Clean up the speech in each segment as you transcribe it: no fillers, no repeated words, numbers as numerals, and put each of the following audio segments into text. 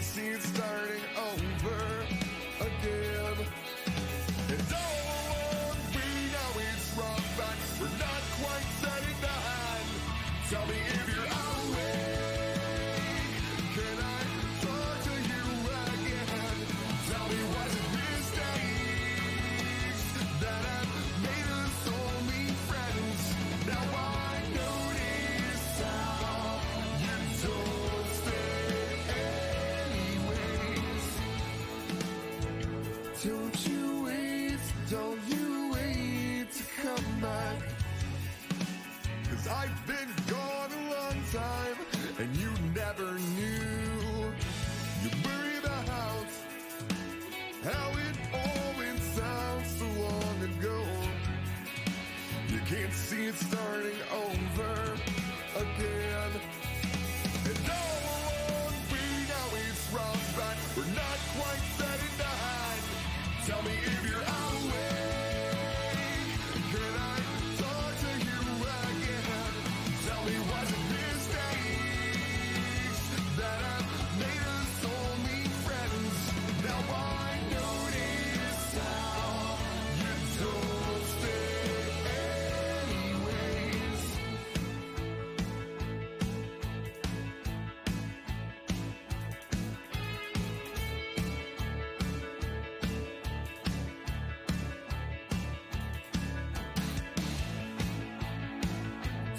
can't see it starting over again. And all along we know it's wrong, but we're not quite satisfied. Tell me if you're awake. Can I talk to you again? Tell me was it mistakes that have made us only friends? Now I notice how you don't stay anyways. Don't you wait to come back. 'Cause I've been gone a long time and you never knew. You buried the house, how it all went south so long ago. You can't see it starting over again. And all along we know it's wrong, but we're not quite satisfied. Tell me if you're awake. Can I talk to you again? Tell me was it mistakes that have made us only friends? Now I notice how you don't stay anyways.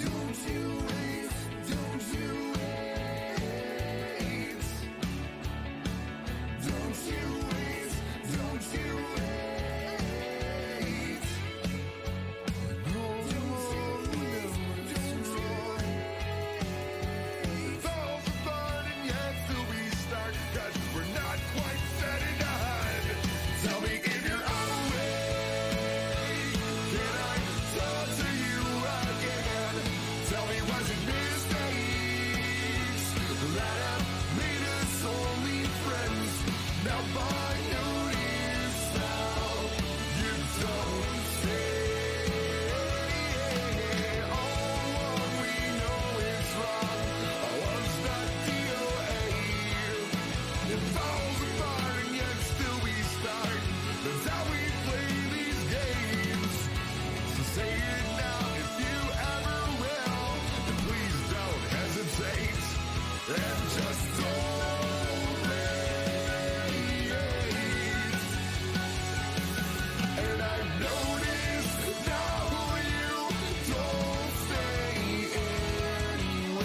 Don't you wait, don't you wait. Don't you wait, don't you wait. Don't you wait. Falls apart and yet still we start, 'cause we're not quite satisfied. Tell me if you're awake. Can I talk to you again? Tell me was it mistakes that have made us only friends? Now I notice how you don't stay. All along we know it's wrong. I was not DOA. It falls apart and yet still we start. That's how we play these games. So say it now if you ever will. And please don't hesitate. And just don't wait. And I've noticed now you don't stay anyways.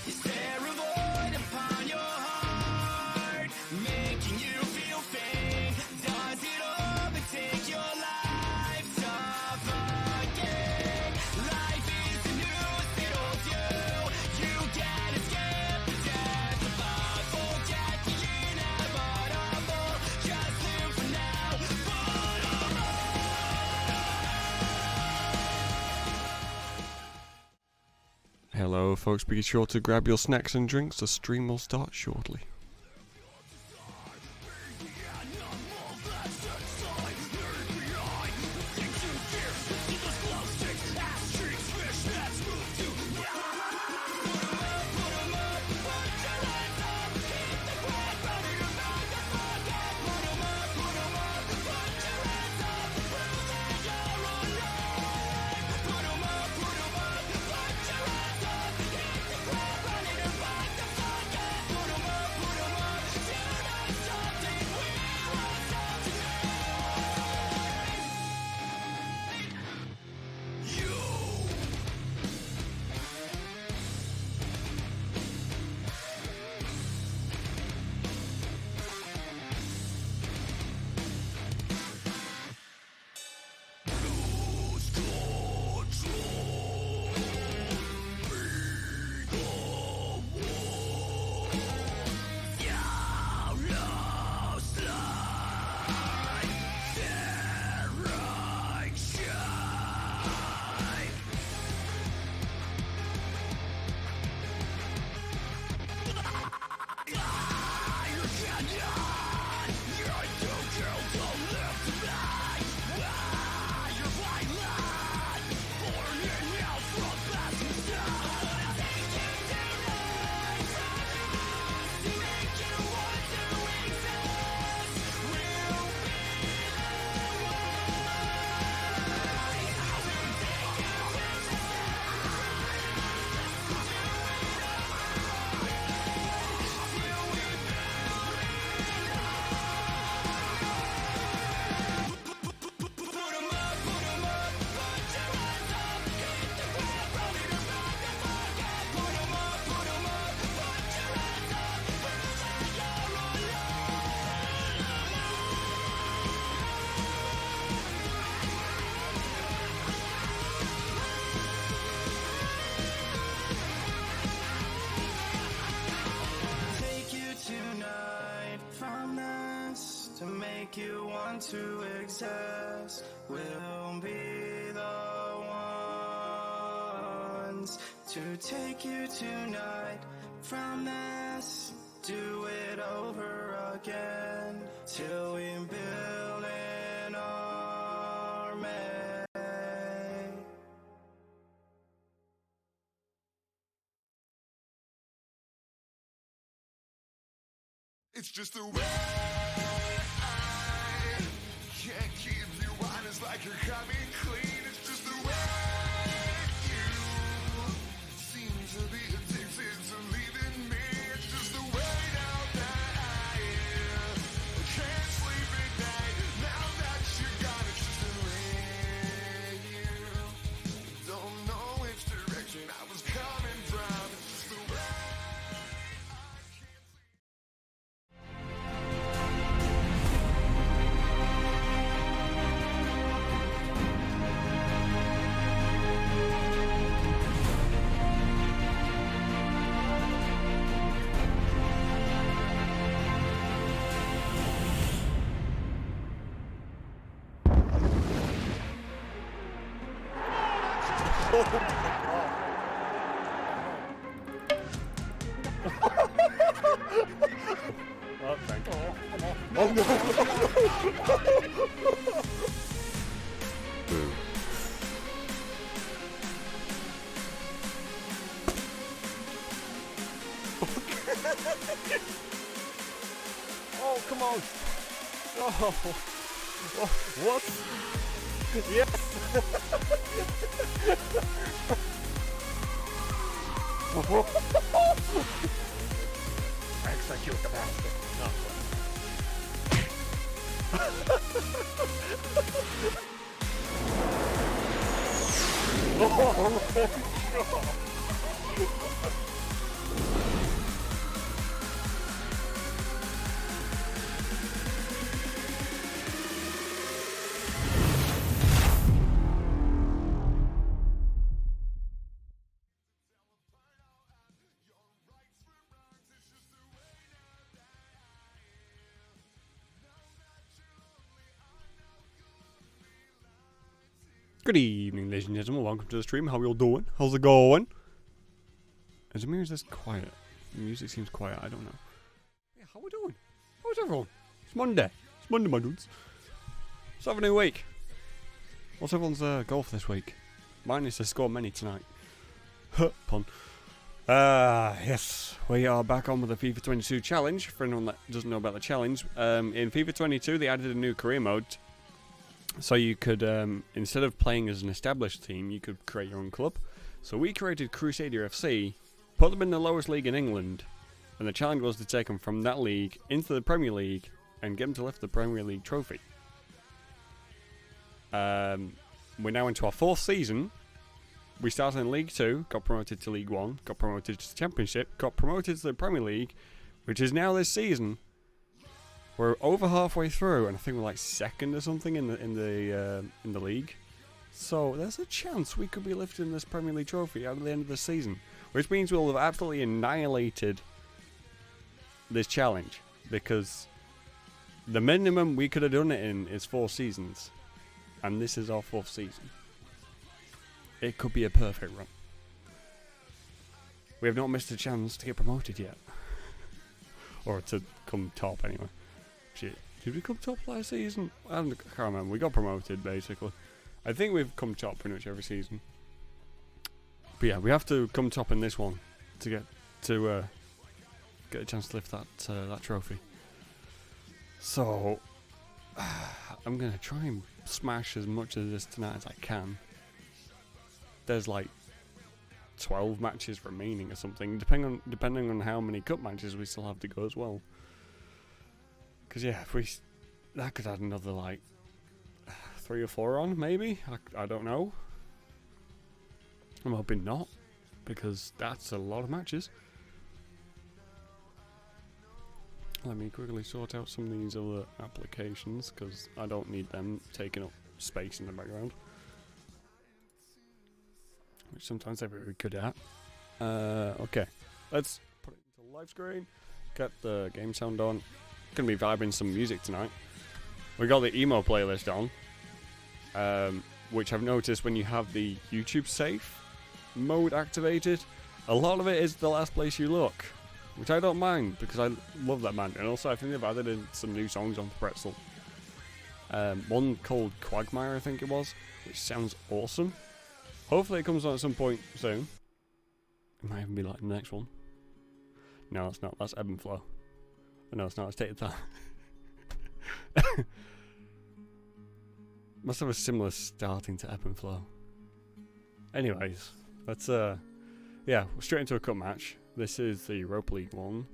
Is there a void upon your heart, making you feel faint? Does it overtake your life? Suffocate. Life is the noose that holds you. You can't escape the death above. Forget the inevitable. Just live for now. Put 'em on. Hello folks, be sure to grab your snacks and drinks, the stream will start shortly. Put 'em up, make you want to exist. We'll be the ones to take you tonight from this. Do it over again till we build an army. It's just the way I can't keep you honest like you're coming clean. It's just the way you seem to be addicted to leaving me. It's just the way now that I can't sleep at night. Now that you're gone, it's just the way you don't know which direction I was coming from. It's just the way. Oh, thank you. Oh no! Boo. Oh, come on! Oh, oh what? Yes! Execute the bastard. Good evening, ladies and gentlemen. Welcome to the stream. How are you all doing? How's it going? As Amir is this quiet. The music seems quiet. I don't know. Yeah, how we doing? How's everyone? It's Monday. It's Monday, my dudes. Let's have a new week. What's everyone's goal for this week? Mine is to score many tonight. Pun. Yes, we are back on with the FIFA 22 challenge. For anyone that doesn't know about the challenge, in FIFA 22 they added a new career mode. So you could, instead of playing as an established team, you could create your own club. So we created Crusader FC, put them in the lowest league in England, and the challenge was to take them from that league into the Premier League and get them to lift the Premier League trophy. We're now into our 4th season. We started in League 2, got promoted to League 1, got promoted to the Championship, got promoted to the Premier League, which is now this season. We're over halfway through, and I think we're like 2nd or something in the league. So there's a chance we could be lifting this Premier League trophy out at the end of the season, which means we'll have absolutely annihilated this challenge, because the minimum we could have done it in is 4 seasons, and this is our 4th season. It could be a perfect run. We have not missed a chance to get promoted yet, or to come top anyway. Shit, did we come top last season? I can't remember. We got promoted basically. I think we've come top pretty much every season. But yeah, we have to come top in this one to get a chance to lift that that trophy. So I'm gonna try and smash as much of this tonight as I can. There's like 12 matches remaining or something, depending on how many cup matches we still have to go as well. Because yeah, if that could add another like 3 or 4 on, maybe. I don't know. I'm hoping not, because that's a lot of matches. Let me quickly sort out some of these other applications, because I don't need them taking up space in the background, which sometimes they're very good at. Okay, let's put it into live screen, get the game sound on. Gonna be vibing some music tonight. We got the emo playlist on, which I've noticed when you have the YouTube safe mode activated, a lot of it is the last place you look, which I don't mind because I love that band. And also I think they've added in some new songs on Pretzel. One called Quagmire, I think it was, which sounds awesome. Hopefully it comes on at some point soon. It might even be like the next one. No, it's not. That's Ebb and Flow. Oh, no, it's not. It's Take the Time. Must have a similar starting to Ebb and Flow. Anyways, let's yeah, straight into a cup match. This is the Europa League one.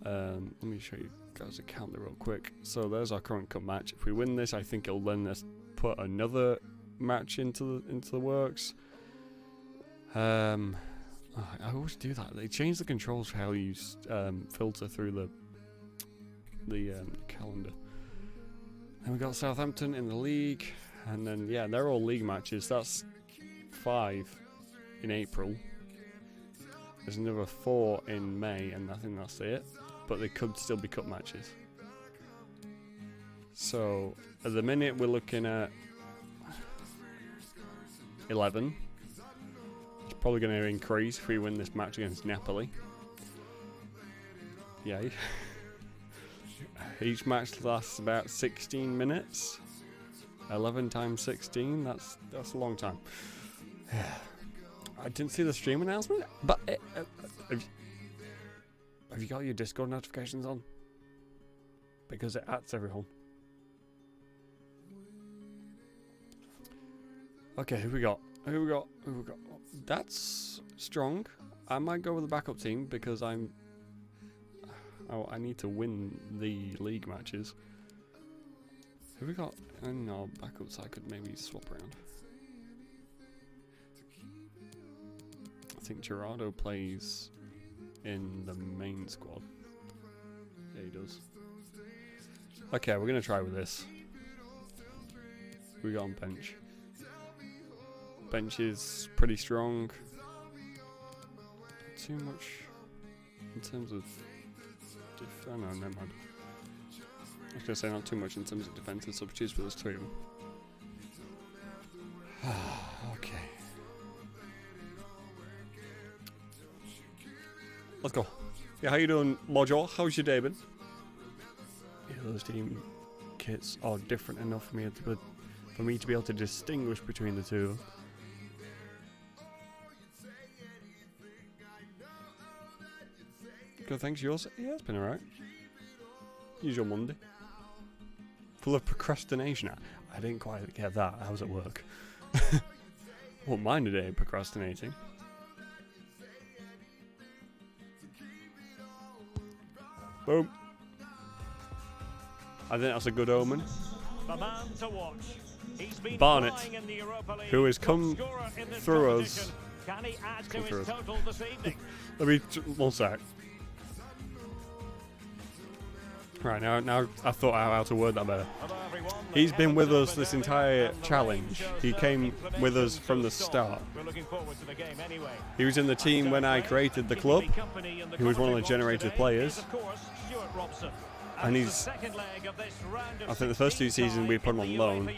Let me show you guys a calendar real quick. So there's our current cup match. If we win this, I think it'll then let's put another match into the works. I always do that. They change the controls for how you filter through the calendar. Then we got Southampton in the league, and then yeah, they're all league matches. That's 5 in April. There's another 4 in May, and I think that's it. But they could still be cup matches. So at the minute we're looking at 11. It's probably going to increase if we win this match against Napoli. Yay. Each match lasts about 16 minutes. 11 times 16, that's a long time. I didn't see the stream announcement, but have you got your Discord notifications on? Because it adds everyone. Okay, who we got? Who we got? That's strong. I might go with the backup team because I need to win the league matches. Who we got? No, backups I could maybe swap around. I think Gerardo plays in the main squad. Yeah, he does. Okay, we're going to try with this. We got on bench. Bench is pretty strong. Too much in terms of oh no, never mind. I was going to say not too much in terms of defensive substitutes, but there's 2 of them. Okay. Let's go. Yeah, how you doing, Mojo? How's your day been? Yeah, those team kits are different enough for me to be able to distinguish between the two. Good, thanks. Yours? Yeah, it's been alright. Usual Monday. Full of procrastination. I didn't quite get that. I was at work. Won't mind a day procrastinating. Boom. I think that's a good omen. The man to watch. He's been Barnett, in the Europa League, who has come through us. Can he add to his total this evening? Let me one sec. Right, now I thought out how to word that better. He's been with us this entire challenge. He came with us from the start. He was in the team when I created the club. He was one of the generated players. And he's, I think the first 2 seasons we put him on loan.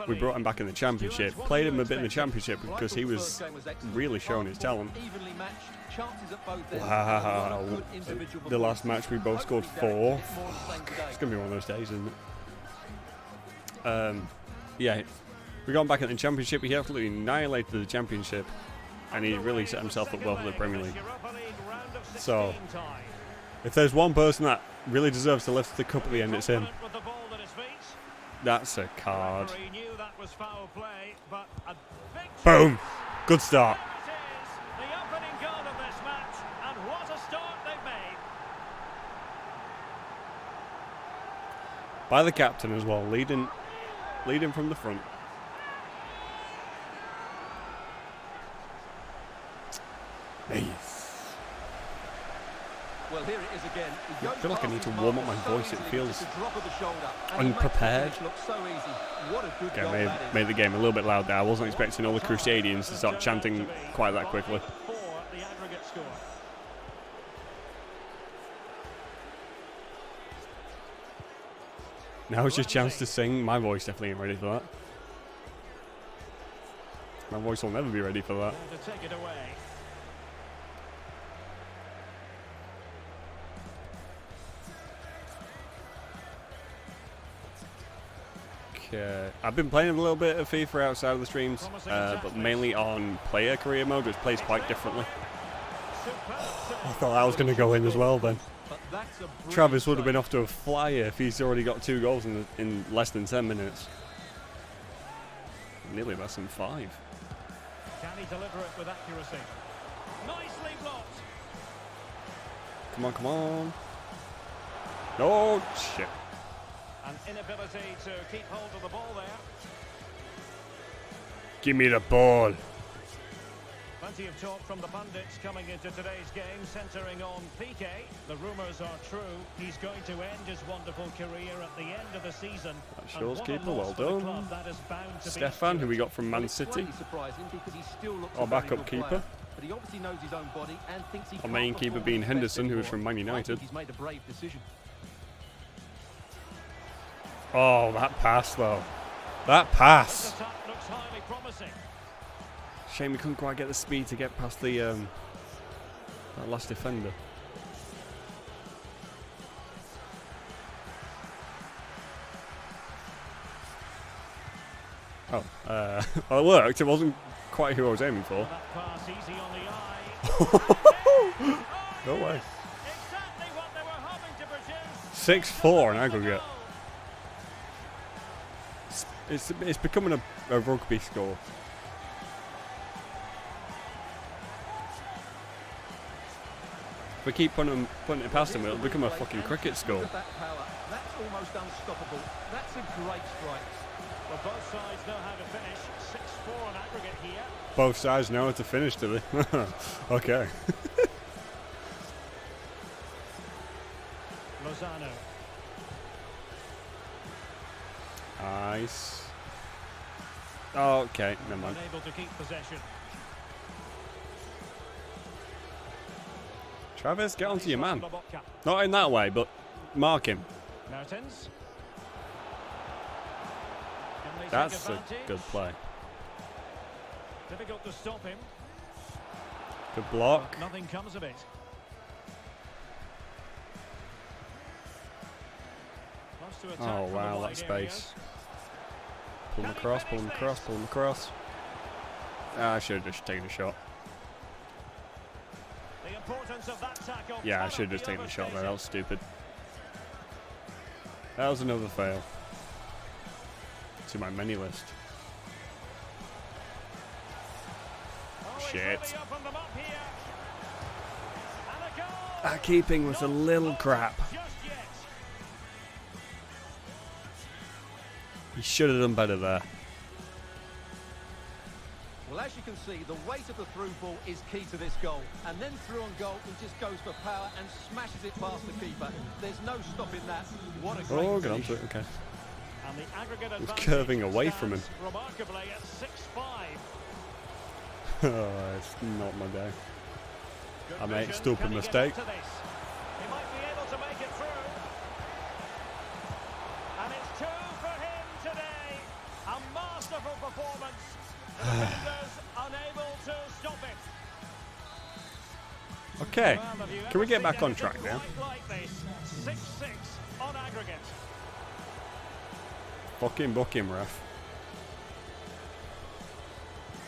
We brought him back in the championship. Played him a bit in the championship because he was really showing his talent. Wow. The last match we both scored 4. It's going to be one of those days, isn't it? Yeah, we got him back in the championship. He absolutely annihilated the championship. And he really set himself up well for the Premier League. So, if there's one person that really deserves to lift the cup at the end, it's him. That's a card. Boom! Good start. By the captain as well, leading from the front. Nice. Well, here it is again. I feel like I need to warm up my voice. It feels unprepared. Okay, I made the game a little bit loud there. I wasn't expecting all the Crusaders to start chanting quite that quickly. Now's your chance to sing. My voice definitely ain't ready for that. My voice will never be ready for that. To take it away. Okay. I've been playing a little bit of FIFA outside of the streams, but mainly on player career mode, which plays quite differently. I thought I was going to go in as well then. Travis would have been off to a flyer if he's already got 2 goals in less than 10 minutes. Nearly less than 5. Can he deliver it with accuracy? Nicely blocked. Come on, come on. Oh, shit. An inability to keep hold of the ball there. Give me the ball. Plenty of talk from the pundits coming into today's game, centering on Piqué. The rumours are true. He's going to end his wonderful career at the end of the season. That shows keeper, well done. Stefan, who we got from Man City. Our backup keeper. But he obviously knows his own body and thinks he Our main keeper being Henderson, who was from Man United. He's made a brave decision. Oh, that pass though. That pass. Looks highly promising. Shame we couldn't quite get the speed to get past the that last defender. Oh, well, it worked. It wasn't quite who I was aiming for. That pass easy on the eye. No way. Exactly what they were hoping to produce. 6-4 in aggregate. It's becoming a rugby score. If we keep putting it past him, it'll become a fucking cricket score. That power, that's almost unstoppable. That's a great strike. Well, both sides know how to finish. 6-4 on aggregate here. Both sides know how to finish, do they? Okay. Lozano. Nice. Oh, okay, never mind. Unable to keep possession. Travis, get onto your man. Not in that way, but mark him. Mertens. Can they take That's a advantage? good play. Difficult to stop him. Good block. Nothing comes of it. Close to attack Oh, from wow, the that wide space. areas. Pull him across, pull him across, pull him across. I should have just taken a shot. The importance of that tackle Yeah, I cannot should have be just taken a shot there. overstated. That was stupid. That was another fail. To my many list. Oh, he's Shit. really opened them up here. And a goal. That keeping was a little crap. Just yet. He should have done better there. Well, as you can see, the weight of the through ball is key to this goal. And then through on goal, he just goes for power and smashes it past the keeper. There's no stopping that. What a great Oh, get finish. onto it, okay. And the aggregate was advantage curving away from him. stands remarkably at 6-5. Oh, it's not my day. Good I made a vision. stupid Can he get mistake. up to this? He might be able to make it through. And it's 2 for him today. A masterful performance. The defenders unable to stop it. Okay, Well, have you can we ever get seen back on anything track now? quite like this? 6-6 on aggregate. Fucking book him, ref.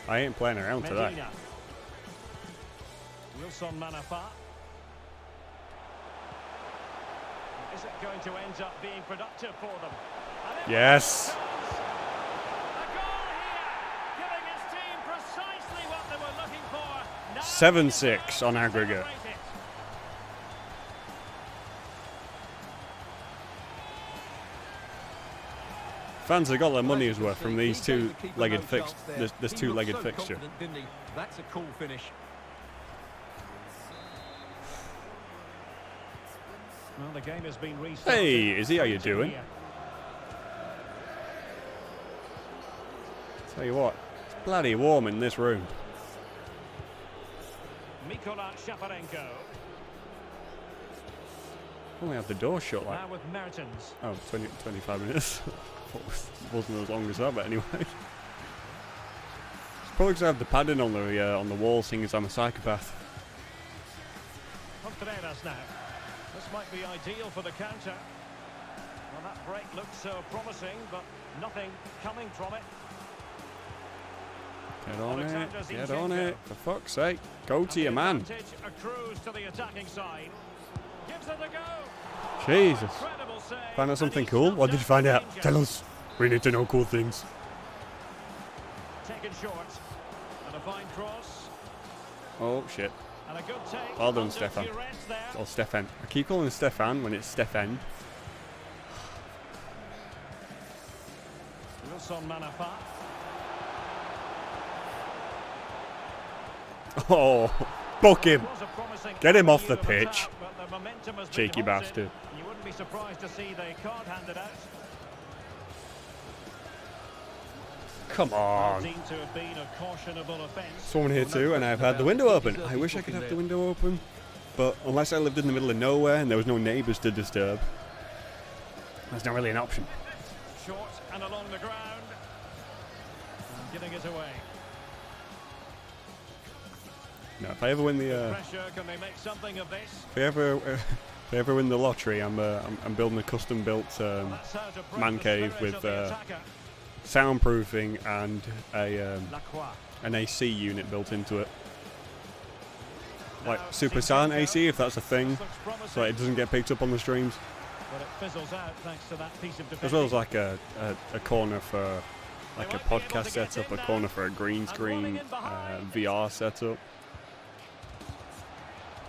I ain't playing around today. Medina. Wilson Manafá. Is it going to end up being productive for them? And it Yes. A goal here, giving his team precisely what they were looking for. Now 7-6 on aggregate. celebrate it. Fans have got their Well, as money's you can worth from see, these he gave the keeper two-legged no fix. chance there. This He two-legged looked so fixture. confident, didn't he? That's a cool finish. Well, the game has been restarted. Hey, Izzy, how you doing? Here. Tell you what, it's bloody warm in this room. Mikola Shaparenko. Only had the door shut like, Now with Mertens. 25 minutes. Wasn't as long as that, but anyway. It's probably because I have the padding on the wall, seeing as I'm a psychopath. Contreras now. This might be ideal for the counter. Well, that break looked so promising, but nothing coming from it. Get on Alexander it, get Zinchenko. on it, for fuck's sake. Go to your man. Advantage accrues to the attacking side. Gives it a go. Jesus. Incredible save. Find out And something he's cool? not What did you just find out? danger. Tell us. We need to know cool things. Taken short. And a fine cross. Oh, shit. And a good take. Well done, Under Stefan. duress there. Or Stefan. I keep calling him Stefan when it's Stefan. Wilson Manafa. Oh, book him. Was a promising Get him off avenue the of attack, pitch. but the momentum has been Cheeky halted. bastard. You wouldn't be surprised to see they can't hand it out. Come on. Deemed to have been a cautionable offence. Someone here too, and I've had the window open. I wish I could have the window open. But unless I lived in the middle of nowhere and there was no neighbours to disturb, there's not really an option. Short and along the ground. And giving it away. No, if I ever win the Pressure, can they make something of this? if I ever win the lottery, I'm building a custom built That's how to break man the cave spirit with of the attacker. soundproofing and Lacroix. an AC unit built into it, like Now super silent Zinchenko. AC if that's a thing, Looks promising, so it doesn't get picked up on the streams. but it fizzles out thanks to that piece of defending. As well as like a corner for like a podcast setup, a corner for a green screen, VR setup.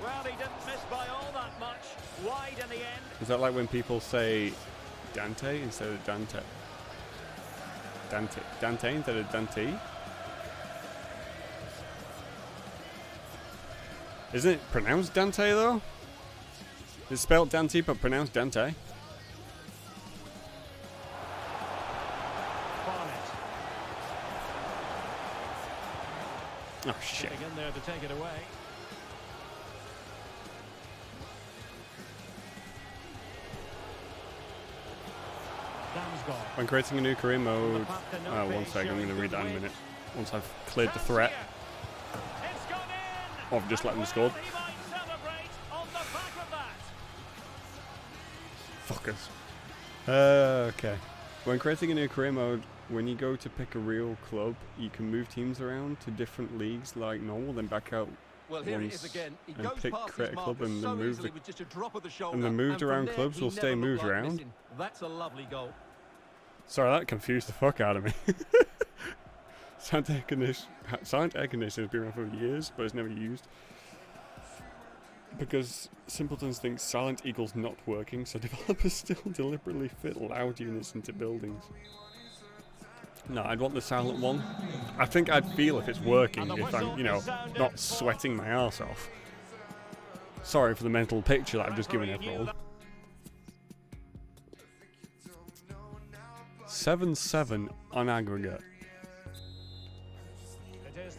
Well, he didn't miss by all that much. Wide in the end. Is that like when people say Dante instead of Dante? Dante instead of Dante? Isn't it pronounced Dante though? It's spelled Dante but pronounced Dante. Barnett. Oh shit. Getting in there to take it away. Damsgaard. When creating a new career mode, one sec, I'm going to read that in a minute. Once I've cleared the threat, It's gone in. or I've just let them score. He might celebrate on the back of that. Fuckers. Okay. When creating a new career mode, when you go to pick a real club, you can move teams around to different leagues like normal, then back out Well, here it once is again. He and goes pick past create his a club marker and so then move easily the, with just a drop of the shoulder. and the moved from around there, clubs he will stay never moved looked like around. missing. That's a lovely goal. Sorry, that confused the fuck out of me. Silent air conditioning has been around for years, but it's never used. Because simpletons think silent equals not working, so developers still deliberately fit loud units into buildings. No, I'd want the silent one. I think I'd feel if it's working, if I'm, not sweating my arse off. Sorry for the mental picture that I've just given everyone. 7-7 on aggregate.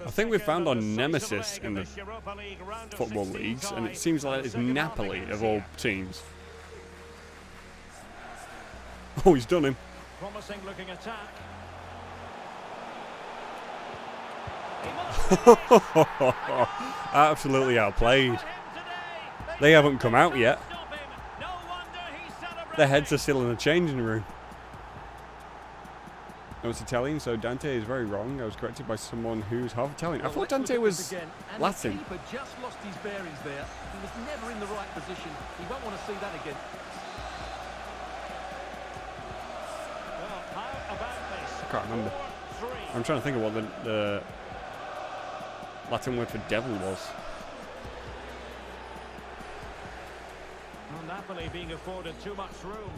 I think we found our nemesis in the football leagues, and it seems like it's Napoli of all teams. Oh, he's done him. Promising looking attack. Absolutely outplayed. They haven't come out yet. Their heads are still in the changing room. No, it's Italian, so Dante is very wrong. I was corrected by someone who's half Italian. I thought Dante was Latin. The keeper just lost his bearings there. He was never in the right position. He won't want to see that again. Well, how about this? I can't remember. 4-3. I'm trying to think of what the Latin word for devil was. Well, Napoli being afforded too much room.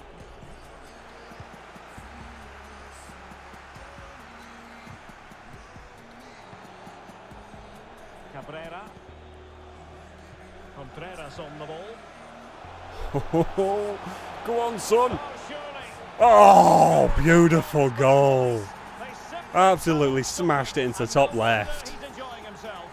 Cabrera. Contreras on the ball. Go on, son. Oh, surely. Oh, beautiful goal. They simply Absolutely smashed it into top left. He's enjoying himself.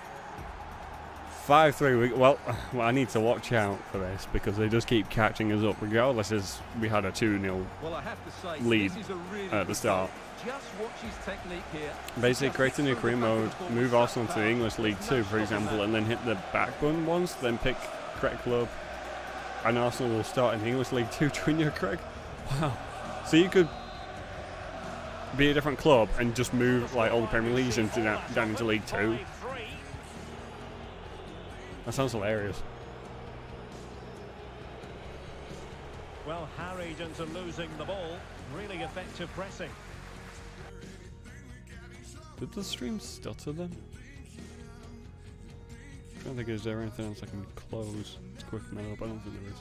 5-3. Well, I need to watch out for this because they just keep catching us up regardless as we had a 2-0 Well, I have to say, lead this is a really at the start. Just watch his technique here. Basically create a new career mode, move Arsenal to the English League 2 for example, and then hit the back button once, then pick correct club, and Arsenal will start in the English League 2 Junior, Craig. Wow. So you could be a different club and just move like all the Premier Leagues into down into League 2. That sounds hilarious. Well, harried into losing the ball. Really effective pressing. Did the stream stutter then? I don't think is there anything else I can close to quicken that up. I don't think there is.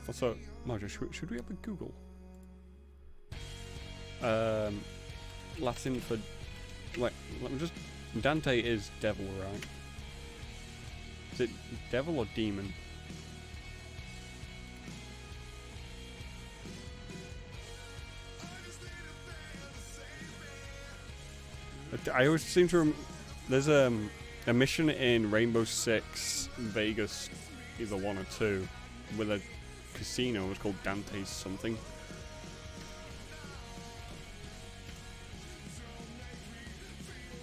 Also, Marjorie, should we have a Google? Latin for like, let me just. Dante is devil, right? Is it devil or demon? I always seem to there's a mission in Rainbow Six Vegas, either 1 or 2, with a casino. It was called Dante's something.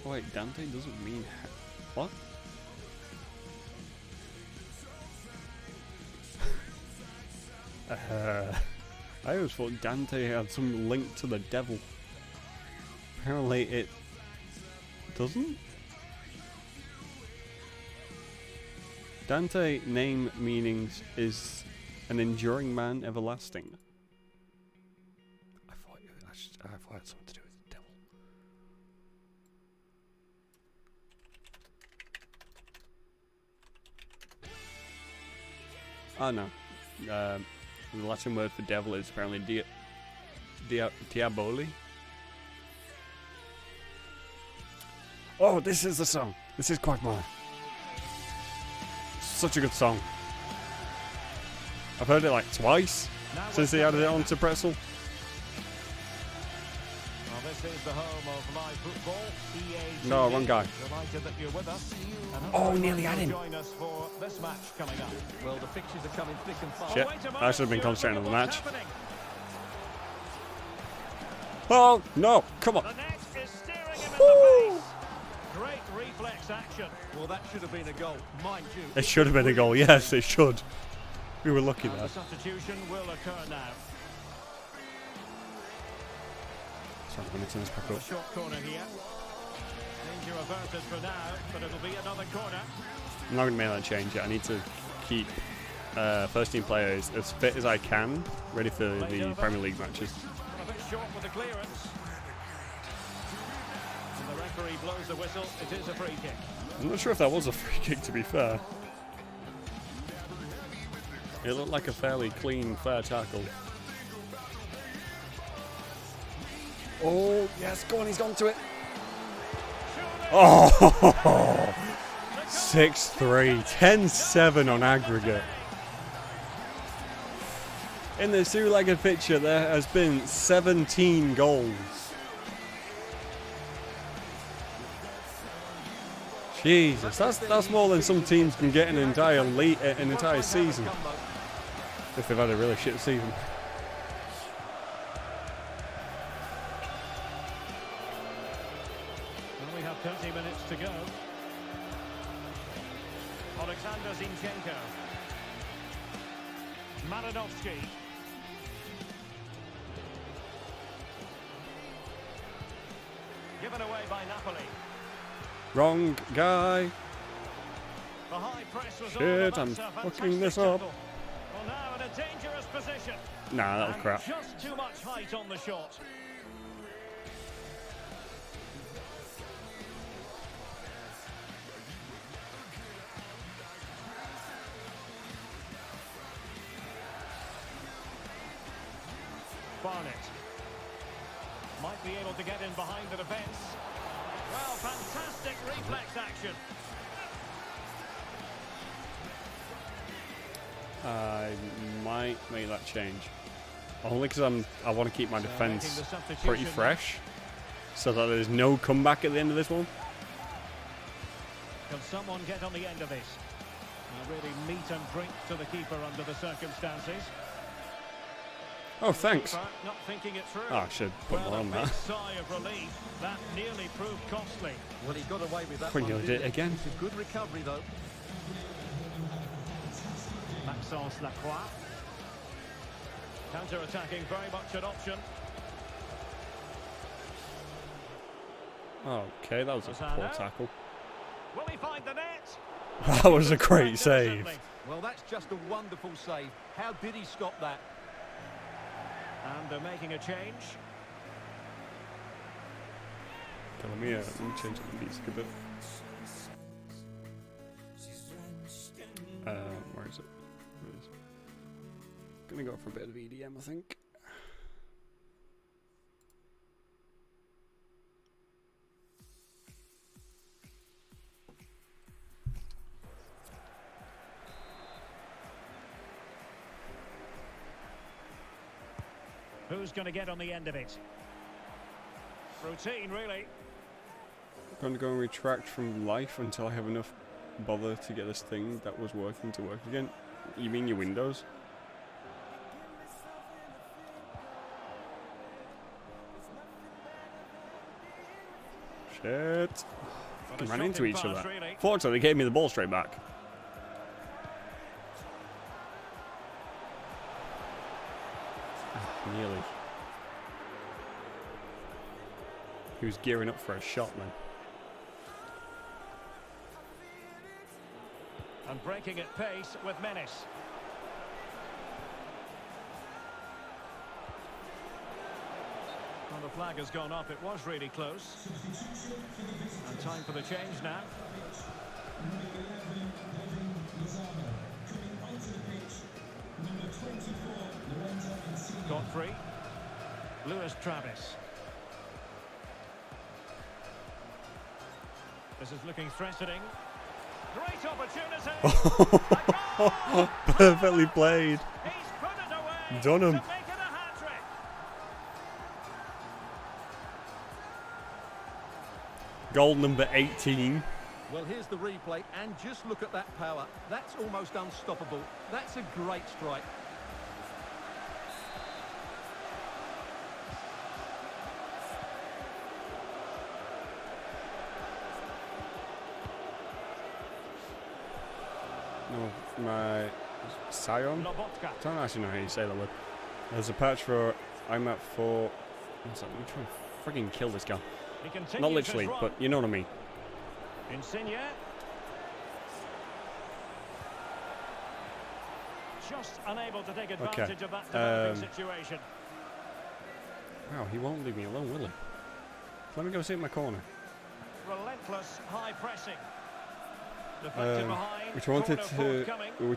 Oh wait, Dante doesn't mean what? I always thought Dante had some link to the devil. Apparently it doesn't? Dante name meanings is an enduring man, everlasting. I thought it had something to do with the devil. Oh no. The Latin word for devil is apparently diaboli. Oh, this is the song. This is Quagmire. Such a good song. I've heard it like twice since they added it onto Pretzel. Well, this is the home of live football. EA No, wrong guy. Delighted that you're with us. Oh, nearly had him. Join us for this match coming up. Well, the fixtures are coming thick and fast. Shit, Wait a I moment, should have been you're concentrating on the what's match. happening. Oh, no, come on. The net is staring him in the face. Great reflex action. Well, that should have been a goal, mind you. It should have been a goal, yes, it should. We were lucky And there. the substitution will occur now. Sorry, let me turn this back A up. short corner here. Danger averted for now, but it'll be another corner. I'm not going to make that change yet. I need to keep first team players as fit as I can, ready for the Premier League matches. A bit short with the clearance. And the referee blows the whistle. It is a free kick. I'm not sure if that was a free kick, to be fair. It looked like a fairly clean, fair tackle. Oh, yes, go on, he's gone to it. Oh, 6-3, 10-7 on aggregate. In this two-legged picture, there has been 17 goals. Jesus, that's more than some teams can get in an entire season. If they've had a really shit season. And we have 30 minutes to go. Alexander Zinchenko. Marinovsky. Given away by Napoli. Wrong guy. The high press was Shit, all I'm but fucking this fantastic up. tackle. Well, now in a dangerous position. Nah, that was And crap. just too much height on the shot. Barnett might be able to get in behind the defence. Well, fantastic reflex action. I might make that change. Only because I want to keep my defence pretty fresh. So that there's no comeback at the end of this one. Can someone get on the end of this? Really meat and drink to the keeper under the circumstances. Oh, thanks. Keeper not thinking it through. Oh, I should put more on a big that. sigh of relief. That nearly proved costly. Well, he got away with that When one, you didn't did it he? again. It's a good recovery, though. Maxence Lacroix. Counter-attacking, very much an option. Okay, that was a poor tackle. Will he find the net? That was a great save. Well, that's just a wonderful save. How did he stop that? And they're making a change. Let me change the music a bit. Where is it? Gonna go for a bit of EDM, I think. Who's going to get on the end of it? Routine, really. I'm going to go and retract from life until I have enough bother to get this thing that was working to work again. You mean your Windows? Shit. Fucking ran into each other. Really. Fortunately, they gave me the ball straight back. Nearly. He was gearing up for a shot, man. And breaking at pace with menace. Well, the flag has gone up. It was really close. And time for the change now. Godfrey. Lewis Travis. This is looking threatening. Great opportunity. Perfectly played. He's put it away. Done him. To make it a hat-trick. Goal number 18. Well, here's the replay, and just look at that power. That's almost unstoppable. That's a great strike. No, my Sion? Lobotka. I don't actually know how you say that word. There's a patch for I'm at 4. What's that? Let me try and frigging kill this guy. He continues Not literally, his run. but you know what I mean. Insigne. Just unable to take advantage of that developing situation. Wow, he won't leave me alone, will he? Let me go sit in my corner. Relentless high pressing. Deflected behind. Which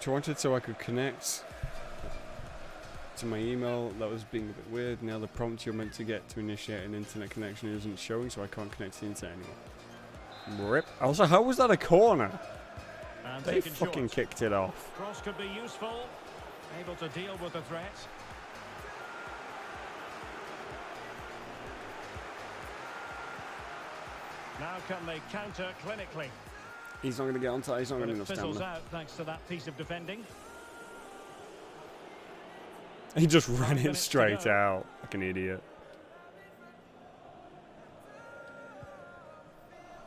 I wanted so I could connect to my email. That was being a bit weird. Now the prompt you're meant to get to initiate an internet connection isn't showing, so I can't connect to the internet anymore. Rip. Also, how was that a corner? And They taken fucking short. kicked it off. Cross could be useful. Able to deal with the threat. Now can they counter clinically? He's not going to get on time. He's not But going to it enough fizzles stamina. out thanks to that piece of defending. He just ran it minutes to straight go. out like an idiot.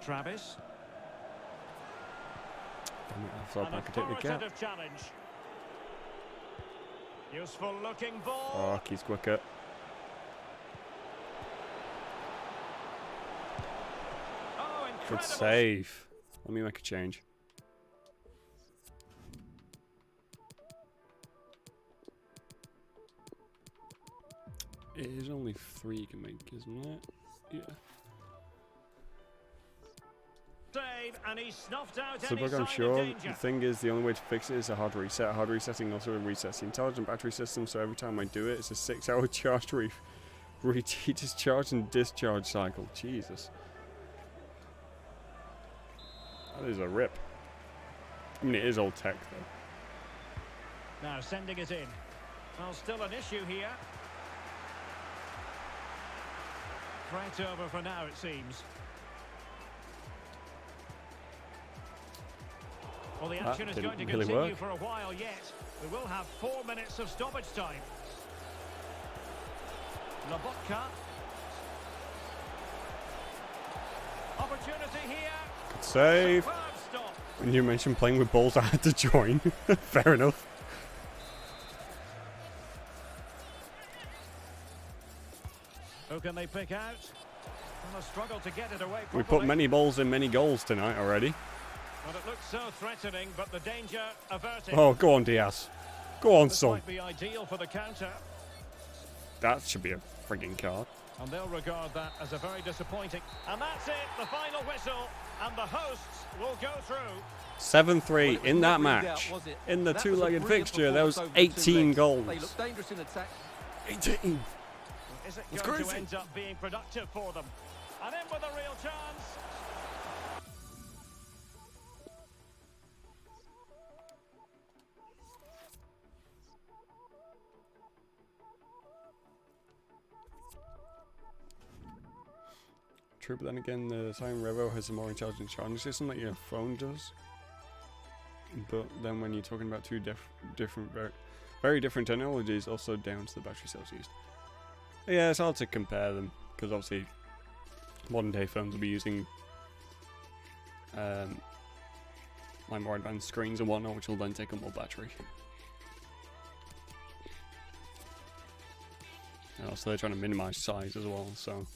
Travis. Damn it, I thought An I could take the gap. authoritative challenge. Useful looking ball. Fuck, he's quicker. Oh, incredible. Good save. Let me make a change. It is only 3 you can make, isn't it? Yeah. Save, and he snuffed out So, any I'm sign sure of danger. the thing is, the only way to fix it is a hard reset. Hard resetting also resets the intelligent battery system, so every time I do it, it's a 6-hour charge to discharge and discharge cycle. Jesus. That is a rip. I mean, it is old tech, though. Now sending it in. Well, still an issue here. Threat over for now, it seems. Well, the That action is going to didn't really continue work. for a while yet. We will have 4 minutes of stoppage time. Lobotka. Opportunity here. Good save. Superb stop. When you mentioned playing with balls, I had to join. Fair enough. Who can they pick out? And a struggle to get it away We put properly. many balls in many goals tonight already. Well, it looks so threatening, but the danger averted. Oh, go on, Diaz. Go on, This son. might be ideal for the counter. That should be a frigging card. And they'll regard that as a very disappointing. And that's it, the final whistle. And the hosts will go through. 7-3 in that match. In the two-legged fixture, there was 18 goals. They look dangerous in attack. 18. Is it It's going to crazy. end up being productive for them? And in with a real chance. True, but then again, the Siren Revo has a more intelligent charging system that your phone does. But then when you're talking about two very different technologies, also down to the battery cells used. Yeah, it's hard to compare them, because obviously modern day phones will be using like more advanced screens and whatnot, which will then take up more battery. And also they're trying to minimize size as well, so...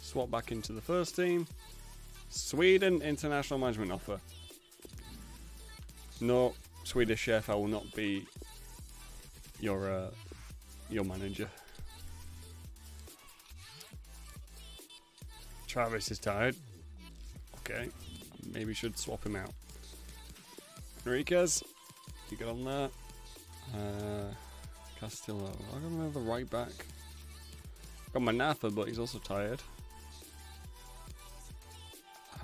Swap back into the first team. Sweden international management offer. No, Swedish chef, I will not be your manager. Travis is tired. Okay, maybe should swap him out. Enriquez, you get on that. Castillo, I got another right back. Got Manafa, but he's also tired.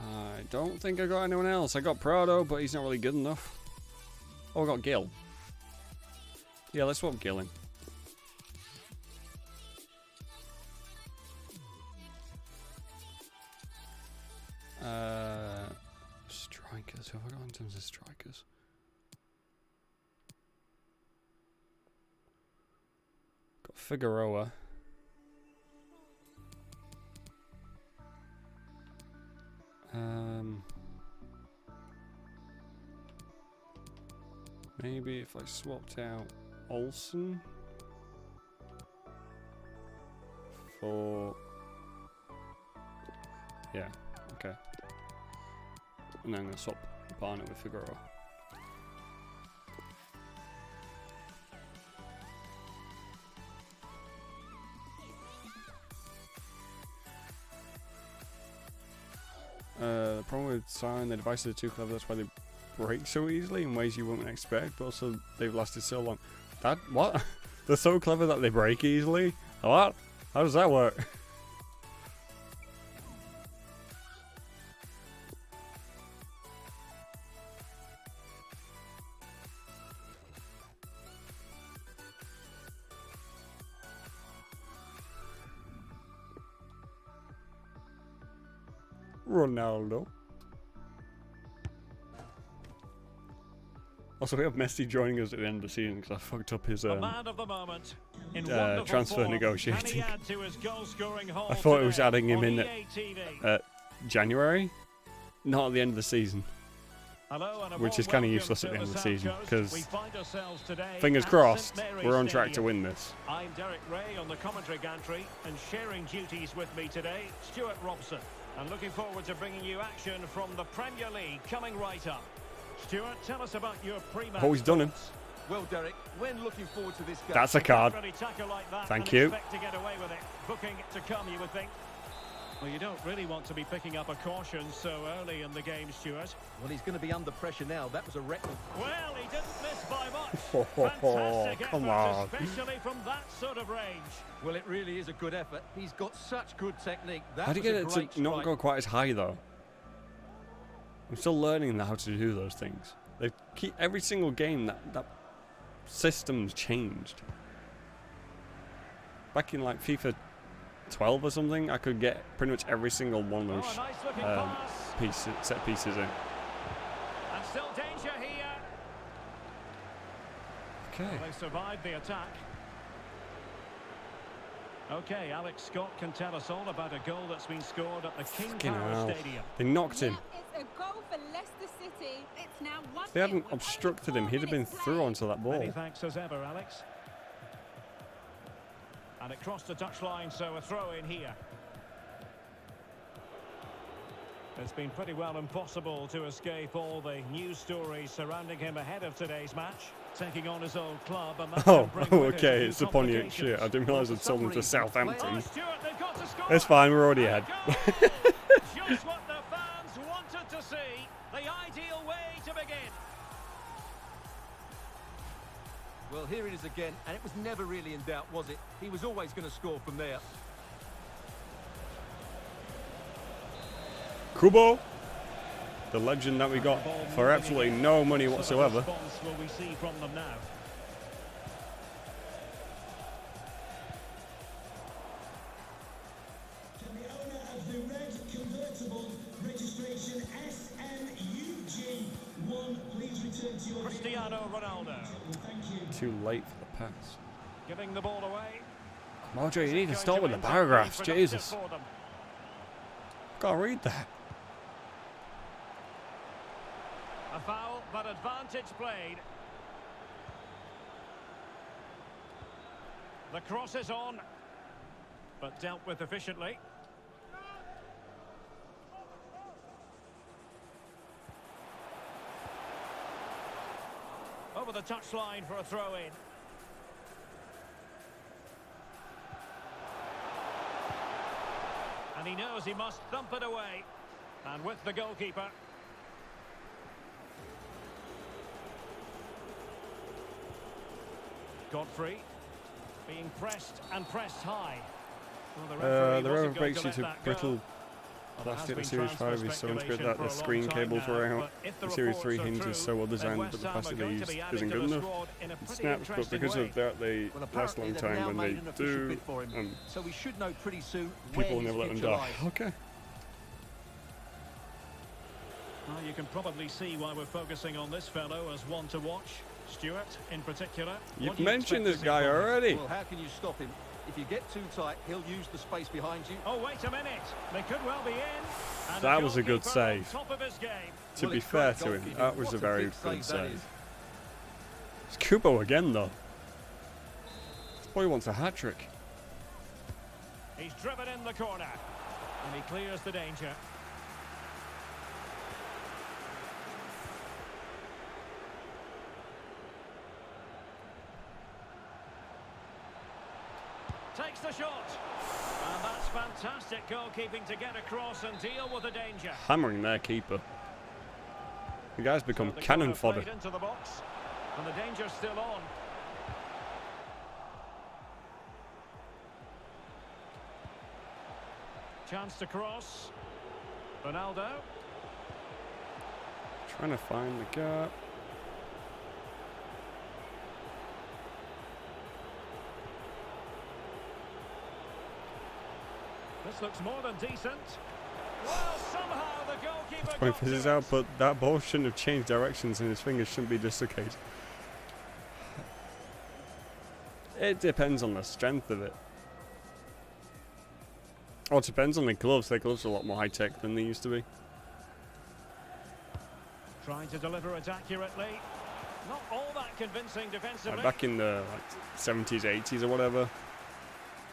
I don't think I got anyone else. I got Prado, but he's not really good enough. Oh, I got Gil. Yeah, let's swap Gil in. Strikers. Who have I got in terms of strikers? Got Figueroa. Maybe if I swapped out Olsen for... Yeah, okay. And then I'm going to swap Barnett with Figueroa. The problem with Siren, the devices are too clever, that's why they break so easily in ways you wouldn't expect, but also they've lasted so long. What? They're so clever that they break easily? What? How does that work? Ronaldo. Also, we have Messi joining us at the end of the season because I fucked up his The man of the moment. In transfer form. negotiating. Can he add to his goal-scoring haul I thought it was today adding him on in EA TV? at January, not at the end of the season. Hello and a which warm is kinda welcome useless to at the end of the South season, Coast. 'cause We find ourselves today Fingers at crossed, St. Mary's we're on track to Stadium. win this. I'm Derek Ray on the commentary gantry, and sharing duties with me today, Stuart Robson. And looking forward to bringing you action from the Premier League coming right up. Stuart, tell us about your pre-match. Oh, he's done him. thoughts. Well, Derek, when looking forward to this game... That's a card. Really tackle like that Thank and you. expect to get away with it. Booking to come, you would think. Well, you don't really want to be picking up a caution so early in the game, Stuart. Well, he's going to be under pressure now. That was a record. Well, he didn't miss by much. Oh, Fantastic come effort, on. especially from that sort of range. Well, it really is a good effort. He's got such good technique. That How do you was get a it great to not strike. go quite as high though? I'm still learning how to do those things. They keep every single game that system's changed. Back in like FIFA 12 or something, I could get pretty much every single one of Oh, those a nice looking pass. set pieces in. And still danger here. Okay. Well, they survived the attack. Okay, Alex Scott can tell us all about a goal that's been scored at the King Fucking Power hell. Stadium. They knocked him. Yeah, it's a goal for Leicester City. It's now 1-0 If they hadn't with obstructed only him, 4 he'd have been minutes through played. onto that Many ball. thanks as ever, Alex. And it crossed the touchline, so a throw in here. It's been pretty well impossible to escape all the news stories surrounding him ahead of today's match. Taking on his old club, and that Oh, can bring with it okay, new it's the Pontiac complications. shit. I didn't realise I'd sold him to Oh, Southampton. Stewart, they've got to score. It's fine, we're already ahead. A goal! Just what the fans wanted to see. The ideal way to begin. Well, here it is again, and it was never really in doubt, was it? He was always going to score from there. Kubo, the legend that we got for absolutely no money whatsoever. What response will we see from them now? Can the owner of the red convertible registration SNUG1 please return to your Cristiano Ronaldo Thank you. Too late for the pass. giving the ball away. Mojo, you need to Going stop with the end up paragraphs, being productive Jesus. for them. Can't read that. A foul, but advantage played. The cross is on, but dealt with efficiently. Over the touchline for a throw-in. And he knows he must thump it away. And with the goalkeeper. Godfrey being pressed and pressed high. Well, The wasn't rover going breaks to you let to that brittle go. Well, there has plastic. The been Series 5 transfer is so integrated speculation that for the a long screen time cables now, were out. but if The the Series 3 reports are hinge is true, so well then designed, but West the Ham are plastic they going to use be adding isn't to good the enough. squad in a It pretty snaps, but interesting because way. of that, they Well, last a apparently long they've time now when made they an official do. bid for him, so we should know pretty soon People where never let his them future die. lies. Okay. Well, you can probably see why we're focusing on this fellow as one to watch. Stuart, in particular. What You've do you mentioned expect this to see guy from him? already. Well, how can you stop him? If you get too tight, he'll use the space behind you. Oh, wait a minute. They could well be in. And That was a good goalkeeper on save. top of his game. To Well, be it's fair great to him, goalkeeping. that was What a very big good save that save. is. It's Kubo again, though. This boy wants a hat trick. He's driven in the corner. And he clears the danger. Takes the shot. And that's fantastic goalkeeping to get across and deal with the danger. Hammering their keeper. The guy's become So the cannon corner fodder. played into the box. And the danger's still on. Chance to cross. Ronaldo. Trying to find the gap. This looks more than decent. Well, somehow the goalkeeper Point got for his to it. out, but that ball shouldn't have changed directions and his fingers shouldn't be dislocated. It depends on the strength of it. Oh, it depends on the gloves. Their gloves are a lot more high-tech than they used to be. Trying to deliver it accurately. Not all that convincing defensively. Like back in the 70s, 80s or whatever,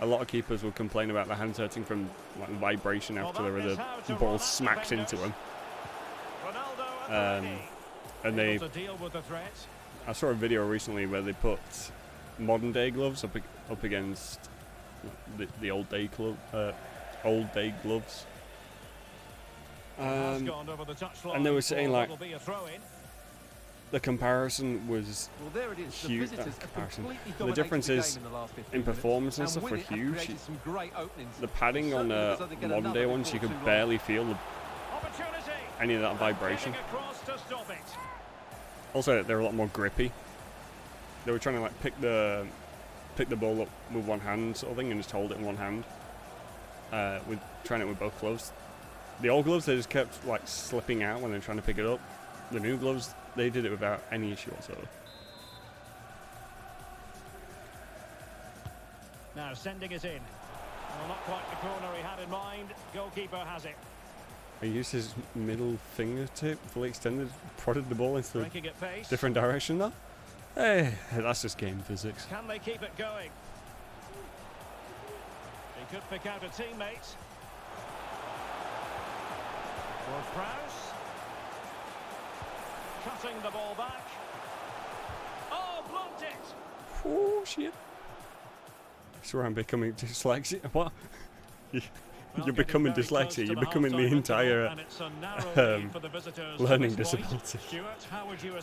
a lot of keepers would complain about their hands hurting from like vibration Well, after that is the how to ball run at smacks into defenders. them. Ronaldo at the ready. And they, Able to deal with the threat. I saw a video recently where they put modern day gloves up against the old day gloves. Has gone over the touchline and they were saying for like what'll be a throw-in. the comparison was Well, there it is. The huge. visitors have Comparison. completely The dominated differences game in the last 15 in performance and minutes, stuff were with it have huge. created some great openings. The padding on Certainly looks like they get modern another day ones, you before could too long. barely feel Opportunity. any of that vibration. Getting across to stop it. Also, they're a lot more grippy. They were trying to like pick the ball up with one hand sort of thing and just hold it in one hand. with trying it with both gloves. The old gloves, they just kept like slipping out when they're trying to pick it up. The new gloves, they did it without any issue whatsoever. Now sending it in. Well, not quite the corner he had in mind. Goalkeeper has it. He used his middle fingertip, fully extended, prodded the ball into a Breaking at pace. different direction though. Hey, that's just game physics. Can they keep it going? He could pick out a teammate. For Prowse. Cutting the ball back. Oh, blocked it! Oh shit. I swear I'm becoming dyslexic. What? You're becoming dyslexic. You're becoming the entire learning disability.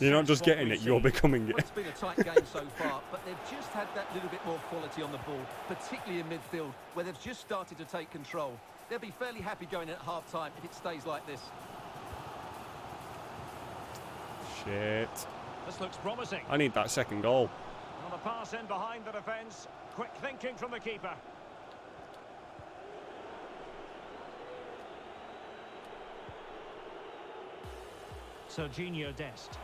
You're not just getting it, you're becoming Well, it. it's been a tight game so far, but they've just had that little bit more quality on the ball, particularly in midfield, where they've just started to take control. They'll be fairly happy going at half-time if it stays like this. Shit. This looks promising. I need that second goal. On the pass in behind the defence. Quick thinking from the keeper. Serginho Dest.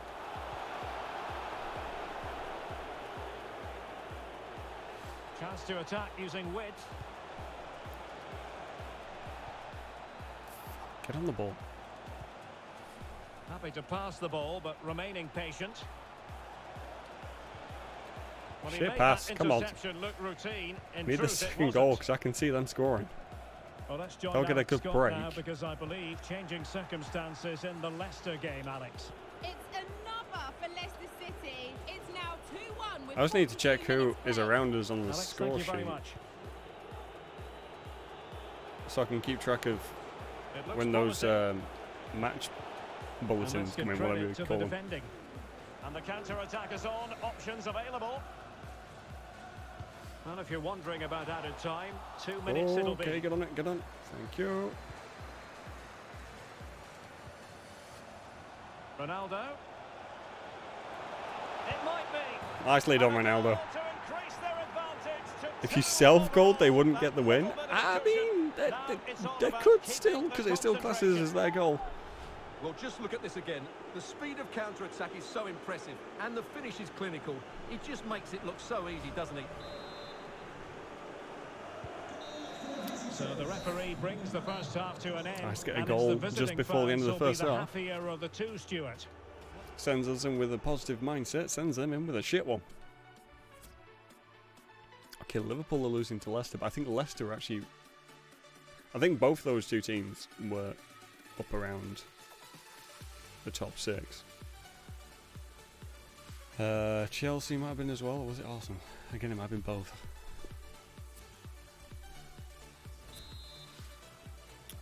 Chance to attack using width. Get on the ball. Happy to pass the ball, but remaining patient. Well, he Shit made pass, that come on. interception look routine. In Need the truth, it second wasn't. goal because I can see them scoring. Well, let's join They'll get a Alex good Scott break. now, because I believe changing circumstances in the Leicester game, Alex. It's another for Leicester City. It's now 2-1 with I just need to 42 check who minutes is played. around us on the Alex, score thank you very sheet much. so I can keep track of It looks when those promising. match And bulletins let's give come in, whatever credit you to call the them. defending. And the counter-attack is on. Options available. And if you're wondering about added time, 2 minutes it'll Okay, be. get on it, get on. Thank you. Ronaldo. It might be. Nicely done, And a Ronaldo. goal to increase their advantage to If you 2-1. self-goaled, they wouldn't get the win. That I little bit of mean, cushion. Now it's all they about could keeping still, the because it still classes as their goal. Well, just look at this again. The speed of counter-attack is so impressive, and the finish is clinical. It just makes it look so easy, doesn't it? So the referee brings the first half to an end. Nice to get a and goal it's the just visiting before the end of the fans who'll be first half. happier of the two, Stuart. Sends us in with a positive mindset, sends them in with a shit one. Okay, Liverpool are losing to Leicester, but I think Leicester actually... I think both those two teams were up around the top 6. Chelsea might have been as well, or was it Arsenal? Again, it might have been both.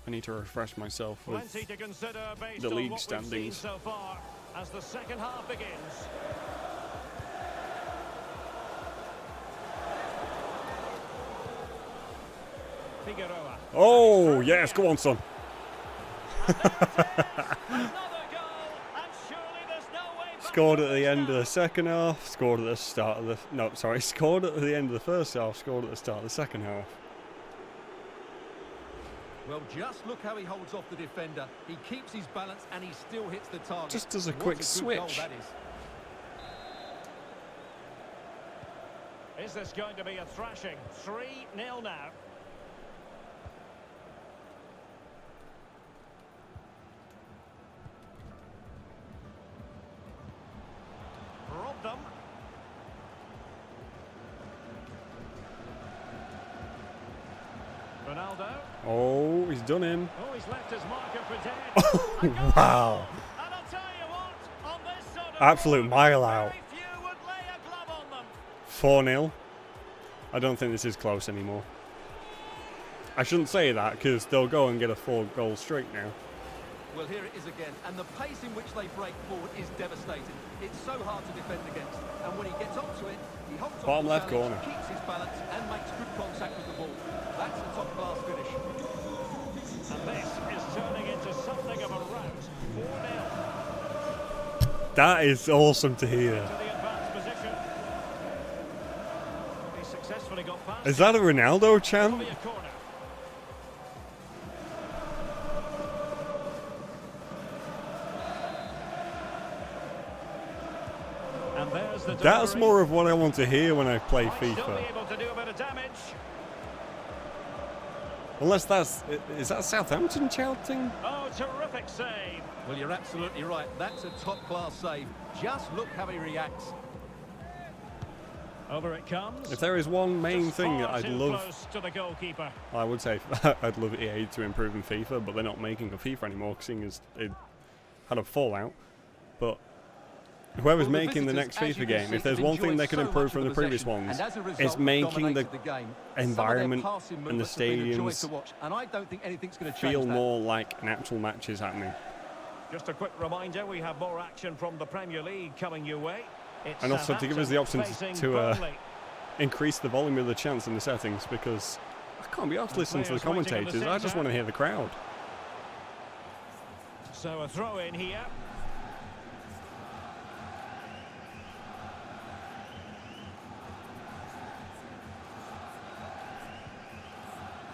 I need to refresh myself with Plenty to consider based the on league what we've seen standings. so far as the second half begins. Figueroa. Oh, yes, go on, son. Another goal, and surely there's no way back Scored from at the this end of now. the second half, scored at the start of the... No, sorry, scored at the end of the first half, scored at the start of the second half. Well, just look how he holds off the defender. He keeps his balance, and he still hits the target. Just does a What quick good switch. goal that is. Is this going to be a thrashing? 3-0 now. Robbed them. Ronaldo. Oh, he's done him. Oh, he's left his marker for dead. A goal. Wow. And I'll tell you what, on this sort of Absolute road, mile out. very few would lay a glove on them. 4-0. I don't think this is close anymore. I shouldn't say that, because they'll go and get a 4-goal streak now. Well, here it is again, and the pace in which they break forward is devastating. It's so hard to defend against, and when he gets onto it, he holds on Bottom to the left challenge, corner. keeps his balance, and makes good contact with the ball. That's a top-class finish. And this is turning into something of a rout. 4-0 That is awesome to hear. to the advanced position. He successfully got past. Is that a Ronaldo It'll chant? be a corner. And there's the That's delivery. more of what I want to hear when I play Might still be FIFA. able to do a bit of damage. Unless that's... Is that Southampton shouting? Oh, terrific save. Well, you're absolutely right. That's a top-class save. Just look how he reacts. Over it comes. If there is one main Just thing that far I'd too love... close to the goalkeeper. I would say I'd love EA to improve in FIFA, but they're not making a FIFA anymore, seeing as it had a fallout. But whoever's Well, making the visitors, next as you FIFA can game, see, if there's have one thing enjoyed they could so improve much from of the previous possession, ones, and as a result, it's making the dominated game. environment Some of their passing and the movements have been a joy stadiums to watch, and I don't think anything's going to change feel that. more like an actual matches happening. Just a quick reminder, we have more action from the Premier League coming your way. It's And also to give us the option Southampton to Burnley. increase the volume of the chants in the settings, because I can't be asked to listen to the players waiting in the commentators, I just centre. want to hear the crowd. So a throw in here.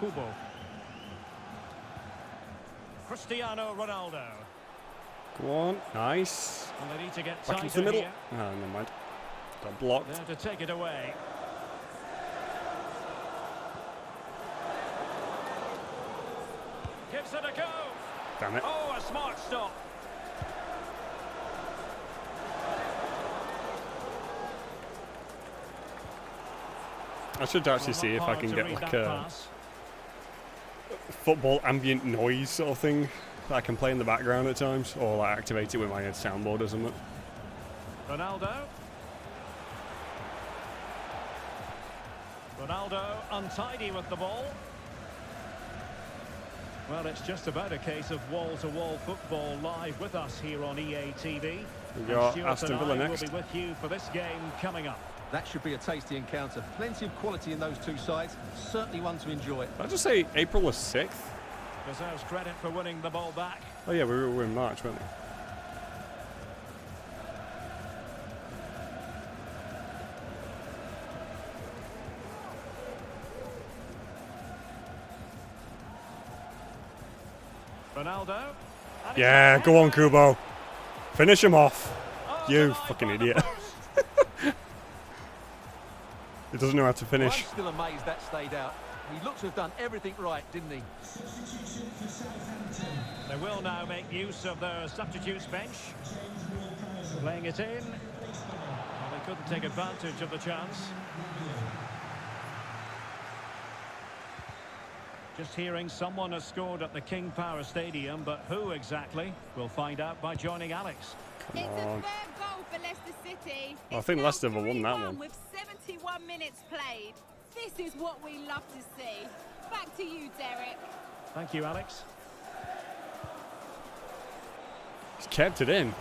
Kubo. Cristiano Ronaldo. Go on, nice. And they need to get Back into tighter the middle. here. Oh, never mind. Got blocked. There to take it away. Gives it a go. Damn it. Oh, a smart stop. I should actually Well, see not if I hard can to get read like that a pass. football ambient noise sort of thing that I can play in the background at times, or like activate it with my soundboard or something. Ronaldo. Ronaldo untidy with the ball. Well, it's just about a case of wall-to-wall football live with us here on EA TV. We And got Stuart Aston and Villa I next. will be with you for this game coming up. That should be a tasty encounter. Plenty of quality in those two sides. Certainly one to enjoy. Did I just say April the 6th? Deserves credit for winning the ball back. Oh yeah, we were in March, weren't we? Ronaldo. And he's Yeah, got go on, it. Kubo. Finish him off. Oh, You denied fucking by the idiot. post. He doesn't know how to Well, finish. I'm still amazed that stayed out. He looks to have done everything right, didn't he? Substitution for Southampton. They will now make use of their substitutes bench. Playing it in. Well, they couldn't take advantage of the chance. Just hearing someone has scored at the King Power Stadium, but who exactly? We'll find out by joining Alex. It's a on. third goal for Leicester City. I It's think now Leicester have won that 3-1 one. with 71 minutes played. This is what we love to see. Back to you, Derek. Thank you, Alex. He's kept it in.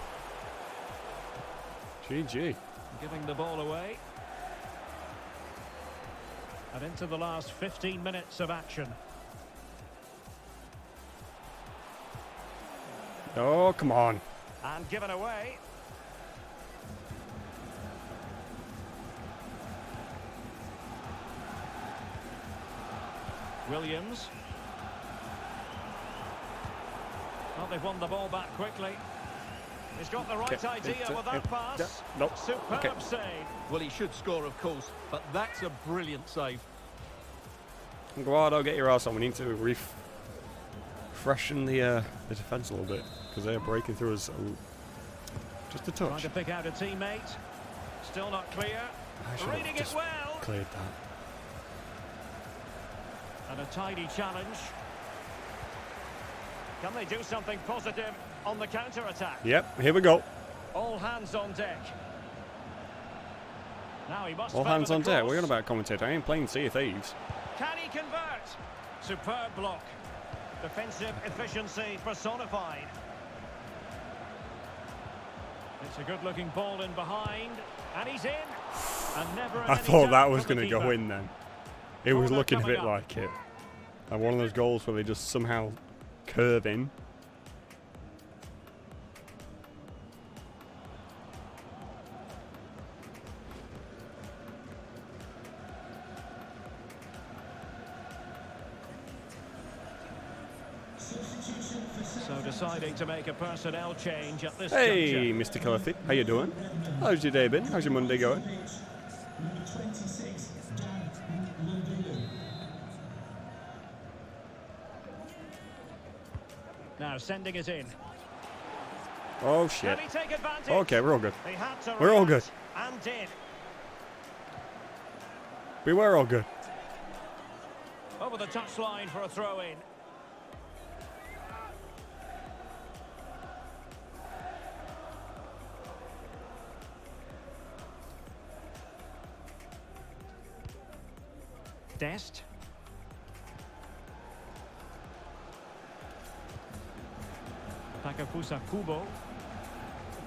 GG. Giving the ball away. And into the last 15 minutes of action. Oh, come on. And given away. Williams. Well, they've won the ball back quickly. He's got the right idea with that pass. Nope. Superb Okay. save. Well, he should score, of course, but that's a brilliant save. Guardo, get your ass on. We need to freshen the defence a little bit, because they're breaking through us just a Trying touch. to pick out a teammate. Still not clear. I should have Reading it just well. cleared that. And a tidy challenge. Can they do something positive on the counter-attack? Yep, here we go. All hands on deck. Now he must All favour hands the on deck. cross. We're on about commentator. I ain't playing Sea of Thieves. Can he convert? Superb block. Defensive efficiency personified. It's a good-looking ball in behind, and he's in. And never I thought that was going to go in then. It was Corner looking a coming bit up. like it. And one of those goals where they just somehow curve in. Substitution for So deciding to make a personnel change at this Hey, juncture. Mr. Carthy, how you doing? How's your day been? How's your Monday going? Number 26, Dan Lundulu. Now sending it in. Oh shit. Can he take advantage? Okay, we're all good. He had to We're all react good. And did. We were all good. Over the touchline for a throw in. Dest. Takafusa Kubo.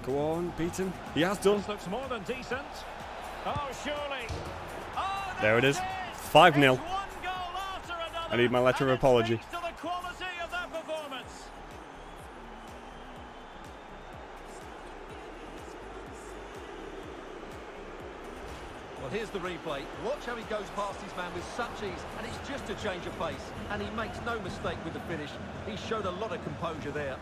Go on, beat him. He has done. This looks more than decent. Oh, surely. Oh, There it is. that's 5-0. It's one goal after another, I need my letter of and it apology. speaks to the quality of that performance. Well, here's the replay. Watch how he goes past his man with such ease, and it's just a change of pace. And he makes no mistake with the finish. He showed a lot of composure there.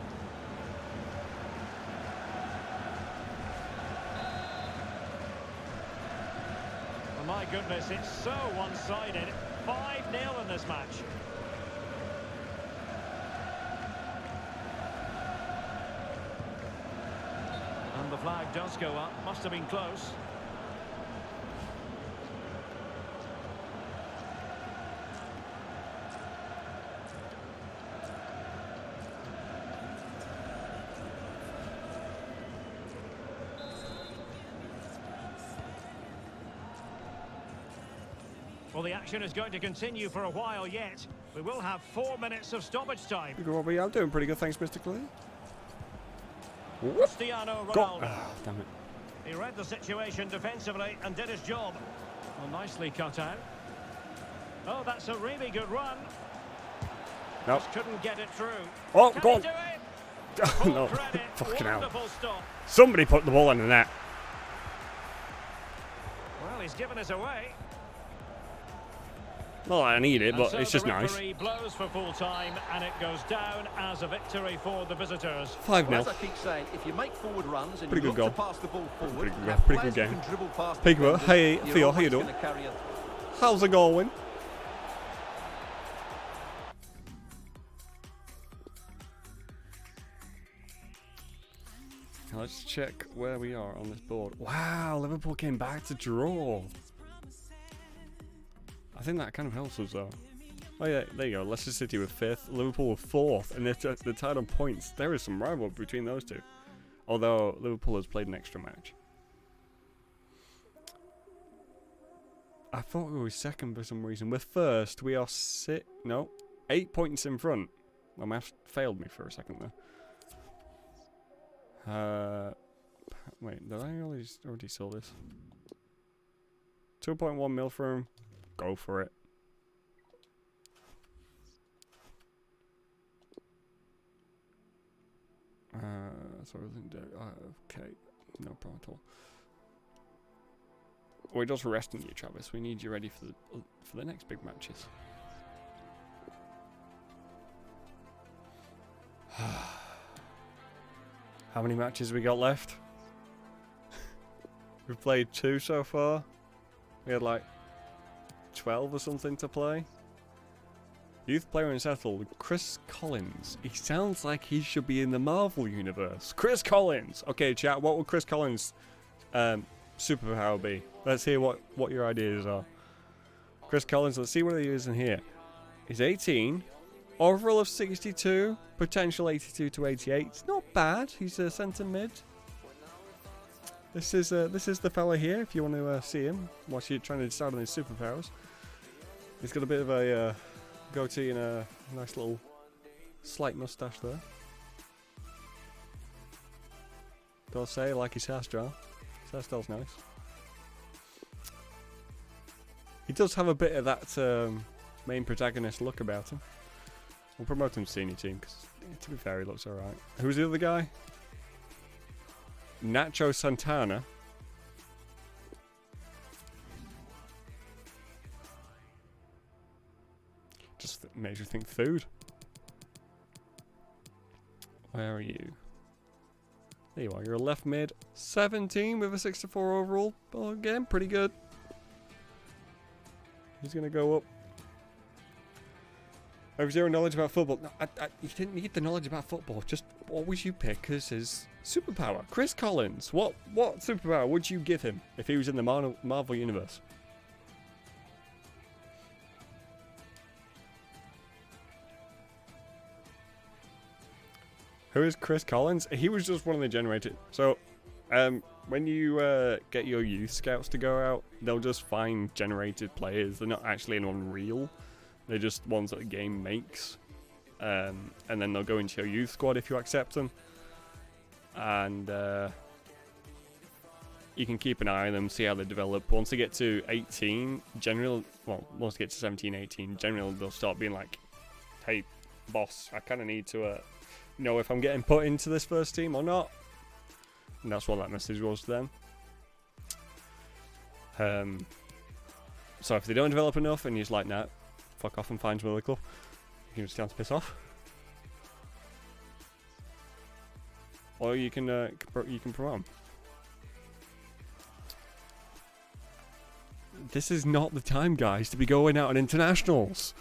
Well, my goodness, it's so one-sided. 5-0 in this match. And the flag does go up. Must have been close. Well, the action is going to continue for a while yet. We will have 4 minutes of stoppage time. Good, Robbie. I'm doing pretty good, thanks, Mr. Clay. Whoop. Cristiano Go. Ronaldo. Ah, damn it. He read the situation defensively and did his job. Well, nicely cut out. Oh, that's a really good run. Nope. Just couldn't get it through. Oh, Can go he on. do it? Oh, Full no. credit. Fucking hell. Wonderful stop. Somebody put the ball in the net. Well, he's given us away. Well, I need it, And but so it's the just nice. referee blows for full time, and it goes down as a victory for the visitors. 5-0. Well, as I keep saying, if you make forward runs and Pretty you good look goal. to pass the ball forward, Pretty good goal. have Pretty good players who game. can dribble past Peekaboo. defenders, Hey, you're Theo, how you always doing? gonna carry a How's it going? Now let's check where we are on this board. Wow, Liverpool came back to draw. I think that kind of helps us though. Oh yeah, there you go. Leicester City with 5th, Liverpool with 4th, and they're tied on points. There is some rivalry between those two. Although Liverpool has played an extra match. I thought we were second for some reason. We're first. We are 8 points in front. My math failed me for a second there. Wait, did I already saw this? 2.1 mil for him. Go for it. Sorry, okay, no problem at all. We're just resting you, Travis. We need you ready for the next big matches. How many matches we got left? We've played 2 so far. We had like 12 or something to play. Youth player unsettled, Chris Collins. He sounds like he should be in the Marvel universe. Chris Collins! Okay, chat, what would Chris Collins' superpower be? Let's hear what your ideas are. Chris Collins, let's see what he is in here. He's 18. Overall of 62. Potential 82 to 88. It's not bad. He's a centre mid. This is the fella here, if you want to see him. Whilst you're trying to decide on his superpowers. He's got a bit of a goatee and a nice little slight moustache there. Gotta say, I like his hairstyle. His hairstyle's nice. He does have a bit of that main protagonist look about him. We'll promote him to senior team because, to be fair, he looks alright. Who's the other guy? Nacho Santana. Just makes you think food. Where are you? There you are. You're a left mid. 17 with a 64 overall. Well, again, pretty good. He's going to go up. I have zero knowledge about football. No, you didn't need the knowledge about football. Just what would you pick as his superpower? Chris Collins. What superpower would you give him if he was in the Marvel universe? Who is Chris Collins? He was just one of the generated. So, when you get your youth scouts to go out, they'll just find generated players. They're not actually anyone real. They're just ones that the game makes. And then they'll go into your youth squad if you accept them. And you can keep an eye on them, see how they develop. Once they get to 18, once they get to 17, 18, generally they'll start being like, hey, boss, I kind of need to know if I'm getting put into this first team or not. And that's what that message was to them. So if they don't develop enough and you're just like, nah, fuck off and find some other club, you can just tell them to piss off. Or you can promote them. This is not the time, guys, to be going out on internationals.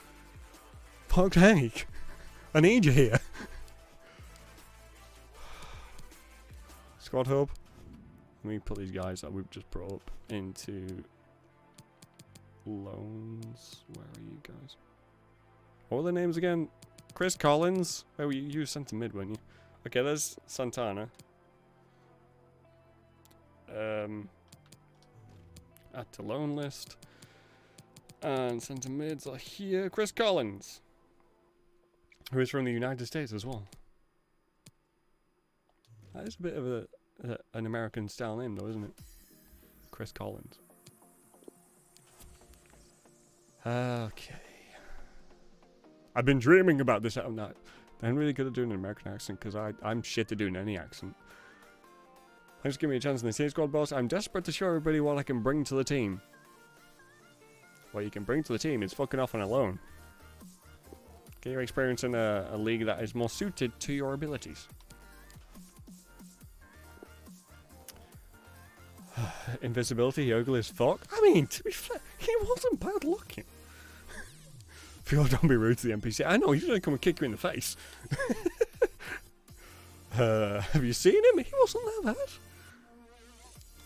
Fuck's sake. I need you here. Squad hub. Let me put these guys that we've just brought up into loans. Where are you guys? What were their names again? Chris Collins. Oh, you were centre mid, weren't you? Okay, there's Santana. Add to loan list. And centre mids are here. Chris Collins, who is from the United States as well. That is a bit of an American style name, though, isn't it? Chris Collins. Okay. I've been dreaming about this. I'm really good at doing an American accent because I'm shit at doing any accent. Thanks for giving me a chance in the team squad, boss. I'm desperate to show everybody what I can bring to the team. What you can bring to the team is fucking off on a loan. Get your experience in a league that is more suited to your abilities. Invisibility, ugly as fuck. I mean, to be fair, he wasn't bad looking. Feel, don't be rude to the NPC. I know, he's gonna come and kick you in the face. Have you seen him? He wasn't that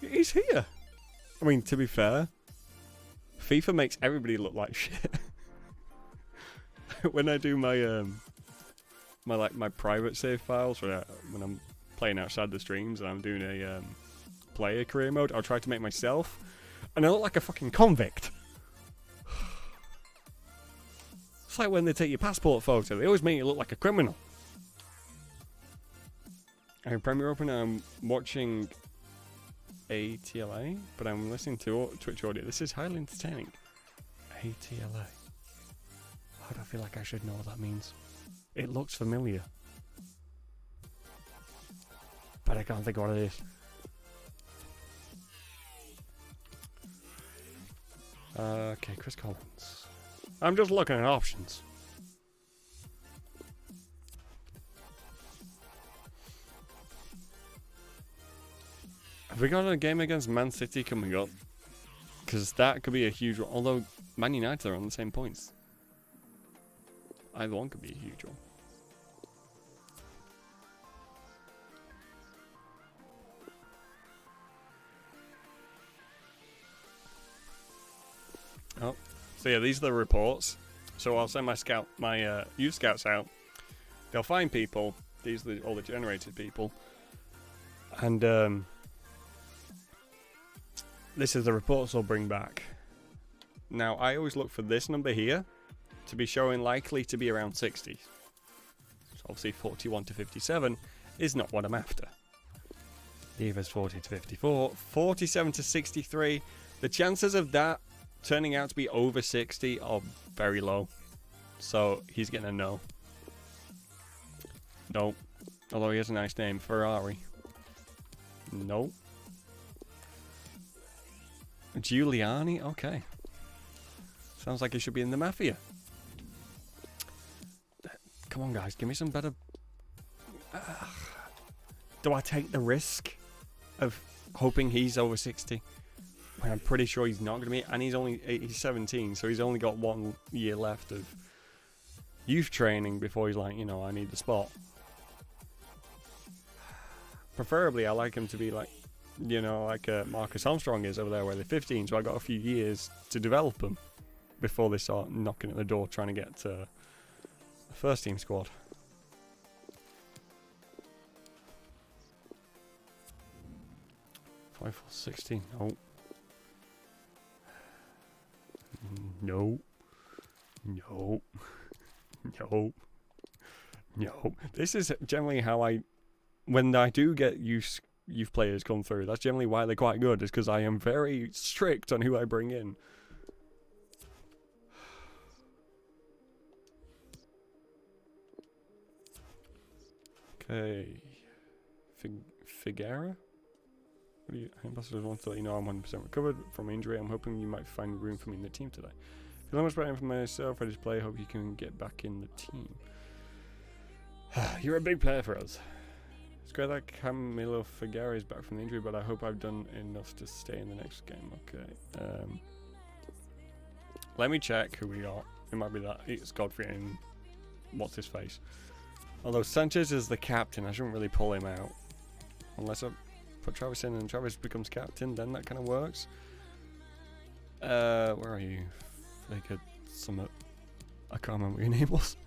bad. He's here. I mean, to be fair, FIFA makes everybody look like shit. When I do my my private save files when I'm playing outside the streams and I'm doing a player career mode, I'll try to make myself, and I look like a fucking convict. It's like when they take your passport photo, they always make you look like a criminal. I'm Premier Open, I'm watching ATLA, but I'm listening to Twitch audio. This is highly entertaining. ATLA. Why do I feel like I should know what that means? It looks familiar, but I can't think what it is. Okay, Chris Collins. I'm just looking at options. Have we got a game against Man City coming up? Because that could be a huge one. Although Man United are on the same points. Either one could be a huge one. Oh, so yeah, these are the reports. So I'll send my youth scouts out. They'll find people. These are all the generated people, and this is the reports they'll bring back. Now, I always look for this number here to be showing likely to be around 60. So obviously 41 to 57 is not what I'm after. Either's 40 to 54, 47 to 63. The chances of that turning out to be over 60 are very low. So he's getting a no. Nope. Although he has a nice name, Ferrari. Nope. Giuliani? Okay. Sounds like he should be in the Mafia. Come on, guys. Give me some better... do I take the risk of hoping he's over 60? When I'm pretty sure he's not going to be, and he's 17, so he's only got 1 year left of youth training before he's like, you know, I need the spot. Preferably, I like him to be like, you know, like Marcus Armstrong is over there where they're 15, so I got a few years to develop them before they start knocking at the door trying to get the first team squad. Five, 4, 16. No. No. No. No. No. This is generally how when I do get youth players come through, that's generally why they're quite good, is because I am very strict on who I bring in. Okay. Figuera? What do you, ambassadors want to let you know I'm 100% recovered from injury. I'm hoping you might find room for me in the team today. Feel much better for myself, ready to play. Hope you can get back in the team. You're a big player for us. It's great that Camilo Figuera is back from the injury, but I hope I've done enough to stay in the next game. Okay. Let me check who we got. It might be that it's Godfrey and what's his face. Although Sanchez is the captain, I shouldn't really pull him out. Unless I put Travis in and Travis becomes captain, then that kind of works. Where are you? Like a summit. I can't remember what your name was.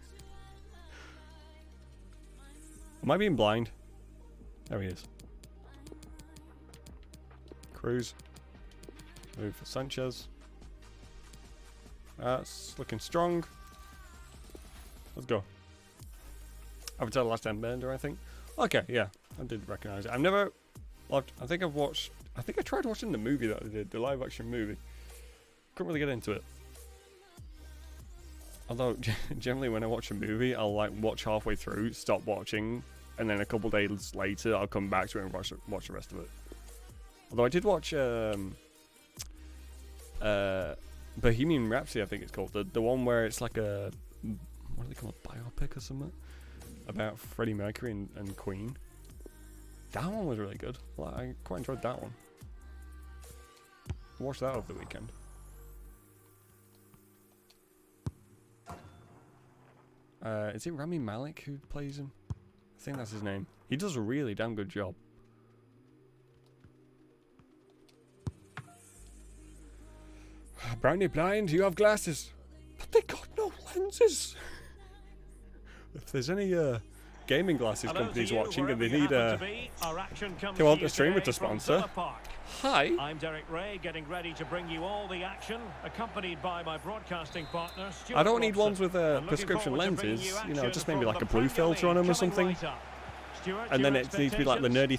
Am I being blind? There he is. Cruz. Move for Sanchez. That's looking strong. Let's go. Avatar: The Last Airbender, I think. Okay, yeah, I did recognize it. I've never watched. I think I tried watching the movie that I did, the live action movie. Couldn't really get into it. Although generally when I watch a movie, I'll like watch halfway through, stop watching, and then a couple days later I'll come back to it and watch the rest of it. Although I did watch Bohemian Rhapsody, I think it's called, the one where it's like a, what do they call it, biopic or something about Freddie Mercury and Queen. That one was really good. Well, I quite enjoyed that one. Watched that over the weekend. Is it Rami Malek who plays him? I think that's his name. He does a really damn good job. Brownie blind, you have glasses. But they got no lenses. If there's any gaming glasses companies watching and they need they want a streamer to sponsor. Hi. I'm Derek Ray, getting ready to bring you all the action, accompanied by my broadcasting partner, Stuart I don't need Robson. ones with prescription lenses, you know, just maybe like a blue filter on them or something. And then it needs to be like the nerdy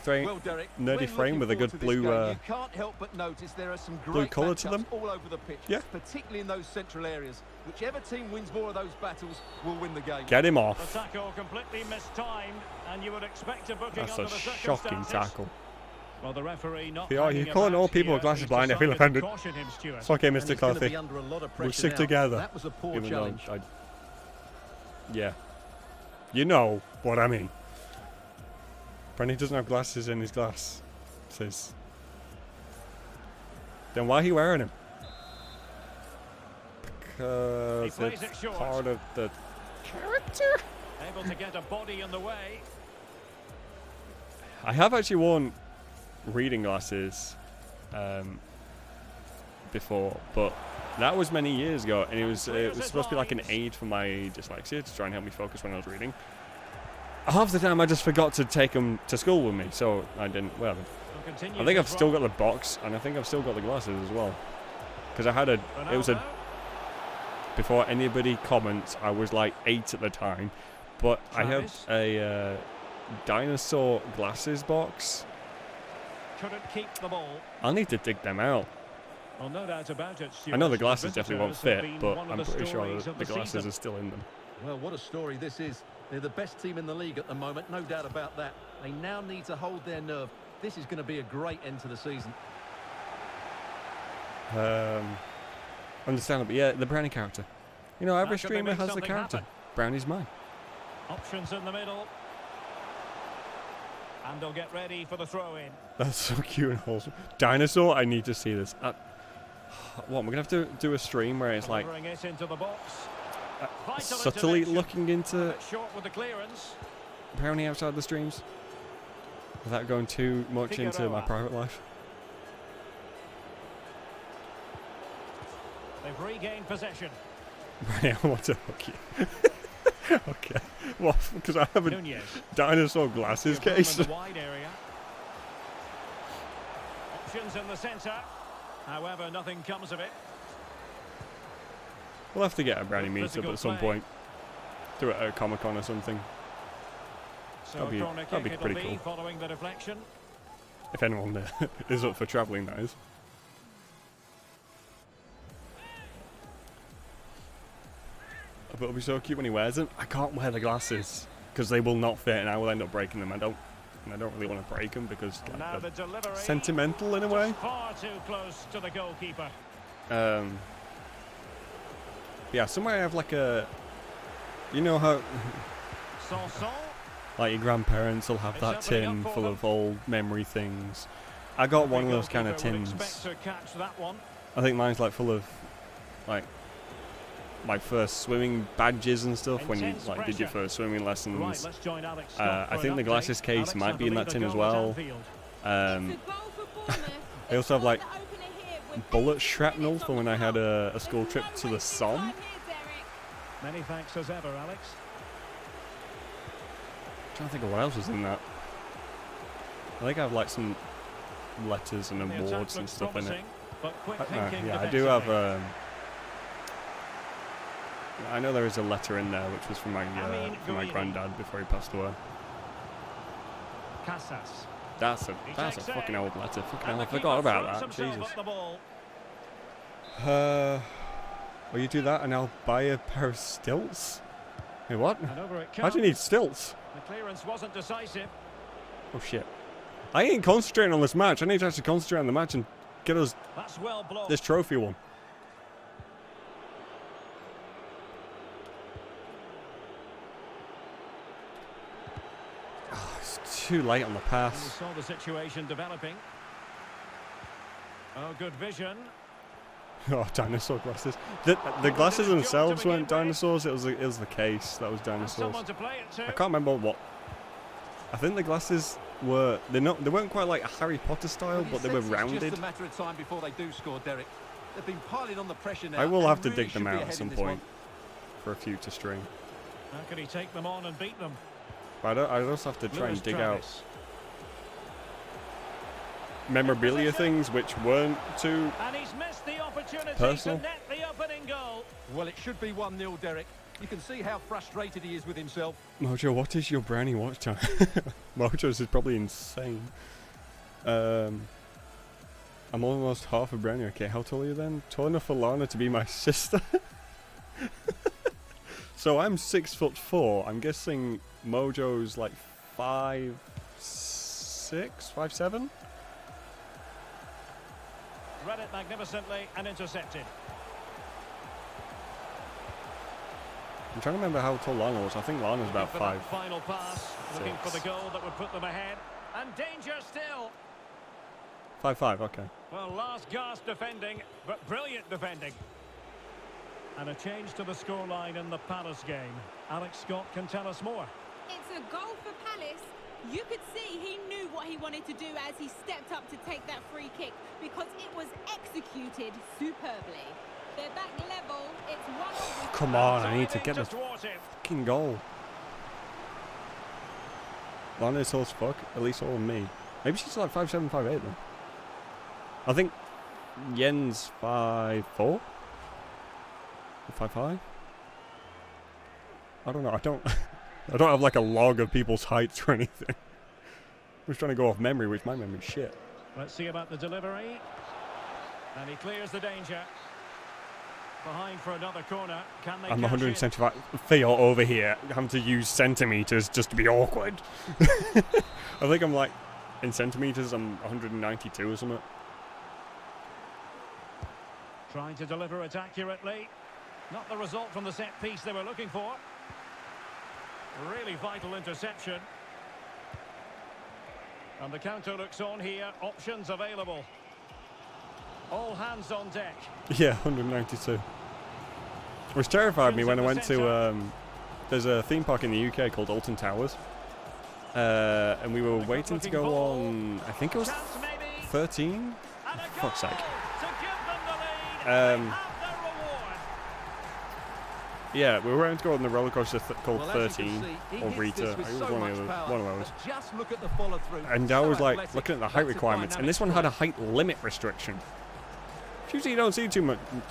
frame with a good blue you can't help but notice there are some great colour to them. all over the pitch, yeah, particularly in those central areas. Whichever team wins more of those battles will win the game. Get him off. The tackle completely mistimed, and you would expect a booking. That's a shocking tackle. Well, the referee not you're calling all people with glasses blind. I feel offended. It's okay, Mr. Carthy. We'll stick together. That was a poor challenge. Yeah. You know what I mean. Brenny doesn't have glasses in his glass. Says. Then why are you wearing them? Because it's part of the character. Able to get a body in the way. I have actually worn reading glasses before, but that was many years ago, and it was supposed to be like an aid for my dyslexia to try and help me focus when I was reading. Half the time I just forgot to take them to school with me, so I didn't. Well, I think I've still got the box, and I think I've still got the glasses as well, because I had it was a. Before anybody comments, I was like 8 at the time, but I had a dinosaur glasses box. Couldn't keep the ball. I'll need to dig them out. Well, no doubt about it, Stuart. I know the glasses definitely won't fit, but I'm pretty sure the glasses are still in them. Well, what a story this is. They're the best team in the league at the moment, no doubt about that. They now need to hold their nerve. This is going to be a great end to the season. Understandable. Yeah, the Brownie character. You know, every streamer has the character. Brownie's mine. Options in the middle. And they'll get ready for the throw-in. That's so cute and wholesome. Dinosaur, I need to see this. What, we're going to have to do a stream where it's like Delivering it into the box. Vital subtly intervention. looking into Bit short with the clearance. brownie outside the streams without going too much into my Figueroa. private life. They've regained possession. Right, I want to hook you. Okay. Well, because I have a Nunez. dinosaur glasses Give room case. in the wide area. Options in the centre. However, nothing comes of it. We'll have to get a brownie meetup Physical at some play. point. Do it at a Comic-Con or something. So That'd be- a corner that'd be kick pretty it'll be cool. following the deflection. If anyone is up for travelling, that is. But it'll be so cute when he wears them. I can't wear the glasses because they will not fit and I will end up breaking them. I don't really want to break them because like, Now the they're delivery. sentimental in a way. Just far too close to the goalkeeper. Yeah, somewhere I have like a, you know how Sanson. like your grandparents will have that It's opening tin up for full them. of old memory things. I got one of those kind of Goalkeeper would tins. expect to catch that one. I think mine's like full of like my first swimming badges and stuff when you Intense like did your pressure. first swimming Right, lessons. let's join Alex Scott I for think an the update. glasses case Alex, might I be in believe that the tin as goal is well. Anfield. It's a goal for Bournemouth. I also have like It's the opener here with bullet 18 shrapnel minutes for on when the I had clock. a school There's trip no to the wasted Somme. time here, Derek. Many thanks as ever, Alex. I'm trying to think of what else was in that. I think I have like some letters and The attack awards and looks stuff in it. promising, but quick thinking Yeah, I do have. defensively. I know there is a letter in there which was from my Guidi. granddad before he passed away. Casas. That's a He fucking takes it. old letter. Fucking And hell, I the forgot keeper about throws that. himself Jesus. at the ball. Will you do that and I'll buy a pair of stilts? Hey, what? And over it How comes. do you need stilts? The clearance wasn't decisive. Oh shit. I ain't concentrating on this match. I need to actually concentrate on the match and get us That's well blocked. this trophy one. Oh, it's too late on the And we pass. saw the situation developing. Oh, good vision. Oh, dinosaur glasses. The glasses themselves weren't dinosaurs. It was the case that was And dinosaurs. someone to play it to. I can't remember what. I think the glasses were they weren't quite like a Harry Potter style, Well, but they you were sense it's rounded. just a matter of time before they do score, Derek. They've been piling on the pressure now. I will and have to really dig them should be out ahead at in some this point one. for a future stream. How can he take them on and beat them? But I also have to try Lewis and dig Travis. out memorabilia things which weren't too. And he's missed the opportunity Personal. to net the opening goal. Well, it should be 1-0, Derek. You can see how frustrated he is with himself. Mojo, what is your brownie watch time? Mojo's is probably insane. I'm almost half a brownie. Okay, how tall are you then? Tall enough for Lana to be my sister. So I'm 6'4". I'm guessing Mojo's like 5'6", 5'7". Read it magnificently and intercepted. I'm trying to remember how tall Lana was. I think Lana's about Looking for that 5'. Final pass, looking for the 6. goal that would put them ahead. And danger still. 5'5", okay. Well, last gasp defending, but brilliant defending. And a change to the scoreline in the Palace game. Alex Scott can tell us more. It's a goal for Palace. You could see he knew what he wanted to do as he stepped up to take that free kick because it was executed superbly. They're back level. It's 1-0. Come on, I And need to diving get this thwart him. fucking goal. Lana's tall as fuck, at least all of me. Maybe she's like 5'7", 5'8" then. I think Yen's 5'4", 5'5". I don't know. I don't have like a log of people's heights or anything. I'm just trying to go off memory, which my memory's shit. Let's see about the delivery. And he clears the danger. Behind for another corner. Can they I'm catch 175. Theo over here having to use centimeters just to be awkward. I think I'm like in centimeters. I'm 192 or something. Trying to deliver it accurately. Not the result from the set piece they were looking for. Really vital interception. And the counter looks on here. Options available. All hands on deck. Yeah, 192. Which terrified me when I went to, there's a theme park in the UK called Alton Towers. And we were waiting to go on, I think it was 13? For fuck's sake. Yeah, we were waiting to go on the roller coaster called 13, or Rita. It was one of those. Just look at the follow through. And I was like looking at the height requirements, and this one had a height limit restriction. Usually you don't see too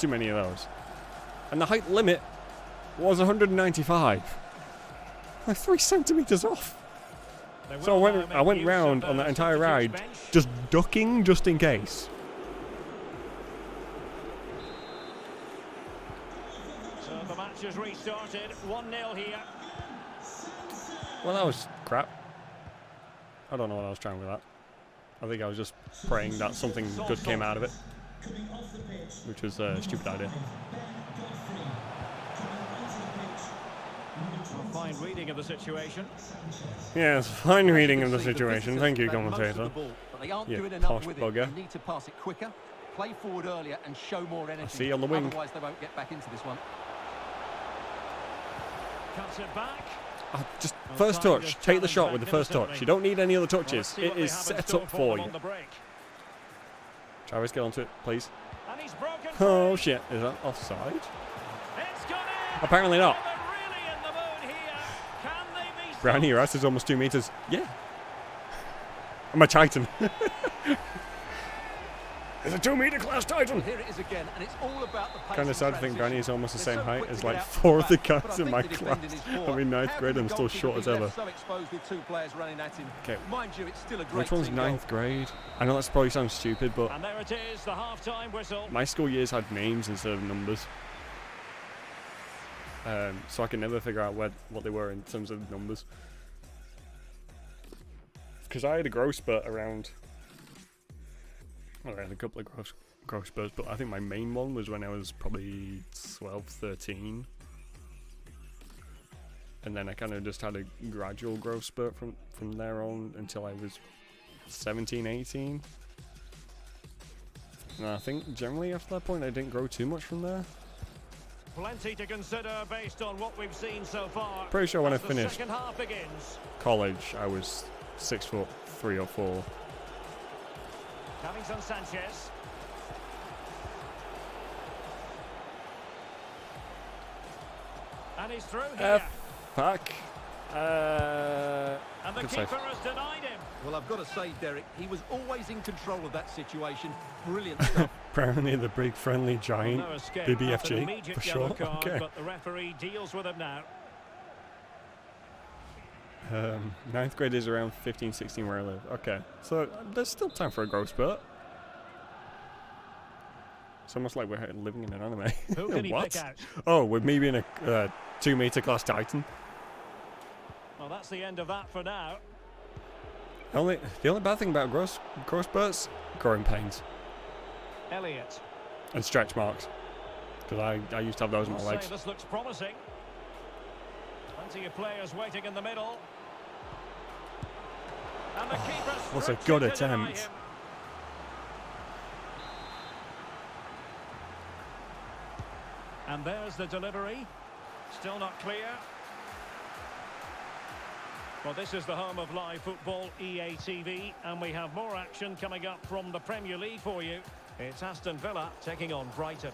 many of those. And the height limit was 195. Like 3 centimeters off. So I went round on that entire ride, just ducking just in case. So the match has restarted. 1-0 here. Well, that was crap. I don't know what I was trying with that. I think I was just praying that something good came out of it. Which was a stupid idea. Fine reading of the situation. Yes, fine reading of the situation. Thank you, commentator. You posh bugger. Need to pass it quicker, play forward earlier, and show more energy. I see you on the wing. Otherwise, they won't get back into this one. Cuts it back. Just first touch. Take the shot with the first touch. You don't need any other touches. It is set up for you. Travis, get onto it, please. And he's broken Oh free. shit, is that offside? It's gone in. Apparently not. They're really in the mood here. Can they be stopped? Brownie, your ass is almost 2 meters. Yeah. I'm a Titan. It's a 2 meter class Titan. Here it is again, and it's all about the pace. Kind of sad to think Brownie is almost the They're same so height quick as to like get out 4 of the back, but guys I in think my the class. defending is poor. I'm in 9th How grade, can I'm the still goalkeeper short as be ever. left so exposed with 2 players running at him? Okay. Mind you, it's still a great Which one's team 9th grade? I know that's probably sounds stupid, but And there it is, the half-time whistle. my school years had names instead of numbers. So I can never figure out what they were in terms of numbers. Because I had a growth spurt around... Well, I had a couple of growth spurts, but I think my main one was when I was probably 12, 13. And then I kind of just had a gradual growth spurt from there on until I was 17, 18. And I think generally after that point I didn't grow too much from there. Plenty to consider based on what we've seen so far. Pretty sure when As I finished the second half begins. college I was 6'3" or 4. Davinson Sanchez. And he's through here. Fuck. And the good keeper save. has denied him. Well, I've got to say, Derek, he was always in control of that situation. Brilliant stuff. Brownie the big friendly giant. No escape. That's an BBFG immediate for yellow sure. card, Okay. but the referee deals with him now. 9th grade is around 15, 16 where I live. Okay. So there's still time for a growth spurt. It's almost like we're living in an anime. Who can he What? pick out? Oh, with me being a 2 meter class Titan. Well, that's the end of that for now. The only bad thing about growth spurts, growing pains Elliott. and stretch marks. Because I used to have those on my Say legs. this looks promising. Plenty of players waiting in the middle. And the keeper What's a strips good it to deny attempt. him. And there's the delivery. Still not clear. Well, this is the home of live football, EA TV, and we have more action coming up from the Premier League for you. It's Aston Villa taking on Brighton.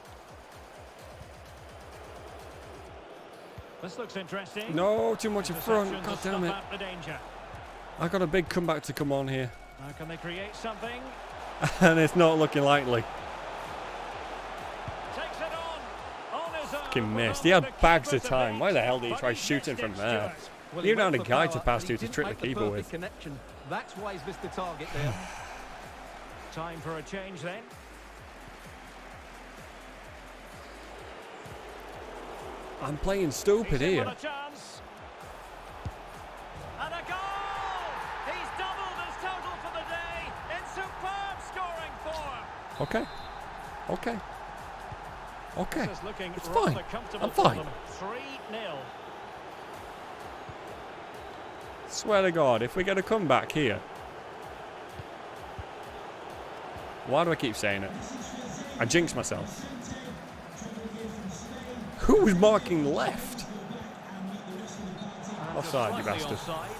This looks interesting. No, too much in front. Interception God to damn it. snuff out the danger. I got a big comeback to come on here. How can they create something? And it's not looking likely. Takes it on his own. Fucking with missed. He only had the bags keeper of to time. beat. Why the hell did he But try he shooting missed from it, there? Stuart. Well, You he don't went have a for guy to power, pass but to he to didn't trick the make keeper perfect with. connection. That's why he's missed the target there. Time for a change then. I'm playing He's stupid in here. with a chance. And a goal! He's doubled his total for the day in superb scoring form. Okay. Okay. Okay. This is looking It's rather fine. comfortable I'm for fine. them. 3-0. Swear to God, if we get a comeback here, Why do I keep saying it? I jinx myself. Who's marking left? Offside, you bastard. Offside.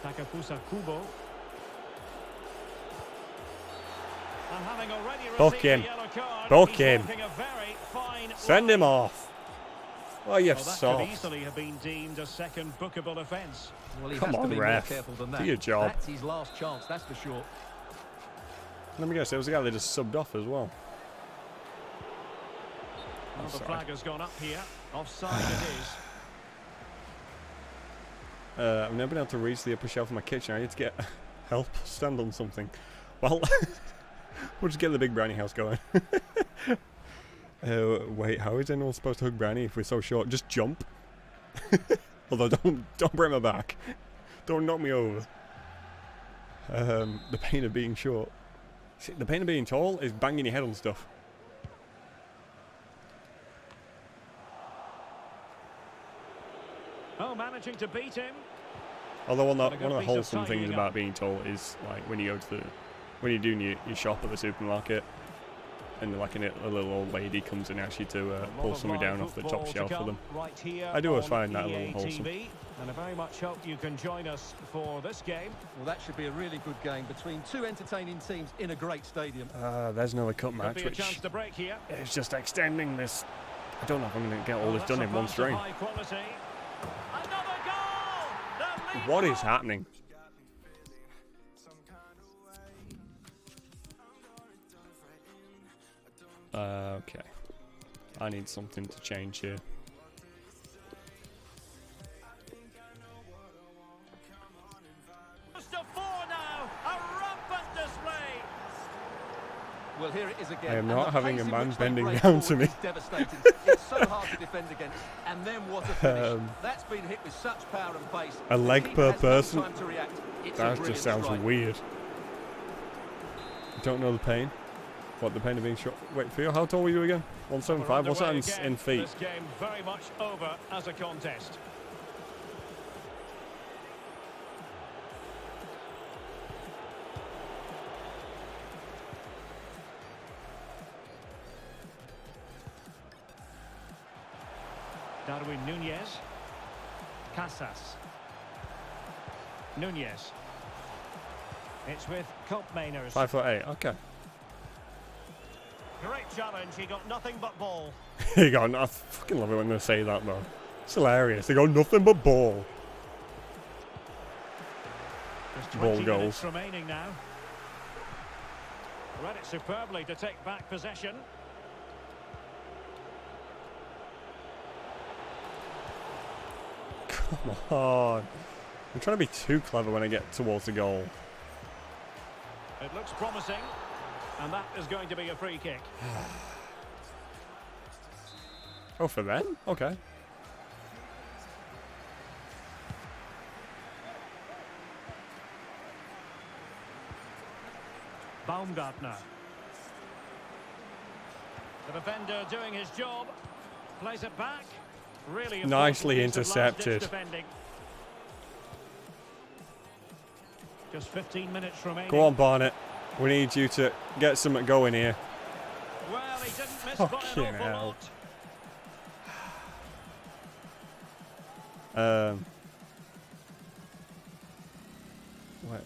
Takafusa Kubo. And having already Book received him. a yellow card, Book he's him. walking a very fine Send him line. off. Oh, you Well, that could soft. easily have been deemed a second bookable offence. Well, he Come has to on, be ref. more careful than Do that. your job. That's his last chance, that's for sure. Let me guess, it was the guy that just subbed off as well. Well, the Offside. flag has gone up here. Offside it is. I've never been able to reach the upper shelf of my kitchen. I need to get help, stand on something. Well, we'll just get the big brownie house going. Wait, how is anyone supposed to hug brownie if we're so short? Just jump. Although don't break my back. Don't knock me over. The pain of being short. See, the pain of being tall is banging your head on stuff. Oh, managing to beat him. Although one Got a of good the piece of wholesome things tidying about up. being tall is like when you go to when you're doing your shop at the supermarket and like a little old lady comes and asks you to A lot pull of something live down off the top football to shelf for come them. right here I do always on find that a EA little wholesome. TV, and I very much hope you can join us for this game. Well, that should be a really good game between two entertaining teams in a great stadium. There's another cup Could match, be a chance which to break here. is just extending this. I don't know if I'm going to get all Well, this that's done a in one pass of stream. high quality. Another goal! The lead What is goal! happening? Okay. I need something to change here. Just a four now. A rampant display. Well, here it is again. I am and not the having pace a in man which they bending break down forward to me. is devastating. It's so hard to defend against. And then what a finish. That's been hit with such power and pace. A The leg keeper per has no person? time to react. It's a That brilliant just sounds strike. weird. Don't know the pain. What, the pain of being shot? Wait, Theo, how tall were you again? We're 175? What's that underway in, again. in feet? This game very much over as a contest. Darwin Nunez. Casas. Nunez. It's with Kopmeiners. 5'8", okay. Great challenge. He got nothing but ball. You got, I fucking love it when they say that though. It's hilarious. They got nothing but ball. There's Ball 20 goals. minutes remaining now. Read it superbly to take back possession. Come on. I'm trying to be too clever when I get towards the goal. It looks promising, and that is going to be a free kick. Oh, for them? Okay. Baumgartner. The defender doing his job. Plays it back. Really important Nicely piece of last-ditch intercepted. defending. Just 15 minutes remaining. Go on, Barnett. We need you to get something going here. Well, he didn't miss by an Fucking awful hell. lot. What?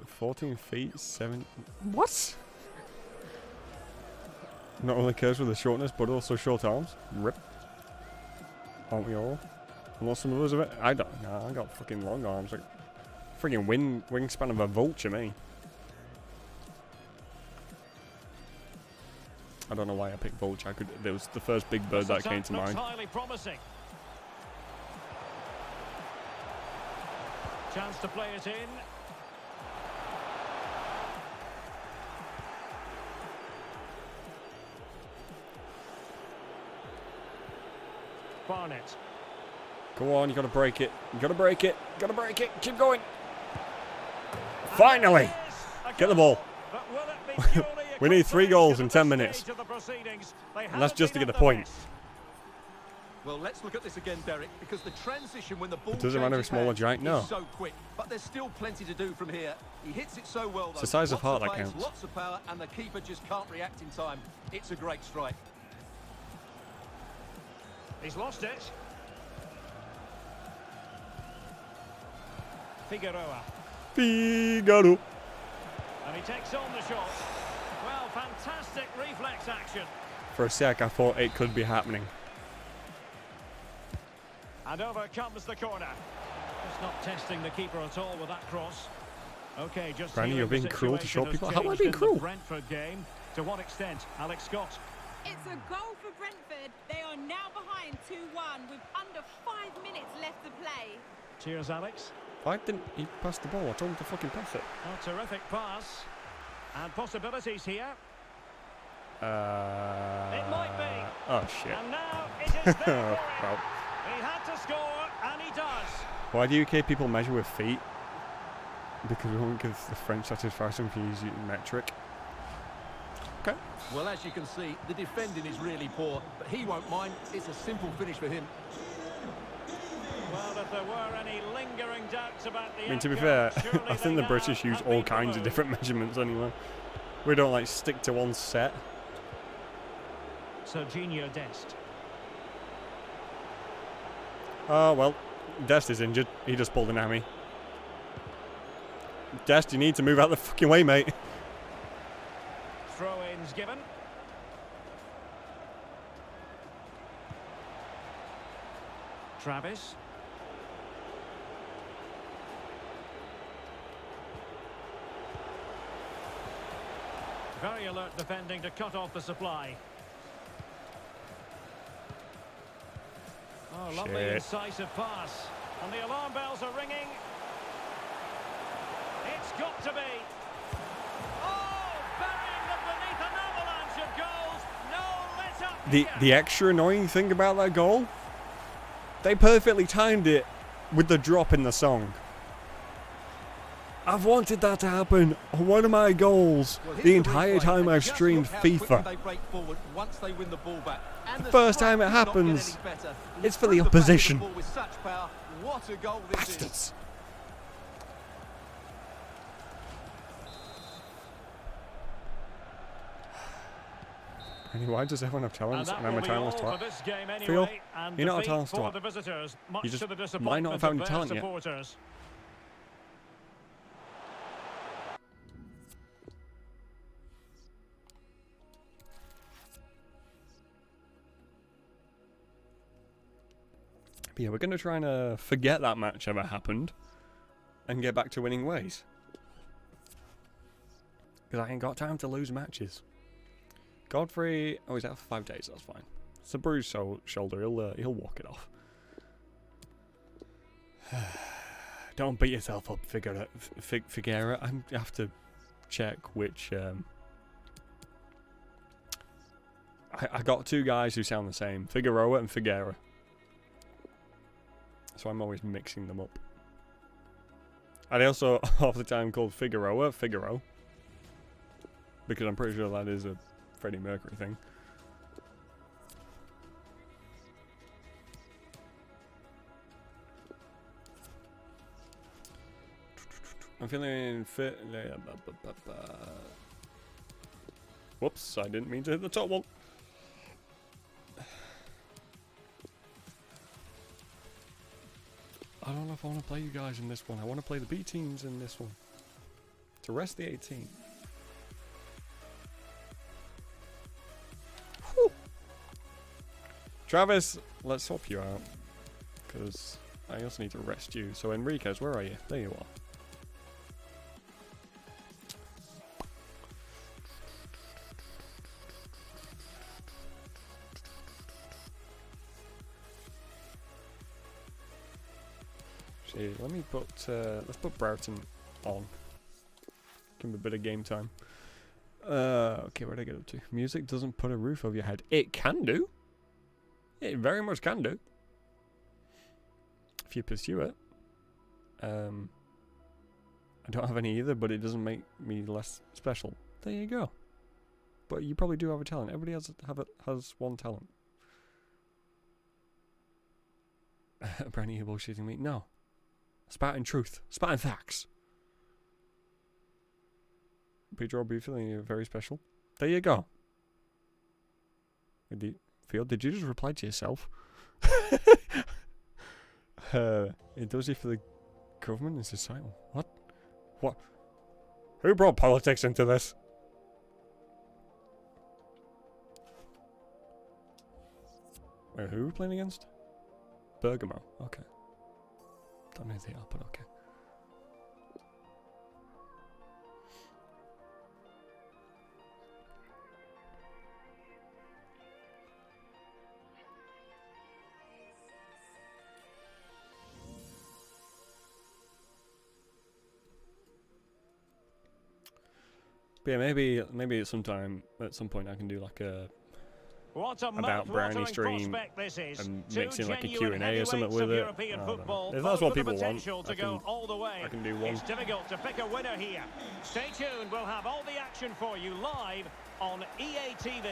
14 feet, 7... What? Not only curves with the shortness, but also short arms. Rip. Aren't we all? Unless some of us have it. I don't. Nah, I got fucking long arms. Like, friggin' wingspan of a vulture, me. I don't know why I picked vulture. There was the first big bird that came to Looks mind. highly promising. Chance to play it in. Barnett. Go on, you gotta break it. You gotta break it. You gotta break it. Keep going. Finally! Get the ball. We need 3 goals in 10 minutes. And that's just to get the point. Well, let's look at this again, Derek, because the transition when the ball It doesn't matter if changes small or hands giant, no. is so quick, but there's still plenty to do from here. He hits it so well, though. It's the size of Lots heart that pace, counts. Lots of power, and the keeper just can't react in time. It's a great strike. He's lost it. Figueroa. Figaro. And he takes on the shot. Well, fantastic reflex action. For a sec, I thought it could be happening. And over comes the corner. Just not testing the keeper at all with that cross. Okay, just Granny, here you're the being cruel to show situation people. has How am I changed being in the cruel? Brentford game. To what extent? Alex Scott. It's a goal for Brentford. They are now behind 2-1 with under 5 minutes left to play. Cheers, Alex. Why didn't he pass the ball? I told him to fucking pass it. A terrific pass. And possibilities here. It might be. Oh shit. And now it is there for him. Well, He had to score, and he does. why do UK people measure with feet? Because we won't give the French satisfaction for using metric. Okay. Well, as you can see, the defending is really poor, but he won't mind. It's a simple finish for him. Well, if there were any lingering doubts about the I mean, to be outcome, fair, surely I think they the British now use have all been kinds of removed. different measurements anyway. We don't like stick to one set. Serginho Dest. Oh well, Dest is injured. He just pulled an hammy. Dest, you need to move out the fucking way, mate. Throw-ins given. Travis. Very alert defending to cut off the supply. Oh, lovely Shit. incisive pass. And the alarm bells are ringing. It's got to be. Oh, burying them beneath an avalanche of goals. No let up here. The extra annoying thing about that goal, they perfectly timed it with the drop in the song. I've wanted that to happen on one of my goals Well, here's the entire replay, time and I've just streamed look how quickly FIFA. they break forward once they win the ball back. And The the first strike time it could not get happens, any better. it's for Through the back of opposition. ball with such power. What a goal this is. Bastards. Anyway, why does everyone have And talents that and I'm will a be talentless all for twat? this game anyway. Phil, And you're not a defeat talent for twat. the visitors, much You just to the might not disappointment have found of your their talent yet. supporters. But yeah, we're going to try and forget that match ever happened and get back to winning ways. Because I ain't got time to lose matches. Godfrey, oh, he's out for 5 days, that's fine. It's a bruised shoulder, he'll walk it off. Don't beat yourself up, Figueroa. I have to check which... I got two guys who sound the same, Figueroa and Figueroa. So I'm always mixing them up. And I also, half the time, called Figueroa Figaro. Because I'm pretty sure that is a Freddie Mercury thing. I'm feeling fit. Whoops, I didn't mean to hit the top one. I don't know if I want to play you guys in this one. I want to play the B teams in this one. To rest the 18. Whew. Travis, let's swap you out. Because I also need to rest you. So Enriquez, where are you? There you are. Let me put, let's put Broughton on. Give him a bit of game time. Okay, where'd I get up to? Music doesn't put a roof over your head. It can do. It very much can do. If you pursue it. I don't have any either, but it doesn't make me less special. There you go. But you probably do have a talent. Everybody has one talent. Brandy, you're bullshitting me. No. Spouting truth. Spouting facts. Pedro, I'll be feeling you very special. There you go. Field, did you just reply to yourself? It does it for the government and society. What? What? Who brought politics into this? Wait, who are we playing against? Bergamo. Okay. Don't know who they are, but okay. But yeah, maybe at some point I can do like a about Brownie stream and mix in like a Q&A or something with it. If that's what people want, I can do one. It's difficult to pick a winner here. Stay tuned, we'll have all the action for you live on EA TV.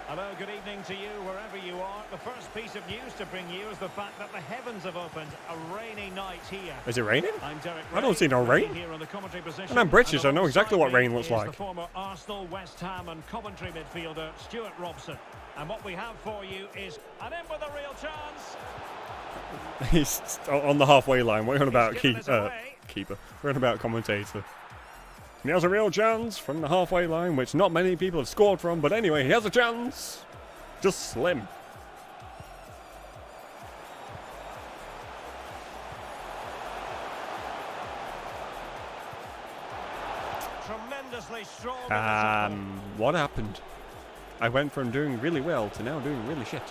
Hello, good evening to you wherever you are. The first piece of news to bring you is the fact that the heavens have opened. A rainy night here. Is it raining? I'm Derek I don't see no rain. Here on the commentary position. And I'm British, I know exactly what rain looks is like. The former Arsenal, West Ham and Coventry midfielder Stuart Robson. And what we have for you is an in with a real chance. He's on the halfway line. We're on about keeper. We're on about commentator. He has a real chance from the halfway line, which not many people have scored from. But anyway, he has a chance. Just slim. Tremendously strong. What happened? I went from doing really well to now doing really shit.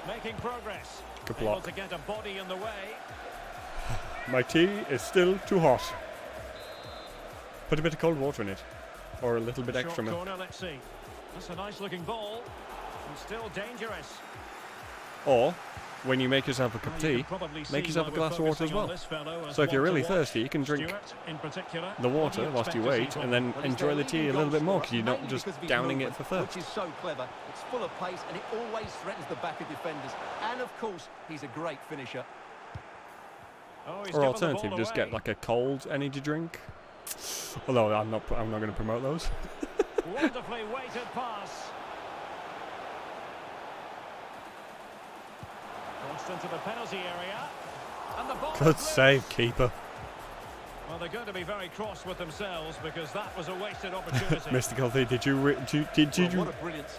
Making progress. Good Able block. to get a body in the way. My tea is still too hot. Put a bit of cold water in it. Or a little bit extra Short milk. corner, let's see. That's a nice looking ball. And still dangerous. Or, when you make yourself a cup of tea, make yourself a glass of water as well. So if you're really thirsty, you can drink the water whilst you wait, and then enjoy the tea a little bit more, because you're not just downing it for thirst. Which is so clever. It's full of pace, and it always threatens the back of defenders. And of course, he's a great finisher. Or alternative, just get like a cold energy drink. Although I'm not going to promote those. Wonderfully weighted pass. Crossed into the penalty area. And the ball Good save, keeper. Well, they're going to be very cross with themselves because that was a wasted opportunity. Mystical thing, did you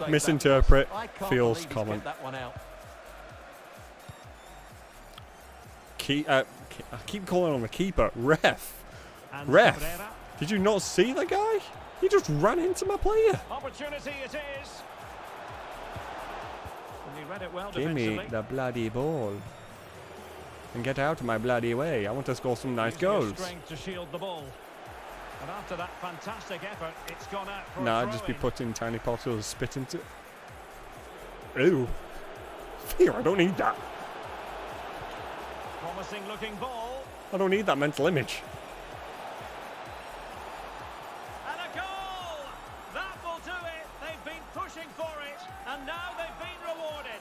misinterpret Phil's comment? I keep calling on the keeper. Ref. Did you not see the guy? He just ran into my player. Opportunity it is. And he read it well Give me defensively. the bloody ball. And get out of my bloody way. I want to score some nice goals. Strength to shield the ball. And after that fantastic effort, it's gone out for Nah, a I'd just be throw-in. putting tiny particles of spit into it. Ew. Fear, I don't need that. Promising looking ball. I don't need that mental image. And a goal! That will do it. They've been pushing for it. And now they've been rewarded.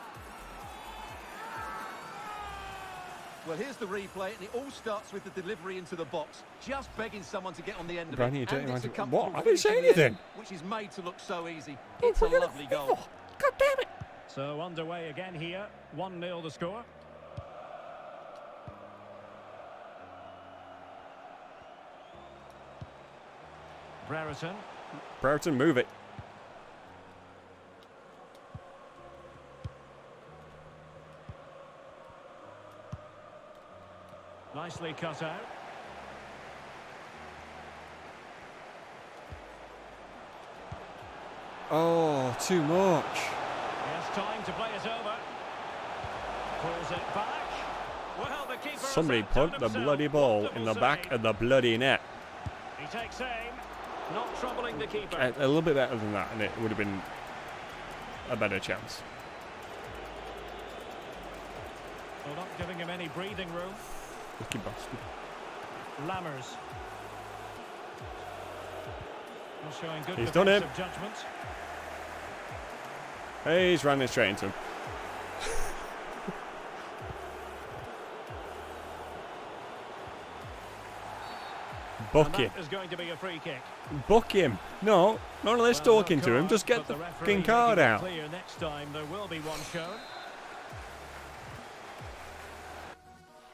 Well, here's the replay, and it all starts with the delivery into the box. Just begging someone to get on the end of Brandy, you it. don't And it's a mind- comfortable What? I didn't say finish in the end, anything. which is made to look so easy. It's a lovely goal. God damn it. So underway again here. 1-0 the score. Brereton. Brereton, move it. Nicely cut out. Oh, too much. Yes, time to play it over. Pulls it back. Well, the keeper Somebody has outdone put the himself. bloody ball in Wonderful the back save. of the bloody net. He takes aim. Not troubling the keeper. A little bit better than that, and it would have been a better chance. Well, not giving him any breathing room. Lucky bastard. Lammers. Not showing good He's done it. defensive judgment. Hey, he's running straight into him. Book him. Is going to be a free kick. Book him. No, none of this Well, talking no to him. card, Just get but the referee fucking card making it out. Clear next time there will be one shown.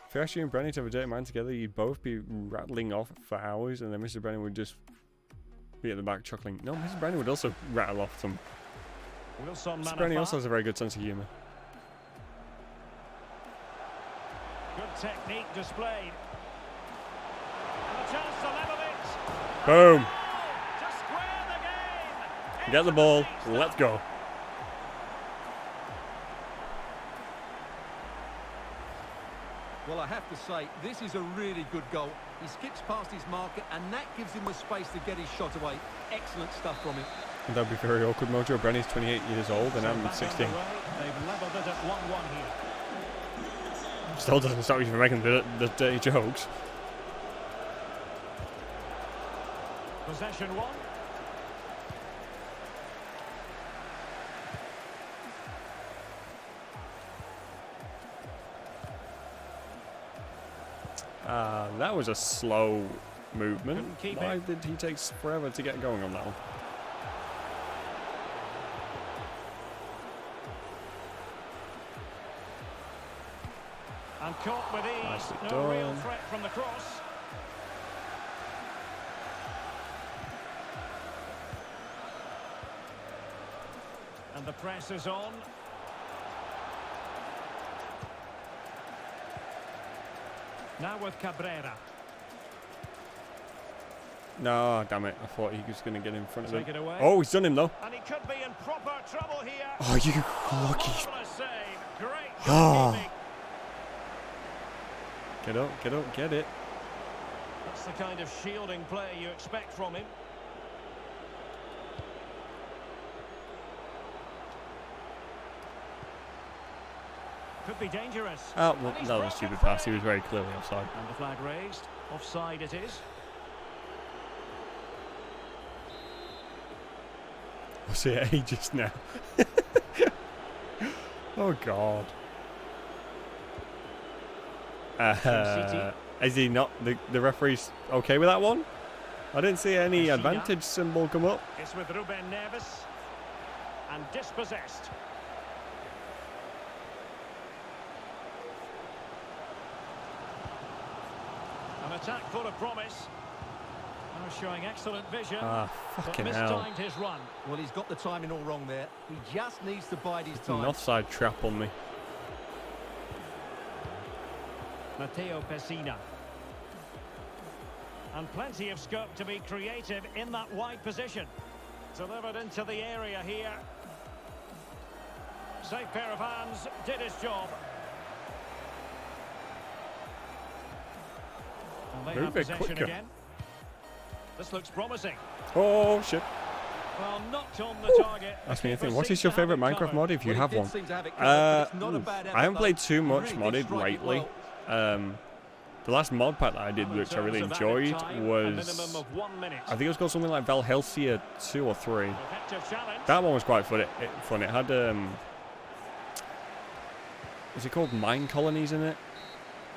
If you asked you and Brennan to have a dirty man together, you'd both be rattling off for hours, and then Mr. Brennan would just be at the back chuckling. No, Mr. Brennan would also rattle off some. Wilson Mr. Brennan also has a very good sense of humour. Good technique displayed. And a chance to level it. Boom. To square the game. Get the ball. Let's go. Well, I have to say, this is a really good goal. He skips past his marker, and that gives him the space to get his shot away. Excellent stuff from him. And that'd be very awkward, Mojo. Brennan's 28 years old, and I'm 16. They've levelled it at 1-1 here. Still doesn't stop you from making the dirty jokes. Possession 1. That was a slow movement. Couldn't keep Why it. did he take forever to get going on that one? And caught with ease. Nicely No real done. threat from the cross. And the press is on. Now with Cabrera. No, damn it. I thought he was going to get in front of Take him. it away. Oh, he's done him, though. And he could be in proper trouble here. Oh, you lucky. Marvellous save. Great Ah. goalkeeping. Get up, get up, get it. That's the kind of shielding play you expect from him. Could be dangerous. Oh, well, And he's that was a broken stupid free. pass. He was very clearly offside. And the flag raised. Offside it is. I'll see it ages now. Oh, God. Is he not? The referee's okay with that one? I didn't see any Messina. advantage symbol come up. It's with Ruben Neves. And dispossessed. An attack full of promise. Now showing excellent vision. Ah, But fucking hell. mistimed his run. Well, he's got the timing all wrong there. He just needs to bide his It's an time. offside trap on me. Matteo Pessina. And plenty of scope to be creative in that wide position. Delivered into the area here. Safe pair of hands, did his job. And they Move have it possession quicker. again. This looks promising. Oh, shit. Well, knocked on the target. Ask me The anything. keeper What is seems your to have favourite it Minecraft covered. mod if you Well, have he did one? seem to have it covered, but it's not a bad effort, I haven't played though. too He much really did modded strike it lately. well. The last mod pack that I did, Well, in which I really terms of added enjoyed, time, a was minimum of 1 minute. I think it was called something like Valhelsia 2 or 3. Effective challenge. That one was quite fun. It had was it called mine colonies in it?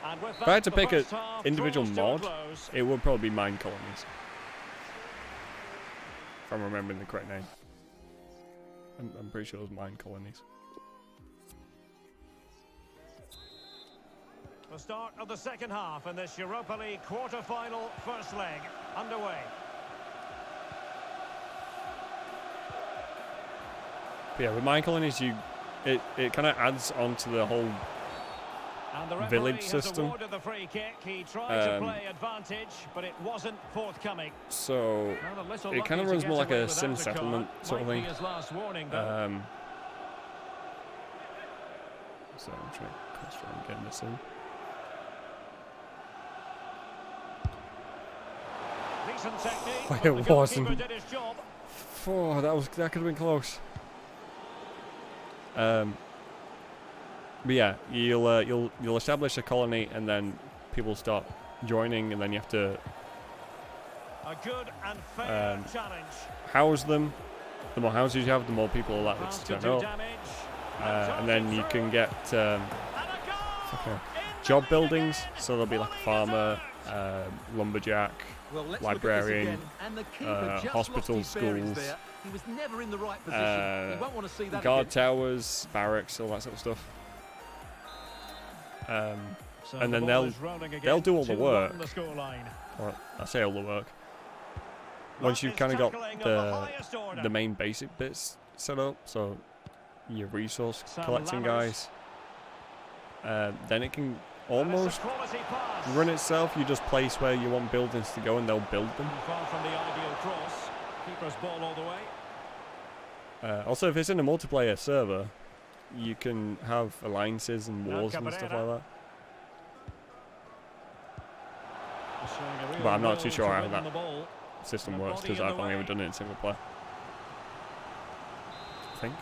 And with If I had to that, pick the an first half individual draws to a mod, close. it would probably be mine colonies. If I'm remembering the correct name. I'm pretty sure it was mine colonies. The start of the second half in this Europa League quarter-final first leg underway. But yeah, with mine colonies, it kind of adds on to the whole And the referee village has system. awarded the free kick. He tried to play advantage, but it wasn't forthcoming. So Well, a little it kind of lucky runs to get more like away a without sim card. settlement sort of Might be thing. his last warning, though. So I'm trying to concentrate on getting this in. Decent technique, Well, but it the goalkeeper wasn't. did his job. Oh, that could have been close. But yeah, you'll establish a colony, and then people start joining, and then you have to A good and fair challenge. house them. The more houses you have, the more people are likely Chance to to turn do up, damage. and then you can get And a goal! okay, In the job lead buildings. again. So there'll be like a farmer, lumberjack, Well, let's librarian, look at this again. And the keeper just hospital, lost his bearings schools, there. He was never in the right position. You won't want to see that guard again. towers, barracks, all that sort of stuff. So And the then ball is rolling again. they'll do all the 2-1 work. the scoreline. Well, I say all the work. Once you've kind of got the main basic bits set up, so your resource collecting guys, then it can almost run itself. You just place where you want buildings to go and they'll build them. Far from the ideal cross. Keeper's ball all the way. Also, if it's in a multiplayer server, you can have alliances and wars and stuff like that. But I'm not too sure how that system works because I've only ever done it in single player. I think.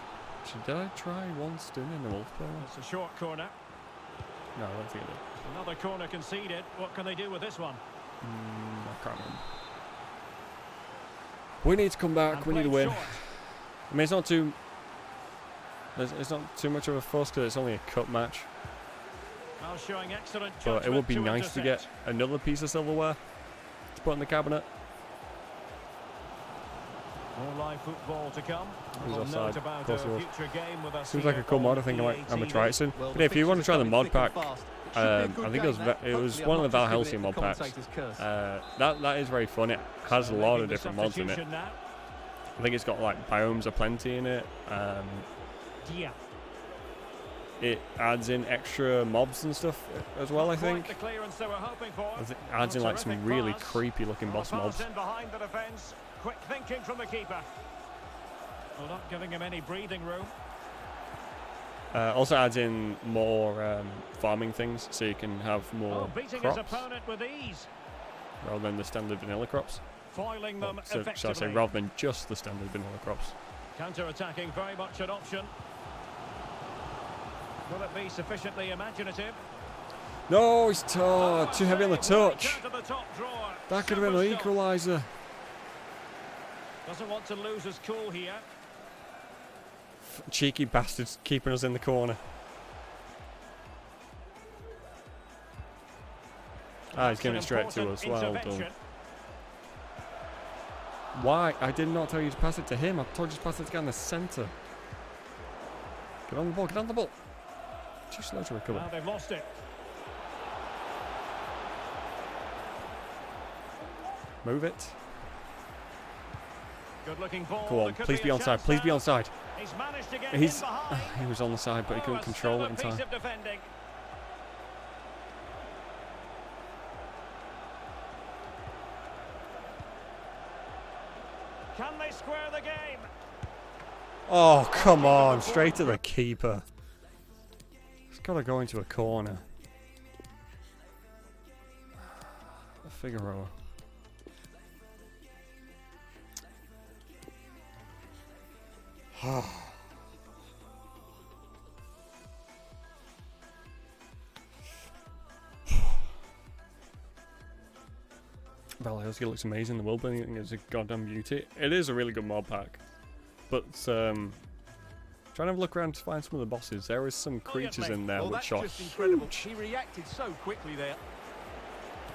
Actually, did I try once doing it in the multiplayer? It's a short corner. No, I don't think I did. Another corner conceded. What can they do with this one? I can't remember. We need to come back. And We need to played win. short. I mean, it's not too. It's not too much of a fuss because it's only a cup match. Now showing excellent But it would be judgment nice to get intercept. another piece of silverware to put in the cabinet. More live football to come. Who's We'll offside? note about Of course a he was. future game with us Seems like here a cool mod. I on think I'm gonna try it soon. Well, But the if you want to fixtures try are the coming mod thick and pack, fast. It should be a good I think game, it was that. it was Hopefully one I'm of the not Val just giving Helsing it mod the packs. commentator's curse. That is very fun. It has a lot Making of the different mods in it. substitution now. I think it's got like biomes aplenty in it. Yeah. It adds in extra mobs and stuff as well. I think. The clearance they were hoping for. It adds in like some Terrific really pass. creepy looking boss Pass mobs. in behind the defence. Quick thinking from the keeper. Well, not giving him any breathing room. Also adds in more farming things, so you can have more Beating crops his opponent with ease. rather than the standard vanilla crops. Foiling them So, effectively. shall I say, rather than just the standard vanilla crops. Counter-attacking, very much an option. Will it be sufficiently imaginative? No, it's too heavy on the touch. To the top drawer. That could have been an Super shot. equaliser. Doesn't want to lose his cool here. Cheeky bastards keeping us in the corner. He's giving it straight to us. Well done. Why? I did not tell you to pass it to him. I told you to pass it to the guy in the centre. Get on the ball. Get on the ball. Too slow to recover. Now they've lost it. Move it. Good looking ball. Go on. There could Please be a onside. chance Please be now. onside. He's managed to get He's. in behind. He was on the side, but he couldn't a control it in stellar time. piece of defending. Can they square the game? Oh, come on. Straight to the keeper. It's got to go into a corner. Figueroa. Valhalla looks amazing. The world building is a goddamn beauty. It is a really good mod pack. But trying to have a look around to find some of the bosses. There is some creatures in there Well, which that's are just incredible. huge. He reacted so quickly there.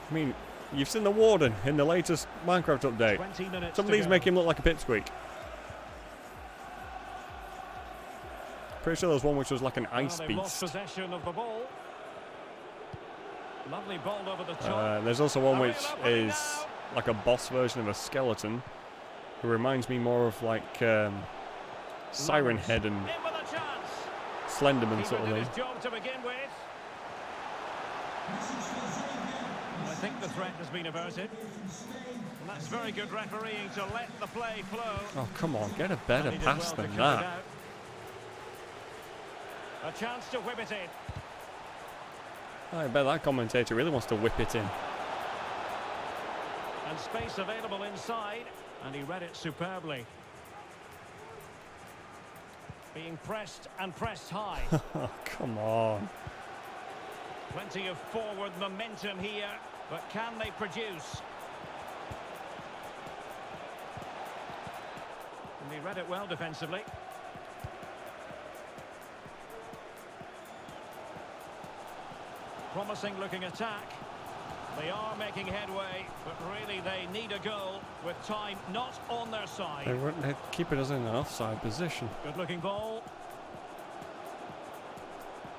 I mean, you've seen the Warden in the latest Minecraft update. 20 minutes Some of to these go. make him look like a pipsqueak. Pretty sure there was one which was like an ice They've lost beast. possession of the ball. Lovely ball over the top. There's also one A real which opening is now. like a boss version of a skeleton, who reminds me more of like Siren Lowers. Head and In with a chance. Slenderman He sort of did thing. his job to begin with. I think the threat has been averted. And that's very good refereeing to let the play flow. Oh, come on, get a better And he did pass well to than cut it that. out. A chance to whip it in. I bet that commentator really wants to whip it in. And space available inside. And he read it superbly. Being pressed and pressed high. Oh, come on. Plenty of forward momentum here. But can they produce? And he read it well defensively. Promising looking attack. They are making headway, but really they need a goal with time not on their side. The keeper doesn't in an offside position. Good looking ball.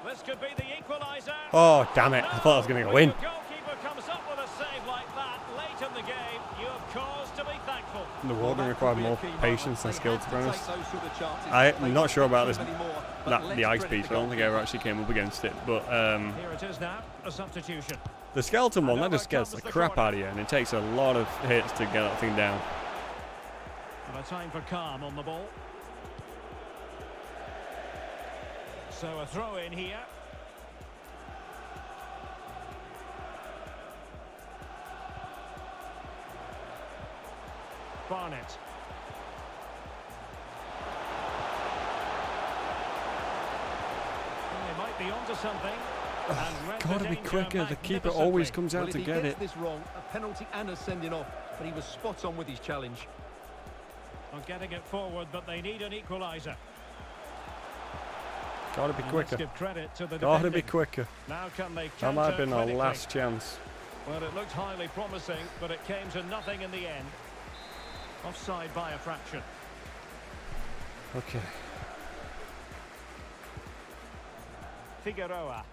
This could be the equaliser. Oh, damn it. I thought I was going to go in. When your goalkeeper comes up with a save like that late in the game, you have cause to be thankful. The Warden required more patience and skill, to be honest. I'm not sure about this, the ice piece. I don't think I ever actually came up against it. But Here it is now, a substitution. the skeleton one, that just scares the crap out of you. And it takes a lot of hits to get that thing down. And a time for calm on the ball. So a throw in here. Barnett. Well, they might be onto something. Gotta be quicker. The keeper always comes out to get it. This wrong, a penalty and a sending off, but he was spot on with his challenge. Not getting it forward, but they need an equaliser. Gotta be quicker. Give credit to the Gotta be defending. quicker. Now can they That might have been our counter last critically? chance. Well, it looked highly promising, but it came to nothing in the end. Offside by a fraction. Okay. Figueroa.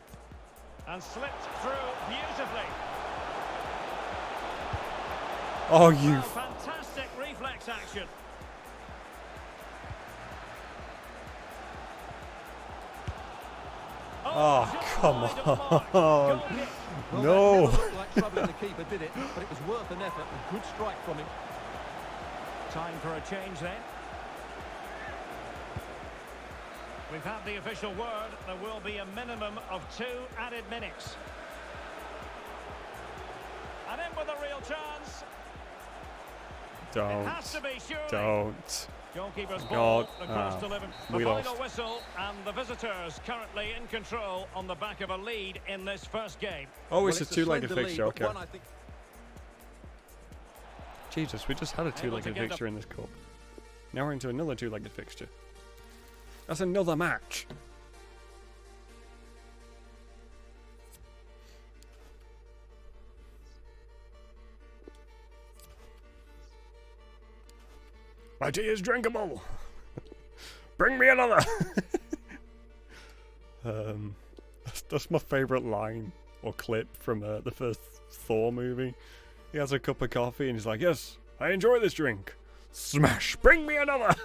And slipped through beautifully. Oh, you. Well, fantastic reflex action. Oh, come wide of the mark. on. Goal kick. Well, No. that never looked like troubling the keeper, did it? But it was worth an effort. A good strike from him. Time for a change then. We've had the official word. There will be a minimum of 2 added minutes. And in with a real chance. It has to Don't. be, surely. Don't. Goalkeeper's God. ball across Ah, to Liverpool. The we final lost. whistle, and the visitors currently in control on the back of a lead in this first game. Oh, Well, it's a two-legged slender fixture. lead, but Okay. one I think Jesus, we just had a two-legged get fixture in this cup. Now we're into another two-legged fixture. That's another match. My tea is drinkable. Bring me another. That's my favourite line or clip from the first Thor movie. He has a cup of coffee and he's like, "Yes, I enjoy this drink. Smash! Bring me another."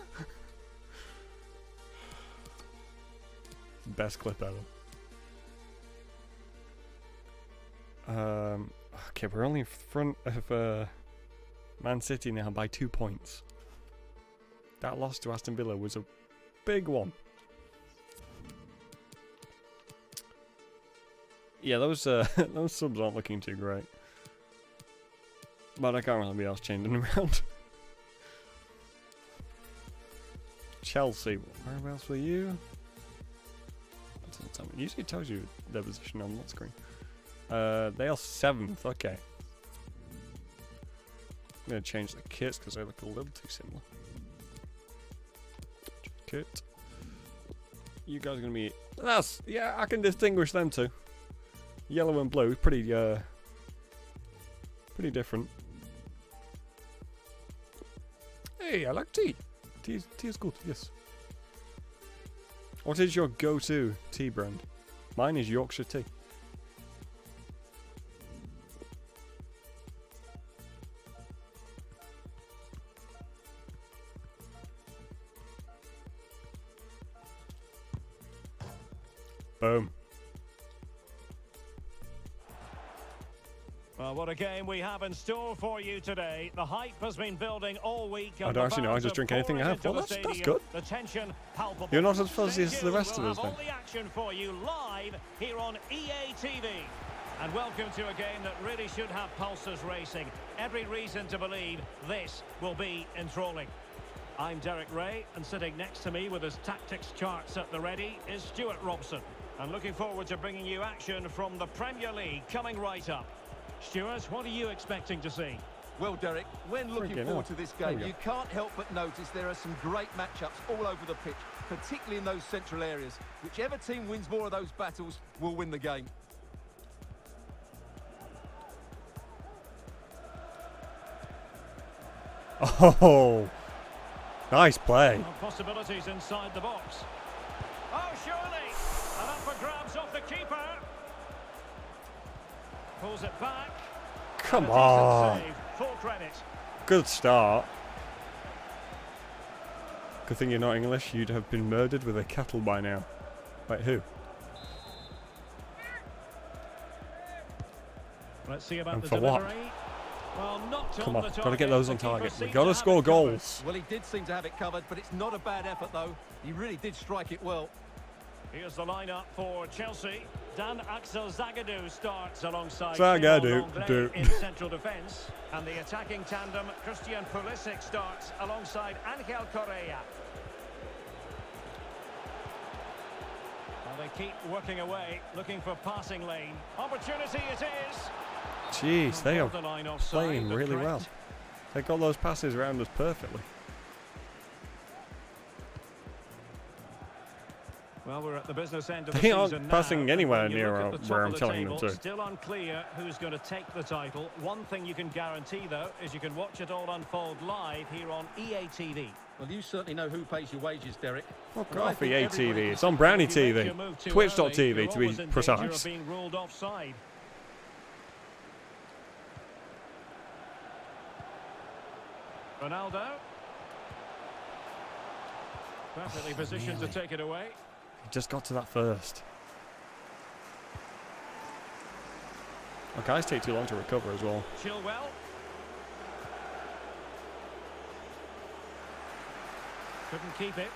Best clip ever. Okay, we're only in front of Man City now by 2 points. That loss to Aston Villa was a big one. Yeah, those those subs aren't looking too great. But I can't really be else changing them around. Chelsea, whereabouts were you? That doesn't tell me. Usually it tells you their position on that screen. They are 7th, okay. I'm going to change the kits because they look a little too similar. Kit. You guys are going to be... yeah, I can distinguish them two. Yellow and blue, pretty different. Hey, I like tea. Tea is good, yes. What is your go-to tea brand? Mine is Yorkshire tea. Boom. Well, what a game we have in store for you today. The hype has been building all week. I don't actually know. I just drink anything I have. Well, that's good. The tension palpable. You're not as fuzzy Stay as the tuned. rest of We'll us, have then. all the action for you live here on EA TV. And welcome to a game that really should have pulses racing. Every reason to believe this will be enthralling. I'm Derek Ray, and sitting next to me with his tactics charts at the ready is Stuart Robson. And looking forward to bringing you action from the Premier League coming right up. Stuart, what are you expecting to see? Well, Derek, when looking Freaking hell. forward to this There we game, go. you can't help but notice there are some great matchups all over the pitch, particularly in those central areas. Whichever team wins more of those battles will win the game. Oh, nice play. Well, possibilities inside the box. Oh, surely! And up for grabs off the keeper. Pulls it back. Come And a decent on. save. Full credit. Good start. Good thing you're not English. You'd have been murdered with a kettle by now. Wait, who? Let's see about And the for what? delivery. Well, not Come on on, the gotta get those on The keeper target. We seemed gotta to have score it covered. goals. Well, he did seem to have it covered, but it's not a bad effort, though. He really did strike it well. Here's the lineup for Chelsea. Dan Axel Zagadou starts alongside Zagadou, Clément do. Lenglet in central defence. And the attacking tandem, Christian Pulisic, starts alongside Angel Correa. Well, they keep working away, looking for passing lane. Opportunity it is. Jeez, they are Borderline offside, playing but really correct. well. They got those passes around us perfectly. Well, we're at the business end of the They season aren't now, passing and anywhere when you near look at the where top I'm of the telling them table, to. Still unclear who's going to take the title. One thing you can guarantee, though, is you can watch it all unfold live here on EA TV. Well, you certainly know who pays your wages, Derek. Fuck And I off, think EA everybody TV. can It's see on Brownie If you make TV. your move too Twitch.tv early, to you're be always in danger of precise. being ruled offside. Ronaldo. Perfectly positioned to take it away. He just got to that first. Well, guys take too long to recover as well. Chilwell. Couldn't keep it.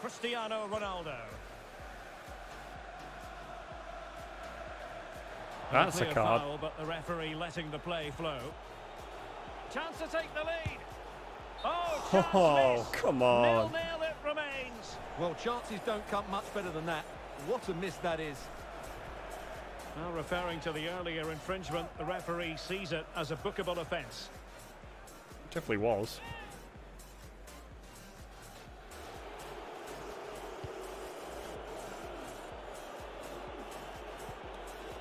Cristiano Ronaldo. That's a Clear card. foul, but the referee letting the play flow. Chance to take the lead. Oh, chance Oh, missed. come on. 0-0 it remains. Well, chances don't come much better than that. What a miss that is. Now referring to the earlier infringement, the referee sees it as a bookable offence. Definitely was.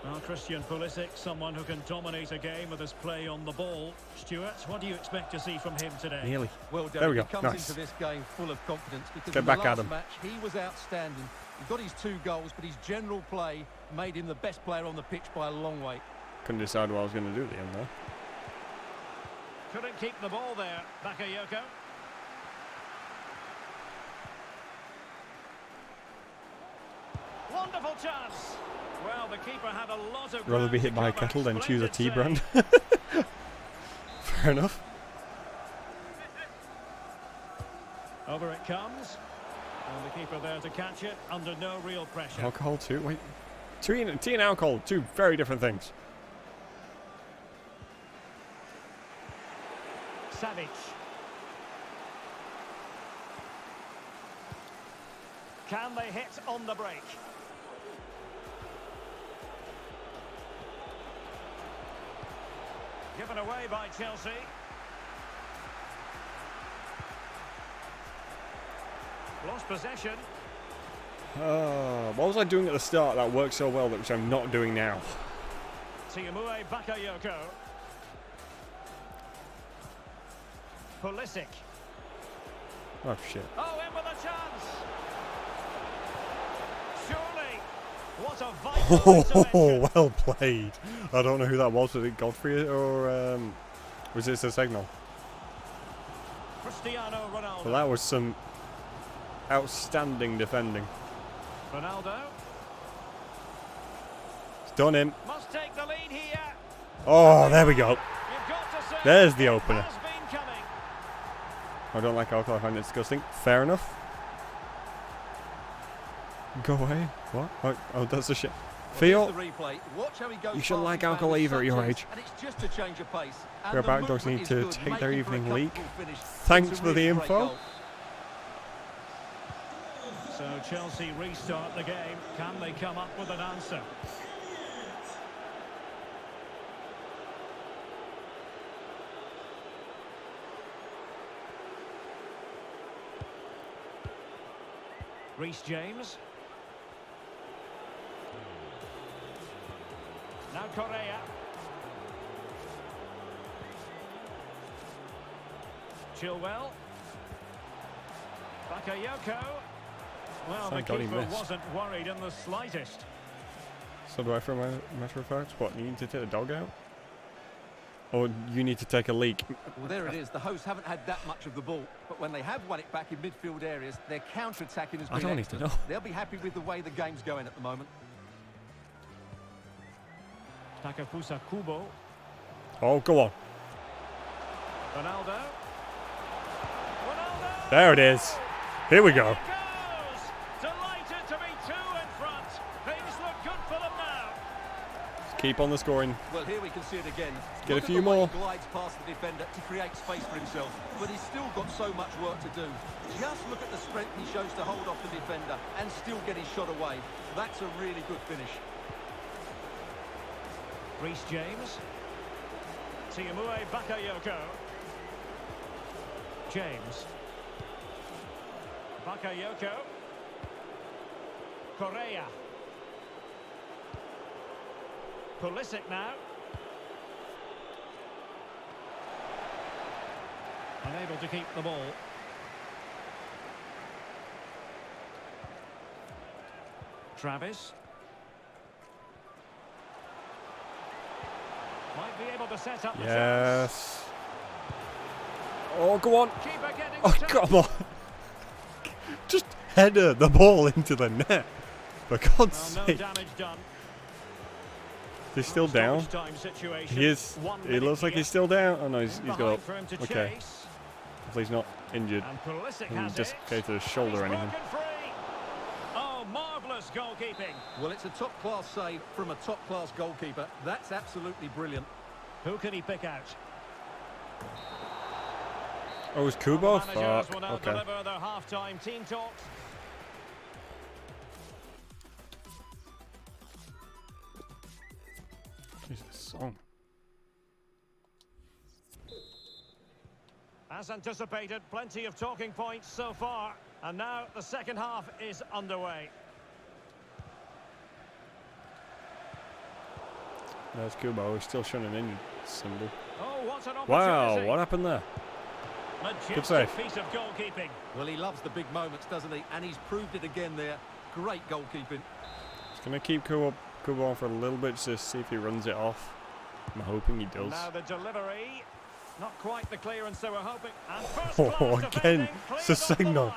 Well, Christian Pulisic, someone who can dominate a game with his play on the ball. Stuart, what do you expect to see from him today? Nearly. Well, Derek, There we go. he comes Nice. into this game full of confidence because Get in back the at last him. match he was outstanding. He got his 2 goals, but his general play made him the best player on the pitch by a long way. Couldn't decide what I was going to do at the end there. Couldn't keep the ball there, Bakayoko. Wonderful chance. Well, the keeper had a lot of Rather be ground hit to by a cover. kettle than choose a Splendid tea save. brand. Fair enough. Over it comes. And the keeper there to catch it under no real pressure. Alcohol too? Wait. Tea and alcohol, two very different things. Savic. Can they hit on the break? Given away by Chelsea. Lost possession. What was I doing at the start that worked so well, which I'm not doing now? Tiamue Bakayoko. Pulisic. Oh, shit. Oh, in with a chance. Surely. What a vital intervention. Oh, well played. I don't know who that was. Was it Godfrey or was it a signal? Cristiano Ronaldo. Well, that was some outstanding defending. Ronaldo It's done him. must take the lead here. Oh, there we go. You've got to say There's the it opener. has been coming. I don't like alcohol. I find it disgusting. Fair enough. Go away. What? Oh, that's a shit. Theo, Here's the replay. Watch how he goes you shouldn't past like his man alcohol with either at your such ease, age. And it's just a change of pace. And Where the back dogs movement need is to good, take their making for a evening leak. comfortable finish. Thanks It's a for the really great info. goal. So Chelsea restart the game. Can they come up with an answer? Reece James. Now Correa. Chilwell. Bakayoko. Well, the Thank God he keeper missed. wasn't worried in the slightest. So do I, for a matter of fact? What, you need to take the dog out? Or you need to take a leak? Well, there it is. The hosts haven't had that much of the ball, but when they have won it back in midfield areas, their counter-attacking has been I don't need to excellent. know. They'll be happy with the way the game's going at the moment. Takefusa Kubo. Oh, go on. Ronaldo. Ronaldo! There it is. Here we go. There it goes! Delighted to be 2 in front. Things look good for them now. Keep on the scoring. Well, here we can see it again. Get a Look at few the way more. he glides past the defender to create space for himself, but he's still got so much work to do. Just look at the strength he shows to hold off the defender and still get his shot away. That's a really good finish. Reece James. Tiamue Bakayoko. James. Bakayoko. Correa. Pulisic now. Unable to keep the ball. Travis. Might be able to set up the chance. Yes. Oh, go on. Keeper getting Oh, the touch. come on. Just header the ball into the net. For God's Well, no sake. damage done. He's still down. Stoppage time situation. He is. 1 It minute looks like here. he's still down. Oh, no, he's got Behind up. for him to Okay. chase. Hopefully he's not injured. And Pulisic He has just it. go to the shoulder or He's anything. broken free. Oh, marvellous goalkeeping. Well, it's a top-class save from a top-class goalkeeper. That's absolutely brilliant. Who can he pick out? Oh, it's The Kubo? managers Fuck. will now Okay. deliver their half-time team talks. Jesus, song. As anticipated, plenty of talking points so far. And now the second half is underway. There's Kubo. He's still showing an injured symbol. Oh, what an opportunity. Wow, what happened there? Majestic save. piece of goalkeeping. Well, he loves the big moments, doesn't he? And he's proved it again there. Great goalkeeping. Just going to keep Kubo on for a little bit to see if he runs it off. I'm hoping he does. Now the delivery. Not quite the clearance they were hoping. And first Oh, class again, defending, it's a cleared off the signal. line.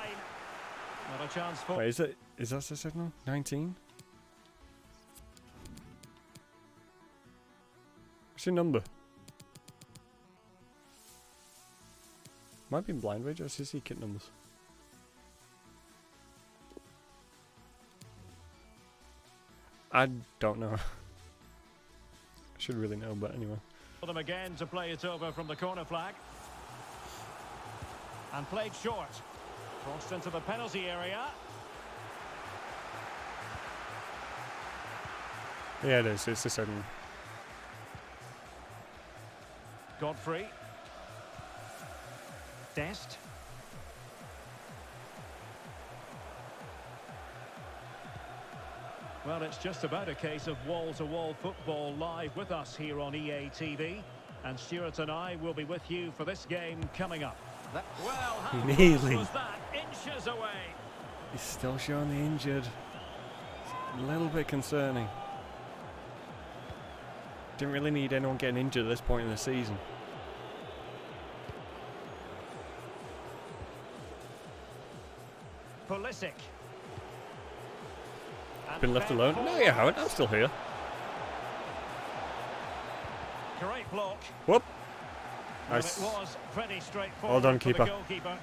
Not a chance for... Wait, is that the signal? 19? What's your number? Might be in blind rage or CC kit numbers. I don't know. I should really know, but anyway. For them again to play it over from the corner flag. And played short. Crossed into the penalty area. Yeah, it is. It's the second. Godfrey. Dest. Well, it's just about a case of wall-to-wall football live with us here on EA TV. And Stuart and I will be with you for this game coming up. Well, how close Nearly. was that? Inches away. He's still showing the injured. It's a little bit concerning. Didn't really need anyone getting injured at this point in the season. Pulisic. And Been left fed alone? No, forward. you haven't. I'm still here. Great block. Whoop. But Nice. it was pretty straightforward Well done, for the keeper. goalkeeper.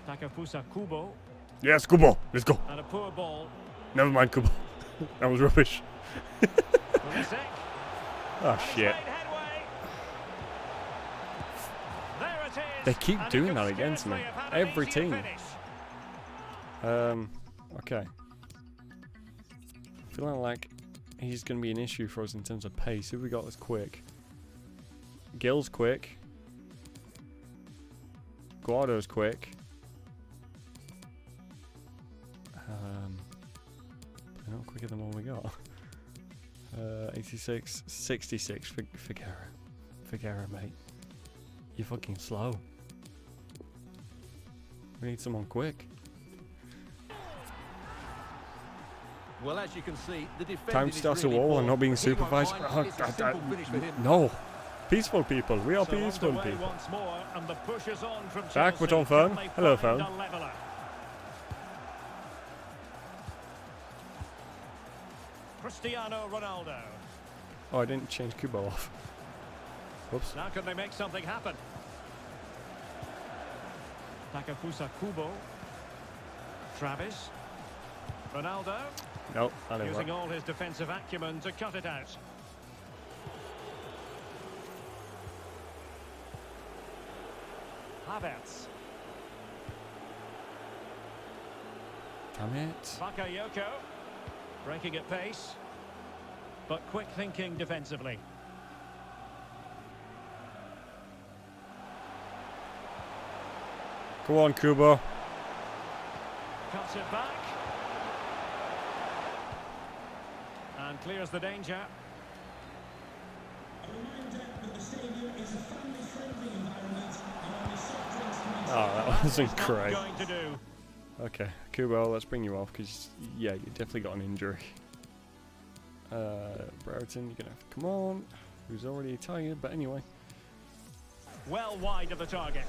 Takefusa Kubo. Yes, Kubo. Let's go. And a poor ball. Never mind, Kubo. That was rubbish. Pulisic. Oh, And he's shit. made headway. There it is. They keep And doing he could that against me. scarcely have had an Every easier team. finish. Okay. Feeling like he's going to be an issue for us in terms of pace. Who we got that's quick? Gill's quick. Guardo's quick. Look at the one we got. 86, 66 for Figuera, mate. You're fucking slow. We need someone quick. Well, as you can see, the defending Time to is start really a wall poor. and not being He won't supervised. mind. It's a simple finish for him. No. Peaceful people. We are So peaceful underway people. once more, and the push is on from Back Chelsea. with on phone. Can they Hello, find phone. a leveller? Cristiano Ronaldo. Oh, I didn't change Kubo off. Whoops. Now can they make something happen? Takafusa Kubo. Travis. Ronaldo. No, I didn't Using work. all his defensive acumen to cut it out. Havertz. Damn it. Bakayoko. Breaking at pace. But quick thinking defensively. Go on, Kubo. Cuts it back. And clears the danger. A reminder that the stadium is a family-friendly environment and only soft drinks can be Oh, that wasn't Not great. going to do. Okay, Kubo, let's bring you off because, yeah, you definitely got an injury. Brereton, you're gonna have to come on. Who's already tired, but anyway. Well wide of the target.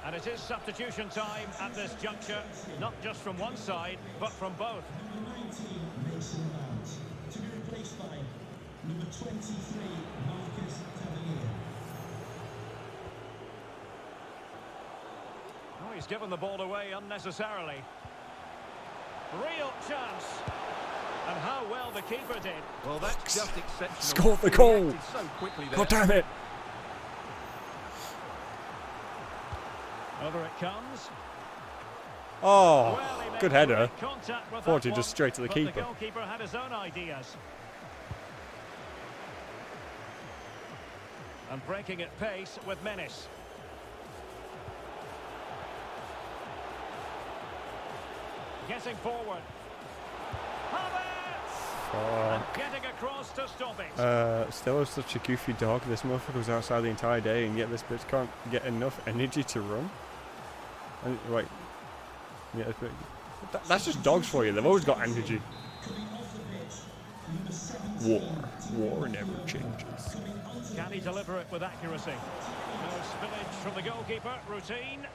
And it is substitution time at this juncture, not just from one side, but from both. number 19, Mason Mount, to be replaced by number 23, Marcus Cavalier. Oh, he's given the ball away unnecessarily. Real chance. And how well the keeper did. Well, that's just exceptional. Scored the He goal. reacted so quickly there. God damn it! Over it comes. Oh, Well, he made good header. great contact with Thought that he just one, straight to the but keeper. The goalkeeper had his own ideas. And breaking at pace with menace. Getting forward. Havertz! And getting across to stop it. Stella's such a goofy dog. This motherfucker was outside the entire day, and yet this bitch can't get enough energy to run. And, right. Yeah, that's just dogs for you. They've always got energy. War never changes. Can he deliver it with accuracy? No spillage from the goalkeeper. Routine.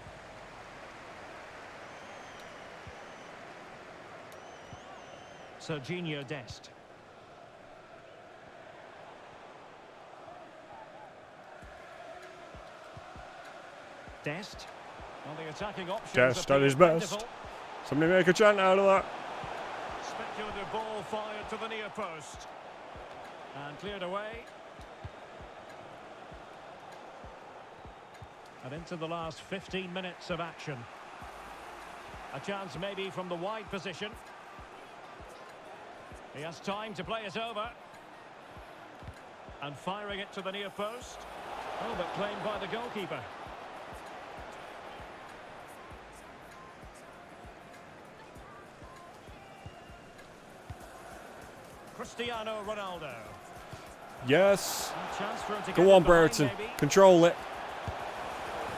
Serginho Dest. Dest. On the attacking options. Dest at appear his best. plentiful. Somebody make a chant out of that. Speculative ball fired to the near post. And cleared away. And into the last 15 minutes of action. A chance maybe from the wide position. He has time to play it over. And firing it to the near post. Oh, but claimed by the goalkeeper. Cristiano Ronaldo. Yes. A chance for him to Go get on, it behind, Brereton. maybe. Control it.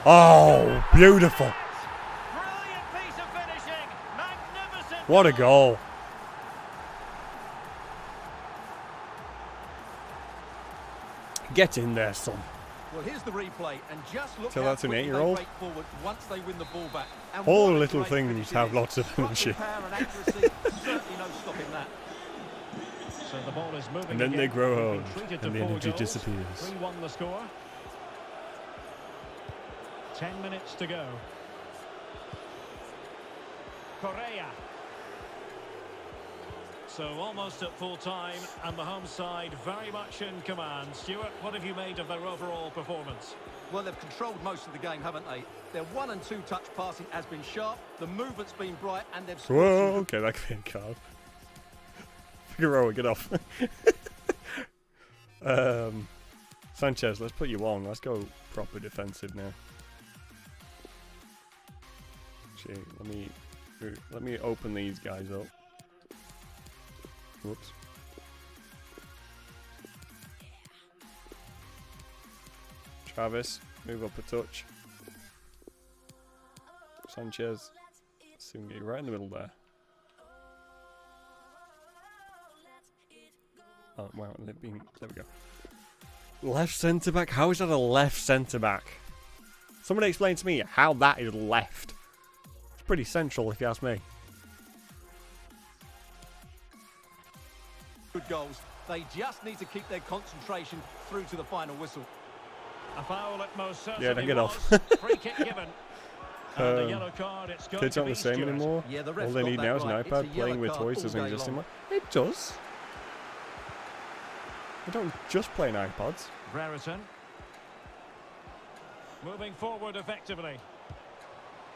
Oh, beautiful. Brilliant piece of finishing. Magnificent. What a goal. Get in there, son. Well, here's the replay, and just look So how that's an quickly they 8-year-old? break forward once they win the ball back. And All what a little great things finish it have is. lots of Striking energy. power and accuracy, certainly no stopping that. So the ball is moving And then they again. grow They've old, been treated and to the 4 energy goals. disappears. 3-1 the score. 10 minutes to go. Correa. So almost at full time, and the home side very much in command. Stuart, what have you made of their overall performance? Well, they've controlled most of the game, haven't they? Their 1- and 2-touch passing has been sharp, the movement's been bright, and they've scored Whoa, some okay, that could be a card. Figueroa, get off. Sanchez, let's put you on. Let's go proper defensive now. Actually, let me open these guys up. Whoops. Travis, move up a touch. Sanchez, soon get right in the middle there. Oh, wow, there we go. Left centre back? How is that a left centre back? Somebody explain to me how that is left. It's pretty central, if you ask me. Good goals. They just need to keep their concentration through to the final whistle. A foul at most certainly. Yeah, don't get off. Free kick given. And a yellow card. It's going Kids to aren't be the same Stewart. anymore. Yeah, the All ref's they got need that now is an right. It's a iPad. Playing with yellow card toys doesn't all day exist long. anymore. It does. They don't just play on iPods. Brereton. Moving forward effectively.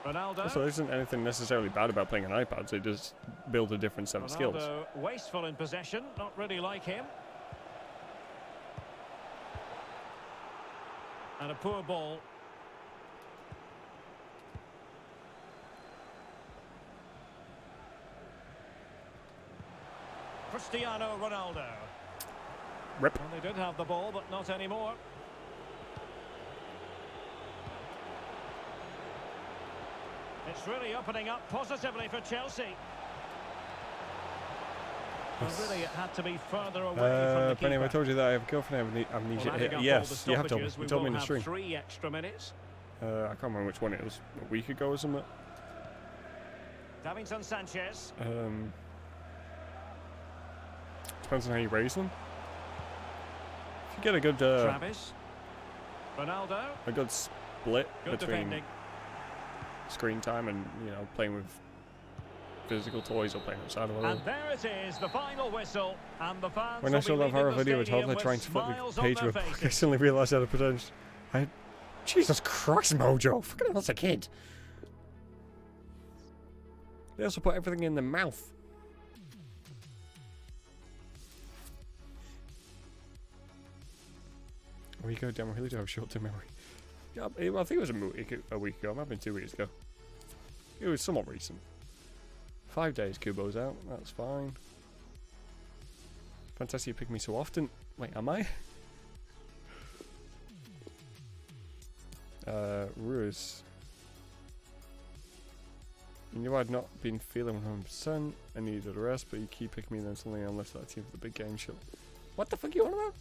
Ronaldo. So there isn't anything necessarily bad about playing on iPads. It just builds a different set of skills. Ronaldo wasteful in possession. Not really like him. And a poor ball. Cristiano Ronaldo. Rip. Well, they did have the ball, but not anymore. It's really opening up positively for Chelsea. Well, really, it had to be further away from the keeper. Penny, have I told you that I have a girlfriend? I have amnesia. Well, adding up all Yes, the you have told me. stoppages, You we told me will in the have stream. 3 extra minutes. I can't remember which one it was. A week ago or something. Davinson Sanchez. Depends on how you raise them. If you get a good Travis. Ronaldo. a good split Good between defending. screen time and playing with physical toys or playing outside of And them. there it is, the final whistle. And the fans When will I saw be that leaving horror the video with stadium Toddler trying to flip smiles the on page their with a book, I faces. suddenly realised I had a potential. Jesus Christ, Mojo! Fucking hell, that's a kid. They also put everything in their mouth. Oh, you go down. I really do have short-term memory. Yeah, I think it was a week ago. It might have been 2 weeks ago. It was somewhat recent. 5 days, Kubo's out. That's fine. Fantastic you pick me so often. Wait, am I? Ruiz. You knew I'd not been feeling 100%. I needed a rest, but you keep picking me, then suddenly I left that team for the big game show. What the fuck are you on about?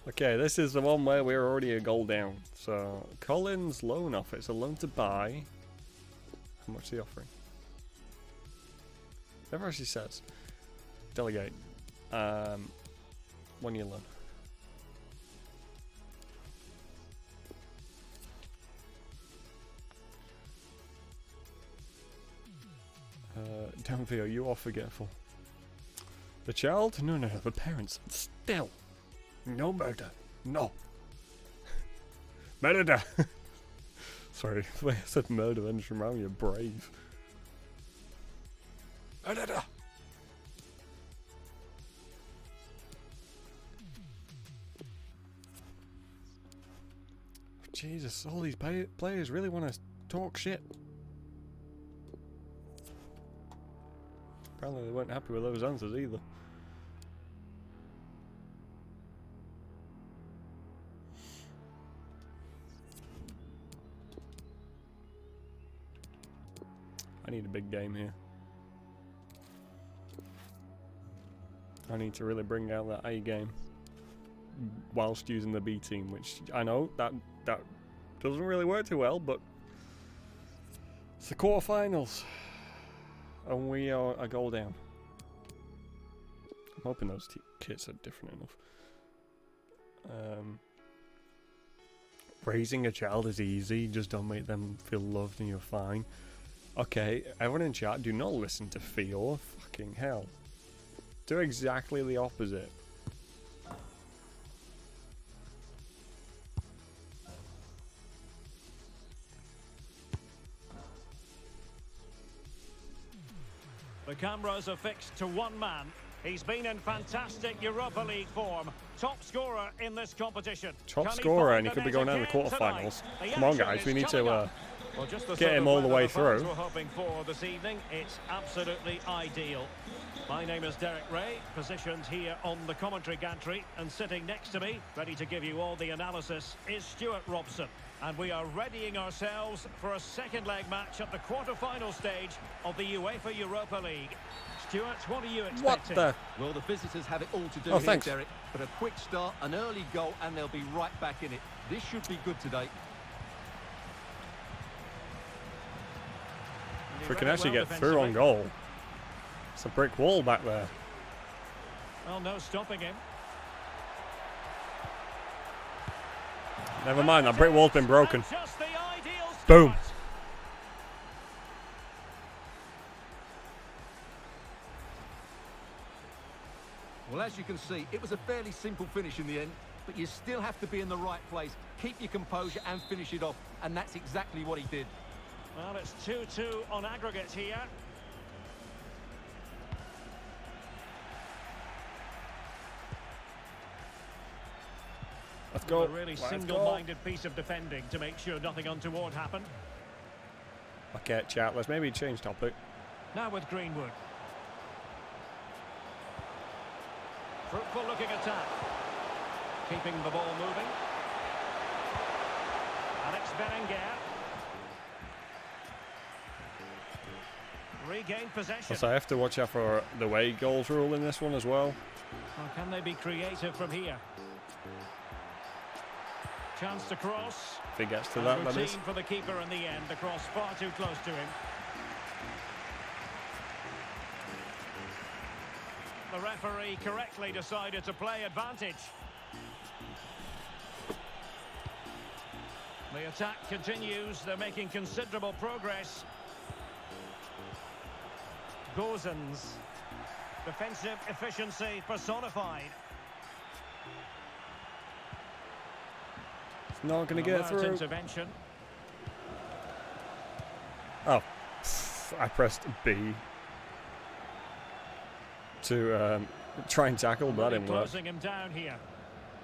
Okay, this is the one where we're already a goal down. So, Collins loan offer. It's a loan to buy. How much are they offering? Never actually says. Delegate. 1 year loan. Damn Theo, you are forgetful. The child? No, the parents. Still. No murder. No. Murder. Sorry, the way I said murder then just reminded me of Brave. Murder. Jesus, all these players really want to talk shit. Apparently they weren't happy with those answers either. I need a big game here. I need to really bring out that A game whilst using the B team, which I know that doesn't really work too well, but it's the quarterfinals and we are a goal down. I'm hoping those kits are different enough. Raising a child is easy, just don't make them feel loved and you're fine. Okay, everyone in chat, do not listen to Theo. Fucking hell. Do exactly the opposite. The cameras are fixed to one man. He's been in fantastic Europa League form. Top scorer in this competition. Top Can he scorer, find and he the could be net going down the again quarterfinals. tonight? The Come on, action guys, is we need coming to up. Well, just the get sort him of all the weather way the fans through. We're hoping for this evening. It's absolutely ideal. My name is Derek Ray, positioned here on the commentary gantry, and sitting next to me, ready to give you all the analysis, is Stuart Robson. And we are readying ourselves for a second leg match at the quarter-final stage of the UEFA Europa League. Stuart, what are you expecting? What the? Well, the visitors have it all to do Oh, here, thanks. Derek. But a quick start, an early goal, and they'll be right back in it. This should be good today. If we can actually get through on goal. It's a brick wall back there. Well, no stopping him. Never mind, that brick wall's been broken. And just the ideal Boom. start. Well, as you can see, it was a fairly simple finish in the end, but you still have to be in the right place, keep your composure and finish it off, and that's exactly what he did. Well, it's 2-2 on aggregate here. Let's go. A really Let's single-minded piece of defending to make sure nothing untoward happened. go. Okay, chat, let's maybe change topic. Now with Greenwood. Fruitful looking attack. Keeping the ball moving. Alex Berenguer. Regained possession. So I have to watch out for the away goals rule in this one as well. Well, can they be creative from here? Chance to cross. If he gets to And that, that routine is. for the keeper in the end. The cross far too close to him. The referee correctly decided to play advantage. The attack continues. They're making considerable progress. Gozens. Defensive efficiency personified. It's not going to get Alert through. intervention. Oh, I pressed B to try and tackle, but that Really didn't work. closing him down here.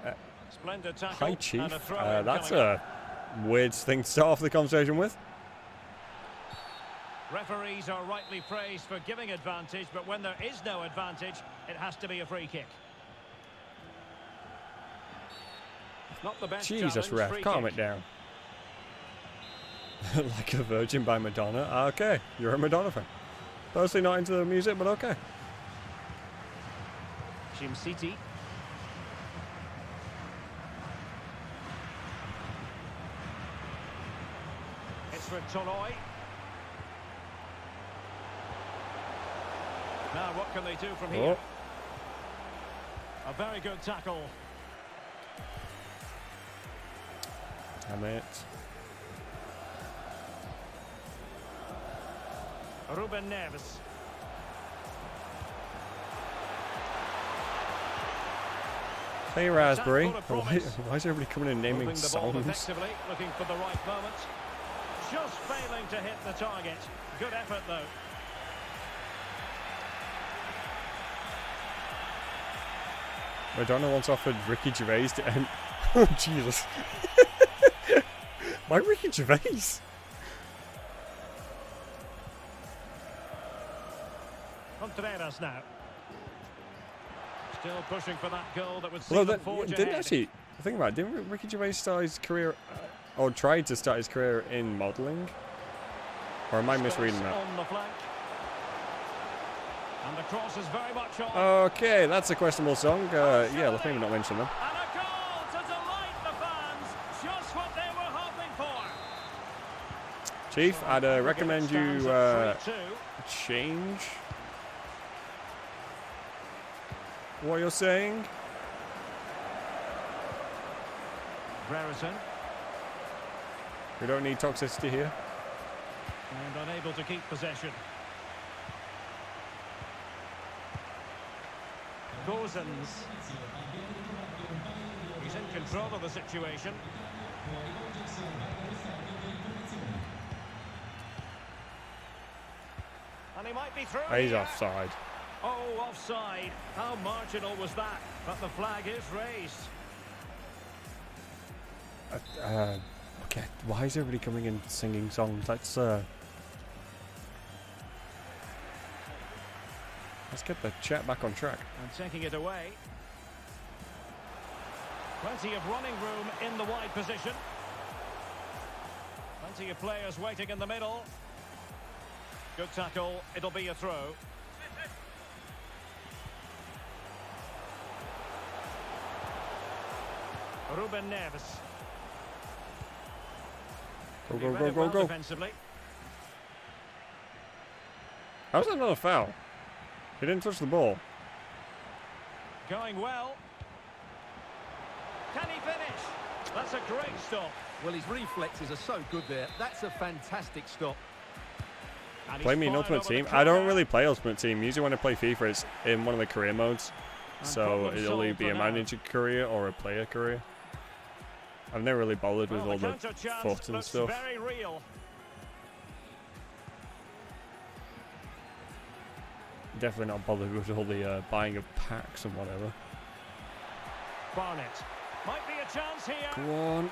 Uh, Splendid tackle. Hi, Chief. And a throw-in That's coming up. a weird thing to start off the conversation with. Referees are rightly praised for giving advantage, but when there is no advantage, it has to be a free kick. Not the best Jesus, challenge, ref, free calm kick. it down. Like a Virgin by Madonna. Okay, you're a Madonna fan. Personally not into the music, but okay. Jim City. It's for Toloi. Now what can they do from here? Oh, A very good tackle. damn it. Ruben Neves. Hey, Raspberry. Attack full of Why, promise. why is everybody coming in naming Moving the ball songs? effectively, looking for the right moment. Just failing to hit the target. Good effort though. Madonna once offered Ricky Gervais to end. Oh, Jesus. Why Ricky Gervais? Contreras now. Still pushing for that goal that would see Well, them forge didn't ahead. actually think about it. Didn't Ricky Gervais start his career, or tried to start his career in modelling? Or am I misreading Space that? on the flank. And the cross is very much on. Okay, that's a questionable song. Yeah, let's maybe not mention them. And a goal to delight the fans. Just what they were hoping for. Chief, I'd recommend you Stands at 3-2. change what you're saying. Brereton. We don't need toxicity here. And unable to keep possession. Gozens. He's in control of the situation. And he might be through. He's here. offside. Oh, offside. How marginal was that? But the flag is raised. Okay, why is everybody coming in singing songs? Let's get the chat back on track. And taking it away. Plenty of running room in the wide position. Plenty of players waiting in the middle. Good tackle. It'll be a throw. Ruben Neves. Go, go, go, go, go. Defensively. How's that not a foul? He didn't touch the ball. Going well. Can he finish? That's a great stop. Well, his reflexes are so good there. That's a fantastic stop. And Play he's me in fired Ultimate over the Team. I don't corner. really play Ultimate Team. Usually when I play FIFA, it's in one of the career modes. And So problem it'll either solved be for a now. manager career or a player career. I've never really bothered with Well, all the counter chance foot and looks stuff. very real. Definitely not bothered with all the buying of packs and whatever. Barnett. Might be a chance here. Go on.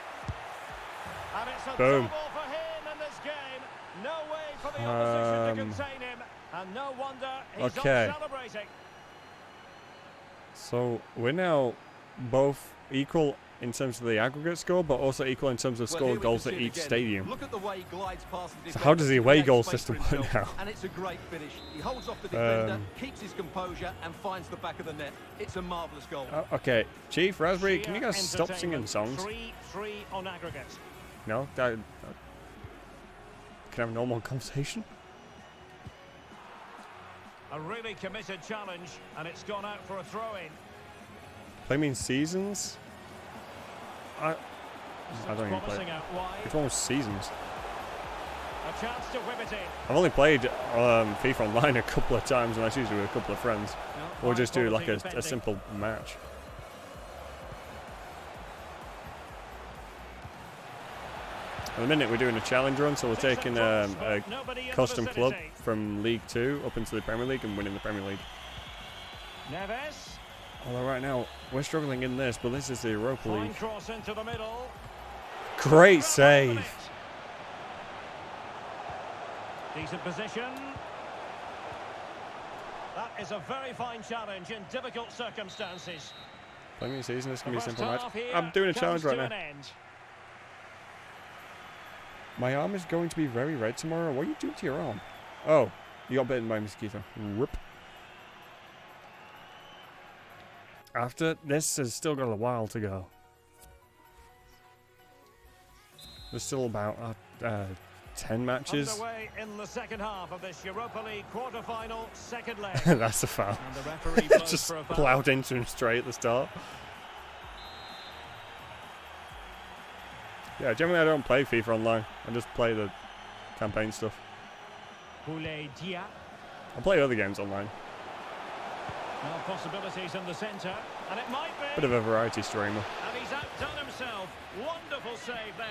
And it's a Boom. double for him in this game. No way for the opposition to contain him. And no wonder he's Okay. not celebrating. So we're now both equal in terms of the aggregate score, but also equal in terms of Well, scored here we goals can at see it each again. stadium. Look at the way he glides past the So defender how does the to away create goal space system for work himself. now? And it's a great finish. He holds off the defender, Um, keeps his composure, and finds the back of the net. It's a marvellous goal. Okay, Chief Raspberry, can you Sheer guys stop singing entertainment. songs? 3-3 on aggregate. No? Can I have a normal conversation? A really committed challenge, and it's gone out for a throw-in. Play me in seasons? I don't even play. Promising out wide. Which one was seasons? A chance to whip it in. I've only played FIFA Online a couple of times, and that's usually with a couple of friends. No, Or just do like quality a defending. simple match. At the minute we're doing a challenge run, so we're taking a Nobody into the custom club vicinity. from League 2 up into the Premier League and winning the Premier League. Neves. Although right now we're struggling in this, but this is the Europa Fine League. cross into the middle. Great Grab save! hold of it. Decent position. That is a very fine challenge in difficult circumstances. Play me in season, this can be a The first simple match. half here I'm doing a challenge comes right to now. an end. My arm is going to be very red tomorrow. What are you doing to your arm? Oh, you got bitten by a mosquito. Whoop. After this has still got a while to go. There's still about 10 matches. Underway in the second half of this Europa League quarter-final second leg. That's a foul. And the referee blows Just for a foul. plowed into him straight at the start. Yeah, generally I don't play FIFA Online. I just play the campaign stuff. Boulay Dia. I play other games online. Now possibilities in the centre, and it might be. Bit of a variety streamer. And he's outdone himself. Wonderful save there.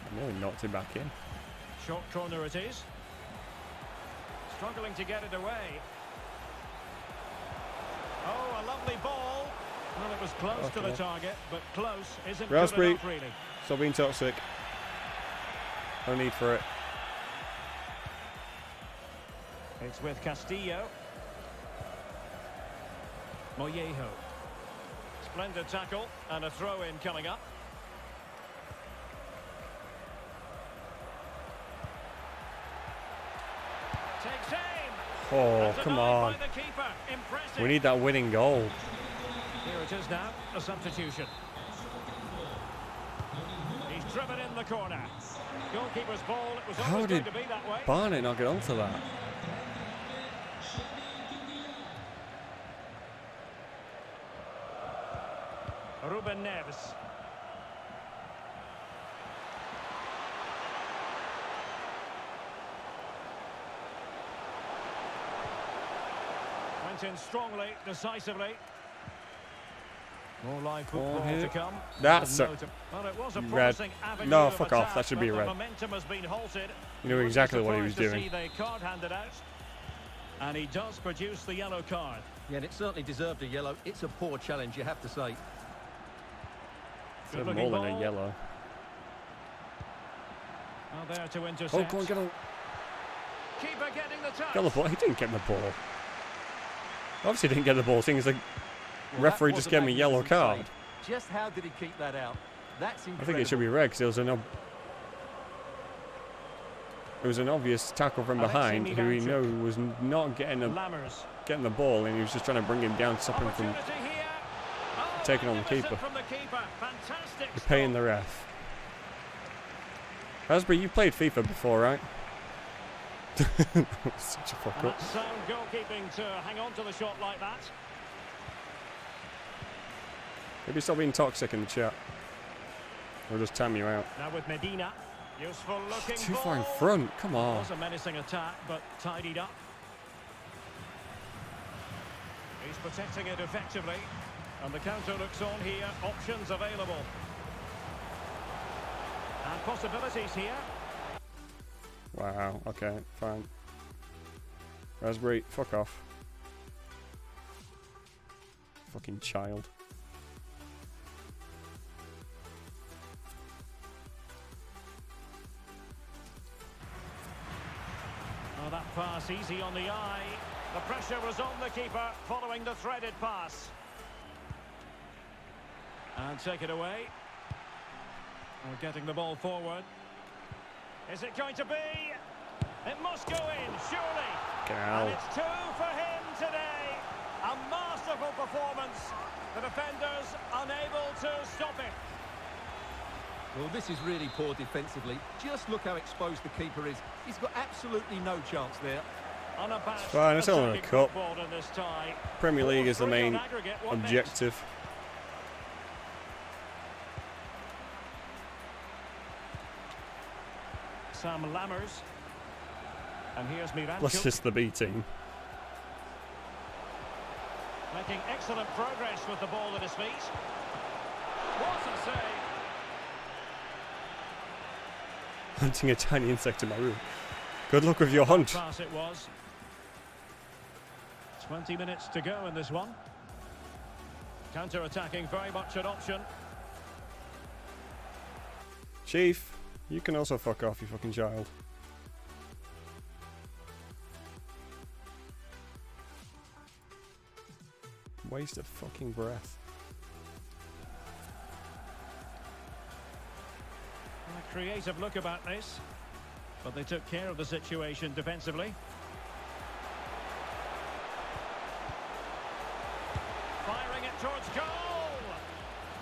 I nearly knocked him back in. Short corner it is. Struggling to get it away. Oh, a lovely ball. Well, it was close to the target, but close isn't Raspberry. good enough, really. Stop being toxic. No need for it. It's with Castillo. Mollejo. Splendid tackle and a throw-in coming up. Takes aim. Oh, That's come denied on. by the keeper. Impressive. We need that winning goal. Here it is now, a substitution. He's driven in the corner. Goalkeeper's ball, it was How always going did to be that way. Barnett not get onto that? Ruben Neves. Went in strongly, decisively. More live football here. to come. That's a Well, it was a red. promising avenue No, of fuck off. attack, That should be a but red. The momentum has been halted. You knew Wouldn't be exactly what he was surprised to doing. see the card handed out. And he does produce the yellow card. Yeah, and it certainly deserved a yellow. It's a poor challenge, you have to say. It's more Good-looking than a ball. yellow. Well, there to intercept. Oh, go on, get on. Keeper getting the touch. Get the ball. He didn't get the ball. Obviously didn't get the ball, seeing as the referee just gave me a yellow card. Just how did he keep that out? That's incredible. I think it should be red because it was an obvious tackle from behind who he knew was not getting the ball, and he was just trying to bring him down, stop him from taking on the keeper. You're paying the ref. Raspberry, you played FIFA before, right? Such a fuck up. Sound goalkeeping to hang on to the shot like that. Maybe stop being toxic in the chat. Or just time you out. Now with Medina. Useful looking Too ball. far in front, come It on. was a menacing attack, but tidied up. He's protecting it effectively. And the counter looks on here. Options available. And possibilities here. Wow, okay, fine. Raspberry, fuck off. Fucking child. Oh, that pass easy on the eye. The pressure was on the keeper following the threaded pass. And take it away. And getting the ball forward. Is it going to be? It must go in, surely. Gal. And it's 2 for him today. A masterful performance. The defenders unable to stop it. Well, this is really poor defensively. Just look how exposed the keeper is. He's got absolutely no chance there. Unabashed. It's fine, it's only a attacking cup. football in this tie. Premier League is the 4-3 main on aggregate. What next? objective. Sam Lammers. And here's Plus Miranchuk. just the B team. Making excellent progress with the ball at his feet. What a save. Hunting a tiny insect in my room. Good luck with your hunt. Pass it was. 20 minutes to go in this one. Counter-attacking, very much an option. Chief, you can also fuck off, you fucking child. Waste of fucking breath. A creative look about this. But they took care of the situation defensively. Firing it towards goal.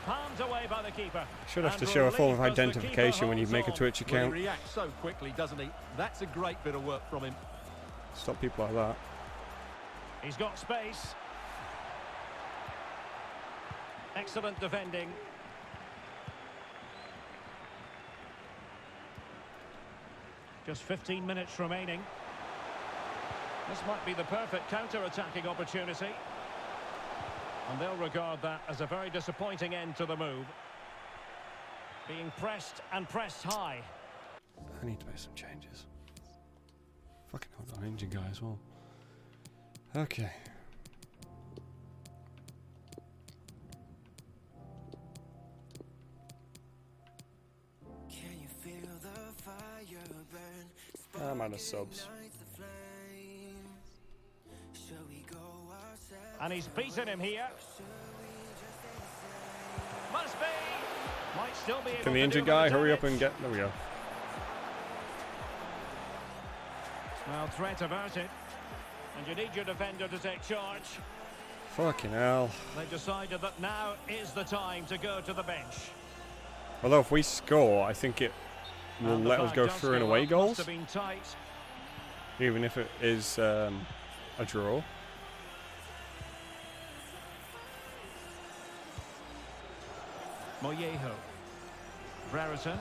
Palmed away by the keeper. Should have to And show a form of relief as the identification keeper when you holds make a on. Twitch Well, account. he reacts so quickly, doesn't he? That's a great bit of work from him. Stop people like that. He's got space. Excellent defending. Just 15 minutes remaining. This might be the perfect counter-attacking opportunity. And they'll regard that as a very disappointing end to the move. Being pressed and pressed high. I need to make some changes. Fucking hold on, injured guy as well. Okay. Can you feel the fire burn? I'm out of subs. And he's beaten him here. Must be. Might still be able Can the to injured do guy the hurry up damage. and get... There we go. Well, threat averted. And you need your defender to take charge. Fucking hell. They decided that now is the time to go to the bench. Although if we score, I think it will And the let us flag go does through and go away up. goals. Must have been tight. Even if it is a draw. Moyeho. Brereton.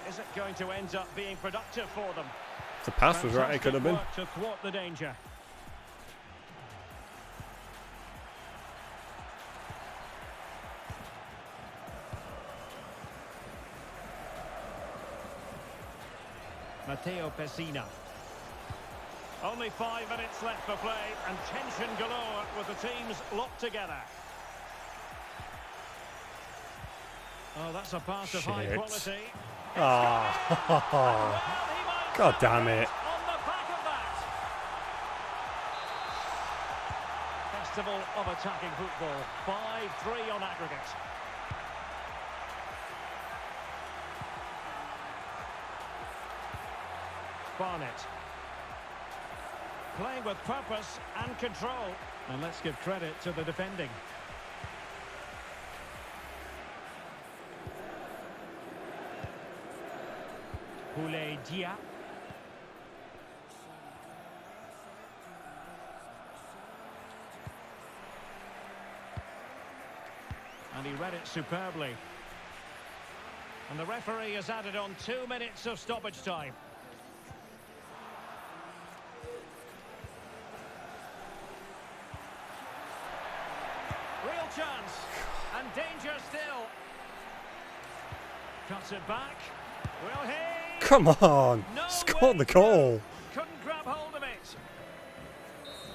Is it going to end up being productive for them? If the pass was right, it could have been. Fantastic work to thwart the danger. Matteo Pessina. Only 5 minutes left for play and tension galore with the teams locked together. Oh, that's a pass of high Shit. quality. Ah. God damn it. On the back of that. Festival of attacking football. 5-3 on aggregate. Barnett. Playing with purpose and control. And let's give credit to the defending. Boulaye Dia. And he read it superbly. And the referee has added on 2 minutes of stoppage time. Real chance. And danger still. Cuts it back. Will he? Come on. No Score way the through. goal. Couldn't grab hold of it.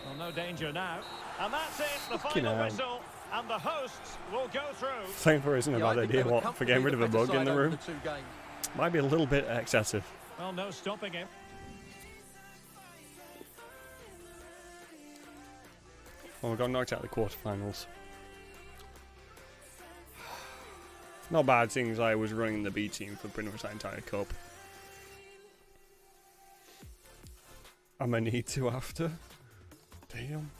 Well, no danger now. And that's it, the Fucking final hell. whistle. And the hosts will go through. Safer isn't a Yeah, I bad think they idea, were what? For getting rid of a comfortably bug in the better room. side over the 2 games. Might be a little bit excessive. Well, no stopping him. Well, we got knocked out of the quarterfinals. Not bad, seeing as I was running the B team for pretty much that entire cup. I may need to after. Damn.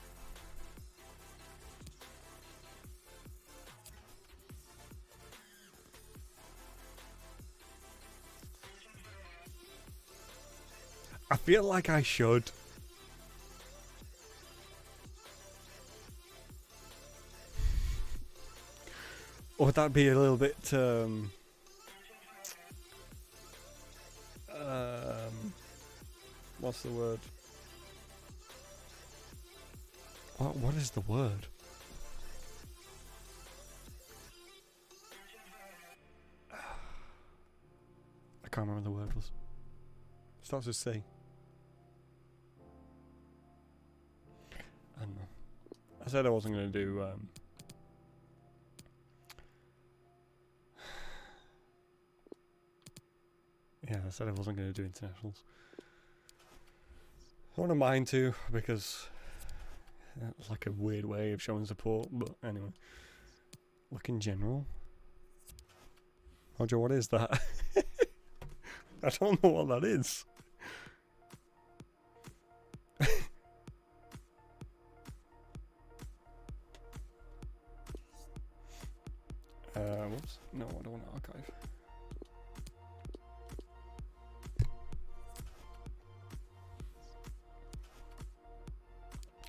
I feel like I should. Or would that be a little bit what's the word? What is the word? I can't remember the word was. Starts with C. I don't know. I said I wasn't going to do yeah, I said I wasn't going to do internationals. I wouldn't mind to, because it's like a weird way of showing support, but anyway. Look in general. Roger, what is that? I don't know what that is. Whoops. No, I don't want to archive.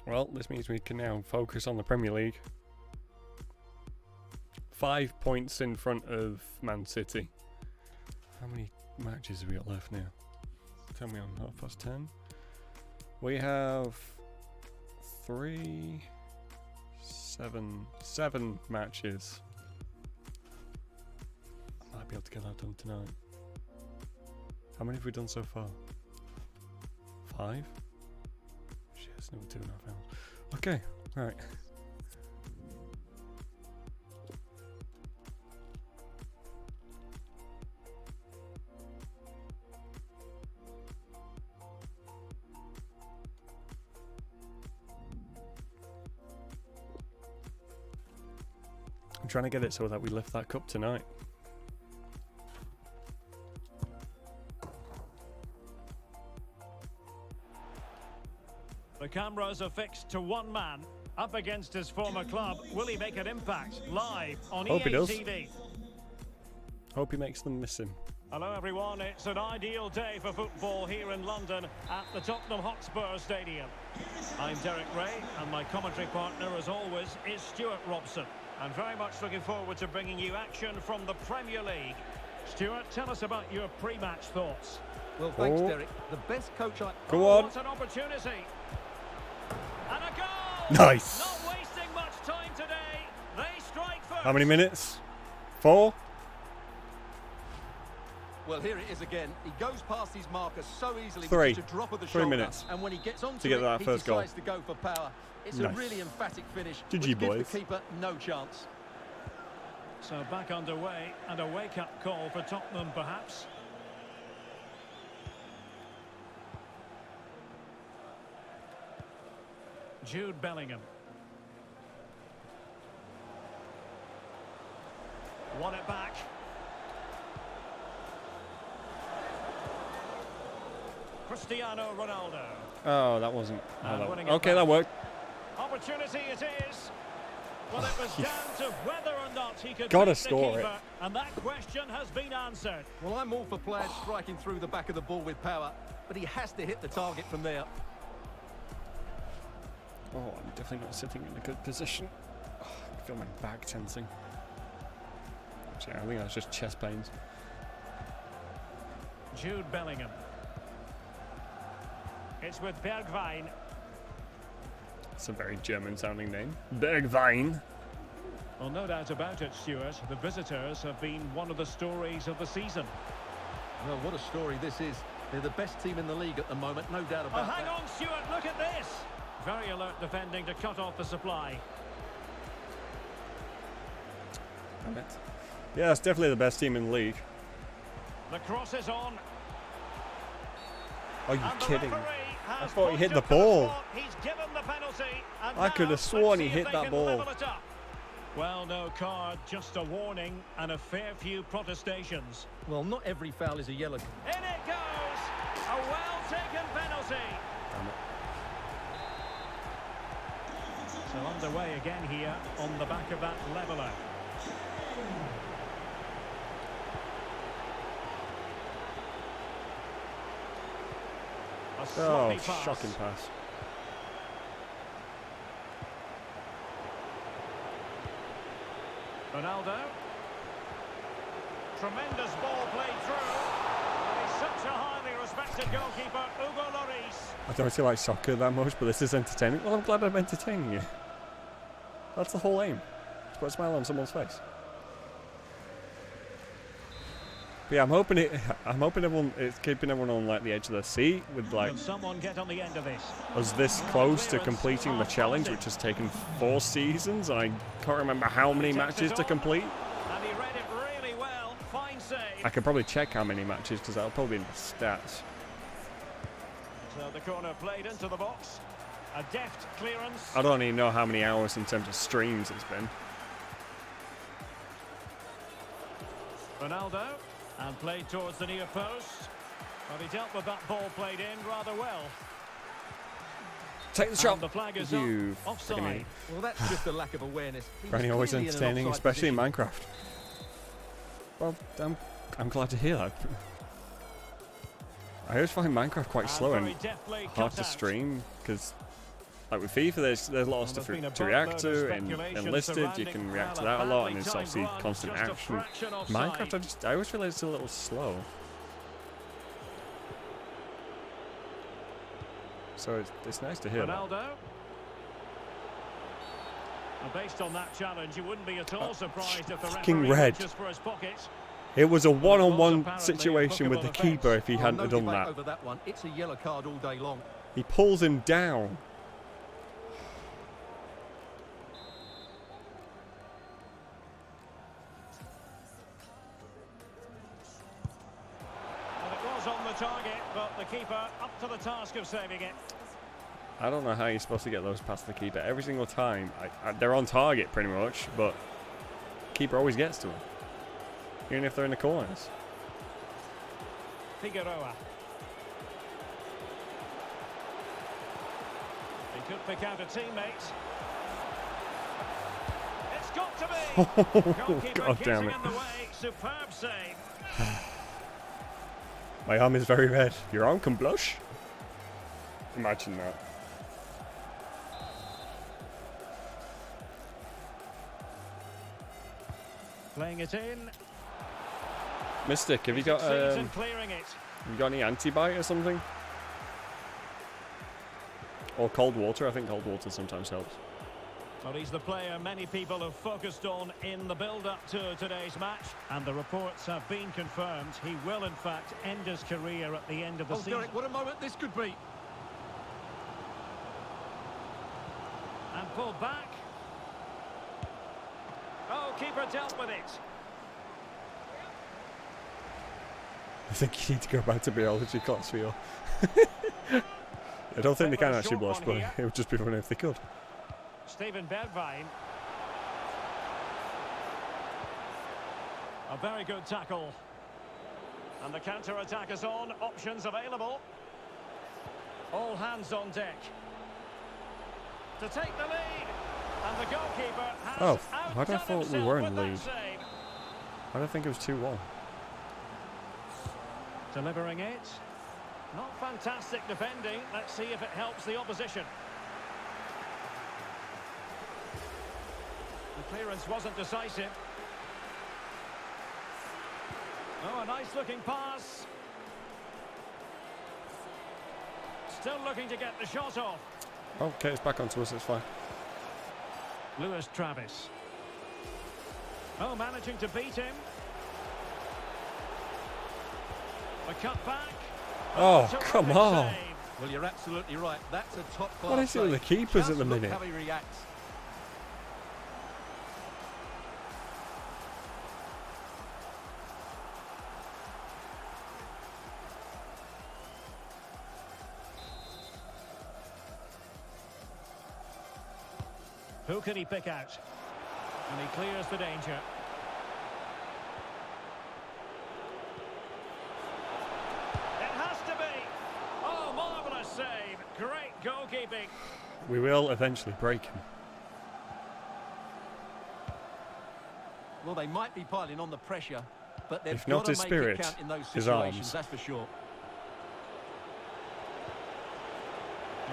Well, this means we can now focus on the Premier League. 5 points in front of Man City. How many matches have we got left now? Tell me on 10:30. We have 7 matches. I might be able to get that done tonight. How many have we done so far? 5? Shit, it's another 2.5 hours. Okay, right. I'm trying to get it so that we lift that cup tonight. The cameras are fixed to one man up against his former club. Will he make an impact live on Hope he EA does. TV? Hope he makes them miss him. Hello everyone, it's an ideal day for football here in London at the Tottenham Hotspur Stadium. I'm Derek Ray and my commentary partner as always is Stuart Robson. I'm very much looking forward to bringing you action from the Premier League. Stuart, tell us about your pre-match thoughts. Well, thanks, Oh. Derek. The best coach I... Go on. What an opportunity. And a goal! Nice. Not wasting much time today. They strike first. How many minutes? 4? Well, here it is again. He goes past his marker so easily. 3. With just a drop of the 3 shoulder. minutes. And when he gets onto to get it, that he first goal. decides to go for power. It's Nice. a really emphatic finish, GG which gives boys. the keeper no chance. So back underway, and a wake-up call for Tottenham, perhaps. Jude Bellingham. Won it back. Cristiano Ronaldo. Oh, that wasn't. And Oh, winning that, it okay, back. that worked. Opportunity it is. Well, it was down to whether or not he could Gotta beat the score it. keeper, and that question has been answered. Well, I'm all for players striking through the back of the ball with power, but he has to hit the target from there. Oh, I'm definitely not sitting in a good position. Oh, I feel my back tensing. Actually, I think that's just chest pains. Jude Bellingham. It's with Bergwijn. It's a very German-sounding name. Bergwijn. Well, no doubt about it, Stuart. The visitors have been one of the stories of the season. Well, what a story this is. They're the best team in the league at the moment, no doubt Oh, about hang that. on, Stuart, look at this. Very alert defending to cut off the supply. Damn it. Yeah, it's definitely the best team in the league. The cross is on. Are you And the kidding? referee I has thought he hit the pointed to ball. spot. He's given the penalty. And I could now have sworn let's he see hit if they that can ball. level it up. Well, no card, just a warning and a fair few protestations. Well, not every foul is a yellow. In it goes. A well-taken penalty. Damn it. So underway again here on the back of that leveller. A Oh, sloppy pass. shocking pass. Ronaldo. Tremendous ball played through. And he's such a highly respected goalkeeper, Hugo Lloris. I don't actually like soccer that much, but this is entertaining. Well, I'm glad I'm entertaining you. That's the whole aim. To put a smile on someone's face. But yeah, I'm hoping it's keeping everyone on like the edge of their seat with like Can someone get on the end of this? us this close to completing the challenge, which has taken 4 seasons, and I can't remember how many matches to complete. And he read it really well. Fine save. I could probably check how many matches because that'll probably be in the stats. So the corner played into the box. A deft clearance. I don't even know how many hours in terms of streams it's been. Ronaldo. And played towards the near post. But he dealt with that ball played in rather well. Take the And shot. the flag is You up. friggin' Offside. idiot. Well, that's just a lack of awareness. He was Running always clearly in an entertaining, offside especially in position. Minecraft. Well, I'm glad to hear that. I always find Minecraft quite And slow very and deftly hard cut to out. stream because, like with FIFA, there's a lot of Well, stuff there's been a to react boatload to. of In speculation Enlisted, you surrounding, can react to well, that a lot, and badly it's obviously timed run, constant just a action. fraction offside. Minecraft, I always feel like it's a little slow. So it's nice to hear that. Ronaldo. And based on that challenge, you wouldn't be at all surprised if the fucking referee red. reaches for his pocket. It was a one-on-one apparently a situation with the bookable keeper offence. if he Oh, hadn't no have done debate that. over that one. It's a yellow card all day long. He pulls him down. And it was on the target, but the keeper up to the task of saving it. I don't know how you're supposed to get those past the keeper. Every single time, they're on target pretty much, but keeper always gets to them. Even if they're in the corners. Figueroa. He could pick out a teammate. It's got to be. Goalkeeper God damn getting it. in the way. Superb save. My arm is very red. Your arm can blush? Imagine that. Playing it in. Mystic, have you He got succeeds in clearing it. any anti-bite or something? Or cold water? I think cold water sometimes helps. Well, he's the player many people have focused on in the build-up to today's match, and the reports have been confirmed. He will, in fact, end his career at the end of the Oh, season. Derek, what a moment this could be. And pulled back. Oh, keeper dealt with it. I think you need to go back to biology class for you. I don't think they can actually blush, but it would just be funny if they could. Steven Bergwijn. A very good tackle. And the counter-attack is on. Options available. All hands on deck. To take the lead. And the goalkeeper has why did I thought we were in the lead? save. I don't think it was 2-1. Delivering it. Not fantastic defending. Let's see if it helps the opposition. The clearance wasn't decisive. Oh, a nice looking pass. Still looking to get the shot off. Okay, it's back onto us, it's fine. Lewis Travis. Oh, managing to beat him. The cut back. Oh, Terrific come on. save. Well, you're absolutely right. That's a top class. What is it with the keepers Just at the look minute? how he reacts. Who can he pick out? And he clears the danger. It has to be. Oh, marvellous save. Great goalkeeping. We will eventually break him. Well, they might be piling on the pressure, but they've If not got to his make spirit, it count in those his situations, arms. that's for sure.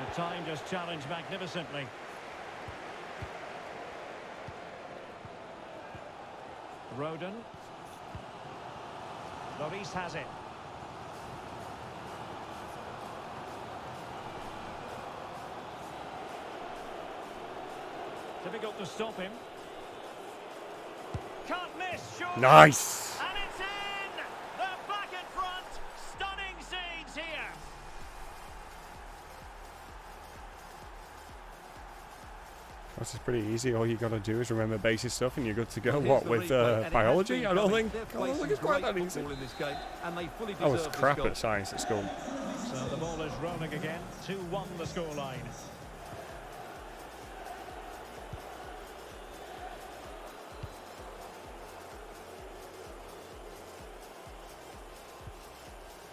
The time just challenged magnificently. Rodon. Lloris has it. Difficult to stop him. Can't miss, sure. Nice! And it's in! They're back in front. Stunning scenes here. This is pretty easy. All you got to do is remember basic stuff and you're good to go. Here's What, the with replay, and it has biology? been I don't coming. think They're it's playing quite great that easy. football in this game, and they fully I was deserve this crap goal. at science at school. So the ball is rolling again. 2-1 the scoreline.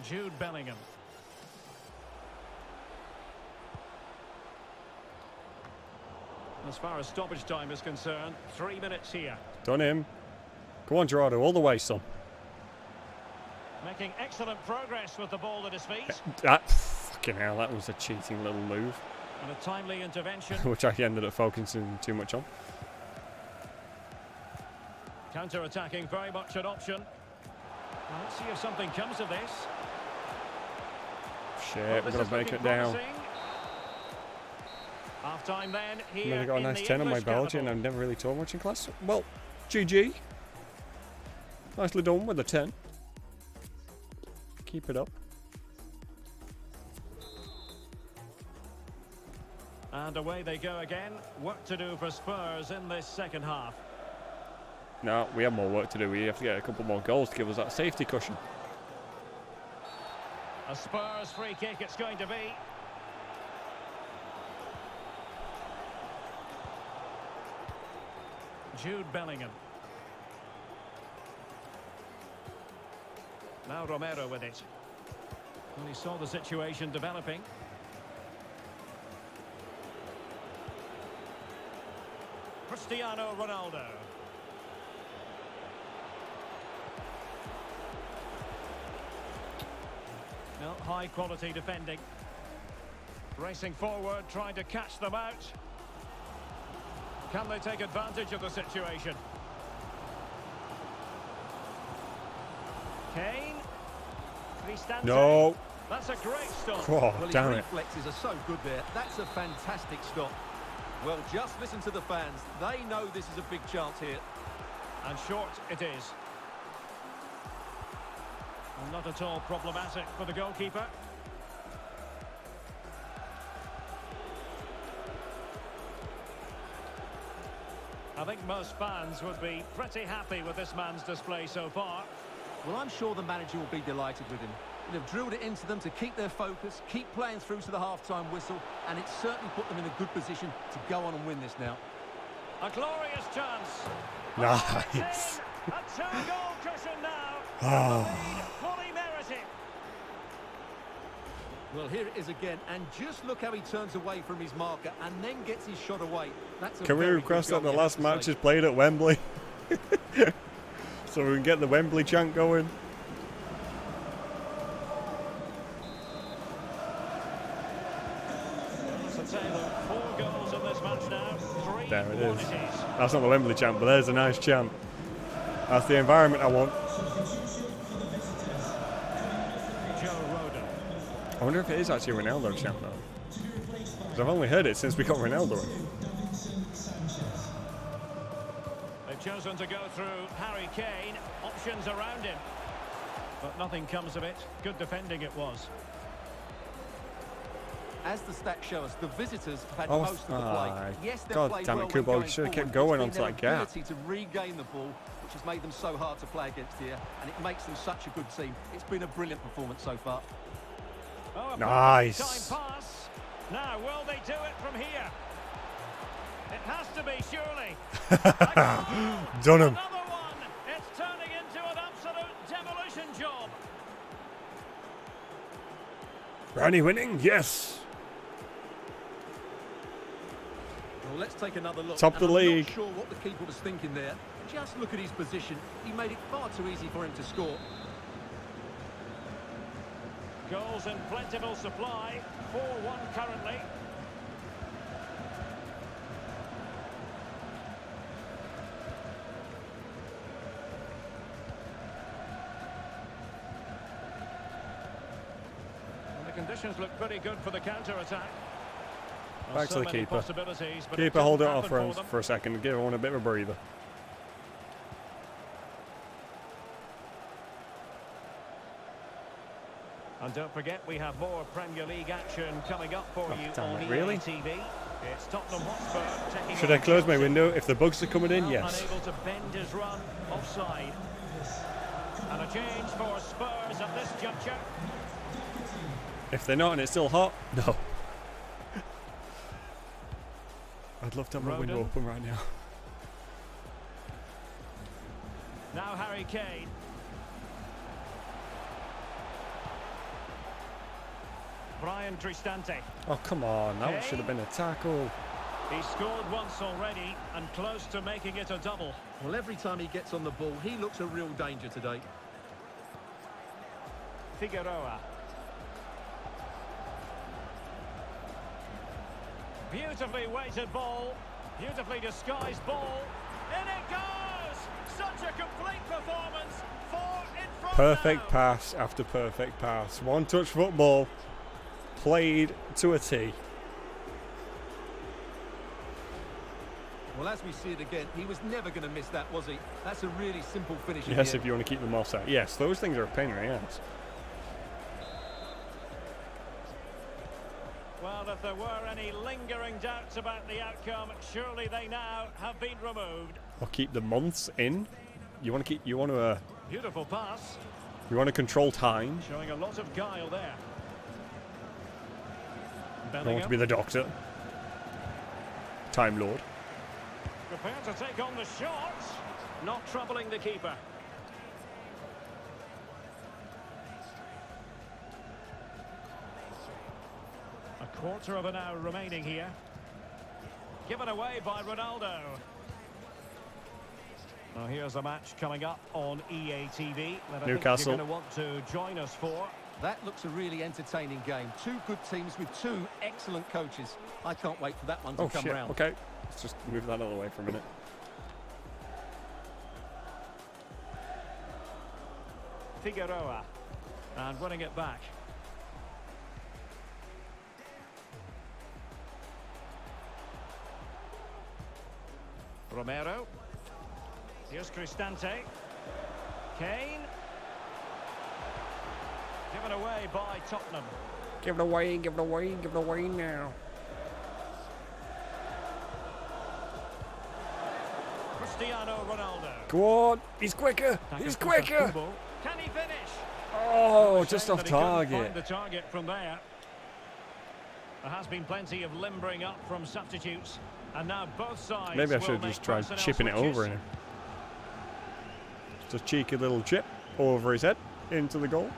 Jude Bellingham. As far as stoppage time is concerned, 3 minutes here. Done him. Go on, Gerardo, all the way, son. Making excellent progress with the ball at his feet. Fucking hell, that was a cheating little move. And a timely intervention. Which I ended up focusing too much on. Counter-attacking, very much an option. Well, let's see if something comes of this. Shit, we're going to make it down. Half time then I here. mean, I got a in nice the 10 on my English biology and capital. I've never really taught much in class. Well, GG. Nicely done with a 10. Keep it up. And away they go again. Work to do for Spurs in this second half. No, we have more work to do. We have to get a couple more goals to give us that safety cushion. A Spurs free kick it's going to be. Jude Bellingham. Now Romero with it. And he saw the situation developing. Cristiano Ronaldo. No, high quality defending. Racing forward, trying to catch them out. Can they take advantage of the situation? Kane. Cristante. No. That's a great stop. Oh, Well, his damn it. reflexes are so good there. That's a fantastic stop. Well, just listen to the fans. They know this is a big chance here. And short it is. And not at all problematic for the goalkeeper. I think most fans would be pretty happy with this man's display so far. Well, I'm sure the manager will be delighted with him. They've drilled it into them to keep their focus, keep playing through to the half-time whistle, and it's certainly put them in a good position to go on and win this now. A glorious chance. Nice. A two-goal cushion now. Oh. The lead fully merited. Well, here it is again, and just look how he turns away from his marker and then gets his shot away. That's a Can we very request good that goal, the you last have to match say. is played at Wembley? So we can get the Wembley chant going. It's a tale of 4 goals in this match now. 3-1 There it is. it is. That's not the Wembley chant, but there's a nice chant. That's the environment I want. Joe Roden. I wonder if it is actually Ronaldo chant though. 'Cause I've only heard it since we got Ronaldo in. They've chosen to go through Harry Kane. Options around him. But nothing comes of it. Good defending it was. As the stats show us, the visitors have had Oh, most of the play. Yes, they've God played damn it, well when Kubo, you going should have kept forward, going but onto it's that been their gap. ability to regain the ball, which has made them so hard to play against here, and it makes them such a good team. It's been a brilliant performance so far. Oh, a Nice. perfect time pass. Now, will they do it from here? It has to be, surely. Done him. Another one. It's turning into an absolute demolition job. Brownie winning? Yes. Well, let's take another look. Top and the I'm league. not sure what the keeper was thinking there. Just look at his position. He made it far too easy for him to score. Goals in plentiful supply. 4-1 currently. And the conditions look pretty good for the counter-attack. Well, Back to so the many keeper. possibilities, but Keeper, hold it didn't off happen them. for a second and give everyone a bit of a breather. And don't forget, we have more Premier League action coming up for you damn on it, EA really? TV. It's Tottenham Hotspur taking Should I on close my Chelsea. window if the bugs are coming in? Well, Yes. Unable to bend his run, offside. And a change for Spurs at this juncture. If they're not and it's still hot, no. I'd love to have my window Roden. open right now. Now Harry Kane. Brian Cristante. Oh, come on. That Kane. should have been a tackle. He scored once already and close to making it a double. Well, every time he gets on the ball, he looks a real danger today. Figueroa. Beautifully weighted ball. Beautifully disguised ball. In it goes! Such a complete performance. 4 in front Perfect now. pass after perfect pass. One touch football. Played to a T. Well, as we see it again, he was never going to miss that, was he? That's a really simple finish. in Yes, the if end. you want to keep them offside. Yes, those things are a pain in the ass. Well, if there were any lingering doubts about the outcome, surely they now have been removed. Or keep the months in. You want to keep. You want Beautiful pass, to control time. showing a lot of guile there. You don't want Bellingham to be the doctor. Time Lord. prepared to take on the shot. Not troubling the keeper. A quarter of an hour remaining here. Given away by Ronaldo. Now here's a match coming up on EA TV that I Newcastle. think you're going to want to join us for. That looks a really entertaining game. Two good teams with two excellent coaches. I can't wait for that one to Oh come shit. round. Okay. Let's just move that out of the way for a minute. Figueroa. And winning it back. Romero. Here's Cristante. Kane. Given away by Tottenham. Give it away. Give it away. Give it away now. Cristiano Ronaldo. Go on, he's quicker. He's quicker. Can he finish? Oh, just Shame off that he couldn't target. find the target from there. There has been plenty of limbering up from substitutes, and now both sides. Maybe I will should have make just tried personnel chipping it switches. over in him. Just a cheeky little chip over his head into the goal.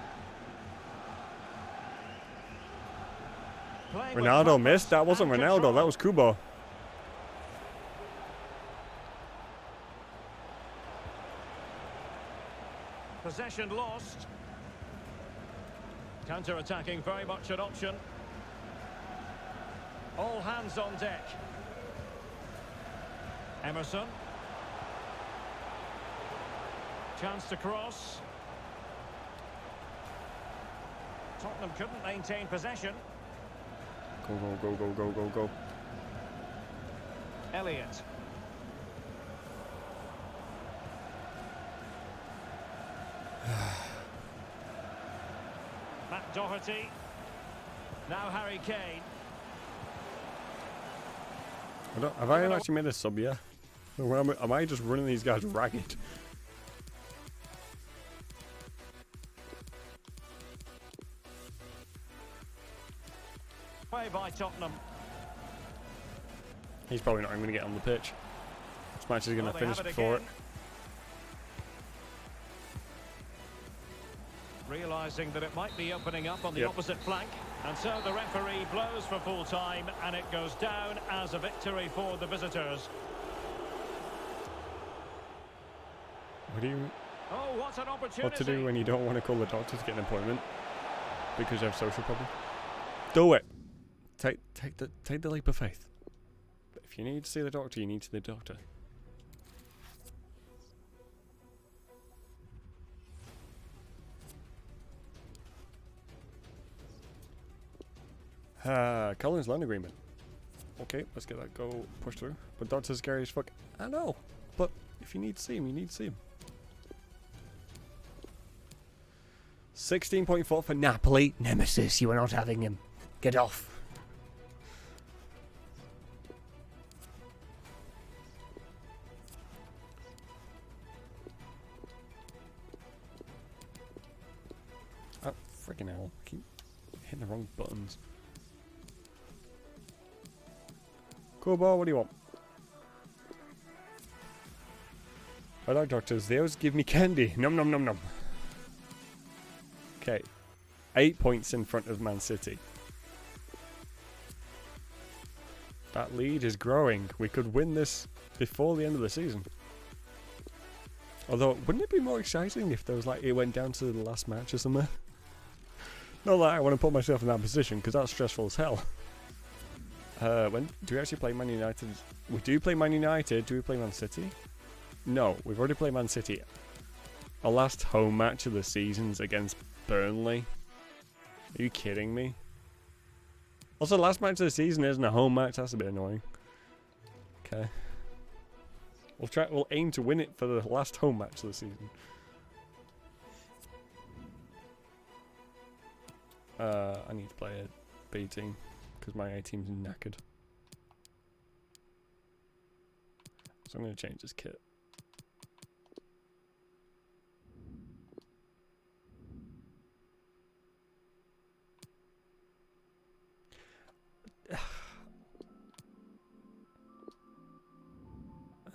Playing with Ronaldo purpose missed. That wasn't and Ronaldo. control. That was Kubo. Possession lost. Counter-attacking very much an option. All hands on deck. Emerson. Chance to cross. Tottenham couldn't maintain possession. Go, go, go, go, go, go, go. Elliott. Matt Doherty. Now Harry Kane. Have I actually made a sub yet? Or am I just running these guys ragged? Play by Tottenham. He's probably not even going to get on the pitch. This match is going to Well, they finish have it before it. again. Realising that it might be opening up on the Yep. opposite flank. And so the referee blows for full time, and it goes down as a victory for the visitors. What do you... Oh, what an opportunity. What to do when you don't want to call the doctor to get an appointment because you have social problem? Do it. Take the leap of faith. If you need to see the doctor, you need to see the doctor. Collins loan agreement. Okay, let's get that go pushed through. But doctor's scary as fuck. I know. But if you need to see him, you need to see him. 16.4 for Napoli. Nemesis, you are not having him. Get off. Oh, freaking hell. I keep hitting the wrong buttons. Cool ball, what do you want? I like doctors. They always give me candy. Num num num num. Okay. 8 points in front of Man City. That lead is growing. We could win this before the end of the season. Although, wouldn't it be more exciting if there was like it went down to the last match or something? Not that I want to put myself in that position because that's stressful as hell. When do we actually play Man United? We do play Man United. Do we play Man City? No, we've already played Man City. Our last home match of the season's against Burnley. Are you kidding me? Also, last match of the season isn't a home match. That's a bit annoying. Okay. We'll aim to win it for the last home match of the season. I need to play a B team because my A team's knackered. So I'm going to change this kit.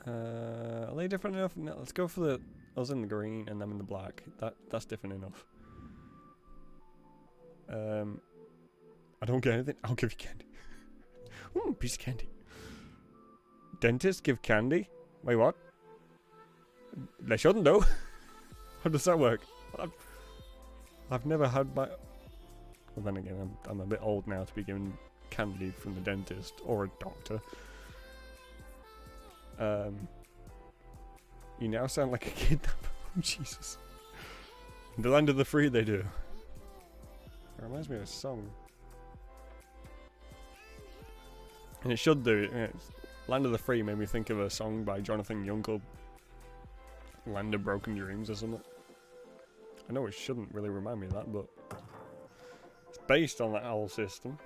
Are they different enough? No, let's go for the us in the green and them in the black. That's different enough. I don't get anything. I'll give you candy. Ooh, piece of candy. Dentist give candy? Wait, what? They shouldn't though. How does that work? I've never had my... Well, then again, I'm a bit old now to be given candy from the dentist or a doctor. You now sound like a kid. Oh, Jesus. In the land of the free, they do. It reminds me of a song. And it should do. Yeah, Land of the Free made me think of a song by Jonathan Young called Land of Broken Dreams or something. I know it shouldn't really remind me of that, but it's based on that whole system.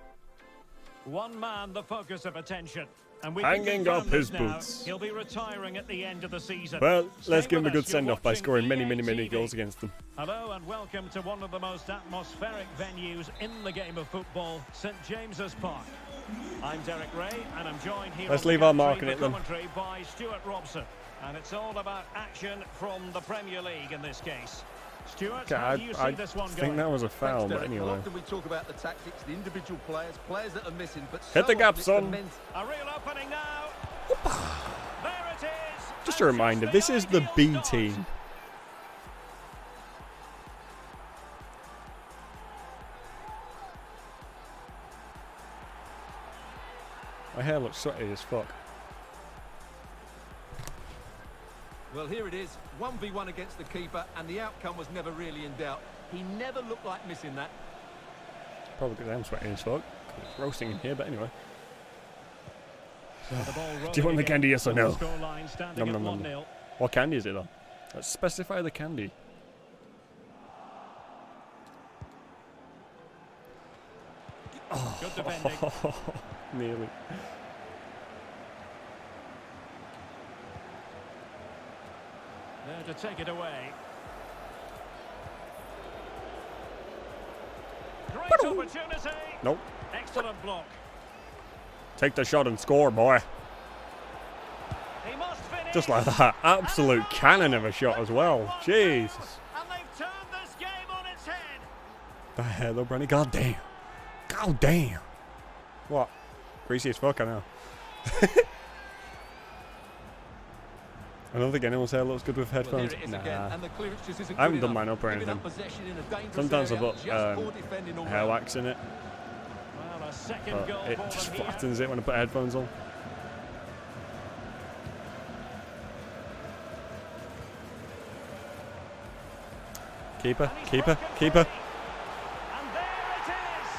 One man the focus of attention. And we Hanging can up confirm his this now. boots. He'll be retiring at the end of the season. Well, let's Stay give him a with good us. You're send-off by watching scoring many, EA many, many TV. goals against them. Hello and welcome to one of the most atmospheric venues in the game of football, St James's Park. I'm Derek Ray and I'm joined here Let's on the leave our gantry mark in for it then. commentary by Stuart Robson. And it's all about action from the Premier League in this case. Stuart, Okay, how do you see I this one think going? that was a Thanks, foul, but Derek. Well, anyway. often we talk about the tactics, the individual players that are missing, but Hit the so gap, often it's son. the men's- A real opening now. There it is. Just a And reminder, the this is the ideal B start. team. My hair looks sweaty as fuck. Well, here it is, 1v1 against the keeper, and the outcome was never really in doubt. He never looked like missing that. Probably because I'm sweaty as fuck. It's roasting in here, but anyway. The ball Do you rolling want the again. candy, yes or no? Scoreline standing Nom, at nom, nom, 1-0. What candy is it though? Let's specify the candy. Good defending. Nearly. There to take it away. Great opportunity. Nope. Excellent block. Take the shot and score, boy. He must finish. Just like that. Absolute cannon of a shot as well. Jesus. And they've turned this game on its head. The hell, though, Brenny. God damn. God damn. What? Greasy as fuck, I know. I don't think anyone's hair looks good with Well, here headphones. it is again, Nah. and the clearance just isn't I haven't good done mine enough. up or Giving anything. possession in a dangerous Sometimes I area, put just poor defending all hair round. wax in it, Well, a second but goal it for just them here. flattens it when I put headphones on. Keeper, And he's keeper, broken keeper. free. And there it is.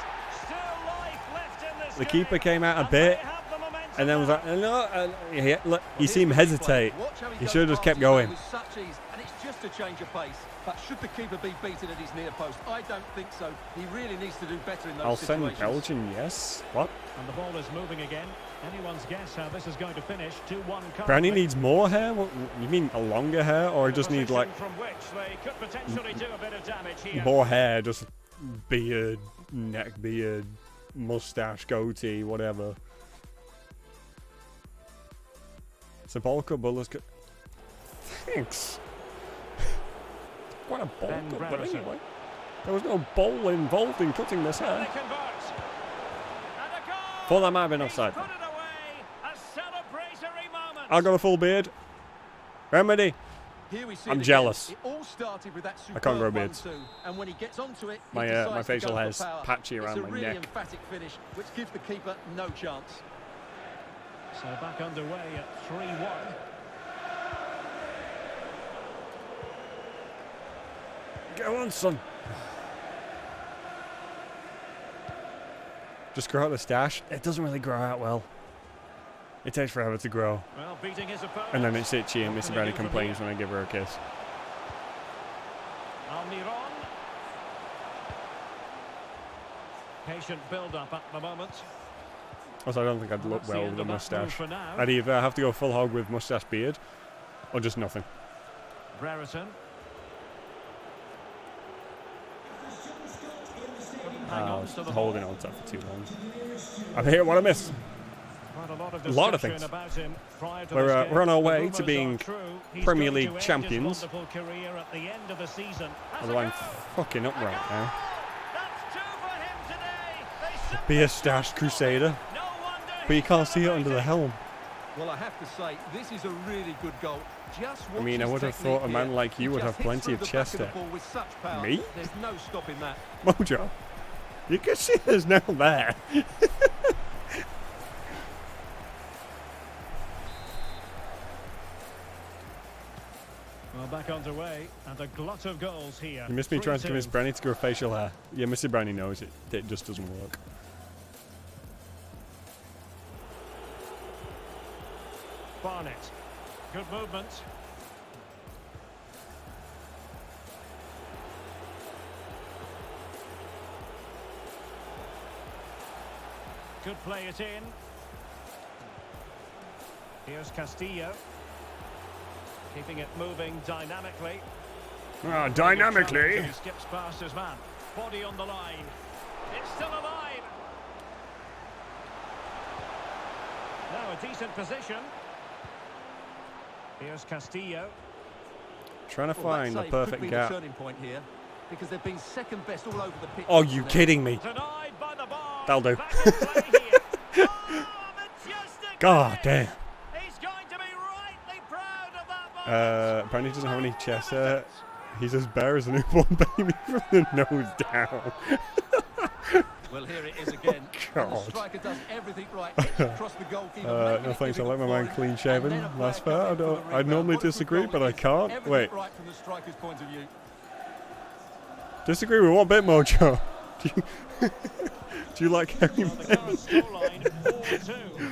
Still life left in this The game. keeper came out a And bit, they have the momentum and then was now. like, no, yeah, look, you Here's see him the replay. hesitate. Watch how He goes should have just past kept his going. man with such ease, and it's just a change of pace. But should the keeper be beaten at his near post? I don't think so. He really needs to do better in those I'll send situations. Belgian, yes. What? And the ball is moving again. Anyone's guess how this is going to finish. 2-1 Brandy currently. needs more hair? What, you mean a longer hair, or just need Position like from which they could potentially do a bit of damage here. more hair? Just beard, neck beard, mustache, goatee, whatever. Sepulchre Bullets. Thanks. What a bowl Ben cut, but Bradison. anyway. There was no bowl involved in cutting this And hair. they convert. And a goal. Thought that might have been He's offside. put it away. A celebratory moment. I got a full beard. Remedy. Here we see I'm it again. jealous. It all started with that I can't grow superb beards. 1-2, and when he gets onto it, he My decides to facial go for hair's power. patchy around it's a my really neck. emphatic finish, which gives the keeper no chance. So back underway at 3-1. Go on, son. Just grow out the stash. It doesn't really grow out well. It takes forever to grow. Well, beating his opponent. And then it's itchy and What Mr. can Brady they do from complains here? when I give her a kiss. Almiron. Patient build-up at the moment. Also, I don't think I'd look That's the well end with a of that move mustache. for now. I'd either have to go full hog with mustache beard, or just nothing. Brereton. Hang I on was to the holding ball. on to that for too long. I'm here, what I miss. Quite a lot of, A lot of discussion things. about him prior to We're, this we're on our game. The way rumours to are being true. He's Premier going League to end his champions. wonderful career at the end of the season. Has Although a I'm goal. fucking up A right goal. now. That's two for him today. They Be a simply stash cannot crusader. stop it. No wonder But you he's can't see it under the celebrating. helm. Well, I have to say, this is a really good goal. Just I mean, I would have thought a man like you would have plenty of chest there. hair. With such power. Me? There's no stopping that. Mojo. You can see there's no there. Well, back underway, and a glut of goals here. You missed me trying to 3-2. convince Brandy to grow facial hair. Yeah, Mr. Brandy knows it. It just doesn't work. Barnett. Good movement. Could play it in. Here's Castillo. Keeping it moving dynamically. Ah, dynamically. He skips past his man. Body on the line. It's still alive. Now a decent position. Here's Castillo. Trying to find the that save perfect could be gap. the turning point here, because they've been second best all over the pitch. Oh, you kidding me? Denied by the bar. That'll do. Back in play here. Oh, majestic God finish. damn. He's going to be rightly proud of that ball. Apparently doesn't have any chest hair. He's as bare as a newborn baby from the nose down. Well, here it is again. God. The striker does everything right. Hits across the goalkeeper, making No it thanks, I like my difficult man for him. clean shaven. And then a That's player fair. coming for the I'd rebound. normally What a good disagree, goal but it I is. can't. Everything Wait. right from the striker's point of view. Disagree with what bit, Mojo? Do you like Harry Well, the current scoreline 4-2.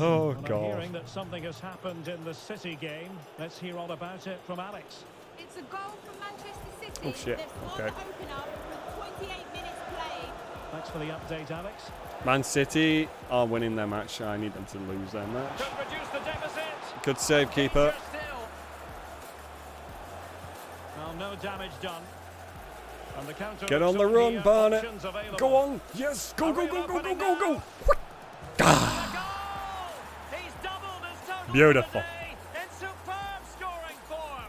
Oh, And I'm God. hearing that something has happened in the City game. Let's hear all about it from Alex. It's a goal from Manchester City. Oh, shit. They've scored Okay. to open up with 28 minutes played. Thanks for the update, Alex. Man City are winning their match. I need them to lose their match. Could reduce the deficit. Good save, keeper. Danger still. Well, no damage done. And the counter Get looks on the on run, here. Barnett. Options available. Go on. Yes. Go, go, go, go, go, go, go. Ah. A goal! He's doubled his total Beautiful. for the day in superb scoring form.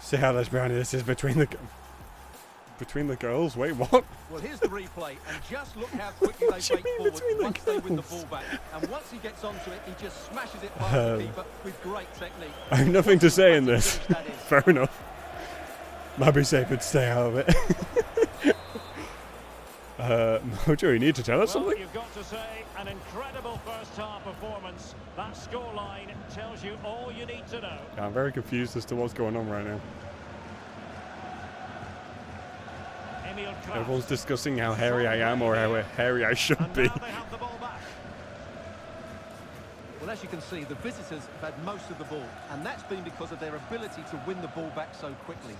See how this brownie this is between the girls. Wait, what? Well, here's the replay, and just look how quickly they What do you break mean forward between the once they win the goals? ball back. And once he gets onto it, he just smashes it past the keeper with great technique. I have nothing to say in this. That is. Fair enough. Might be safer to stay out of it. Mojo, you need to tell us Well, something? you've got to say, an incredible first half performance. That scoreline tells you all you need to know. Yeah, I'm very confused as to what's going on right now. Emil Kraft. Everyone's discussing how hairy I am or how hairy I should And be. now they have the ball back. Well, as you can see, the visitors have had most of the ball, and that's been because of their ability to win the ball back so quickly.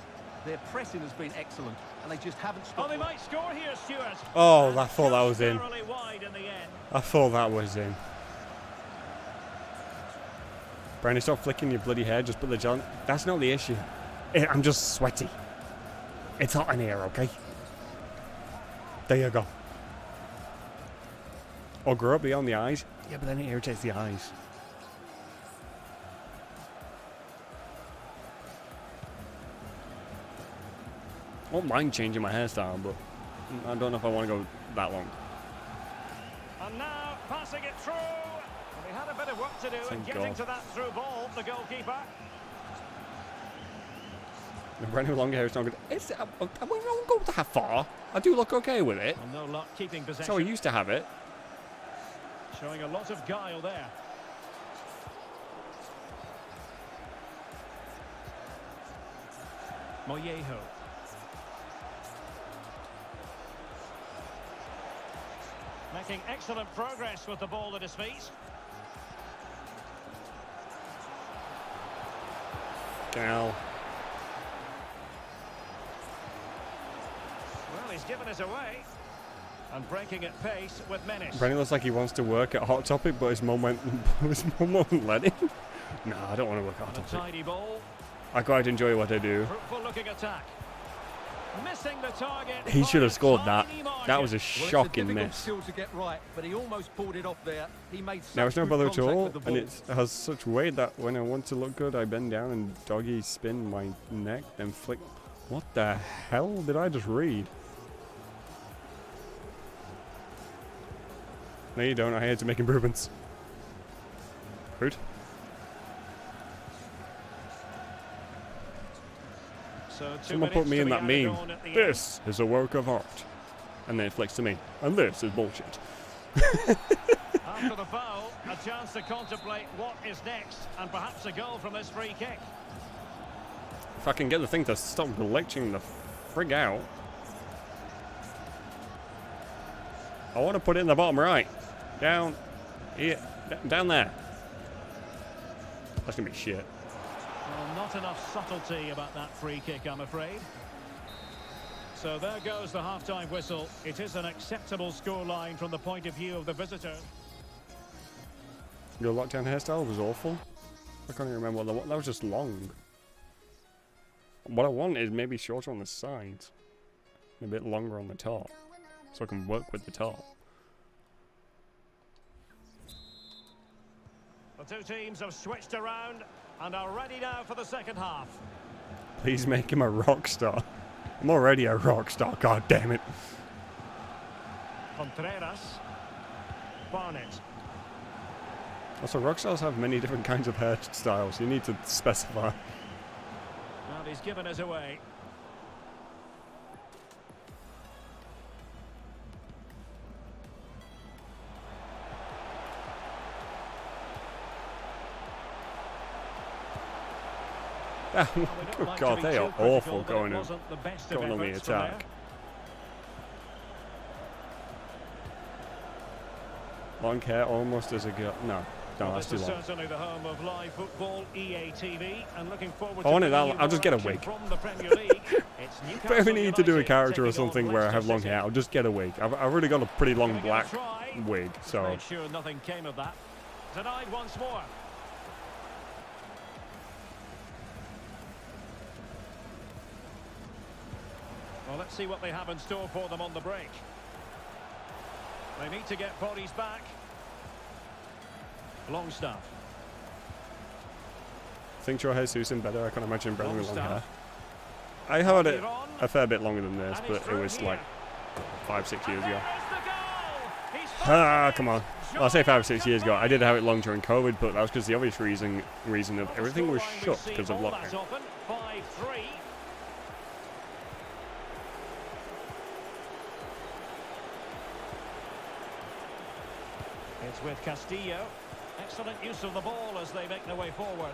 Their pressing has been excellent, and they just haven't Oh, stopped. they might score here, Stuart. Oh, And I thought that was just in. narrowly wide in the end. I thought that was in. Brandon, stop flicking your bloody hair, just put the John. That's not the issue. I'm just sweaty. It's hot in here, okay? There you go. Or grow up beyond the eyes. Yeah, but then it irritates the eyes. I won't mind changing my hairstyle, but I don't know if I want to go that long. And now passing it through. And he had a bit of work to do in Thank getting God. to that through ball, the goalkeeper. Brandon with longer hair is not good. I won't go that far. I do look okay with it. Well, no luck keeping That's possession. how I used to have it. Showing a lot of guile there. Moyeho. Making excellent progress with the ball at his feet. Gal. Well, he's given us away. And breaking at pace with menace. Brandon looks like he wants to work at Hot Topic, but his mum won't let him. No, I don't want to work at Hot And a Topic. tidy ball. I quite enjoy what I do. Fruitful looking attack. Missing the target. He should have by a scored that. tiny margin. That was a Well, it's a shocking difficult miss. skill to get right, but he almost pulled it off there. He made Now it's such no good bother at contact all, with the and ball. it has such weight that when I want to look good, I bend down and doggy spin my neck, then flick. What the hell did I just read? No, you don't. I had to make improvements. Rude. So 2 Someone put minutes me to in be that added meme. on at the end. This is a work of art. And then it flicks to me. And this is bullshit. After the foul, a chance to contemplate what is next, and perhaps a goal from this free kick. If I can get the thing to stop glitching the frig out. I want to put it in the bottom right. Down here. Down there. That's going to be shit. Well, not enough subtlety about that free kick, I'm afraid. So there goes the half-time whistle. It is an acceptable scoreline from the point of view of the visitor. Your lockdown hairstyle was awful. I can't even remember what that was. Just long. What I want is maybe shorter on the sides, a bit longer on the top, so I can work with the top. The two teams have switched around and are ready now for the second half. Please make him a rock star. I'm already a rock star. God damn it. Contreras. Barnett. Also, rock stars have many different kinds of hairstyles. You need to specify. And he's given us away. Oh God, they are awful going on the attack. Long hair almost as a girl. No, that's too long. Certainly the home of live football, EA TV, and looking forward I wanted to that. I'll just get a wig. from the Premier League. It's If I ever need to do a United character or taking on something where I have long Leicester hair, City. I'll just get a wig. I've already got a pretty long Gonna give black it a try. wig, so Made sure nothing came of that. Denied once more. Well, let's see what they have in store for them on the break. They need to get bodies back. Longstaff. I think Joe Jesus in better. I can't imagine Brennan with long hair. I had it a fair bit longer than this, but it was like 5-6 years ago. Ah, come on. Well, I say 5 or 6 years ago. I did have it long during COVID, but that was because the obvious reason of everything was shut because of lockdown. 5-3. It's with Castillo. Excellent use of the ball as they make their way forward.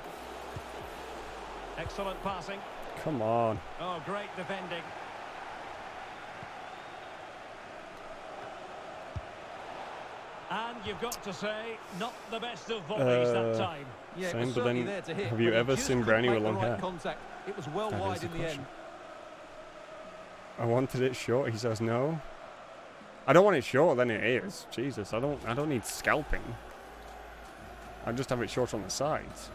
Excellent passing. Come on. Oh, great defending. And you've got to say, not the best of volleys that time. Yeah, it Same, was but certainly then there to hit, have you but he ever just seen couldn't Brownie with make the long right hair? contact. It was well That is wide the in the question. end. I wanted it short. He says no. I don't want it short. Then it is. Jesus, I don't need scalping. I just have it short on the sides.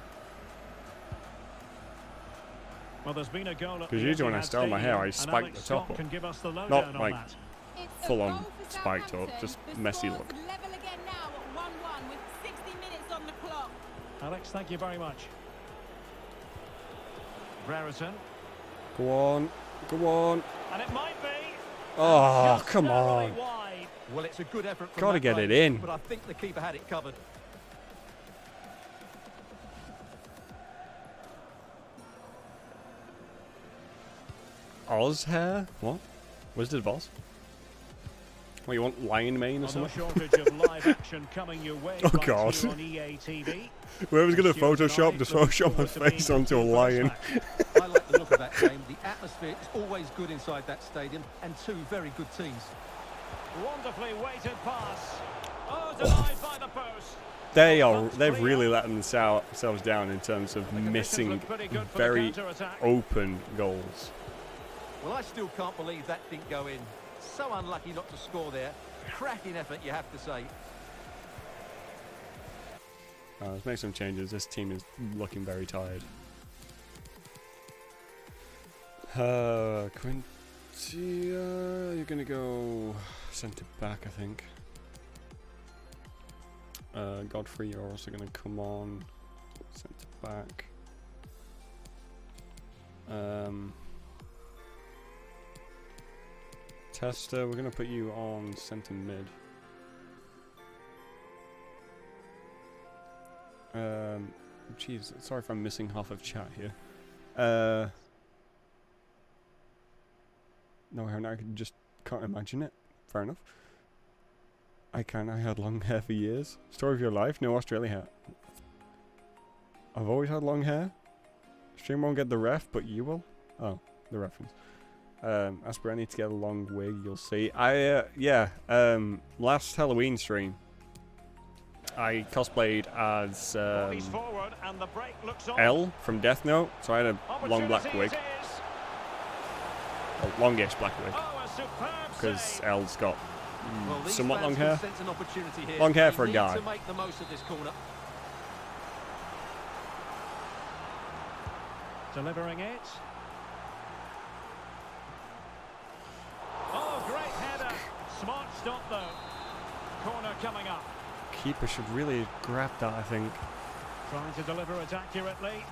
Well, there's been a goal at Because the usually when I Etihad style my hair, I Stadium, spike and the Alex top Scott up. can give us the lowdown Not on like that. It's a full on goal for spiked up, Southampton. just The messy score's look. level again now at 1-1 with 60 minutes on the clock. Alex, thank you very much. Brereton. Go on. Go on. And it might be. Oh, Just come narrowly on. wide. Well, it's a good effort from Gotta that get it range, in. but I think the keeper had it covered. Oz hair? What? Wizard of Oz? What, you want lion mane or No something? shortage of live action coming your way. Oh, right to God. you on EA TV. Whoever's going to Stuart Photoshop, Knight just looking Photoshop my forward to being face onto a the first lion. match. I like the look of that game. The atmosphere is always good inside that stadium, and two very good teams. Wonderfully weighted pass. Oh, denied by the post. They've really let themselves down in terms of The conditions missing look pretty good for the very counter-attack. open goals. Well, I still can't believe that didn't go in. So unlucky not to score there. Cracking effort, you have to say. Let's make some changes. This team is looking very tired. Quintia, you're going to go centre back, I think. Godfrey, you're also going to come on centre back. Tester, we're going to put you on centre mid. Jeez, sorry if I'm missing half of chat here. No, I just can't imagine it. Fair enough. I had long hair for years. Story of your life? No Australia hair. I've always had long hair. Stream won't get the ref, but you will. Oh, the reference. Ask Brandy to get a long wig. You'll see. Last Halloween stream, I cosplayed as Bodies forward and the break looks on. L from Death Note, so I had a long black Opportunity wig. it is. longish black wig. Oh, a superb Because save. L's got Well, these somewhat fans long could hair. sense an opportunity here. Long hair They for a need guy. to make the most of this corner. Delivering it. Oh, great header. Smart stop, though. Corner coming up. Keeper should really grab that, I think. Trying to deliver it accurately.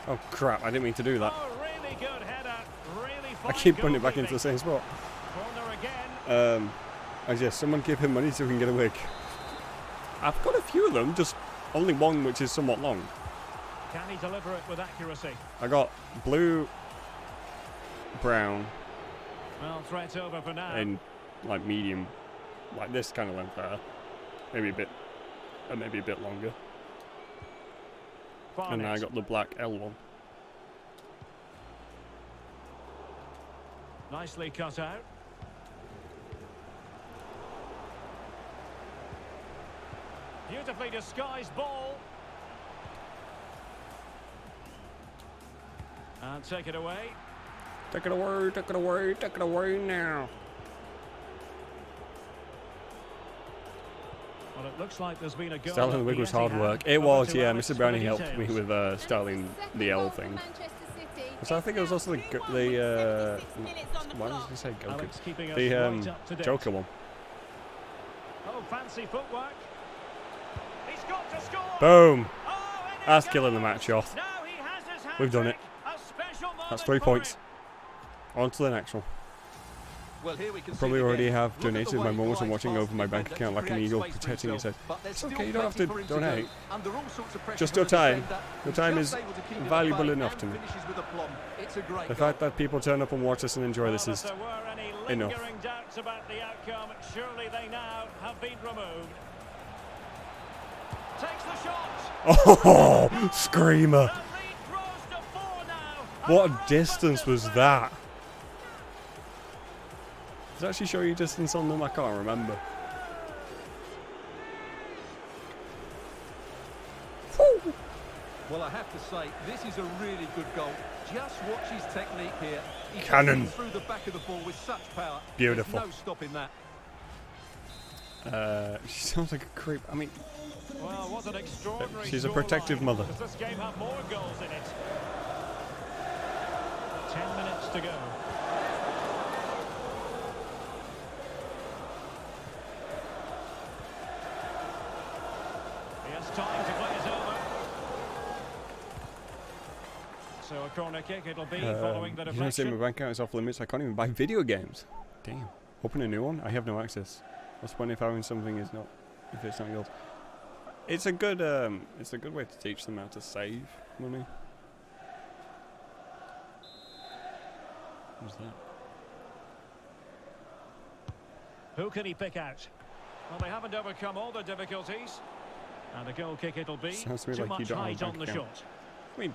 Oh crap, I didn't mean to do that. Oh, really good header. Really fine I keep putting it back into the goalkeeping. same spot. Corner again. I guess someone give him money so we can get a wig. I've got a few of them, just only one which is somewhat long. Can he deliver it with accuracy? I got blue, brown, Well, threat over for now. and like medium, like this kind of length there. Maybe a bit longer. And then I got the black L one. Nicely cut out. Beautifully disguised ball. And take it away. Take it away, take it away, take it away now. Well, it looks like there's been a goal. Styling the at wig the was hard Etihad. work. It Over was, to yeah. Alex Mr. for Brownie the helped me details. with styling the L thing. So I think it was also the why did he say Goku? Alex keeping us The right up to date. Joker one. Oh, fancy footwork. He's got to score. Boom. Oh, and he That's killing the goes. match off. Now he has his We've done it. hat-trick. A special moment That's 3 for points. him. On to the next one. Well, here we can Probably see it already again. have Look at the donated. way My he mum wasn't glides watching past over my the bank defender account to like an create eagle space for protecting his head. himself. But there's It's still okay, you don't have plenty to for him to donate. do. Under all sorts of pressure Just from your the time. defender, Your he's time just is able to keep it at valuable bay enough and to me. finishes with aplomb. It's a great The goal. fact that people turn up and watch us and enjoy this Well, is if there were any enough. lingering doubts about the outcome, surely they now have been removed. Takes the shot. Oh, screamer. The lead grows to 4 now. What And a distance Robinson was that? Does it actually show you distance on them? I can't remember. Well, I have to say, this is a really good goal. Just watch his technique here. He Cannon. goes through the back of the ball with such power. Beautiful. There's no stopping that. She sounds like a creep. I mean, Well, what an extraordinary she's a scoreline. protective mother. Does this game have more goals in it? 10 minutes to go. He has time to play it over. So a corner kick it'll be following the you don't say my deflection. bank account is off limits. I can't even buy video games. Damn. Open a new one? I have no access. What's the point if having something is not, if it's not yours? It's a good way to teach them how to save money. What's that? Who can he pick out? Well, they haven't overcome all the difficulties. And a goal kick it'll be. Sounds to me Too like you much don't have a height on bank the account. shot. I mean,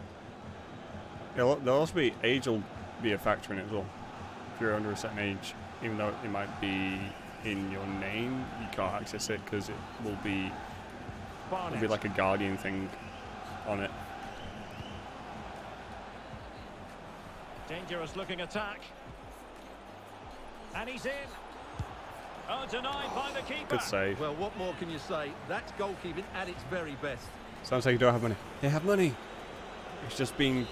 there'll also be age will be a factor in it as well. If you're under a certain age, even though it might be in your name, you can't access it because it will be Barnett. like a guardian thing on it. Dangerous looking attack. And he's in. Oh, denied by the keeper. Good save. Well, what more can you say? That's goalkeeping at its very best. Sounds like you don't have money. You have money. It's just being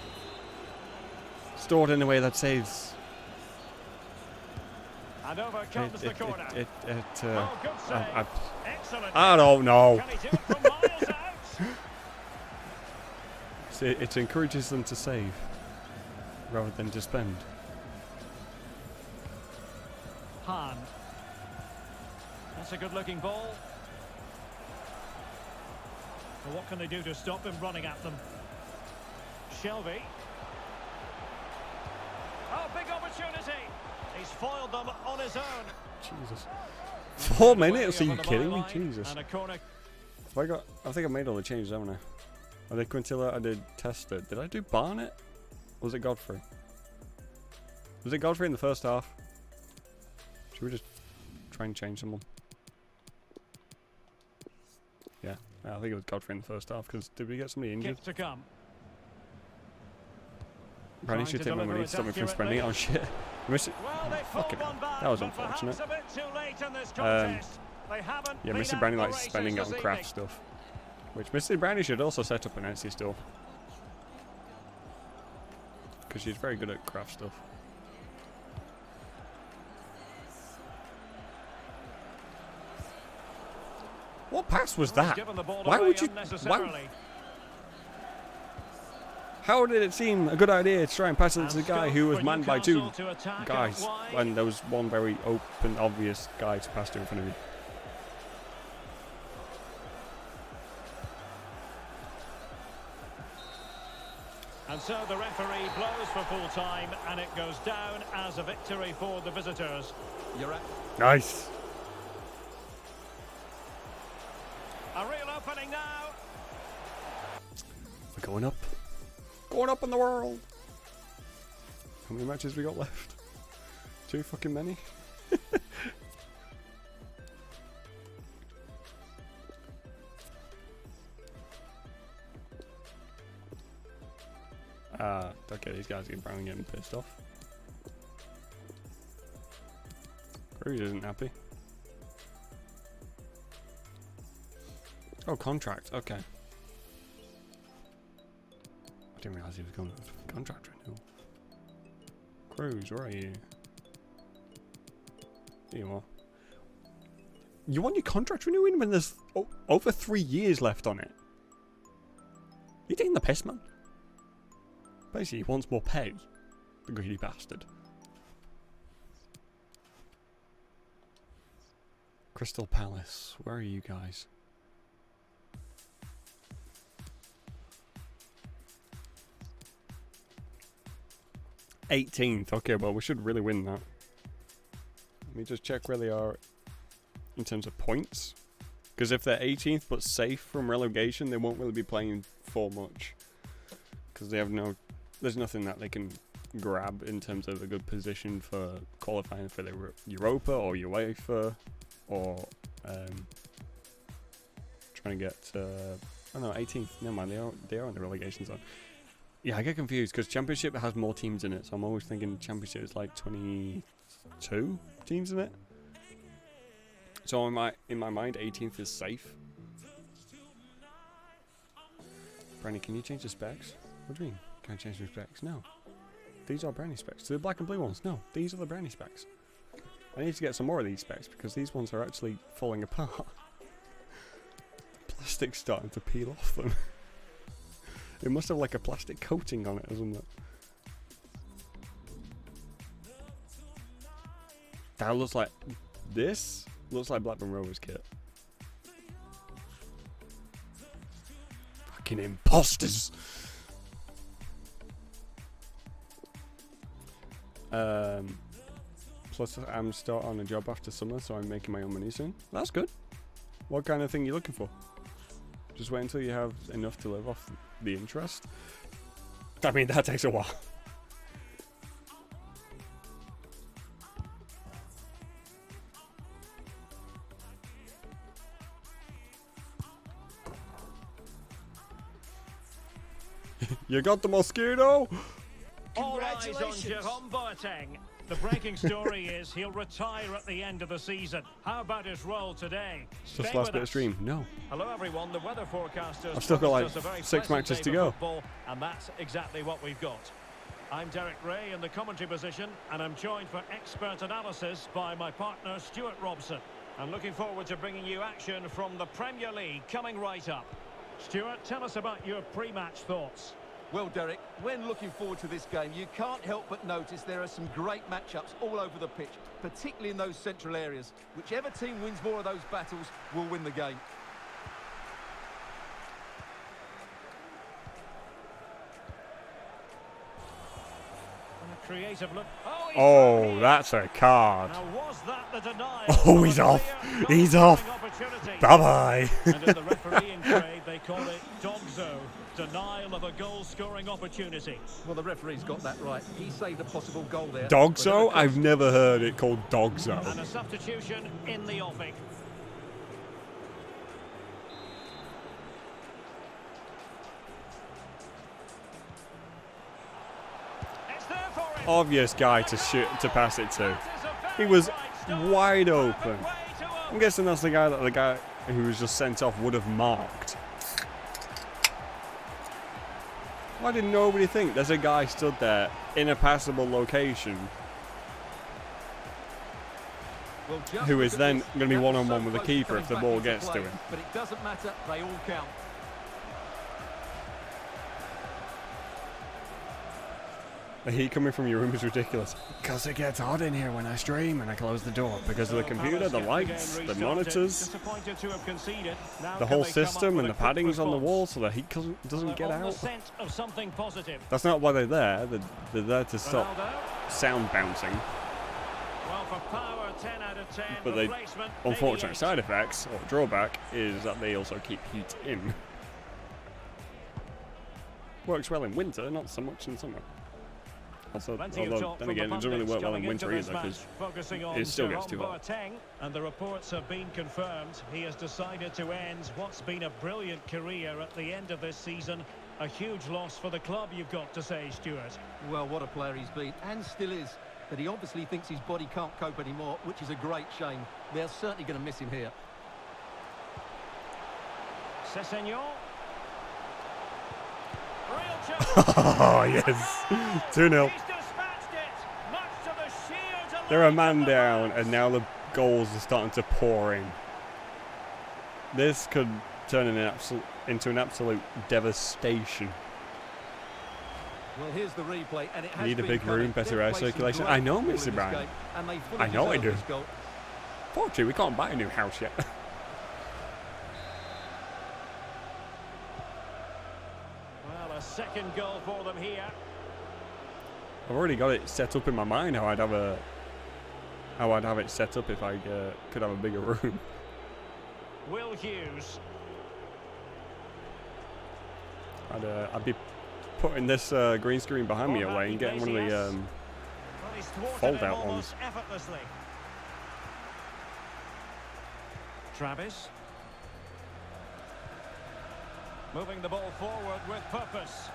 stored in a way that saves. And over comes the corner. Oh, Oh, good save. Excellent. I don't know. Can he do it from miles out? It encourages them to save rather than to spend. Hahn. That's a good looking ball. Well, what can they do to stop him running at them? Shelby. Oh, big opportunity. He's foiled them on his own. Jesus. 4 minutes? Are Away you over the kidding me? byline, Jesus. And a corner. I think I made all the changes, haven't I? I did Quintilla, I did Tester. Did I do Barnett? Or was it Godfrey? Was it Godfrey in the first half? Should we just try and change someone? Yeah, I think it was Godfrey in the first half, because did we get somebody injured? Kick to come. Brandy should take my money to stop me from spending it on shit. Missed it. Well, they Fucking fought one back, that was but perhaps unfortunate. a bit too late in this contest. They haven't Yeah, been Mr. out Brandy the likes races spending it this on craft evening. stuff. Which Mr. Brandy should also set up an Etsy store. Because she's very good at craft stuff. What pass was He's that? given the ball Why away would you? unnecessarily. How did it seem a good idea to try and pass it And to the guy scope who was for manned by two Newcastle to attack guys out wide. when there was one very open, obvious guy to pass to in front of you? And so the referee blows for full time, and it goes down as a victory for the visitors. You're at Nice. A real opening now. We're going up. Going up in the world. How many matches we got left? Too fucking many. Okay, these guys are probably getting pissed off. Cruz isn't happy. Oh, contract. Okay. I didn't realise he was going for contract renewal. Cruz, where are you? Here you are. You want your contract renewing when there's over 3 years left on it? You taking the piss, man? Basically, he wants more pay. The greedy bastard. Crystal Palace, where are you guys? '18th. Okay, well, we should really win that. Let me just check where they are in terms of points. Because if they're 18th but safe from relegation, they won't really be playing for much. Because they have there's nothing that they can grab in terms of a good position for qualifying for the Europa or UEFA or trying to get oh no, 18th. Never mind, they are on the relegation zone. Yeah, I get confused because Championship has more teams in it, so I'm always thinking Championship is like 22 teams in it. So in my mind, 18th is safe. Brandy, can you change the specs? What do you mean? Can I change the specs? No. These are Brandy specs. The black and blue ones? No. These are the Brandy specs. I need to get some more of these specs because these ones are actually falling apart. Plastic's starting to peel off them. It must have like a plastic coating on it or something. That looks like... This looks like Blackburn Rovers kit. Fucking imposters! Plus I'm starting on a job after summer, so I'm making my own money soon. That's good. What kind of thing are you looking for? Just wait until you have enough to live off the interest. I mean, that takes a while. You got the mosquito? All eyes on Jerome Boateng. The breaking story is he'll retire at the end of the season. How about his role today? Just Stay last with bit of us. stream. No. Hello everyone, the weather forecasters. I've still got like promised us a very 6 pleasant matches day to for go. football, and that's exactly what we've got. I'm Derek Ray in the commentary position, and I'm joined for expert analysis by my partner Stuart Robson. I'm looking forward to bringing you action from the Premier League coming right up. Stuart, tell us about your pre-match thoughts. Well, Derek, when looking forward to this game, you can't help but notice there are some great matchups all over the pitch, particularly in those central areas. Whichever team wins more of those battles will win the game. And a creative look. Oh, he's Oh, through here. that's a card. Now, was that the denial? Oh, he's of a off. clear He's goal-scoring off. opportunity? Bye-bye. And in the refereeing trade, they call it dogzo, denial of a goal-scoring opportunity. Well, the referee's got that right. He saved a possible goal there. Dogzo? I've never heard it called Dogzo. And a substitution in the offing. obvious guy to pass it to. He was wide open. I'm guessing that's the guy who was just sent off would have marked. Why did nobody think there's a guy stood there in a passable location who is then going to be one-on-one with the keeper if the ball gets to him? But it doesn't matter, they all count. The heat coming from your room is ridiculous. Because it gets hot in here when I stream and I close the door. Because of the computer, the lights, the monitors, the whole system and the paddings on the wall so the heat doesn't get out. That's not why they're there. They're there to stop sound bouncing. But the unfortunate side effects, or drawback, is that they also keep heat in. Works well in winter, not so much in summer. Also, although, then again, it doesn't really work well in winter either, because it still gets too hot. And the reports have been confirmed. He has decided to end what's been a brilliant career at the end of this season. A huge loss for the club, you've got to say, Stuart. Well, what a player he's been, and still is. But he obviously thinks his body can't cope anymore, which is a great shame. They're certainly going to miss him here. Sessegnon. Oh, yes. 2-0. They're a man down, and now the goals are starting to pour in. This could turn into an absolute devastation. Well, here's the replay, and it has Need a big room, better air circulation. I know, Mr. Brown. I know I do. Fortunately, we can't buy a new house yet. Well, a second goal for them here. I've already got it set up in my mind how I'd have it set up if I could have a bigger room. Will Hughes. I'd be putting this green screen behind me away and getting one of the fold-out ones. Effortlessly. Travis. Moving the ball forward with purpose.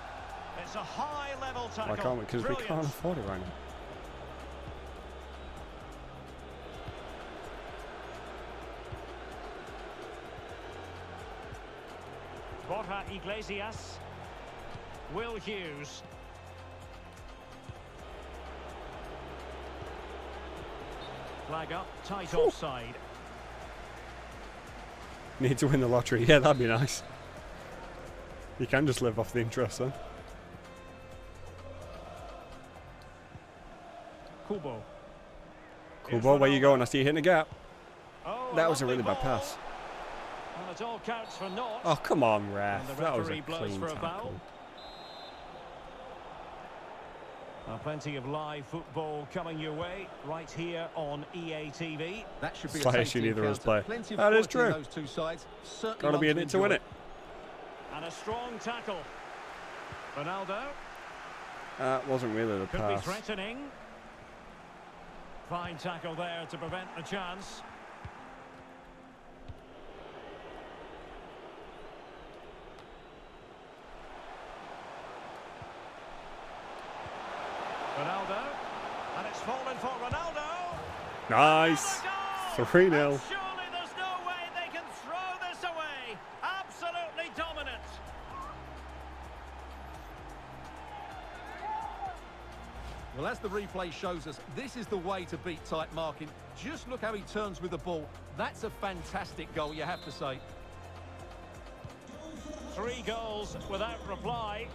It's a high-level tackle. Why can't we? Because we can't afford it right now. Borja Iglesias. Will Hughes. Flag up, tight offside. Need to win the lottery. Yeah, that'd be nice. You can just live off the interest then. Kubo. Kubo, where you going? I see you hitting a gap. Oh, That was a really bad pass. Well, it all counts for naught. Oh, come on, ref. And the That was a referee blows clean for a foul. tackle. Plenty of live football coming your way right here on EA TV. That should be Slight a issue tasty neither of us encounter. play. Plenty of That is quality in true. those two sides. Certainly Gotta be one in it to win enjoy. it. And a strong tackle. Ronaldo. That wasn't really the Could pass. be threatening. Fine tackle there to prevent the chance. Ronaldo. And it's fallen for Ronaldo. Nice. And 3-0. surely there's no way they can throw this away. Absolutely dominant. Well, as the replay shows us, this is the way to beat tight marking. Just look how he turns with the ball. That's a fantastic goal, you have to say. 3 goals without reply.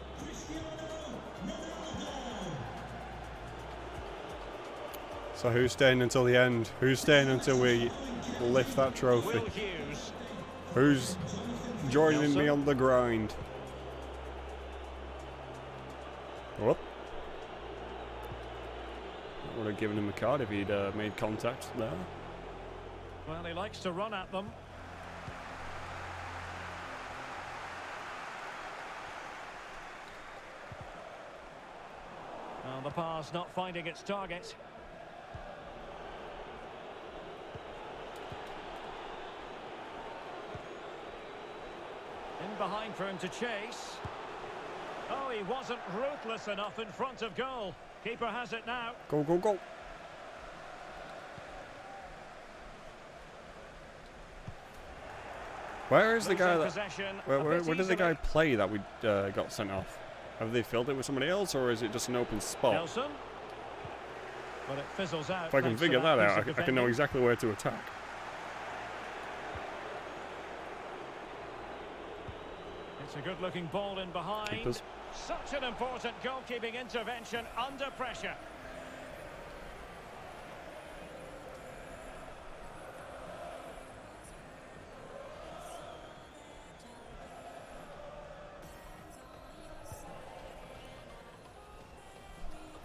So who's staying until the end? Who's staying until we lift that trophy? Will Hughes. Who's joining me on the grind? Whoop. I would have given him a card if he'd made contact there. Well, he likes to run at them. Well, the pass not finding its target. In behind for him to chase. Oh, he wasn't ruthless enough in front of goal. Keeper has it now. Go, go, go. Where is the guy that... Where did the guy play that we got sent off? Have they filled it with somebody else, or is it just an open spot? Nelson. But it fizzles out. If I can figure that out, I can know exactly where to attack. It's a good-looking ball in behind. Keepers. Such an important goalkeeping intervention under pressure.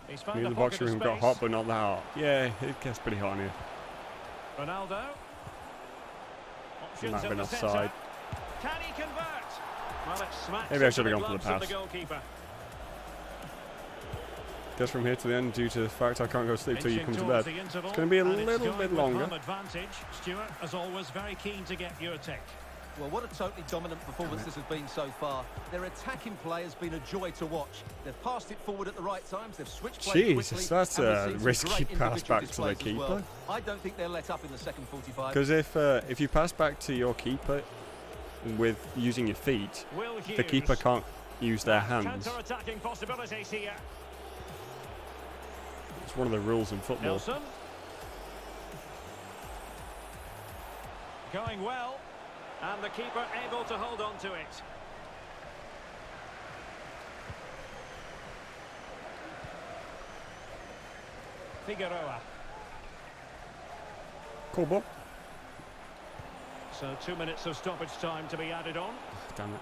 He's found Me a and the pocket boxing of room got space. hot, but not that hot. Yeah, it gets pretty hot in here. Ronaldo. Options Might have in been the offside. centre. Can he convert? Well, it smacks Maybe I into should have the gone for the gloves of pass. the goalkeeper. Guess from here to the end, due to the fact I can't go to sleep till you come Inching to towards bed. the interval, It's going to be a and it's little going bit with longer. home advantage. Stuart, as always, very keen to get your take. Well, what a totally dominant performance this has been so far. Their attacking play has been a joy to watch. They've passed it forward at the right times. They've switched play quickly. Jesus, that's and we've a seen some risky great pass individual back to the displays as well. keeper. I don't think they'll let up in the second 45. Because if you pass back to your keeper with using your feet, Will the Hughes. keeper can't use their hands. Counter-attacking possibilities here. It's one of the rules in football. Nelson. Going well. And the keeper able to hold on to it. Figueroa. Cool ball. So 2 minutes of stoppage time to be added on. Damn it.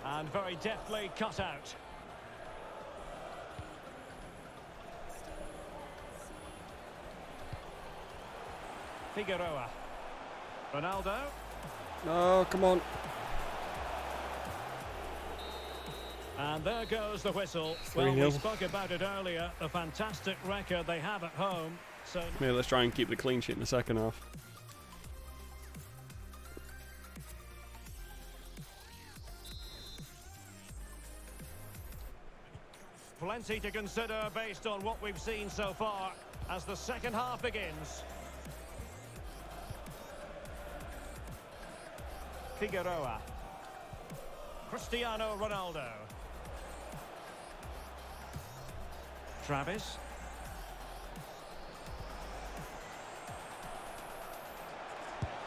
And very deftly cut out. Figueroa. Ronaldo. No, come on. And there goes the whistle. Well, 3-0. we spoke about it earlier, the fantastic record they have at home. So Maybe let's try and keep the clean sheet in the second half. plenty to consider based on what we've seen so far as the second half begins. Figueroa. Cristiano Ronaldo. Travis.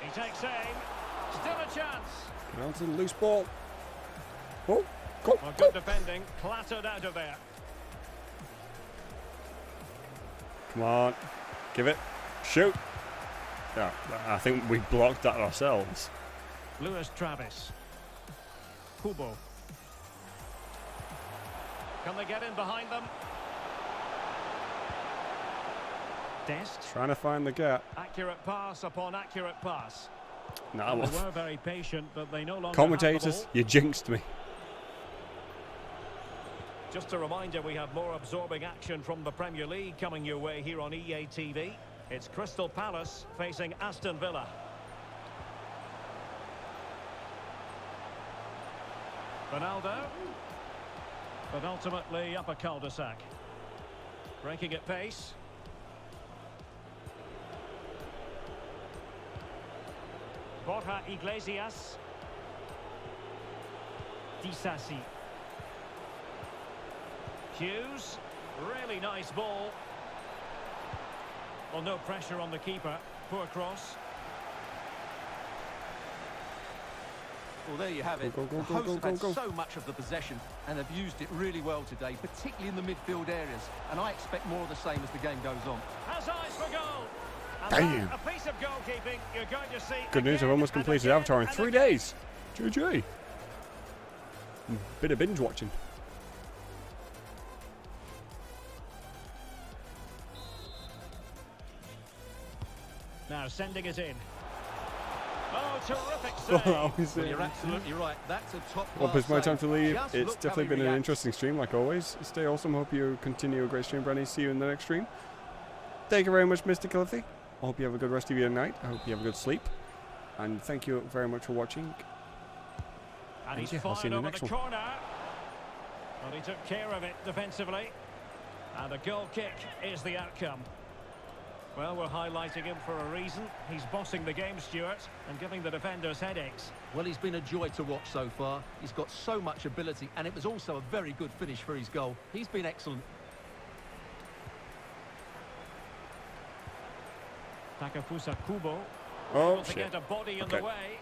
He takes aim. Still a chance. Down to the loose ball. Oh, go, Well, go. good defending. Clattered out of there. Come on. Give it. Shoot. Yeah, I think we blocked that ourselves. Luis Travis. Kubo. Can they get in behind them? Dest. Trying to find the gap. Accurate pass upon accurate pass. No, They were very patient, but they no longer commentators, have the ball. you jinxed me. Just a reminder, we have more absorbing action from the Premier League coming your way here on EA TV. It's Crystal Palace facing Aston Villa. Ronaldo. But ultimately up a cul-de-sac. Breaking at pace. Borja Iglesias. Disasi. Hughes. Really nice ball. Well, no pressure on the keeper. Poor cross. Well, there you have it. Go, go, The go, hosts go, have go, had go. so much of the possession and have used it really well today, particularly in the midfield areas. And I expect more of the same as the game goes on. Has eyes for goal. And Damn. that's a piece of goalkeeping you're going to see. Good news, I've again almost and completed again Avatar in and 3 again. days. GG. Bit of binge watching. Now sending it in. Oh, terrific Well, save. Well, you're absolutely right. That's a top Well, class it's my time to leave. Just It's look how definitely he been an reacts. interesting stream, like always. Stay awesome. Hope you continue a great stream, Brandy. See you in the next stream. Thank you very much, Mr. Cliffy. I hope you have a good rest of your night. I hope you have a good sleep. And thank you very much for watching. And he's Yeah, I'll see fired you in the over next the one. corner. But he took care of it defensively. And a goal kick is the outcome. Well, we're highlighting him for a reason. He's bossing the game, Stuart, and giving the defenders headaches. Well, he's been a joy to watch so far. He's got so much ability, and it was also a very good finish for his goal. He's been excellent. Takafusa Kubo. Oh, Able to shit. get a body in Okay. the way.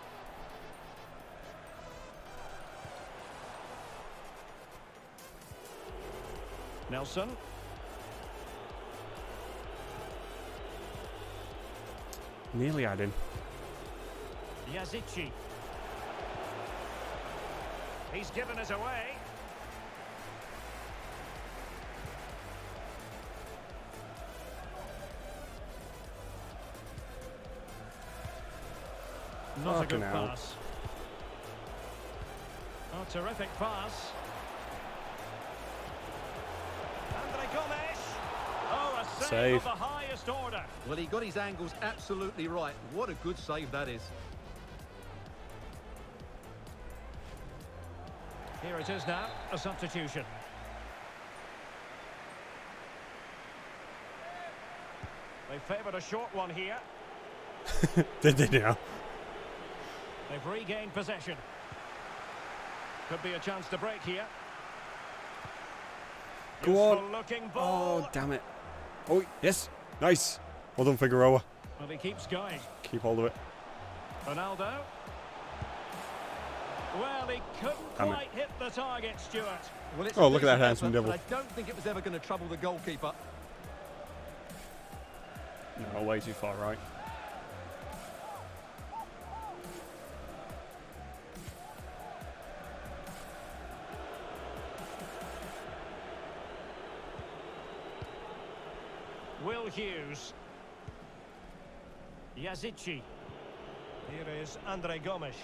Nelson. Nearly had him. Yazici. He's given us away. Not a Fucking good hell. pass. Oh, terrific pass. Andre Gomes. Oh, a save Save. of the highest order. Well, he got his angles absolutely right. What a good save that is. Here it is now, a substitution. They favoured a short one here. Did they now? They've regained possession. Could be a chance to break here. Go on. Useful looking ball. Oh, damn it. Oh, yes. Nice. Well done, Figueroa. Well, he keeps going. Keep hold of it. Ronaldo. Well, he couldn't Damn it. quite hit the target, Stuart. Well, it's Oh, a look at that decent handsome effort, devil. but I don't think it was ever going to trouble the goalkeeper. No, way too far right. Will Hughes. Yazici. Here is Andre Gomes.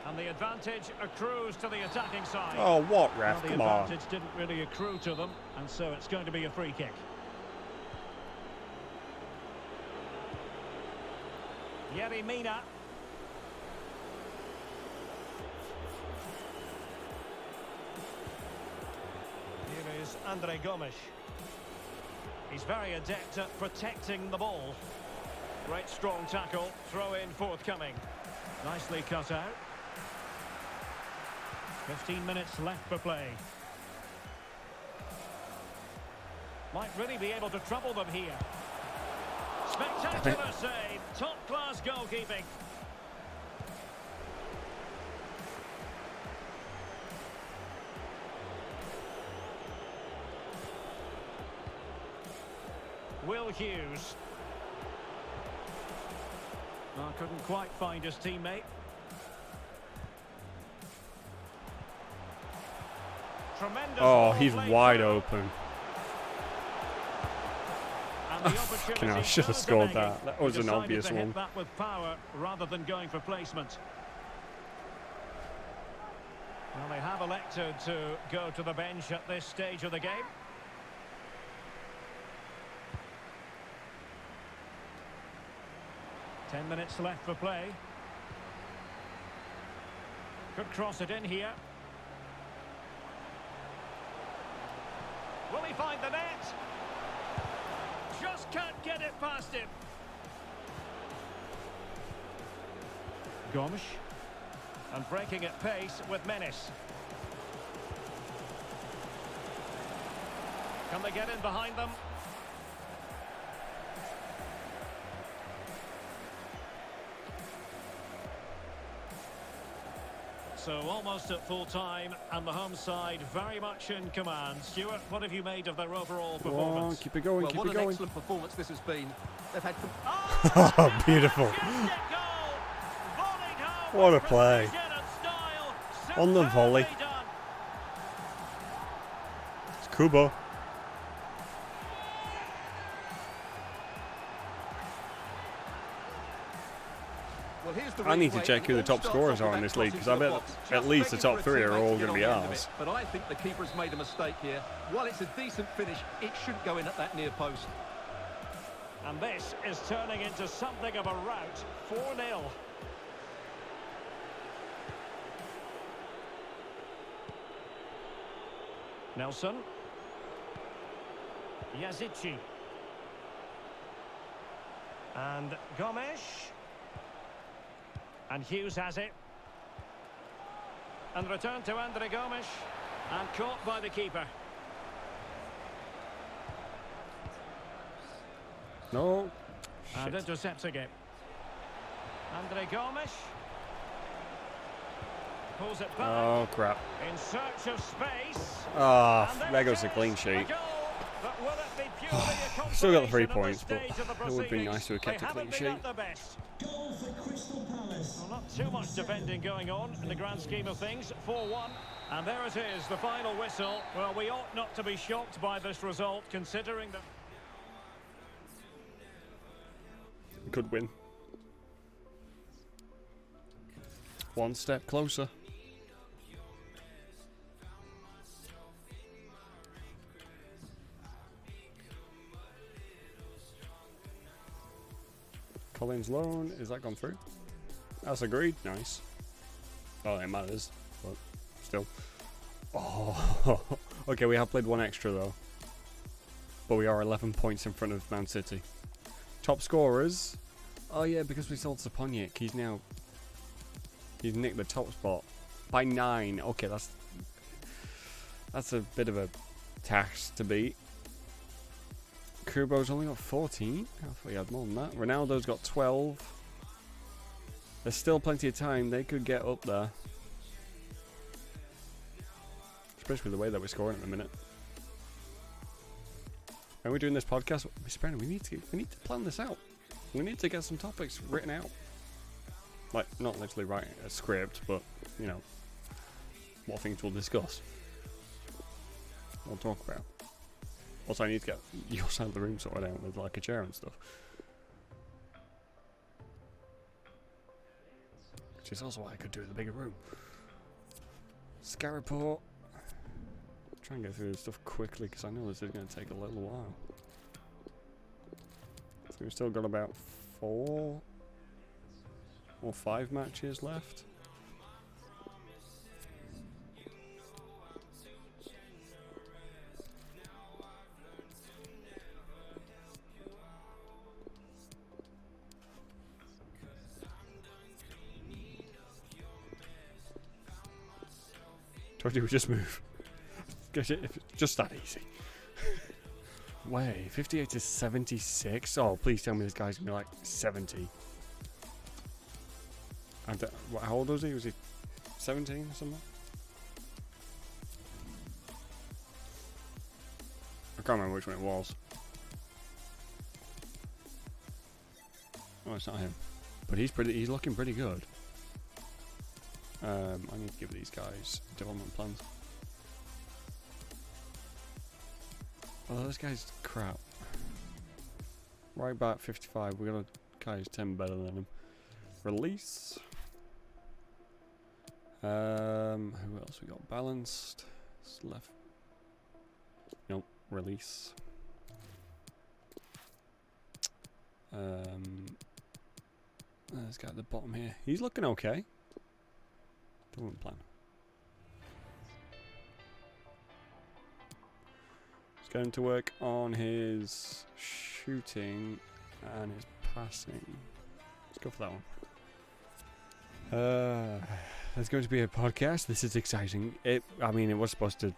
And the advantage accrues to the attacking side. Oh, what, Well, ref? the Come on. advantage didn't really accrue to them, and so it's going to be a free kick. Yerry Mina. Here is Andre Gomes. He's very adept at protecting the ball. Great strong tackle, throw in forthcoming. Nicely cut out. 15 minutes left for play. Might really be able to trouble them here. Spectacular save, top-class goalkeeping. Will Hughes. Oh, couldn't quite find his teammate. Tremendous Oh, ball he's played wide through. open. And the Fucking hell, I opportunity should have goes scored begging. that. That was He an decided obvious to hit one. that with power rather than going for placement. Well, they have elected to go to the bench at this stage of the game. Ten minutes left for play. Could cross it in here. Will he find the net? Just can't get it past him. Gomes. And breaking at pace with menace. Can they get in behind them? So almost at full time, and the home side very much in command. Stuart, what have you made of their overall Come on, performance? keep it going, Well, keep what it an going. excellent performance this has been. They've had... Oh, beautiful. What a play. On the volley. It's Kubo. Well, here's the I need to replay. check who the It all top scorers starts are off in with this that league, because I bet crossing to the box. at least the Just top begging for three a are teammate all to get going to be on the end of ours. it. But I think the keeper's made a mistake here. While it's a decent finish, it shouldn't go in at that near post. And this is turning into something of a rout. 4-0. Nelson. Yazici. And Gomes. And Hughes has it. And return to Andre Gomes. And caught by the keeper. No. And Shit. intercepts again. Andre Gomes. Pulls it back. Oh, crap. In search of space. Ah, And there goes the it clean is, sheet. a goal. But will it be purely a Still got the 3 consolation points, at but this stage of the it would be nice to have proceedings? kept a They clean haven't been sheet. at their best. Goal for Crystal Palace. Well, not too much defending going on in the grand scheme of things. 4-1. And there it is, the final whistle. Well, we ought not to be shocked by this result, considering that... Could win. One step closer. Collins loan, is that gone through? That's agreed, nice. Oh, it matters, but still. Oh, okay, we have played one extra though. But we are 11 points in front of Man City. Top scorers. Oh yeah, because we sold Saponic, he's nicked the top spot by 9. Okay, that's a bit of a task to beat. Kubo's only got 14. I thought he had more than that. Ronaldo's got 12. There's still plenty of time. They could get up there. Especially the way that we're scoring at the minute. When we're doing this podcast, Mr. Brennan, we need to plan this out. We need to get some topics written out. Like, not literally writing a script, but, you know, what things we'll discuss. We'll talk about. Also, I need to get your side of the room sorted out with, like, a chair and stuff. Which is also why I could do the bigger room. Scar report. Try and get through this stuff quickly, because I know this is going to take a little while. So we've still got about 4 or 5 matches left. Told you we just move. It's just that easy. Wait, 58 to 76? Oh, please tell me this guy's gonna be like 70. How old was he? Was he 17 or something? I can't remember which one it was. Oh, it's not him. But he's looking pretty good. I need to give these guys development plans. Oh, this guy's crap. Right back 55. We got a guy who's 10 better than him. Release. Who else we got? Balanced. Left. Nope. Release. This guy at the bottom here. He's looking okay. Development plan. Let's get him to work on his shooting and his passing. Let's go for that one. There's going to be a podcast. This is exciting. I mean, it was supposed to...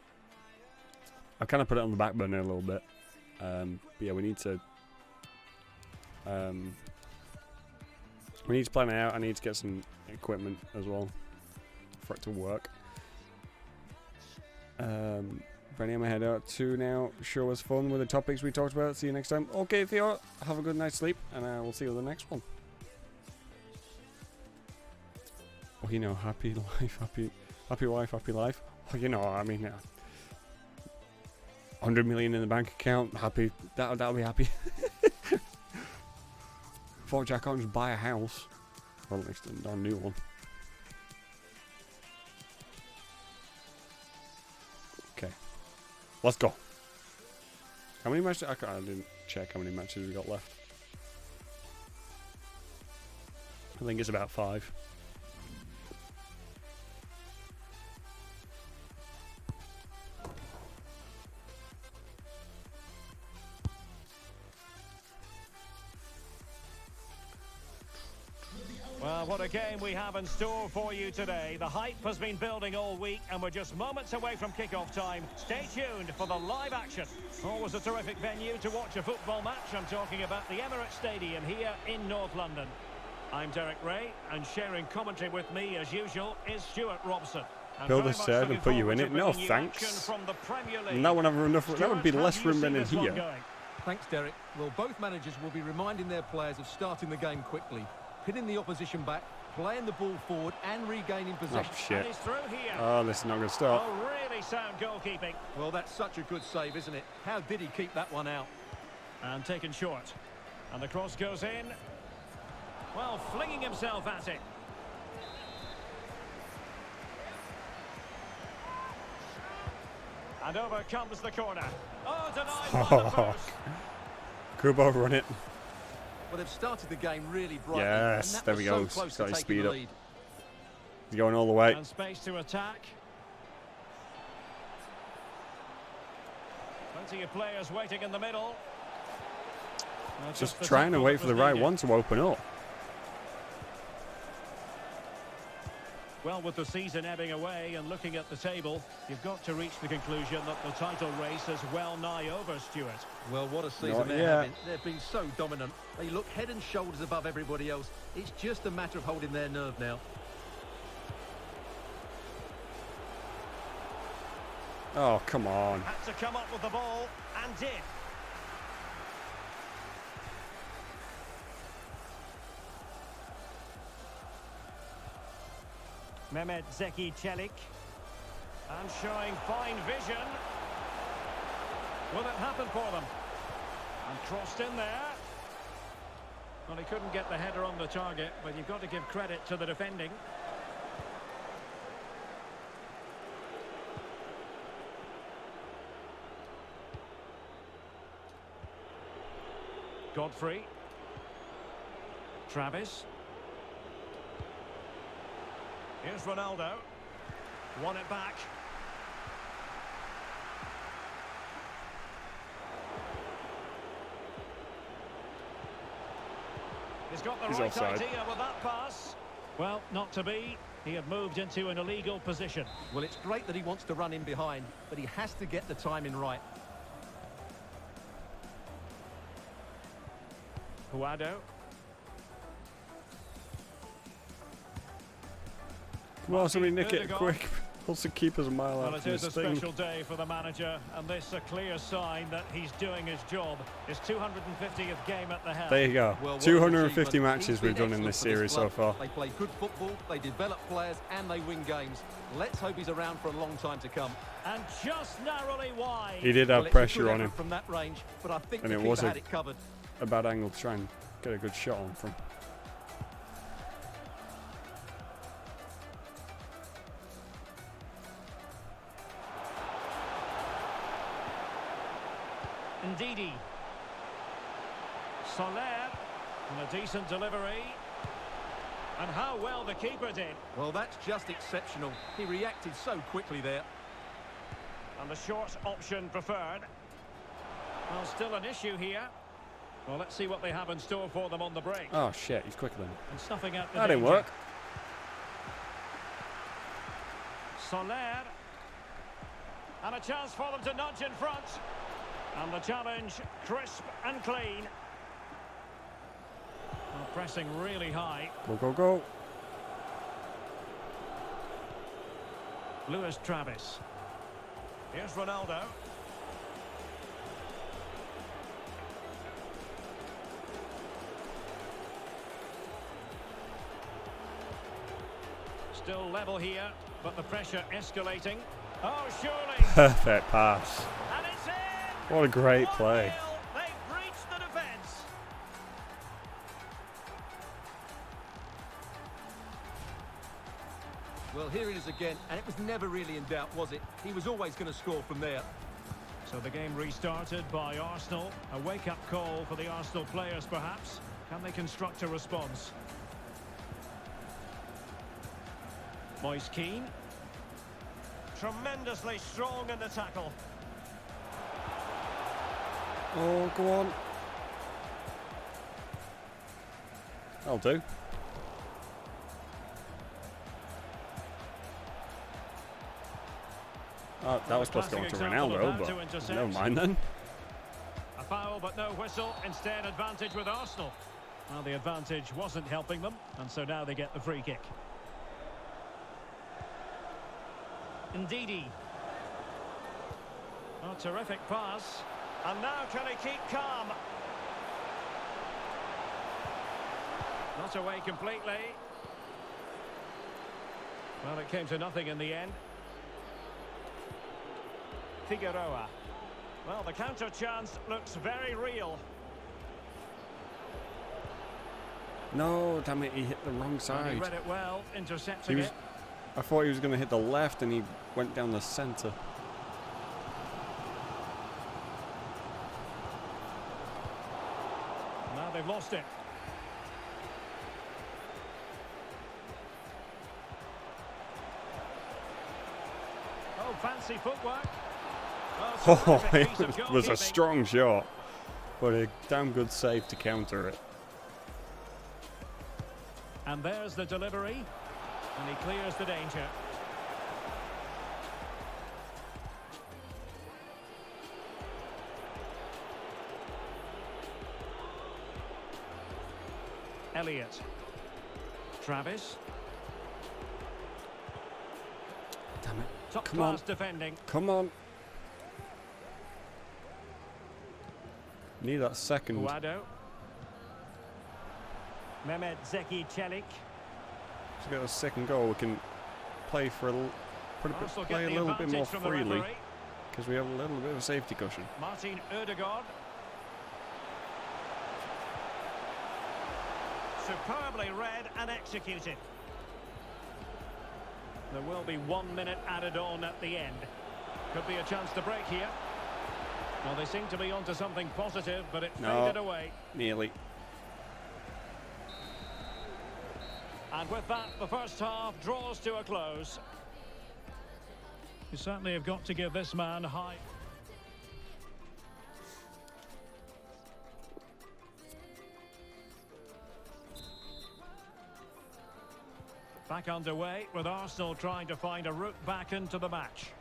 I kind of put it on the back burner a little bit. But yeah, we need to... we need to plan it out. I need to get some equipment as well for it to work. Bringing my head out to now. Sure was fun with the topics we talked about. See you next time. Okay, Theo, have a good night's sleep, and we'll see you in the next one. Oh, you know, happy life, happy wife, happy life. Oh, you know, I mean, 100 million in the bank account. Happy. That'll be happy. Fortunately, I can't just buy a house. Well, at least a new one. Okay. Let's go. How many matches? I didn't check how many matches we got left. I think it's about 5. what a game we have in store for you today. The hype has been building all week, and we're just moments away from kick-off time. Stay tuned for the live action. Always a terrific venue to watch a football match. I'm talking about the Emirates Stadium here in North London. I'm Derek Ray, and sharing commentary with me, as usual, is Stuart Robson. Build a serve and put you in it? No, thanks. And that would be less room than in here. Thanks, Derek. Well, both managers will be reminding their players of starting the game quickly, pinning the opposition back, playing the ball forward and regaining possession. Oh, shit. Oh, this is not going to stop. Oh, really sound goalkeeping. Well, that's such a good save, isn't it? How did he keep that one out? And taken short. And the cross goes in. Well, flinging himself at it. And over comes the corner. Oh, denied by the post. Kubo, run it. Well, they've started the game really brightly. Yes, and that there we go. was so close Got to his taking speed the up. lead. He's going all the way. And space to attack. Plenty of players waiting in the middle. Well, Just the trying to tackle wait that for the was right needed. one to open up. Well, with the season ebbing away and looking at the table, you've got to reach the conclusion that the title race is well nigh over, Stuart. Well, what a season Not they're yet. having. They've been so dominant. They look head and shoulders above everybody else. It's just a matter of holding their nerve now. Oh, come on. Had to come up with the ball and did. Mehmet Zeki Çelik. And showing fine vision. Will it happen for them? And crossed in there. Well, he couldn't get the header on the target, but you've got to give credit to the defending. Godfrey. Travis. Here's Ronaldo. Won it back. He's got the He's right offside. idea with that pass. Well, not to be. He had moved into an illegal position. Well, it's great that he wants to run in behind, but he has to get the timing right. Huado. Come on, somebody nick it Ødegaard. quick. Wants to keep us a mile Well, out it from is this a thing. special day for the manager, and this a clear sign that he's doing his job. His 250th game at the helm. There you go. Well, what an 250 achievement. matches He's we've been done in this excellent for series so club. far. They play good football, they develop players, and they win games. Let's hope he's around for a long time to come. And just narrowly wide. He did Well, have it's a pressure good on him. effort from that range, but I think And the it keeper was a- had it covered. A bad angle to try and get a good shot on from. Ndidi. Soler. And a decent delivery. And how well the keeper did. Well, that's just exceptional. He reacted so quickly there. And the short option preferred. Well, still an issue here. Well, let's see what they have in store for them on the break. Oh shit, he's quicker than. And snuffing out the That didn't danger. work. Soler. And a chance for them to nudge in front. And the challenge, crisp and clean. Well, pressing really high. Go, go, go. Luis Travis. Here's Ronaldo. Still level here, but the pressure escalating. Oh, surely. Perfect pass. And it's in. What a great 1-0. play. They've breached the defence. Well, here it is again, and it was never really in doubt, was it? He was always going to score from there. So the game restarted by Arsenal. A wake-up call for the Arsenal players, perhaps. Can they construct a response? Moise Keane. Tremendously strong in the tackle. Oh, go on. That'll do. Oh, that was supposed to go into Ronaldo, but never mind then. A foul, but no whistle. Instead, advantage with Arsenal. Well, the advantage wasn't helping them, and so now they get the free kick. Ndidi. Oh, terrific pass. And now can he keep calm? Not away completely. Well, it came to nothing in the end. Figueroa. Well, the counter chance looks very real. No, damn it, he hit the wrong And side. he read it well, intercepting it. I thought he was going to hit the left and he went down the centre. Now they've lost it. Oh, fancy footwork. Oh, terrific piece it of was a goalkeeping. strong shot, but a damn good save to counter it. And there's the delivery. And he clears the danger. Elliott. Travis. Damn it. Top Come on. class defending. Come on. Need that second. Guado. Mehmet Zeki Çelik. To get a second goal, we can play for Arsenal play get a the little bit more advantage from the freely referee. because we have a little bit of a safety cushion. Martin Ødegaard. Superbly read and executed. There will be 1 minute added on at the end. Could be a chance to break here. Well, they seem to be onto something positive, but it faded away. Nearly. And with that, the first half draws to a close. You certainly have got to give this man high. Back underway with Arsenal trying to find a route back into the match.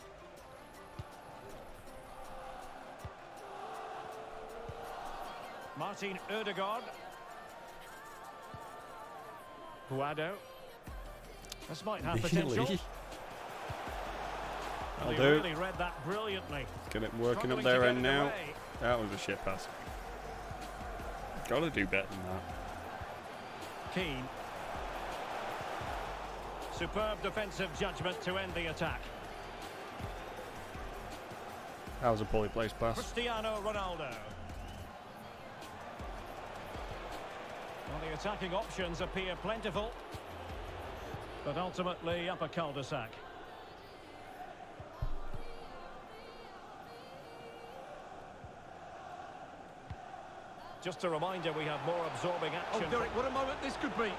Martin Ødegaard. Guado. This might have potential. Nearly. And he do. really read that brilliantly. Get it working up Struggling there to and get it now. away. That was a shit pass. Gotta do better than that. Keane. Superb defensive judgment to end the attack. That was a poorly placed pass. Cristiano Ronaldo. Well, the attacking options appear plentiful, but ultimately up a cul-de-sac. Just a reminder, we have more absorbing action. Oh, Derek, what a moment this could be.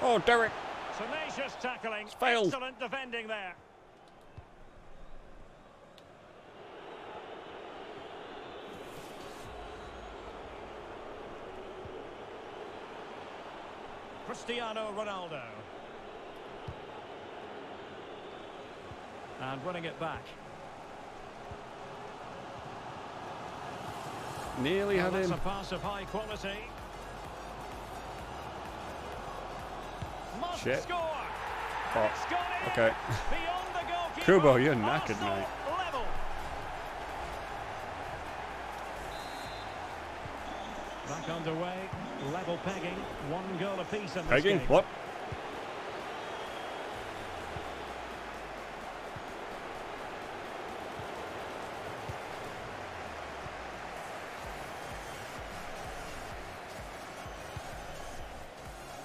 Oh, Derek. Tenacious tackling. Failed. Excellent defending there. Cristiano Ronaldo. And winning it back. Nearly Well, had that's him. a pass of high quality. Must Shit. score. Oh, It's gone in. okay. Beyond the goalkeeper. Kubo, you're knackered, Arsenal mate. level. Back underway. Level pegging. 1 goal apiece in this Pegging? game. What?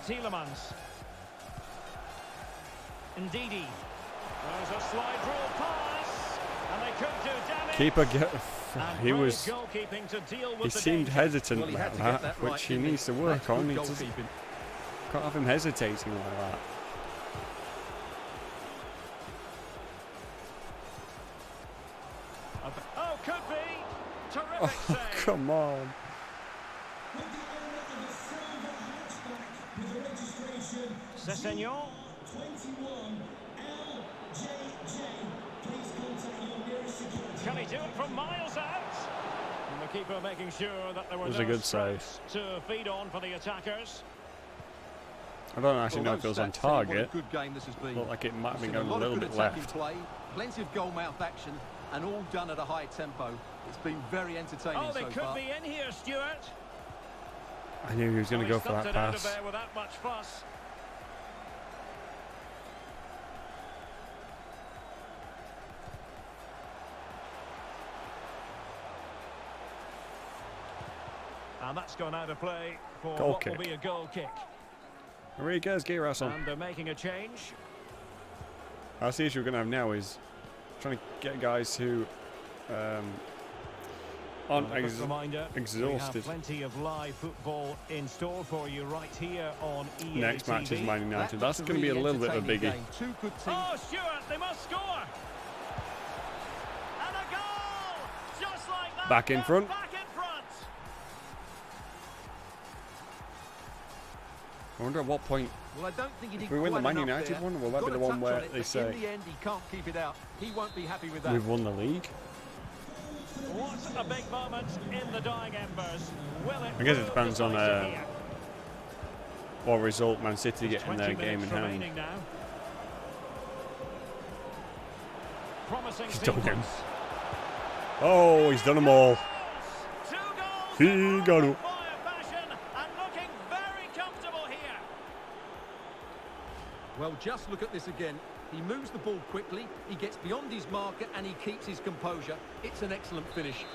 Tielemans. Ndidi. There's a slide rule pass. And they could do damage. Keeper get. And He great was. goalkeeping to deal with He the seemed danger. hesitant Well, he had about to get that, that right, which he didn't he? needs to work That's on. good He doesn't, goalkeeping. can't have him hesitating like that. Oh, could be. Terrific Oh, save. come on. With the owner of a silver hatchback with the registration Sessegnon. 21 LJJ. Please contact your nearest Can he do it from miles out? And the keeper making sure that there were was no a good save. scraps to feed on for the attackers. I don't actually know Well, if it was those on stats tell you what a target. good game this has been. Looked like it might have been Seen going a lot of little good bit attacking left. play, plenty of goal-mouth action, and all done at a high tempo. It's been very entertaining Oh, they so could far. be in here, Stuart. I knew he was going to go for that It out of pass. there without much fuss. And that's gone out of play for Goal what kick. will be a goal kick. Enriquez Girasson. And they're making a change. That's the issue we're going to have now is trying to get guys who aren't And a quick reminder, we exhausted. have plenty of live football in store for you right here on EA Next match is TV. Man United. That's looks going to be a really little bit of a entertaining biggie. game. Two good teams. Oh, Stuart, they must score! And a goal! Just like that. Back in They're front. Back in front. I wonder at what point, Well, I don't think he did if we win the quite Man enough United there. one, will that Got be the a one touch where on it, they but say in the end he can't keep it out. He won't be happy with that. we've won the league? What a big moment in the dying embers. Will it I guess it prove depends on decisive here? what result Man City get in 20 their game in minutes hand. remaining now. Promising He's done him. sequence. Oh, he's done them all. Two goals. He in got rapid it. fire fashion and looking very comfortable here. Well, just look at this again. He moves the ball quickly, he gets beyond his marker and he keeps his composure. It's an excellent finish.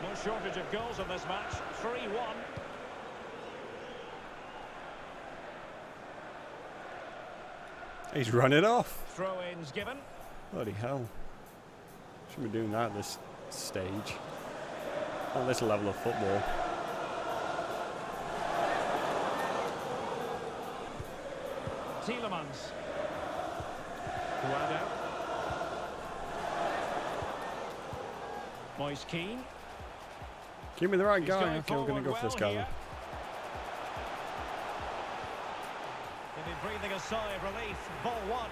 No shortage of goals in this match. 3-1. He's run it off. Throw-ins given. Bloody hell. Shouldn't be doing that at this stage. Not this level of football. Tielemans. Guado. Moise Keane. Give me the right He's guy. going Okay, we're going to go for this forward guy well then. here. He'll be breathing a sigh of relief. Ball one.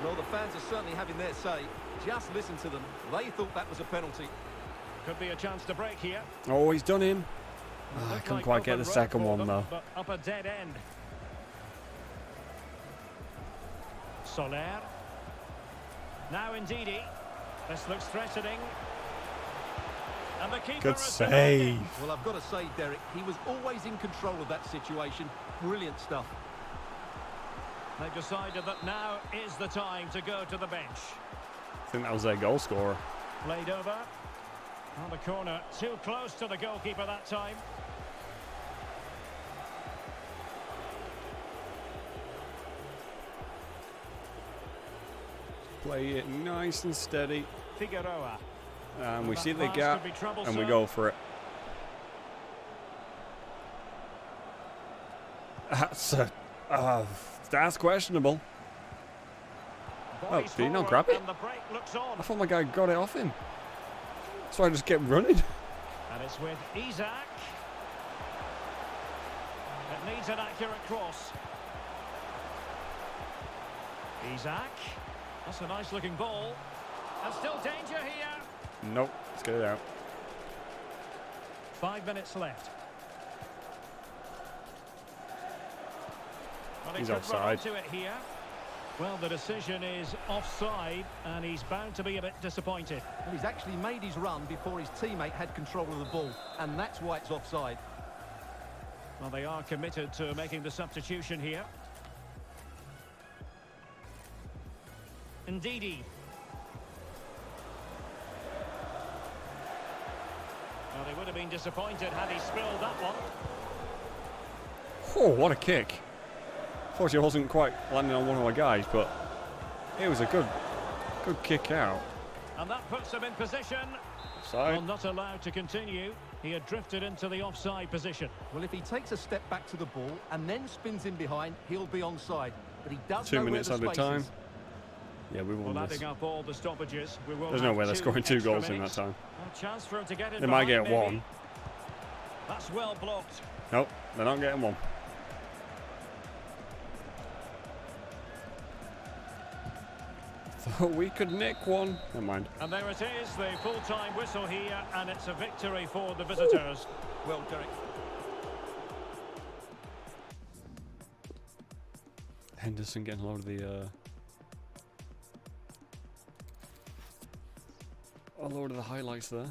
Well, the fans are certainly having their say. Just listen to them. They thought that was a penalty. Could be a chance to break here. Oh, he's done him. I Looked couldn't like quite get open the road second for one them, though. But up a dead end. Soler. Now Ndidi. This looks threatening. And the keeper Good has save. Well, I've got to say, Derek, he was always in control of that situation. Brilliant stuff. They've decided that now is the time to go to the bench. I think that was their goal scorer. Played over. On the corner. Too close to the goalkeeper that time. Play it nice and steady. Figueroa. And we That see the pass gap could be and we troublesome. go for it. That's questionable. Bodies did he not forward grab it? And the break looks on. I thought my guy got it off him. So I just kept running. And it's with Isaac. It needs an accurate cross. Isaac. That's a nice looking ball. And still danger here. Nope, let's get it out. 5 minutes left. Well, he He's could run offside. onto it here. Well, the decision is offside, and he's bound to be a bit disappointed. Well, he's actually made his run before his teammate had control of the ball, and that's why it's offside. Well, they are committed to making the substitution here. Ndidi. Well, they would have been disappointed had he spilled that one. Oh, what a kick. Unfortunately, it wasn't quite landing on one of our guys, but it was a good kick out. And that puts him in position. Offside. Well, not allowed to continue. He had drifted into the offside position. Well, if he takes a step back to the ball and then spins in behind, he'll be onside. But he does 2 know where minutes the at a space time. is. Yeah, we won Well, this. adding up all the stoppages, we will There's no have way they're scoring 2 extra goals in that minutes. time. A chance for him to get in They might behind, get maybe. one. That's well blocked. Nope, they're not getting one. Thought we could nick one. Never mind. And there it is, the full-time whistle here, and it's a victory for the visitors. Well, Derek. Henderson getting a load of the highlights there.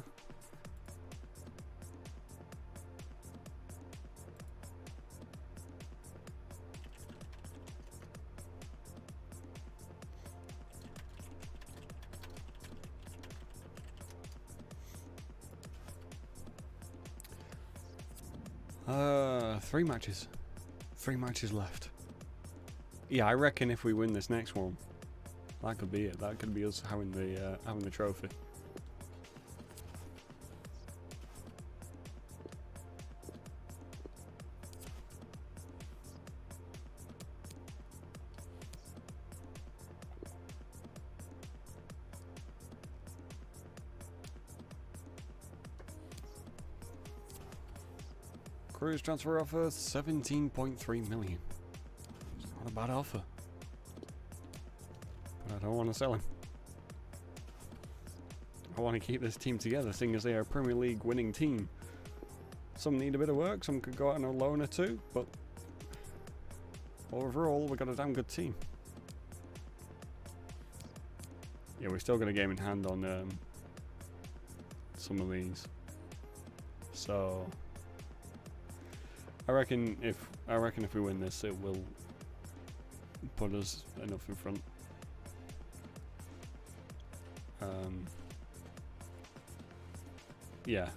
Three matches. 3 matches left. Yeah, I reckon if we win this next one, that could be it. That could be us having the trophy. Cruz transfer offer 17.3 million. It's not a bad offer. But I don't want to sell him. I want to keep this team together, seeing as they are a Premier League winning team. Some need a bit of work, some could go out on a loan or two, but overall we've got a damn good team. Yeah, we're still got a game in hand on some of these. So I reckon if we win this, it will put us enough in front. Yeah.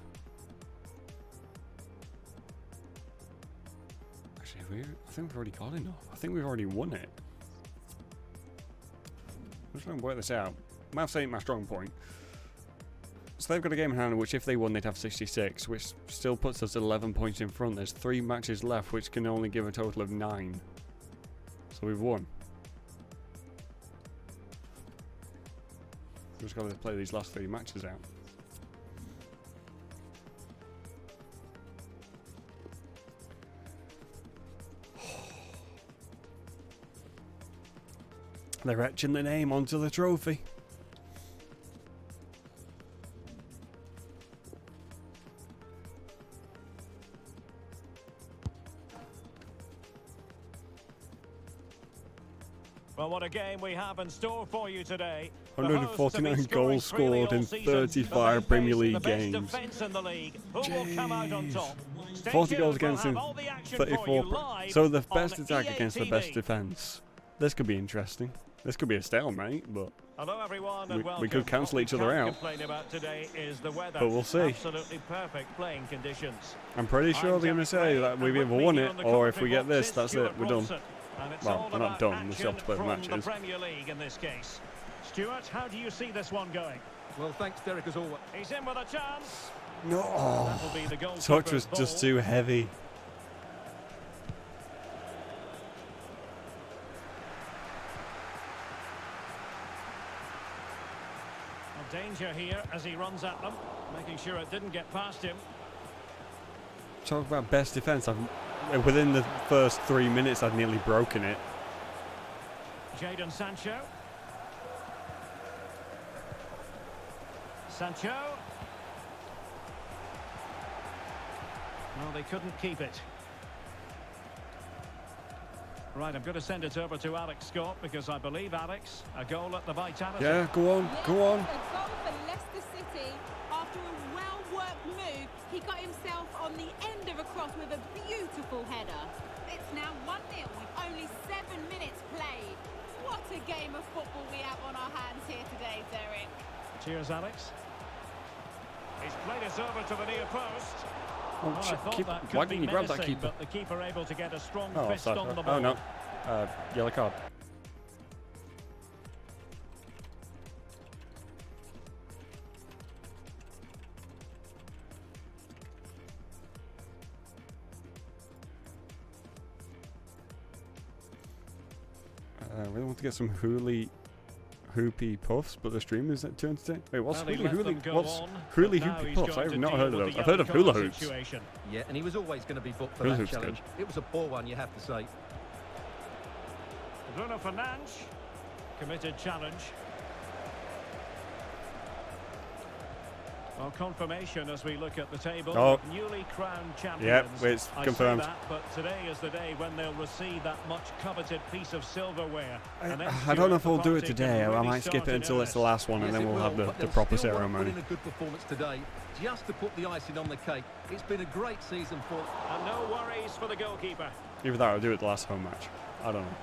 Actually, I think we've already got enough. I think we've already won it. I'm just trying to work this out. Maths ain't my strong point. So they've got a game in hand, which if they won, they'd have 66, which still puts us 11 points in front. There's 3 matches left, which can only give a total of 9. So we've won. We've just got to play these last 3 matches out. They're etching the name onto the trophy. Well, what a game we have in store for you today. The 149 hosts have been goals scoring scored freely in all season, 35 but Premier they face League the best games. defence in the league. Who will come out on top? Stay 40 goals tuned, we'll against have him, all the action for 34. you live So the on best attack EA against the TV. best defence. This could be interesting. This could be a stalemate, but Hello everyone and welcome. we could cancel What each other we can't out. complain about today is the weather. But we'll see. Absolutely perfect playing conditions. I'm pretty sure they're going to say that we've either won it, or if we get this, that's it, we're done. Well, we're not done, we still have to play the matches. The Premier League in this case. Stuart, how do you see this one going? Well, thanks, Derek, as always. He's in with a chance. No, That'll be the touch goalkeeper's was just ball. too heavy. Danger here as he runs at them, making sure it didn't get past him. Talk about best defence. Within the first 3 minutes, I'd nearly broken it. Jadon Sancho. Sancho. Well, they couldn't keep it. Right, I'm going to send it over to Alex Scott because I believe, Alex, a goal at the Vitality. Yeah, go on, go on. A goal for Leicester City. After a well-worked move, he got himself on the end of a cross with a beautiful header. It's now 1-0 with only 7 minutes played. What a game of football we have on our hands here today, Derek. Cheers, Alex. He's played it over to the near post. Oh, Well, I shit, thought keep- that could why be didn't you grab that menacing, keeper? But the keeper able to get a strong Oh, fist offside. on the ball. Oh no, yellow card. I really want to get some hoopy puffs, but the stream isn't too entertaining. Wait, what's Well, he let them go what's on, hula but now hoopy he's puffs? got I've to not deal heard of with those. the I've heard of yellow hula card hoops. situation. Yeah, and he was always going to be booked for Hula that hoop's challenge. It was a poor one, you have to say. Bruno Fernandes. Committed challenge. Well, confirmation as we look at the table. Oh. Newly crowned champions. Yep, it's I confirmed. say that, but today is the day when they'll receive that much coveted piece of silverware. And then I don't know if the we'll do it party today. can I really might skip start it in until it's the last one, and Yes, then it we'll will, have but the they'll proper still want to put ceremony. in a good performance today, just to put the icing on the cake. It's been a great season for. And no worries for the goalkeeper. Either that or do it the last home match. I don't know.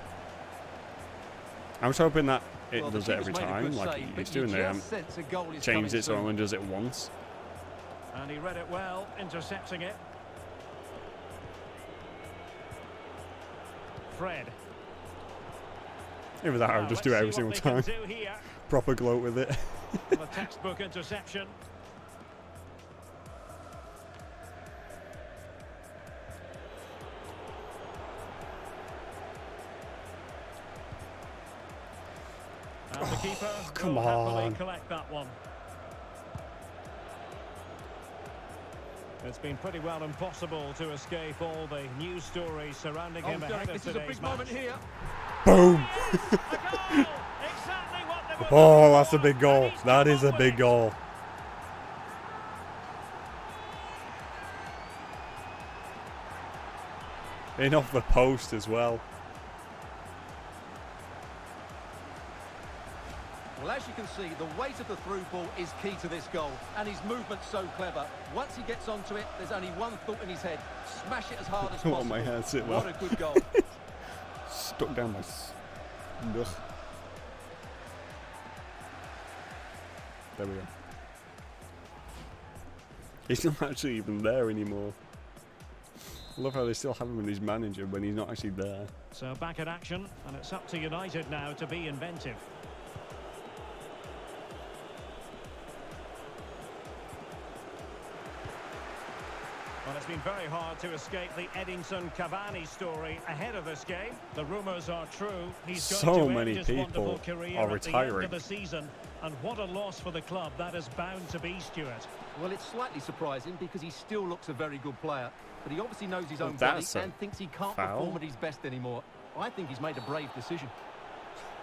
I was hoping that it Well, does the it every keeper's made a time, good like save, it but used you to, and they just haven't sense a goal is changed coming it so it soon. only does it once. And he read it well, intercepting it. Fred. Either that or Now, just do it every let's see single what they time. can do here. Proper gloat with it. The textbook interception. And the keeper come will happily on. collect that one. It's been pretty well impossible to escape all the news stories surrounding him ahead of This is a today's big match. moment here. Boom! Yes, a goal! Exactly what they were Oh, looking that's a for, big goal. and he's That come is a up with big it. goal. In off the post as well. Well, as you can see, the weight of the through ball is key to this goal, and his movement's so clever. Once he gets onto it, there's only one thought in his head: smash it as hard as Oh, possible. my hands sit What well. a good goal. Stuck down my ugh. There we go. He's not actually even there anymore. I love how they still have him as his manager when he's not actually there. So back in action, and it's up to United now to be inventive. Well, it's been very hard to escape the Edinson Cavani story ahead of this game. The rumours are true. He's So going to many end his people wonderful career are at the end retiring. of the season. And what a loss for the club that is bound to be, Stuart. Well, it's slightly surprising because he still looks a very good player, but he obviously knows his Well, own body that's a and thinks he can't foul. perform at his best anymore. I think he's made a brave decision.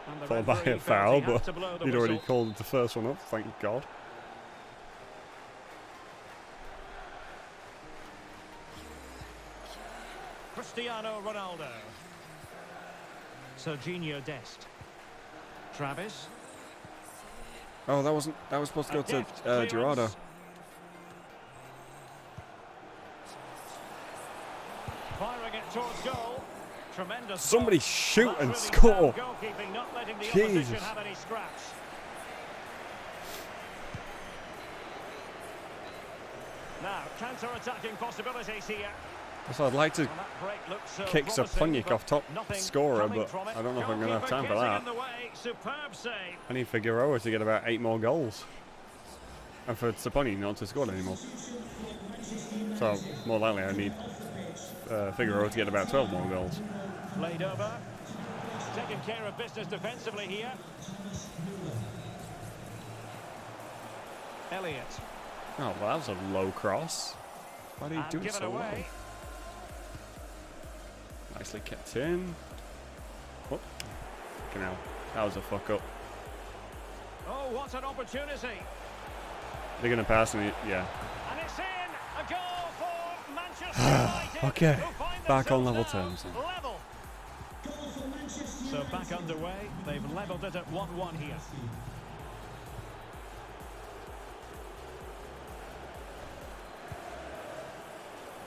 And the Followed by referee a felt foul, he had but to blow the he'd already whistle. called the first one up, thank God. Cristiano Ronaldo. Serginho Dest. Travis. Oh, that was supposed to go A to deft clearance. Gerardo. Firing it towards goal. Tremendous. Somebody ball. shoot That's and really score. sound goalkeeping, not letting the Jesus. opposition have any scraps. Now, counter-attacking possibilities here. So I'd like to Well, that break looks so kick promising, Saponic but off top nothing scorer, coming but from it. I don't know if I'm going to have time for Goalkeeper that. getting in the way. Superb save. I need Figueroa to get about 8 more goals. And for Saponi not to score anymore. So, more likely I need Figueroa to get about 12 more goals. Played over. Taking care of business defensively here. Elliott. Oh, well, that was a low cross. Why do you And do it give it so low? away. Nicely kept in. Oh, fucking hell. That was a fuck up. Oh, what an opportunity. They're going to pass me, yeah. And it's in. A goal for Manchester United. Okay, who find back on themselves level now terms then. Level. So back underway. They've levelled it at 1-1 here.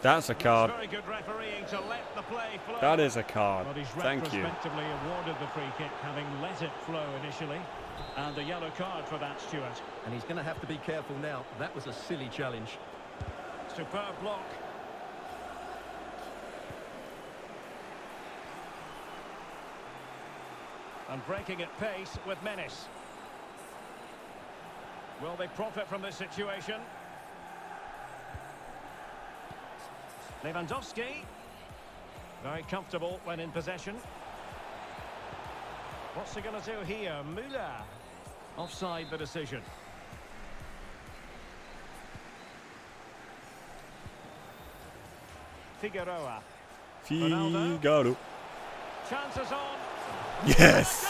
That's a card. Very good refereeing to let the play flow. That is a card. But he's Thank you. retrospectively awarded the free kick, having let it flow initially. And a yellow card for that, Stuart. And he's going to have to be careful now. That was a silly challenge. Superb block. And breaking at pace with menace. Will they profit from this situation? Lewandowski. Very comfortable when in possession. What's he going to do here? Müller. Offside the decision. Figueroa. Figaro. Chances on. Yes!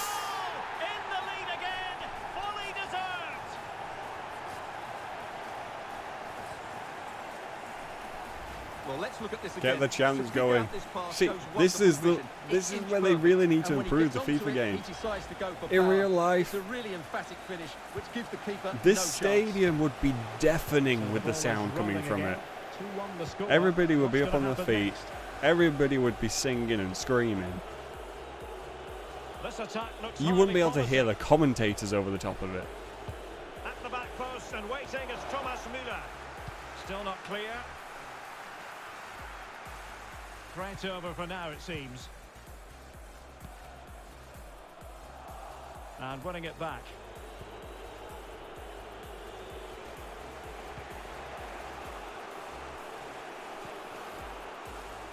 In the lead again. Fully deserved. Well, let's look at this again. Get the chance To pick going. out this pass See, shows this is wonderful this vision. is It's where they inch really need perfect, to and when he improve gets the onto FIFA it, game. he decides to go for In power. real life, It's a really emphatic finish, which gives the keeper this no chance. stadium would be deafening So with the ball is sound coming rolling from again. it. 2-1 the score. Everybody would be What's up on gonna their happen feet. next? Everybody would be singing and screaming. This attack looks You wouldn't highly be able to hear promising. the commentators over the top of it. At the back post and waiting is Thomas Müller. Still not clear. Threat over for now, it seems. And winning it back.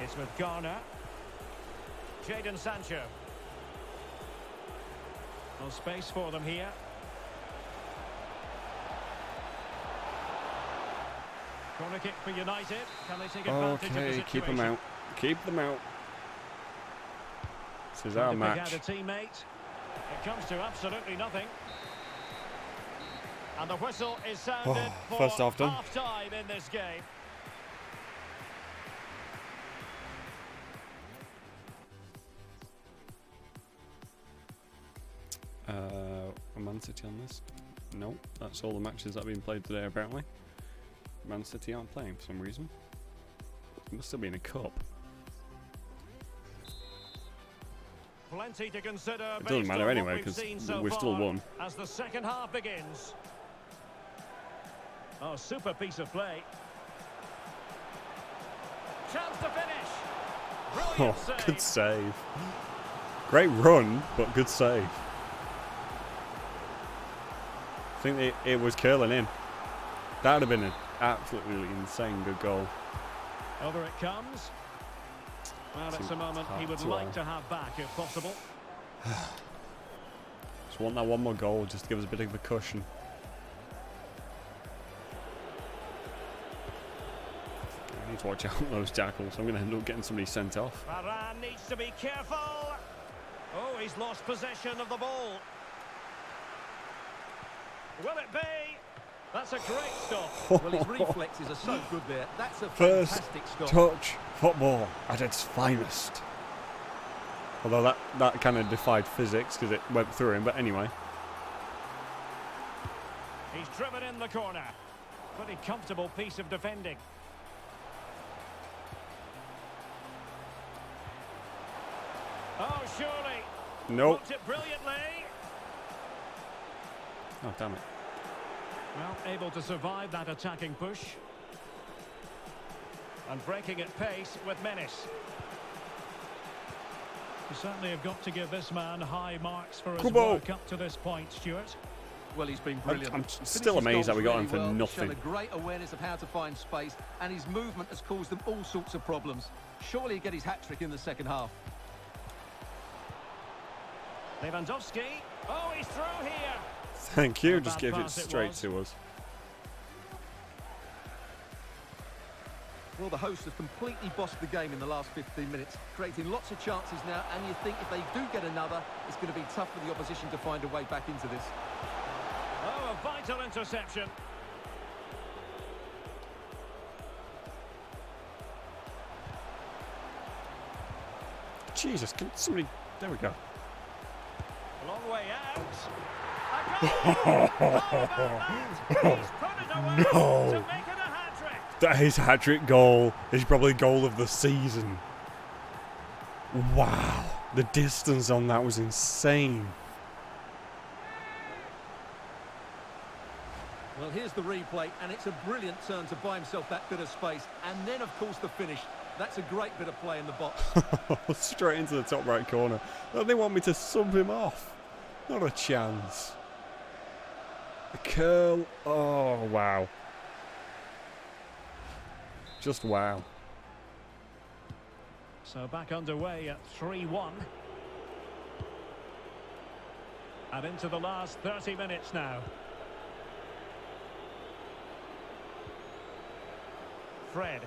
It's with Garner. Jadon Sancho. No space for them here. Corner kick for United. Can they take advantage of the Okay, situation? keep them out. Keep them out. This is our Trying to pick match. out a teammate. It comes to absolutely nothing. And the whistle is sounded for first half done. half-time in this game. Man City on this? No, that's all the matches that have been played today apparently. Man City aren't playing for some reason. It must have been a cup. Plenty to consider. It doesn't based matter on anyway, what we've 'cause seen so we've still far won. As the second half begins. Oh, super piece of play. Chance to finish. Brilliant Oh, save. good save. Great run, but good save. I think it was curling in. That would have been an absolutely insane good goal. Over it comes. Well, it's a moment he would like to have back if possible. Just want that one more goal just to give us a bit of a cushion. I need to watch out on those tackles. I'm going to end up getting somebody sent off. Varane needs to be careful. Oh, he's lost possession of the ball. Will it be? That's a great stop. Well, his reflexes are so good there. That's a First fantastic stop. touch football at its finest. Although that kind of defied physics because it went through him, but anyway. He's driven in the corner. Pretty comfortable piece of defending. Oh, surely. Nope. Blocked it brilliantly. Oh, damn it. Well, able to survive that attacking push. And breaking at pace with menace. You certainly have got to give this man high marks for his Kubo. work up to this point, Stuart. Well, he's been brilliant. I'm Finished still his amazed that we goals got him for really well. nothing. Shown a great awareness of how to find space, and his movement has caused them all sorts of problems. Surely he'll get his hat-trick in the second half. Lewandowski. Oh, he's through here. Thank you. Not a Just bad gave it pass it straight was. to us. Well, the hosts have completely bossed the game in the last 15 minutes, creating lots of chances now, and you think if they do get another, it's going to be tough for the opposition to find a way back into this. Oh, a vital interception. Jesus, can somebody... There we go. A long way out. A goal! How about that? He's put it away No. to make it a hat-trick. That is hat-trick goal. It's probably goal of the season. Wow. The distance on that was insane. Well, here's the replay, and it's a brilliant turn to buy himself that bit of space. And then, of course, the finish. That's a great bit of play in the box. Straight into the top right corner. Oh, they want me to sub him off. Not a chance. The curl. Oh, wow. Just wow. So back underway at 3-1. And into the last 30 minutes now. Fred.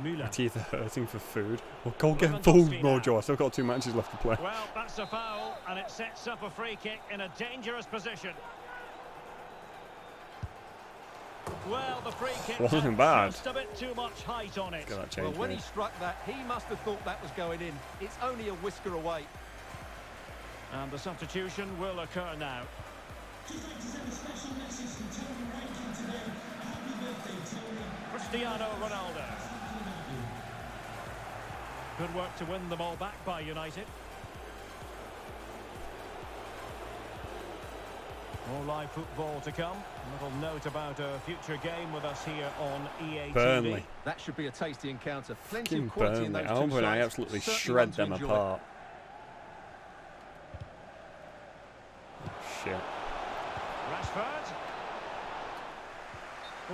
Müller. My teeth are hurting for food. Well, go get food, Mojo. I've still got 2 matches left to play. Well, that's a foul, and it sets up a free kick in a dangerous position. Well, the free kick Wasn't had bad. just a bit too much height on it. Get that Well, change, when mate. he struck that, he must have thought that was going in. It's only a whisker away. And the substitution will occur now. Just like to send a special message to Tony Rankin today. Happy birthday, Tony. Cristiano Ronaldo. Good work to win the ball back by United. More live football to come. A little note about a future game with us here on EA TV. Burnley. That should be a tasty encounter. Plenty Fucking of quality in Burnley. those I two hope I sides. absolutely Certainly shred one to them enjoy. apart. Shit. Rashford.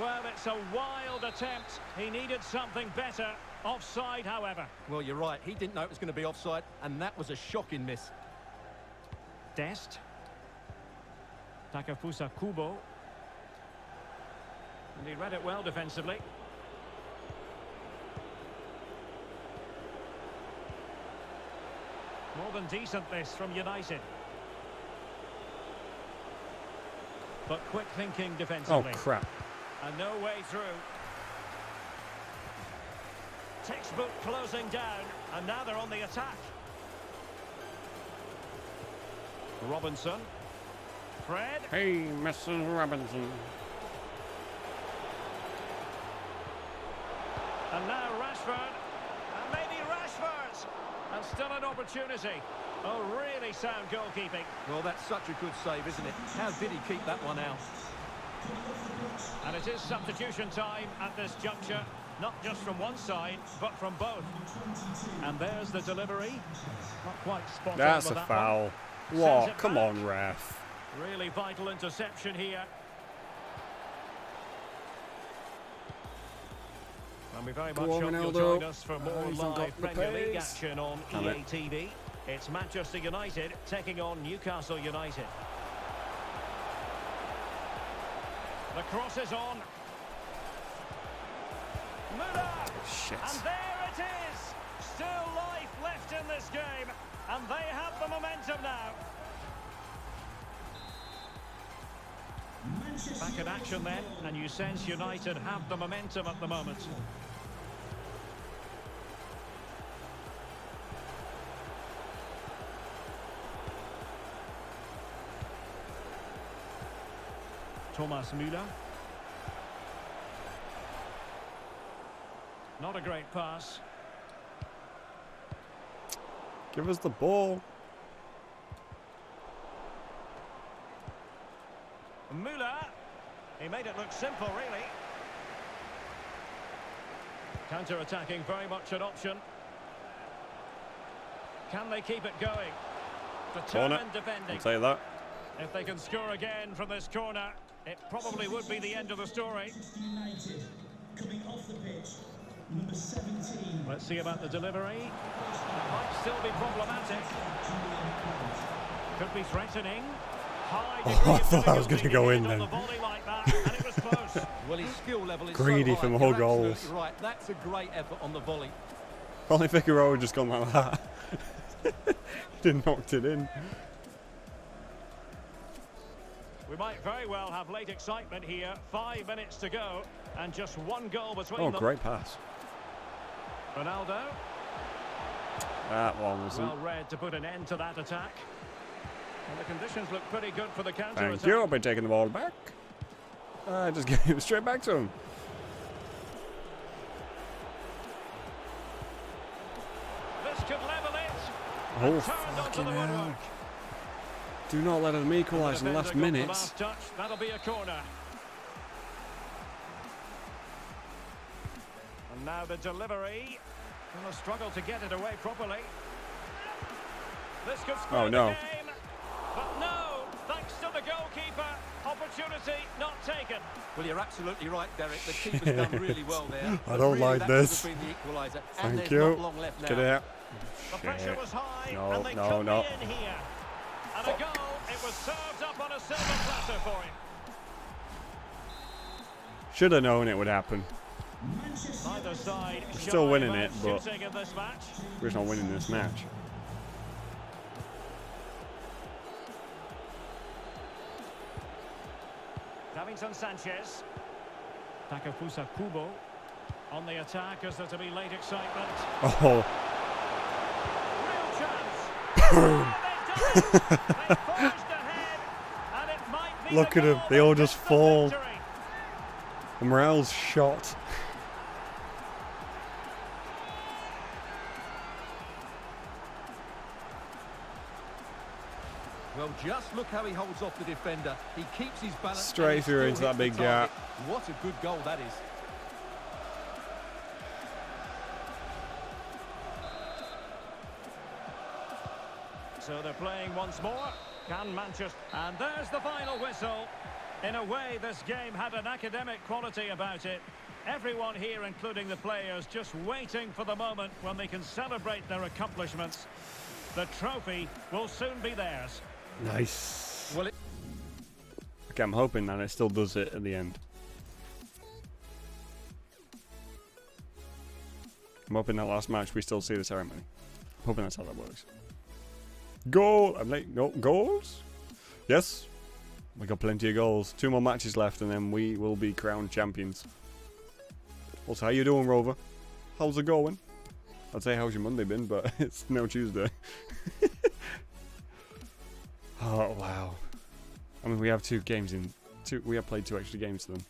Well, it's a wild attempt. He needed something better. Offside, however. Well, you're right. He didn't know it was going to be offside, and that was a shocking miss. Dest. Takafusa Kubo. And he read it well defensively. More than decent this from United. But quick thinking Oh, defensively. crap. And no way through. Textbook closing down, and now they're on the attack. Robinson. Fred. Hey, Mrs. Robinson. And now Rashford. And maybe Rashford. And still an opportunity. Oh, really sound goalkeeping. Well, that's such a good save, isn't it? How did he keep that one out? And it is substitution time at this juncture. Not just from one side, but from both. And there's the delivery. Not quite spot on That's with a that foul. one. Sends What? it Come back. on, ref. Really vital interception here. And we very Go much on, hope you'll Ronaldo. join us for more He's not live got the Premier League pace. action on Damn EA it. TV. It's Manchester United taking on Newcastle United. The cross is on. Müller! Shit. And there it is! Still life left in this game. And they have the momentum now. Back in action then, and you sense United have the momentum at the moment. Thomas Müller. Not a great pass. Give us the ball. Müller. He made it look simple, really. Counter-attacking, very much an option. Can they keep it going? Corner. Determined defending. I'll say that. If they can score again from this corner, it probably would be the end of the story. United coming off the pitch, number 17. Let's see about the delivery. It might still be problematic. Could be threatening. High degree Oh, I of thought that was difficulty going to go to in get on then. the volley like that, and it was close. Well, his skill level is Greedy so high. for more You're goals. absolutely right. That's a great effort on the volley. Only Figueroa had just gone like that. Didn't knocked it in. We might very well have late excitement here. 5 minutes to go, and just one goal between Oh, them. great pass. Ronaldo, That one wasn't. well read to put an end to that attack. And the conditions look pretty good for the counter-attack. Thank you. I'll be taking the ball back. Just gave it straight back to him. This could level it. Oh, Turned onto fucking the hell. woodwork. Do not let them equalise in the Defender last got the minutes. last touch. That'll be a corner. And now the delivery. Gonna struggle to get it away properly. This could score Oh, no. the game. But no, thanks to the goalkeeper. Opportunity not taken. Well, you're absolutely right, Derek. The keeper's done really well there. I But don't really, like that this. could have been the equaliser. And Thank there's you. not long left now. Get it out. The pressure Shit. was high, No, and they no, could no. be in here. And a goal. It was served up on a silver platter for him. Should have known it would happen. Neither side still shy winning about it, but- shooting in this match. We're not winning this match. Davinson Sanchez. Takafusa Kubo on the attack as there to be late excitement. Oh, Real chance. Oh, they've done it. They forged ahead, and it might be look the at them. goal They all that just gets the fall. victory. The morale's shot. Well, just look how he holds off the defender. He keeps his balance. Straight and he through still into that hits big the target. gap. What a good goal that is. So they're playing once more. Can Manchester... And there's the final whistle. In a way, this game had an academic quality about it. Everyone here, including the players, just waiting for the moment when they can celebrate their accomplishments. The trophy will soon be theirs. Nice. Well, Okay, I'm hoping that it still does it at the end. I'm hoping that last match we still see the ceremony. I'm hoping that's how that works. Goal! I'm late. No, goals? Yes. We got plenty of goals. 2 more matches left and then we will be crowned champions. Also, how you doing, Rover? How's it going? I'd say how's your Monday been, but it's no Tuesday. Oh, wow. I mean, we have 2 games in... we have played 2 extra games to them.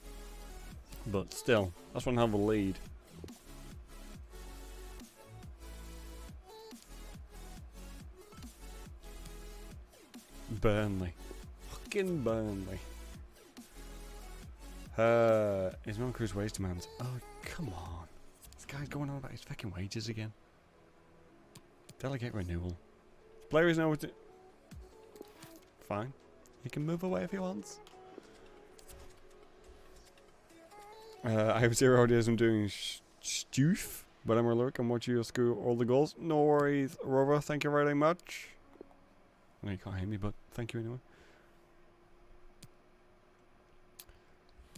But still, that's one hell of a lead. Burnley. Fucking Burnley. His non-cruise wage demands. Oh, come on. This guy's going on about his fucking wages again. Delegate renewal. Player is now with it. Fine. He can move away if he wants. I have 0 ideas I'm doing stoof, but I'm a lurk and watch you score all the goals. No worries, Rover. Thank you very much. I know you can't hear me, but thank you anyway.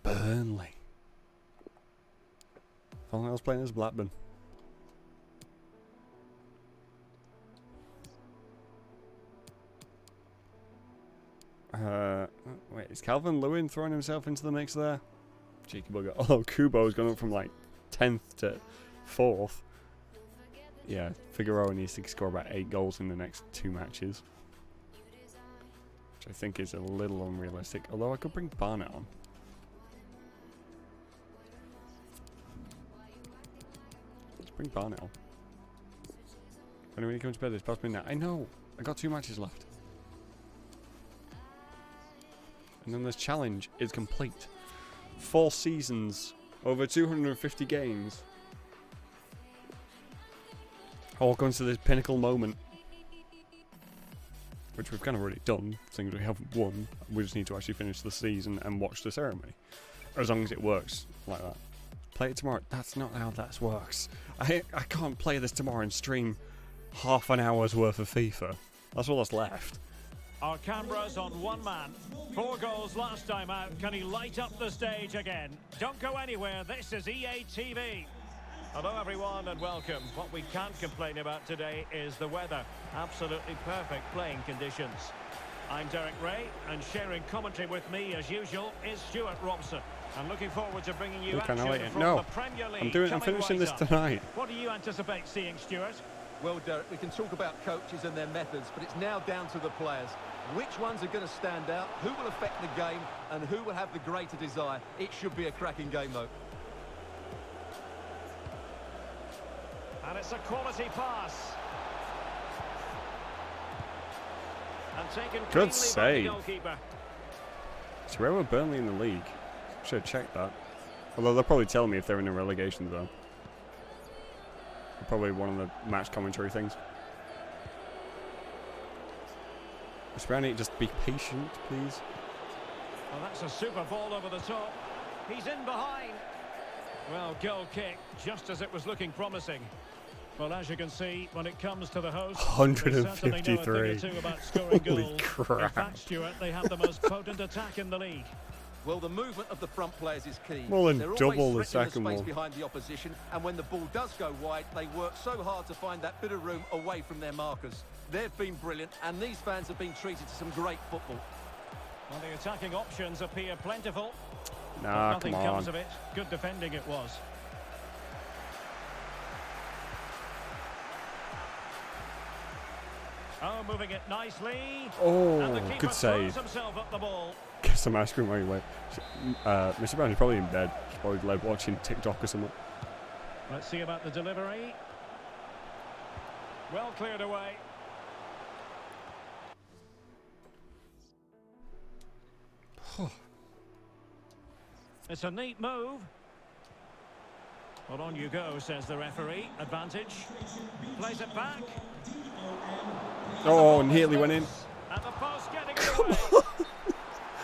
Burnley. I was playing as Blackburn. Wait, is Calvin Lewin throwing himself into the mix there? Cheeky bugger. Oh, Kubo's gone up from like 10th to 4th. Yeah, Figueroa needs to score about 8 goals in the next 2 matches. Which I think is a little unrealistic. Although I could bring Barnett on. Let's bring Barnett on. When are we going to bed? It's past midnight. I know! I got 2 matches left. And then this challenge is complete. 4 seasons, over 250 games. All comes to this pinnacle moment. Which we've kind of already done, seeing we haven't won. We just need to actually finish the season and watch the ceremony. As long as it works like that. Play it tomorrow. That's not how that works. I can't play this tomorrow and stream half an hour's worth of FIFA. That's all that's left. Our cameras on one man. 4 goals last time out. Can he light up the stage again? Don't go anywhere. This is EA TV. Hello everyone and welcome. What we can't complain about today is the weather. Absolutely perfect playing conditions. I'm Derek Ray and sharing commentary with me as usual is Stuart Robson. I'm looking forward to bringing you action from the Premier League. I'm finishing this tonight. What do you anticipate seeing, Stuart? well, Derek, we can talk about coaches and their methods, but it's now down to the players. Which ones are going to stand out, who will affect the game, and who will have the greater desire? It should be a cracking game, though. And it's a quality pass. And taken Good cleanly by the save. goalkeeper. So where were Burnley in the league? Should have checked that. Although they'll probably tell me if they're in a relegation zone. Probably one of the match commentary things. Brownie, just be patient, please. Well, that's a super ball over the top. He's in behind. Well, goal kick, just as it was looking promising. Well, as you can see, when it comes to the host, 153. Holy crap. In fact, Stuart, they have the most potent attack in the league. Well, the movement of the front players is key. More than They're double always the stretching second space one. behind the opposition, and when the ball does go wide, they work so hard to find that bit of room away from their markers. They've been brilliant, and these fans have been treated to some great football. Well, the attacking options appear plentiful. Nah, Nothing come comes on. of it. Good defending it was. Oh, moving it nicely. And the Oh, keeper good save. throws himself at the ball. Get some ice cream while you wait. Mr. Brown is probably in bed. He's probably like watching TikTok or something. Let's see about the delivery. Well cleared away. It's a neat move. Well, on you go, says the referee. Advantage. Plays it back. Oh, nearly went in. And the post getting it away.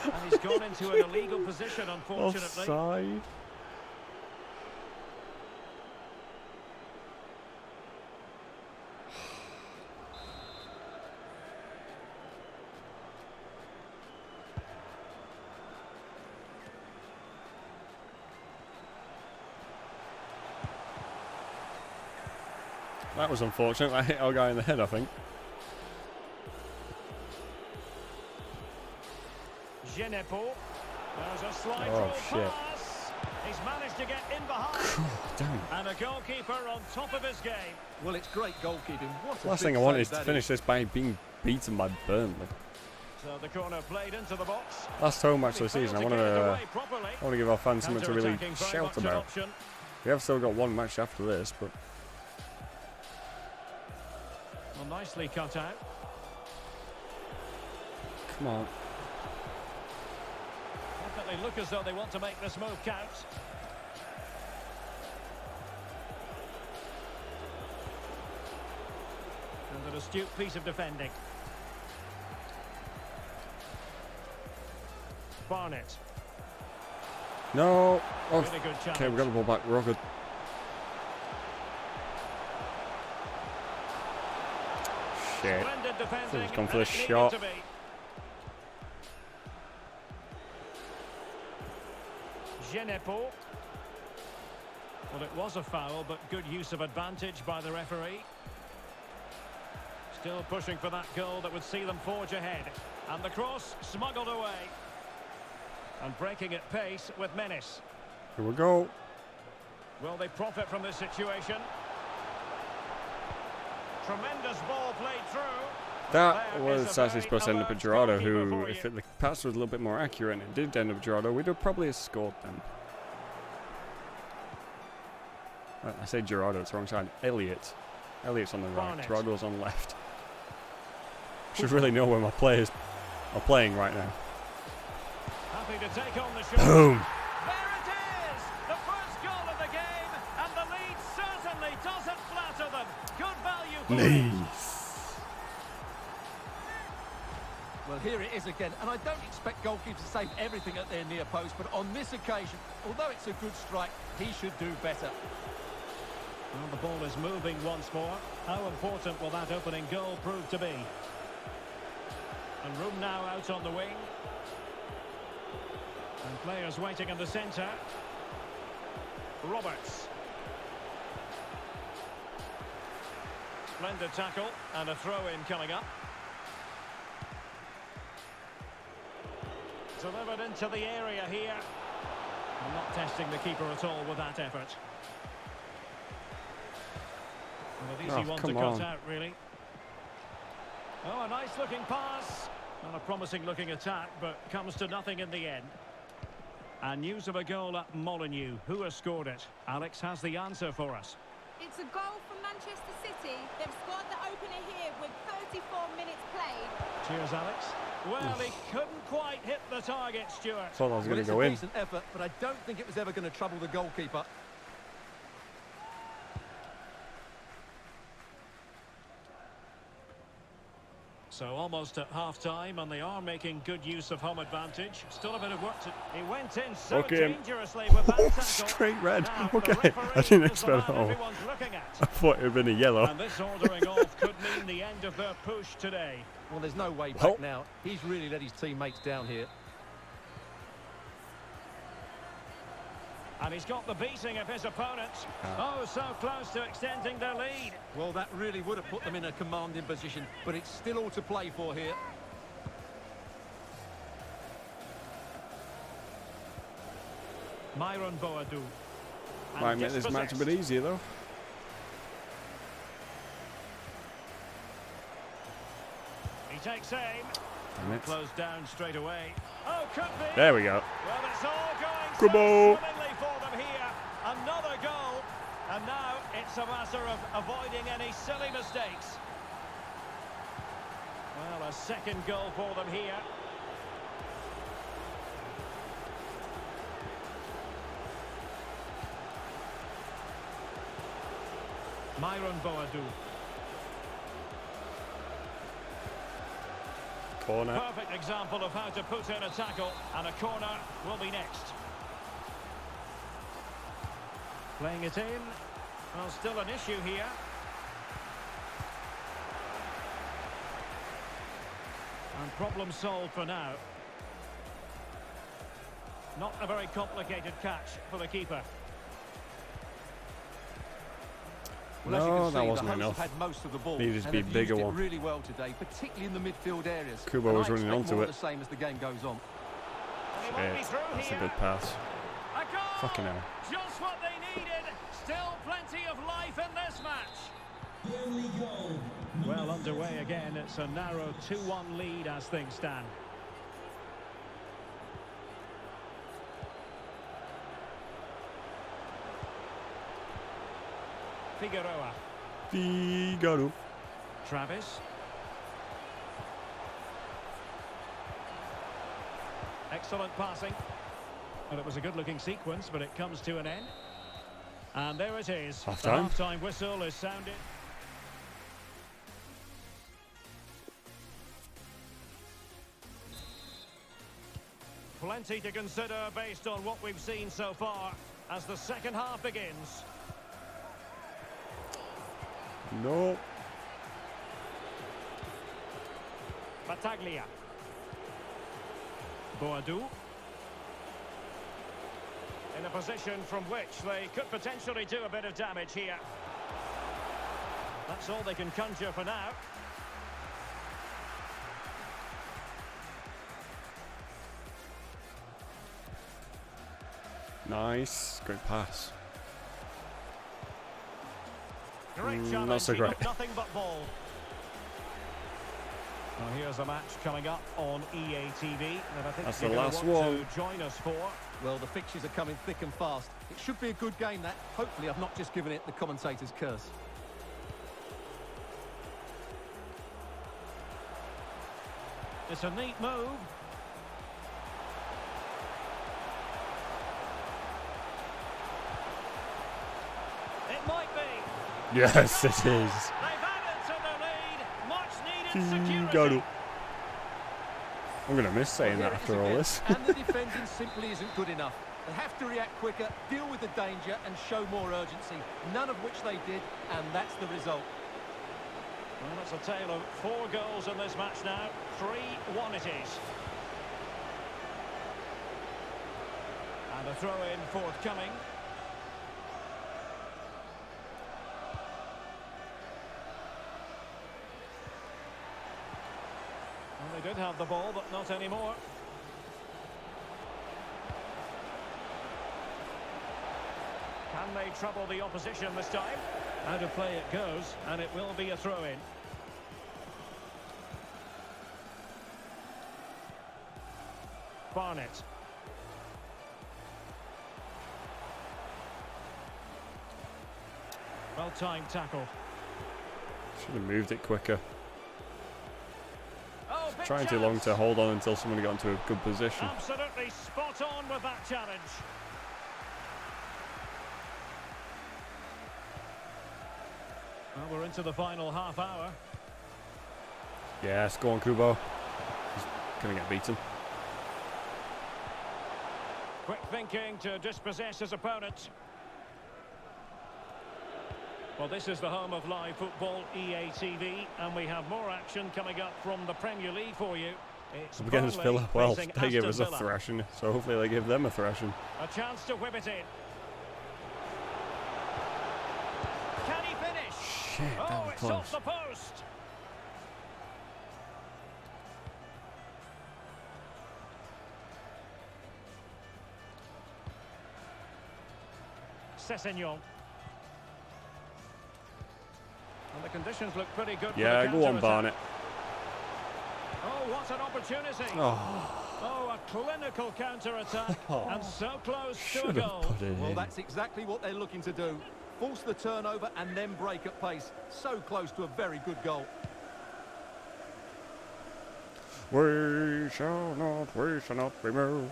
And he's gone into an illegal position, unfortunately. Offside. That was unfortunate. I hit our guy in the head, I think. Genepo. There's a slide Oh, through shit. pass. He's managed to get in behind. Damn. And a goalkeeper on top of his game. Well, it's great goalkeeping. What a Last big thing I want is save to that finish this by being beaten by Burnley. So the corner played into the box. Last home match of the He failed season. I to want get it to away properly. give our fans something to really Counter-attacking, very shout much an about. option. We have still got one match after this, but Well, nicely cut out. come on. Definitely look as though they want to make this move count. And an astute piece of defending. Barnett. No. Oh, Really good challenge. okay, we got the ball back. We're all good. Shit. Splendid defending. He's gone for and the it needed shot. to be. Genepo. Well, it was a foul, but good use of advantage by the referee. Still pushing for that goal that would see them forge ahead. And the cross smuggled away. And breaking at pace with menace. Here we go. Will they profit from this situation? Tremendous ball played through. That There was is a actually very supposed to end up at alert Gerardo, goalkeeper who, for if you. the pass was a little bit more accurate and it did end up at Gerardo, we'd have probably scored then. I say Gerardo, it's the wrong side. Elliot. Elliot's on the right, Barnett. Gerardo's on the left. Should really know where my players are playing right now. Happy to take on the shot. Boom! There it is! The first goal of the game, and the lead certainly doesn't flatter them. Good value for it. Nice. Well, here it is again, and I don't expect goalkeepers to save everything at their near post, but on this occasion, although it's a good strike, he should do better. Well, the ball is moving once more. How important will that opening goal prove to be? And room now out on the wing. And players waiting in the centre. Roberts. Splendid tackle and a throw-in coming up. Delivered into the area here. And not testing the keeper at all with that effort. And an easy Oh, one to come cut on. out, really. Oh, a nice-looking pass. Not a promising-looking attack, but comes to nothing in the end. And news of a goal at Molineux. Who has scored it? Alex has the answer for us. It's a goal from Manchester City. They've scored the opener here with 34 minutes played. Cheers, Alex. Well, he couldn't quite hit the target, Stuart. Thought I was Well, going it's to go a in. decent effort, but I don't think it was ever going to trouble the goalkeeper. So almost at half-time, and they are making good use of home advantage. Still a bit of work to... He went in so Okay. dangerously with that tackle. Straight red. Now, the Okay, referee I didn't is the man expect that. everyone's looking at. I thought it would have been a yellow. And this ordering off could mean the end of their push today. Well, there's no way back Oh. now. He's really let his teammates down here. And he's got the beating of his opponent. Oh, so close to extending their lead. Well, that really would have put them in a commanding position, but it's still all to play for here. Myron Boadu. And Might make this match a bit easier though. He takes aim. Damn it. Closed down straight away. Oh, could be. There we go. Well, it's all going Good so ball. swimmingly for them here. Another goal. And now it's a matter of avoiding any silly mistakes. Well, a second goal for them here. Myron Boadu. Corner. Perfect example of how to put in a tackle, and a corner will be next. Playing it in. Well, still an issue here. And problem solved for now. Not a very complicated catch for the keeper. Well, as you No, can that see, wasn't the hosts enough. have had most of the ball, Needed to and be a they've bigger used it one. really well today, particularly in the midfield areas. Kubo And was I running expect onto more it. of the same as the game goes on. And he won't be Shit, through that's a here. good pass. A goal! Fucking hell. Just what they needed. Still plenty of life in this match. The only goal. Well, underway again. It's a narrow 2-1 lead as things stand. Figueroa. Figaro. Travis. Excellent passing. Well, it was a good-looking sequence, but it comes to an end. And there it is. Half The time. half-time whistle is sounded. Plenty to consider based on what we've seen so far as the second half begins. No. Battaglia. Boadu. In a position from which they could potentially do a bit of damage here. That's all they can conjure for now. Nice. Great pass. Great not challenge, so he got great. nothing but ball. Well, here's a match coming up on EA TV that I think That's you're the gonna last want one. to join us for. Well, the fixtures are coming thick and fast. It should be a good game, that. Hopefully, I've not just given it the commentator's curse. It's a neat move. It might be. Yes, it is. They've added to the lead. Much needed security. Figaro. I'm going to miss saying Well, that here after it is all again, this. And the defending simply isn't good enough. They have to react quicker, deal with the danger, and show more urgency. None of which they did, and that's the result. Well, it's a tale of 4 goals in this match now. 3-1 it is. And a throw-in forthcoming. Well, they did have the ball, but not anymore. Can they trouble the opposition this time? Out of play it goes, and it will be a throw-in. Barnett. Well-timed tackle. Should have moved it quicker. Oh, big Trying too long chance. to hold on until someone got into a good position. Absolutely spot on with that challenge. Well, we're into the final half hour. Yes, go on, Kubo. He's going to get beaten. Quick thinking to dispossess his opponent. Well, this is the home of live football, EA TV, and we have more action coming up from the Premier League for you. It's Against Burnley Villa. Well, facing they gave us Aston a Villa. thrashing, so hopefully they give them a thrashing. A chance to whip it in. Can he finish? Shit, that Oh, was it's close. off the post. Sessegnon. And the conditions look pretty good. Yeah, for the go on, counter-attack. Barnett. Oh, what an opportunity. Oh, Oh, a clinical counter-attack. And so close to a should have goal. put it Well, in. that's exactly what they're looking to do. Force the turnover and then break at pace. So close to a very good goal. We shall not be moved.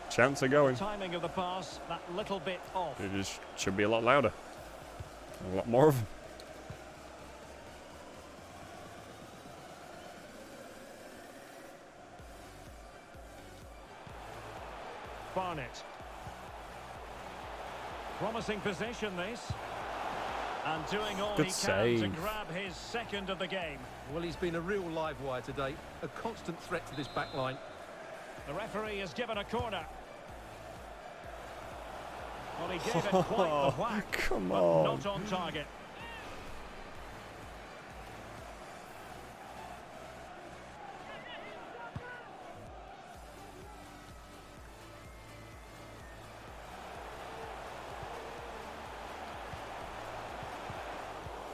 Chance of going. Timing of the pass, that little bit off. It just should be a lot louder. A lot more of them. Barnett. Promising position, this. And doing all Good he can save. to grab his second of the game. Well, he's been a real live wire today. A constant threat to this back line. The referee has given a corner. Well, he gave it quite the whack, Come but on. not on target.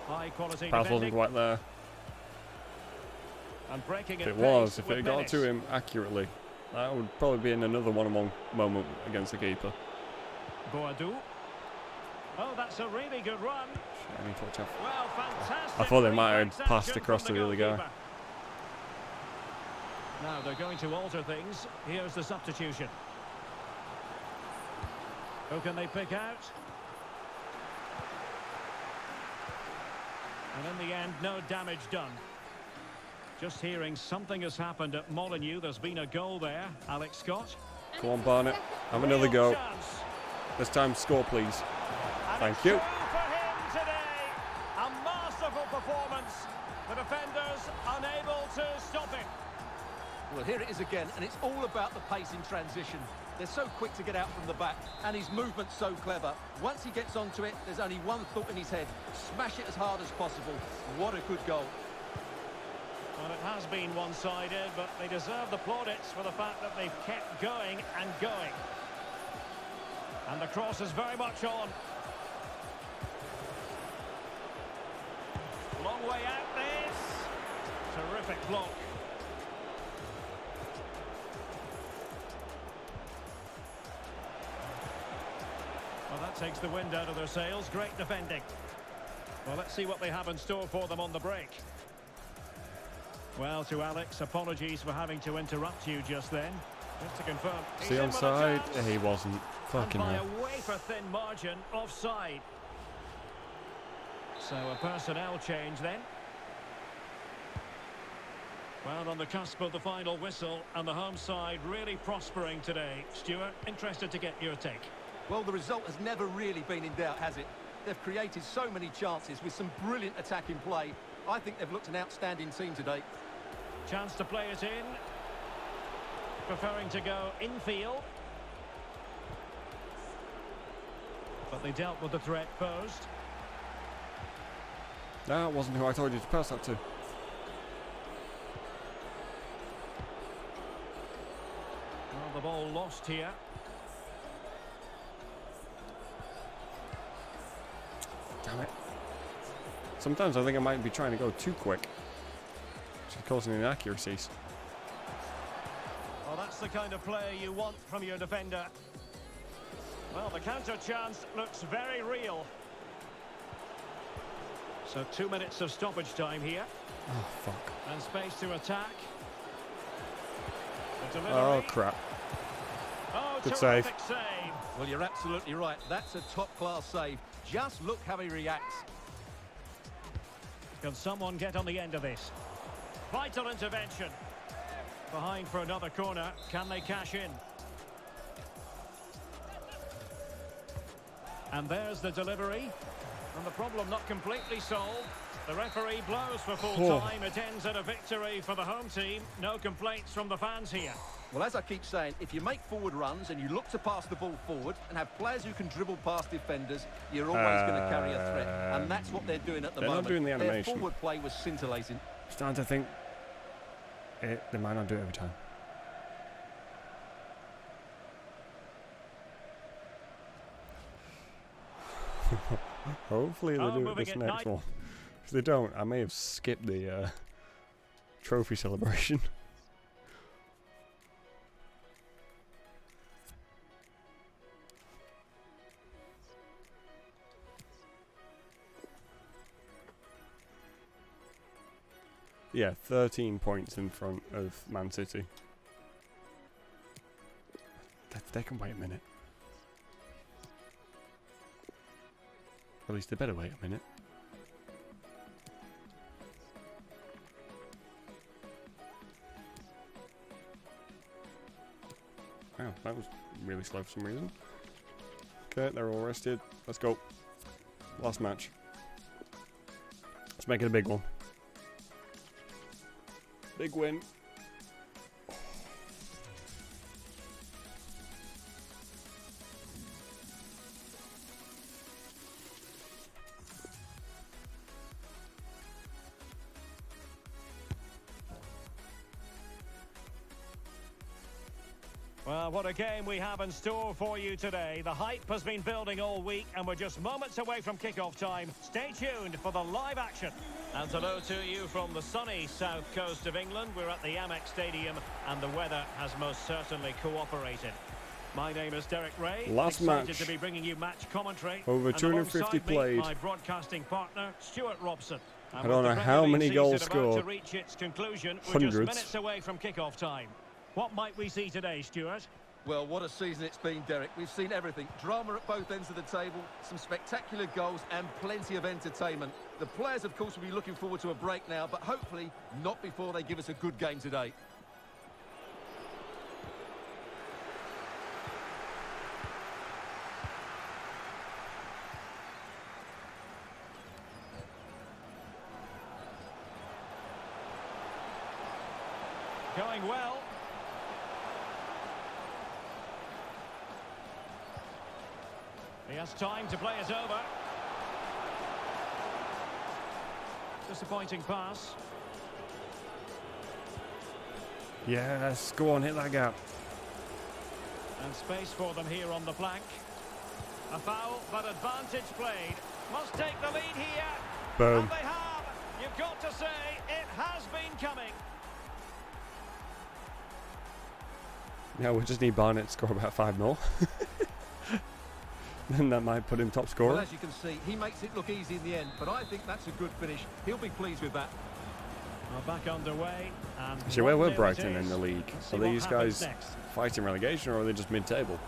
High quality Pass wasn't defending quite there. and breaking If it it was, pace if with it got menace. to him accurately, that would probably be in another one-on-one moment against the keeper. Boadou. Oh, that's a really good run. I need to watch out. Well, fantastic. I thought they might have reflex passed action across from to the other guy. goalkeeper. Now they're going to alter things. Here's the substitution. Who can they pick out? And in the end, no damage done. Just hearing something has happened at Molineux. There's been a goal there. Alex Scott. Come on, Barnett. Have another Real go. chance. This time, score, please. And Thank it's you. two for him today. A masterful performance. The defenders unable to stop him. Well, here it is again, and it's all about the pace in transition. They're so quick to get out from the back, and his movement's so clever. Once he gets onto it, there's only one thought in his head. Smash it as hard as possible. What a good goal. Well, it has been one-sided, but they deserve the plaudits for the fact that they've kept going and going. And the cross is very much on. Long way out this. Terrific block. Well, that takes the wind out of their sails. Great defending. Well, let's see what they have in store for them on the break. Well, to Alex, apologies for having to interrupt you just then. Just to confirm. he's See in with a onside? chance. He wasn't. And Fucking by hell. a wafer-thin margin, offside. So a personnel change then. Well, on the cusp of the final whistle, and the home side really prospering today. Stuart, interested to get your take. Well, the result has never really been in doubt, has it? They've created so many chances with some brilliant attacking play. I think they've looked an outstanding team today. Chance to play it in. Preferring to go infield. But they dealt with the threat posed. That wasn't who I told you to pass that to. Well, the ball lost here. Damn it. Sometimes I think I might be trying to go too quick, which is causing inaccuracies. Well, that's the kind of play you want from your defender. Well, the counter chance looks very real. So 2 minutes of stoppage time here. Oh, fuck. And space to attack. The delivery. Oh, crap. Oh, Good terrific save. Well, you're absolutely right. That's a top-class save. Just look how he reacts. Can someone get on the end of this? Vital intervention. Behind for another corner. Can they cash in? And there's the delivery. And the problem not completely solved. The referee blows for full time. It ends at a victory for the home team. No complaints from the fans here. Well, as I keep saying, if you make forward runs and you look to pass the ball forward and have players who can dribble past defenders, you're always going to carry a threat. And that's what they're doing at the they're moment. not doing the Their animation. forward play was scintillating. Starting to think they might not do it every time. Hopefully they do it moving this it next one. If they don't, I may have skipped the trophy celebration. Yeah, 13 points in front of Man City. They can wait a minute. At least they better wait a minute. Wow, that was really slow for some reason. Okay, they're all rested. Let's go. Last match. Let's make it a big one. Big win. Well, what a game we have in store for you today. The hype has been building all week, and we're just moments away from kickoff time. Stay tuned for the live action. And hello to you from the sunny south coast of England. We're at the Amex Stadium, and the weather has most certainly cooperated. My name is Derek Ray. Last excited match. to be bringing you match commentary. Over And 250 alongside me, played. my broadcasting partner, Stuart Robson. And I don't with know the how Premier many League goals season about scored. to reach its conclusion, we're just Hundreds. minutes away from kickoff time. What might we see today, Stuart? Well, what a season it's been, Derek. We've seen everything. Drama at both ends of the table, some spectacular goals and plenty of entertainment. The players, of course, will be looking forward to a break now, but hopefully not before they give us a good game today. Going well. He has time to play it over. Disappointing pass. Yes, go on, hit that gap. And space for them here on the flank. A foul, but advantage played. Must take the lead here. Boom. And they have. You've got to say, it has been coming. Yeah, we just need Barnett to score about 5-0. Then that might put him top scorer. Well, as you can see, he makes it look easy in the end, but I think that's a good finish. He'll be pleased with that. Well, back underway. And Actually, where were 1-0 it Brighton is. in the league? Let's see Are what these happens guys next. fighting relegation, or are they just mid-table?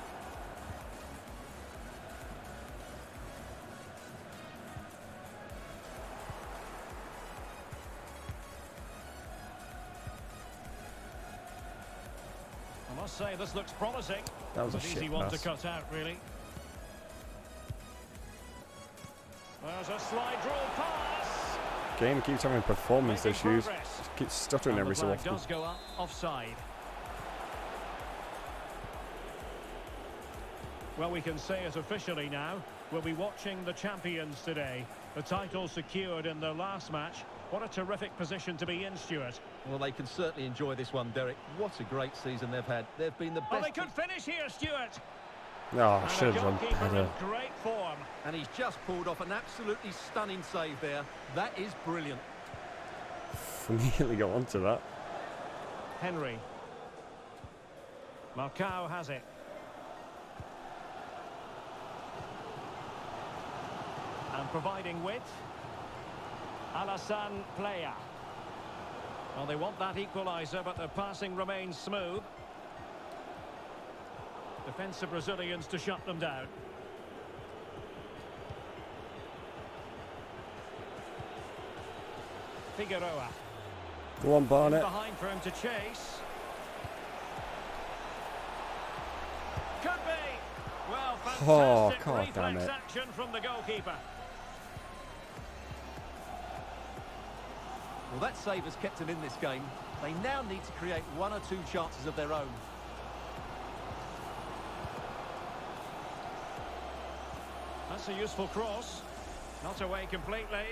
I must say, this looks promising. That was a An easy shit one pass. to cut out, really. There's a slide rule pass. Game keeps having performance Making issues. progress. Just keeps stuttering And every the so flag often. does go up offside. Well, we can say it officially now. We'll be watching the champions today. The title secured in their last match. What a terrific position to be in, Stuart. Well, they can certainly enjoy this one, Derek. What a great season they've had. They've been the Oh, best. they could finish here, Stuart. Oh, And should a have done goalkeeper better. in great form. And he's just pulled off an absolutely stunning save there. That is brilliant. Nearly got onto that. Henry. Marcao has it. And providing width. Alassane Playa. Well, they want that equaliser, but their passing remains smooth. Defensive Brazilians to shut them down. Figueroa. Go on, Barnett. Behind for him to chase. Could be. Well, Oh, fantastic God damn reflex it. action from the goalkeeper. Well, that save has kept them in this game. They now need to create one or two chances of their own. That's a useful cross. Not away completely.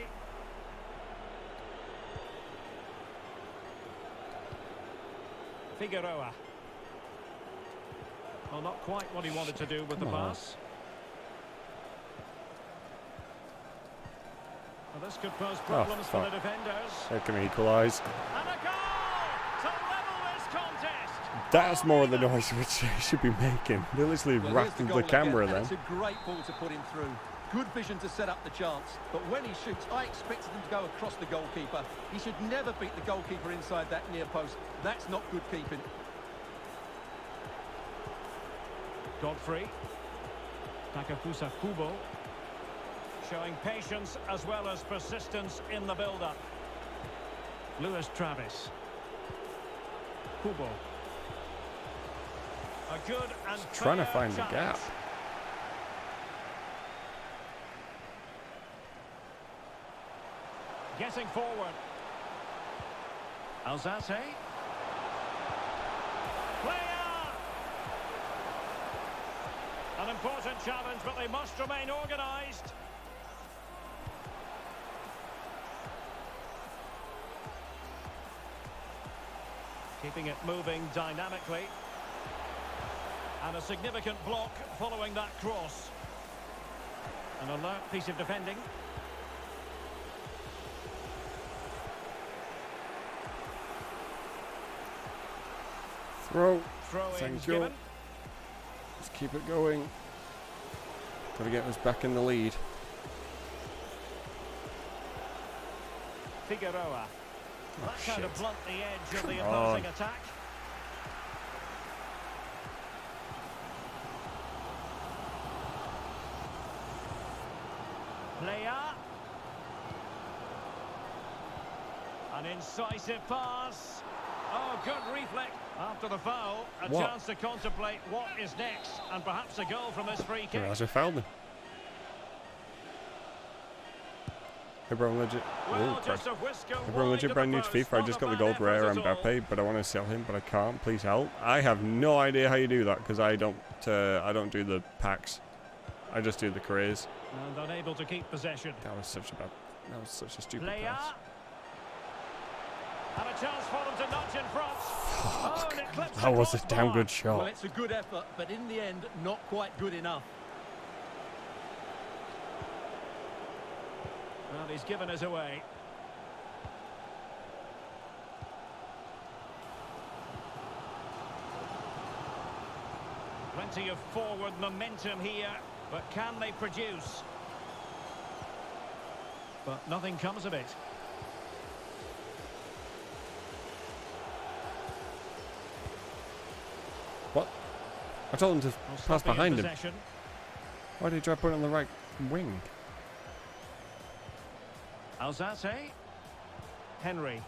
Figueroa. Well, not quite what he wanted to do with the Come on. pass. Well, this could pose problems for the defenders. They can equalise. And a goal to level this contest. That's more of the noise which they should be making. They're literally Well, here's racking goal the camera again, and then. It's a great ball to put him through. Good vision to set up the chance. But when he shoots, I expected him to go across the goalkeeper. He should never beat the goalkeeper inside that near post. That's not good keeping. Godfrey. Takafusa Kubo. Showing patience as well as persistence in the build-up. Lewis Travis. Kubo. A good and Trying to fair find the challenge. gap. Getting forward. Alzate. Player! An important challenge, but they must remain organised. Keeping it moving dynamically. And a significant block following that cross. An alert piece of defending. Throw. Throw-ins Thank you. given. Let's keep it going. Got to get us back in the lead. Figueroa. Oh, That kind of shit. blunt the edge of the Come on. opposing attack. Player. An incisive pass. Oh, good reflex. After the foul, a What? chance to contemplate what is next, and perhaps a goal from this free kick. Realised I fouled them. Hey bro, I'm legit. Well, Oh, just a whisker hey bro, I'm wide legit to brand the new to post. FIFA. I Not just a got the bad gold effort rare at all. Mbappe, but I want to sell him, but I can't. Please help. I have no idea how you do that because I don't do the packs. I just do the careers. And unable to keep possession. That was such a stupid Player. pass. And a chance for them to nudge in front. Oh, and it clips That was a the damn crossbar. good shot. Well, it's a good effort, but in the end, not quite good enough. Well, he's given us away. Plenty of forward momentum here, but can they produce? But nothing comes of it. What? I told him to Well, pass stopping in behind him. possession. Why did he try to put it on the right wing? Alzate. Henry.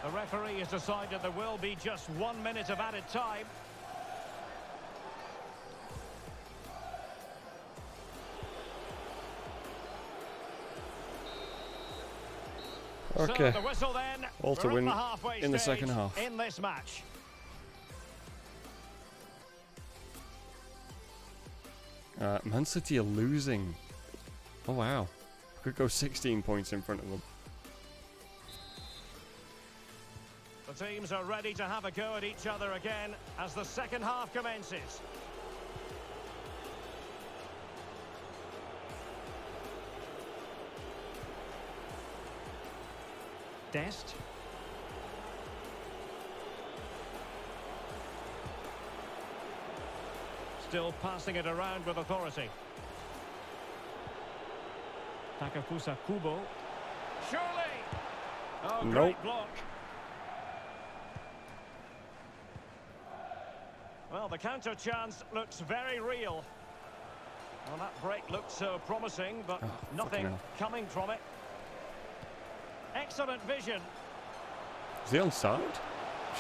The referee has decided there will be just 1 minute of added time. Okay. So the whistle then. All to We're win at the halfway in the stage second half. in this match. Man City are losing. Oh wow. Could go 16 points in front of them. The teams are ready to have a go at each other again as the second half commences. Dest. Still passing it around with authority. Takafusa Kubo. Surely! Oh, Nope. great block. Well, the counter chance looks very real. Well, that break looked so promising, but Oh, nothing fucking hell. coming from it. Excellent vision. Is he onside?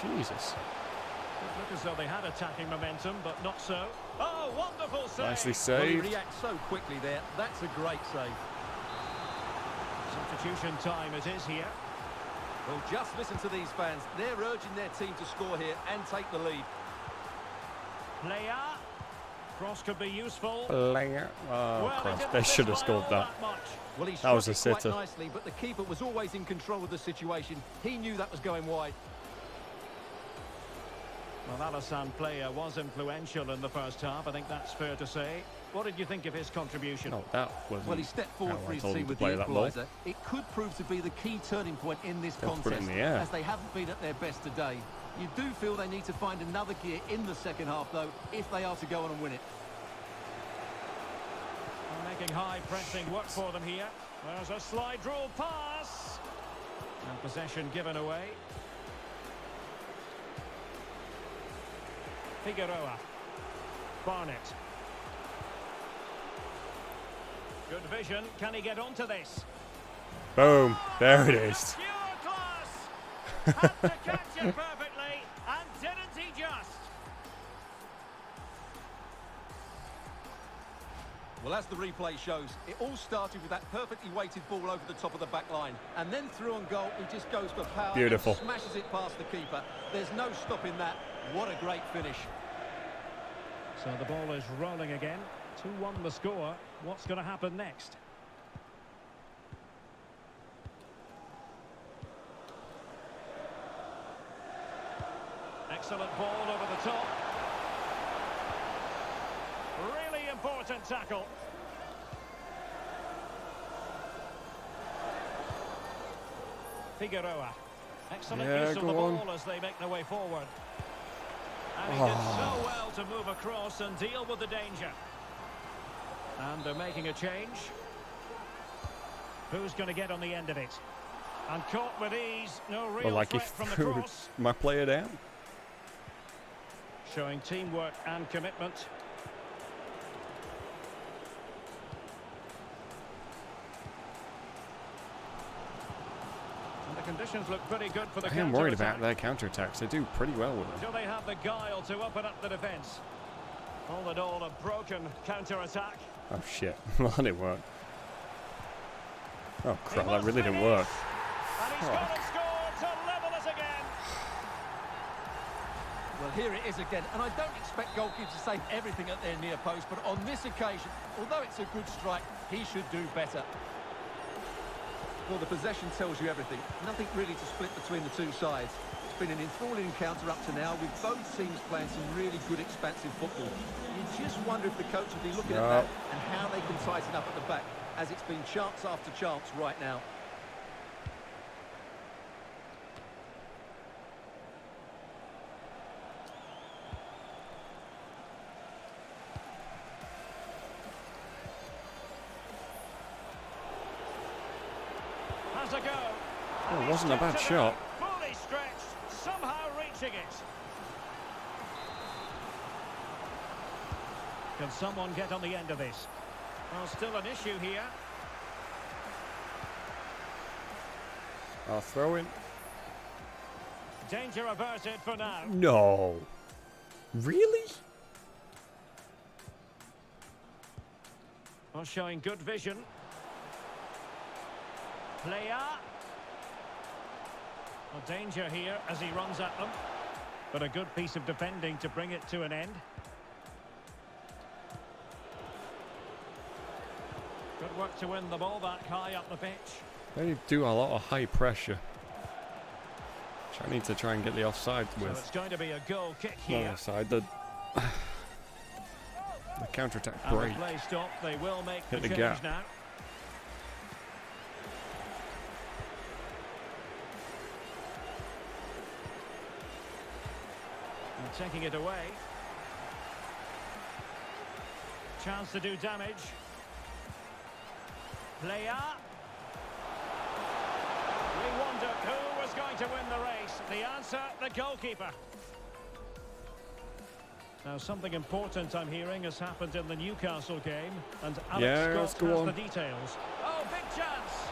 Jesus. It looked as though they had attacking momentum, but not so. Oh, wonderful save! Nicely Well, he saved. reacts so quickly there. That's a great save. Substitution time it is here. Well, just listen to these fans. They're urging their team to score here and take the lead. Player. Cross could be useful. Player. Oh, Well, he Christ. didn't They miss should have by scored all that. much. Well, he That was struck a it quite sitter. nicely, but the keeper was always in control of the situation. He knew that was going wide. Well, Alassane Player was influential in the first half. I think that's fair to say. What did you think of his contribution? Oh, that wasn't. Well, he stepped forward how for I his told him team to with play the that ball. equaliser. It could prove to be the key turning point in this Let's put it contest, in the air. as they haven't been at their best today. You do feel they need to find another gear in the second half, though, if they are to go on and win it. Making high pressing work for them here. There's a slide rule pass. And possession given away. Figueroa. Barnett. Good vision. Can he get onto this? Boom. There it is. Pure class. Had to catch it perfectly, and didn't he just? Well, as the replay shows, it all started with that perfectly weighted ball over the top of the back line. And then through on goal, he just goes for power. Beautiful. And smashes it past the keeper. There's no stopping that. What a great finish. So the ball is rolling again. 2-1 the score. What's going to happen next? Excellent ball over the top. Really important tackle. Figueroa. Excellent use of the ball as they make their way forward. And he did so well to move across and deal with the danger. And they're making a change. Who's going to get on the end of it? And caught with ease. No real Well, like he threat from the threw cross. my player down. Showing teamwork and commitment. And the conditions look pretty good for the I am worried counter-attack. about their counter-attacks. They do pretty well with Do them. they have the guile to open up the defence? All in all, a broken counter-attack. Oh, shit. Well, that didn't work. Oh, crap. He That must really didn't finish. work. And he's got it scored to level us again. Well, here it is again, and I don't expect goalkeepers to save everything at their near post, but on this occasion, although it's a good strike, he should do better. Well, the possession tells you everything. Nothing really to split between the two sides. It's been an enthralling encounter up to now, with both teams playing some really good expansive football. You just wonder if the coach will be looking at that and how they can tighten up at the back, as it's been chance after chance right now. Has a go. Oh, And it wasn't a he's bad tipped it shot. out, fully stretched, somehow reaching it. Can someone get on the end of this? Well, still an issue here. I'll throw in. Danger averted for now. No. Really? Well, showing good vision. Player. Well, danger here as he runs at them. But a good piece of defending to bring it to an end. Good work to win the ball back high up the pitch. They do a lot of high pressure. Which I need to try and get the offside So with. it's going to be a goal kick Not here. offside, the counter-attack And break. the play stop, they will make Hit the the change gap. now. And taking it away. Chance to do damage. Player. We wonder who was going to win the race. The answer, the goalkeeper. Now, something important I'm hearing has happened in the Newcastle game, and Alex Scott has the details. Oh, big chance!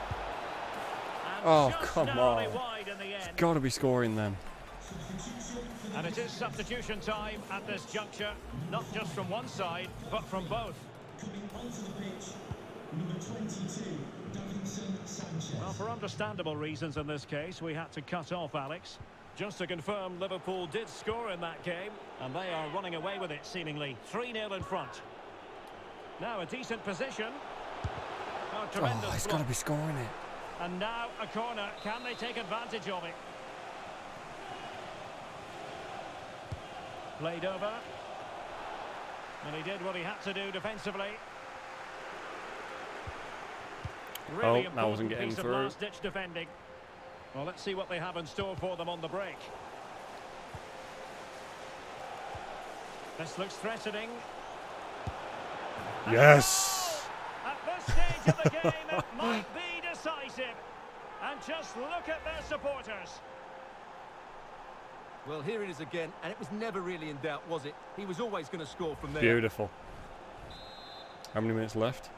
And Oh, just come narrowly on. wide in the end. Got to be scoring them. And it is substitution time at this juncture, not just from one side, but from both. Coming onto the pitch, number 22, Davinson Sanchez. Well, for understandable reasons in this case, we had to cut off Alex. Just to confirm, Liverpool did score in that game, and they are running away with it, seemingly. 3-0 in front. Now a decent position. Oh, tremendous Oh, he's block. got to be scoring it. And now a corner. Can they take advantage of it? Played over. And he did what he had to do defensively. Really that wasn't important getting piece of through. last-ditch defending. Well, let's see what they have in store for them on the break. This looks threatening. Yes! At this stage of the game, it might be decisive. And just look at their supporters. Well, here it is again, and it was never really in doubt, was it? He was always going to score from there. Beautiful. How many minutes left?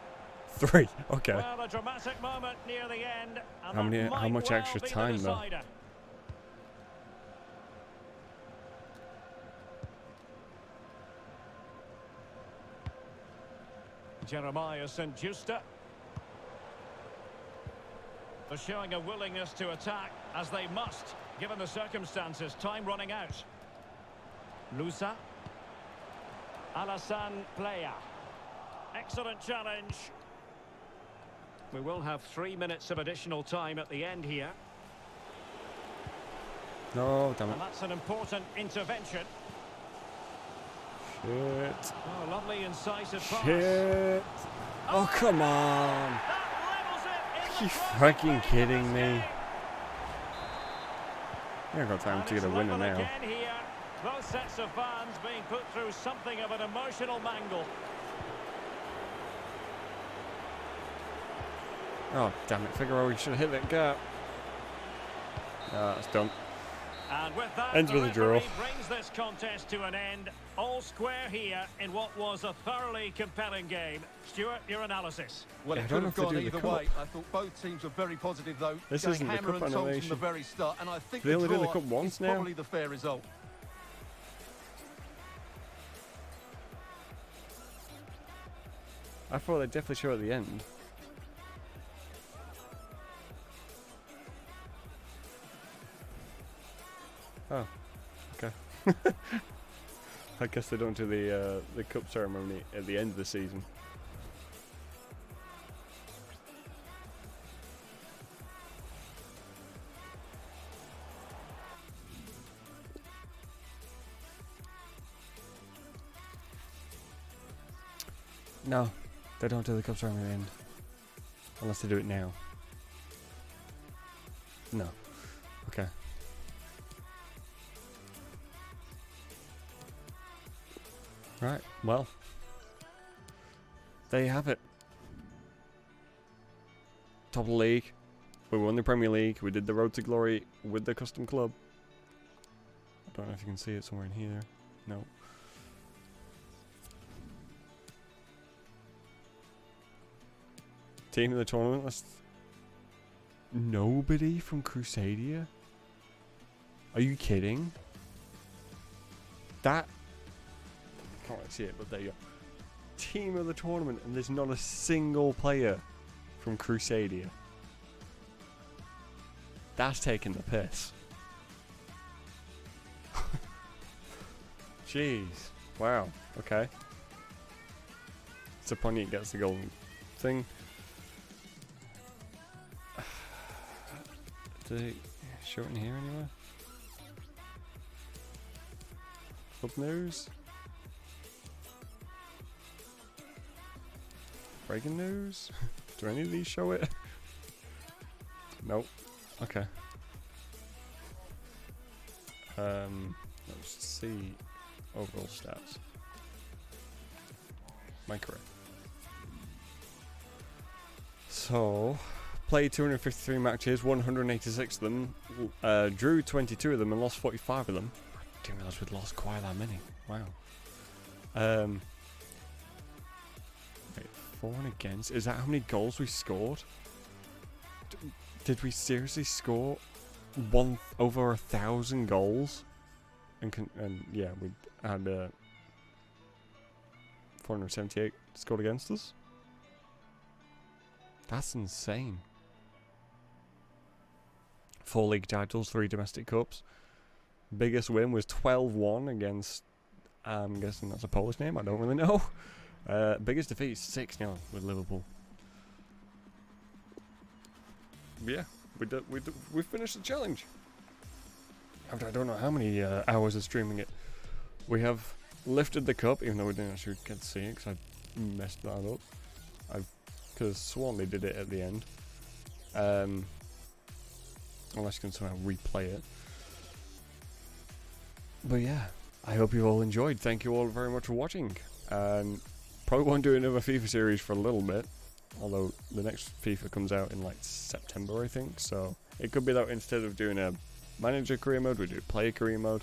3. Okay. Well, a dramatic moment near the end. And How much extra time though? Jeremiah St. Justa. They're showing a willingness to attack, as they must, given the circumstances. Time running out. Lusa. Alassane Playa. Excellent challenge. We will have 3 minutes of additional time at the end here. No, damn it. And that's an important intervention. Shit. Oh, lovely incisive pass. Shit. Oh, come on. Are you fucking kidding me? I ain't got time to get a winner now. Again here. Both sets of fans being put through something of an emotional mangle. Oh, damn it. Figaro, you should have hit that gap. That's done. And with that, Ends with a draw. brings this contest to an end. All square here in what was a thoroughly compelling game. Stuart, your analysis. Well, I it don't could know have if they gone do the either cup. way. I thought both teams were very positive, though. This going isn't the hammer cup and tongs from animation. the very start, and I think They the only do the draw cup once is now? probably the fair result. I thought they'd definitely show at the end. Oh, okay. I guess they don't do the cup ceremony at the end of the season. No, they don't do the cup ceremony at the end. Unless they do it now. No. Okay. Right, well. There you have it. Top of the league. We won the Premier League. We did the Road to Glory with the custom club. I don't know if you can see it somewhere in here. No. Team of the tournament list. Nobody from Crusadia? Are you kidding? That... Can't really see it, but there you go. Team of the tournament, and there's not a single player from Crusadia. That's taking the piss. Jeez. Wow. Okay. Saponic gets the golden thing. Did it show it in here anywhere? Club news? Breaking news? Do any of these show it? Nope. Okay. Let's see overall stats. Am I correct? So, played 253 matches, 186 of them, drew 22 of them and lost 45 of them. I didn't realise we'd lost quite that many. Wow. Wait, 4 and against. Is that how many goals we scored? Did we seriously score over 1,000 goals? And yeah, we had 478 scored against us. That's insane. 4 league titles, 3 domestic cups. Biggest win was 12-1 against, I'm guessing that's a Polish name, I don't really know. Biggest defeat, 6-0 with Liverpool. Yeah, we finished the challenge. I don't know how many hours of streaming it. We have lifted the cup, even though we didn't actually get to see it because I messed that up. I could have sworn they did it at the end. Unless you can somehow replay it. But yeah, I hope you all enjoyed. Thank you all very much for watching. Probably won't do another FIFA series for a little bit. Although the next FIFA comes out in like September, I think. So it could be that instead of doing a manager career mode, we do player career mode.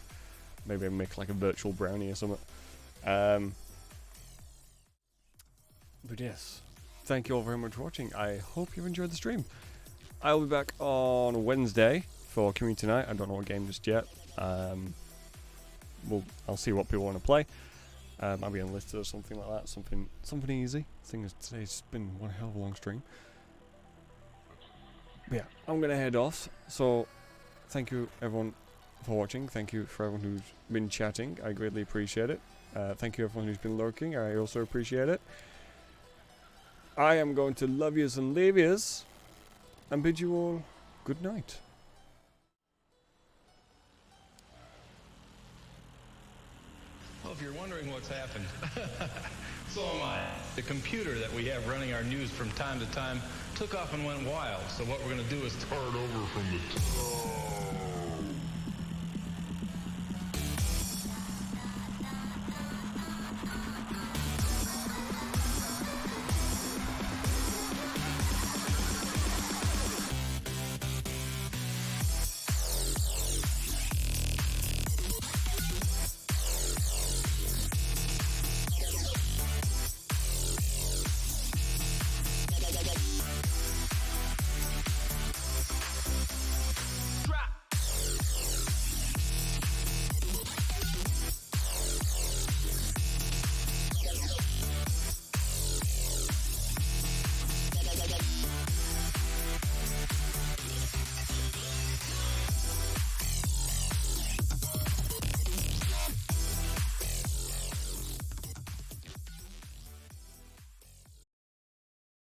Maybe make like a virtual brownie or something. But yes, thank you all very much for watching. I hope you've enjoyed the stream. I'll be back on Wednesday for Community Night. I don't know what game just yet. I'll see what people want to play. Maybe Enlisted or something like that. Something easy. I think today's been one hell of a long stream. But yeah, I'm gonna head off. So thank you everyone for watching. Thank you for everyone who's been chatting. I greatly appreciate it. Thank you everyone who's been lurking. I also appreciate it. I am going to love yous and leave yous and bid you all good night. Well, if you're wondering what's happened, so am I. The computer that we have running our news from time to time took off and went wild. So what we're going to do is start over from the top.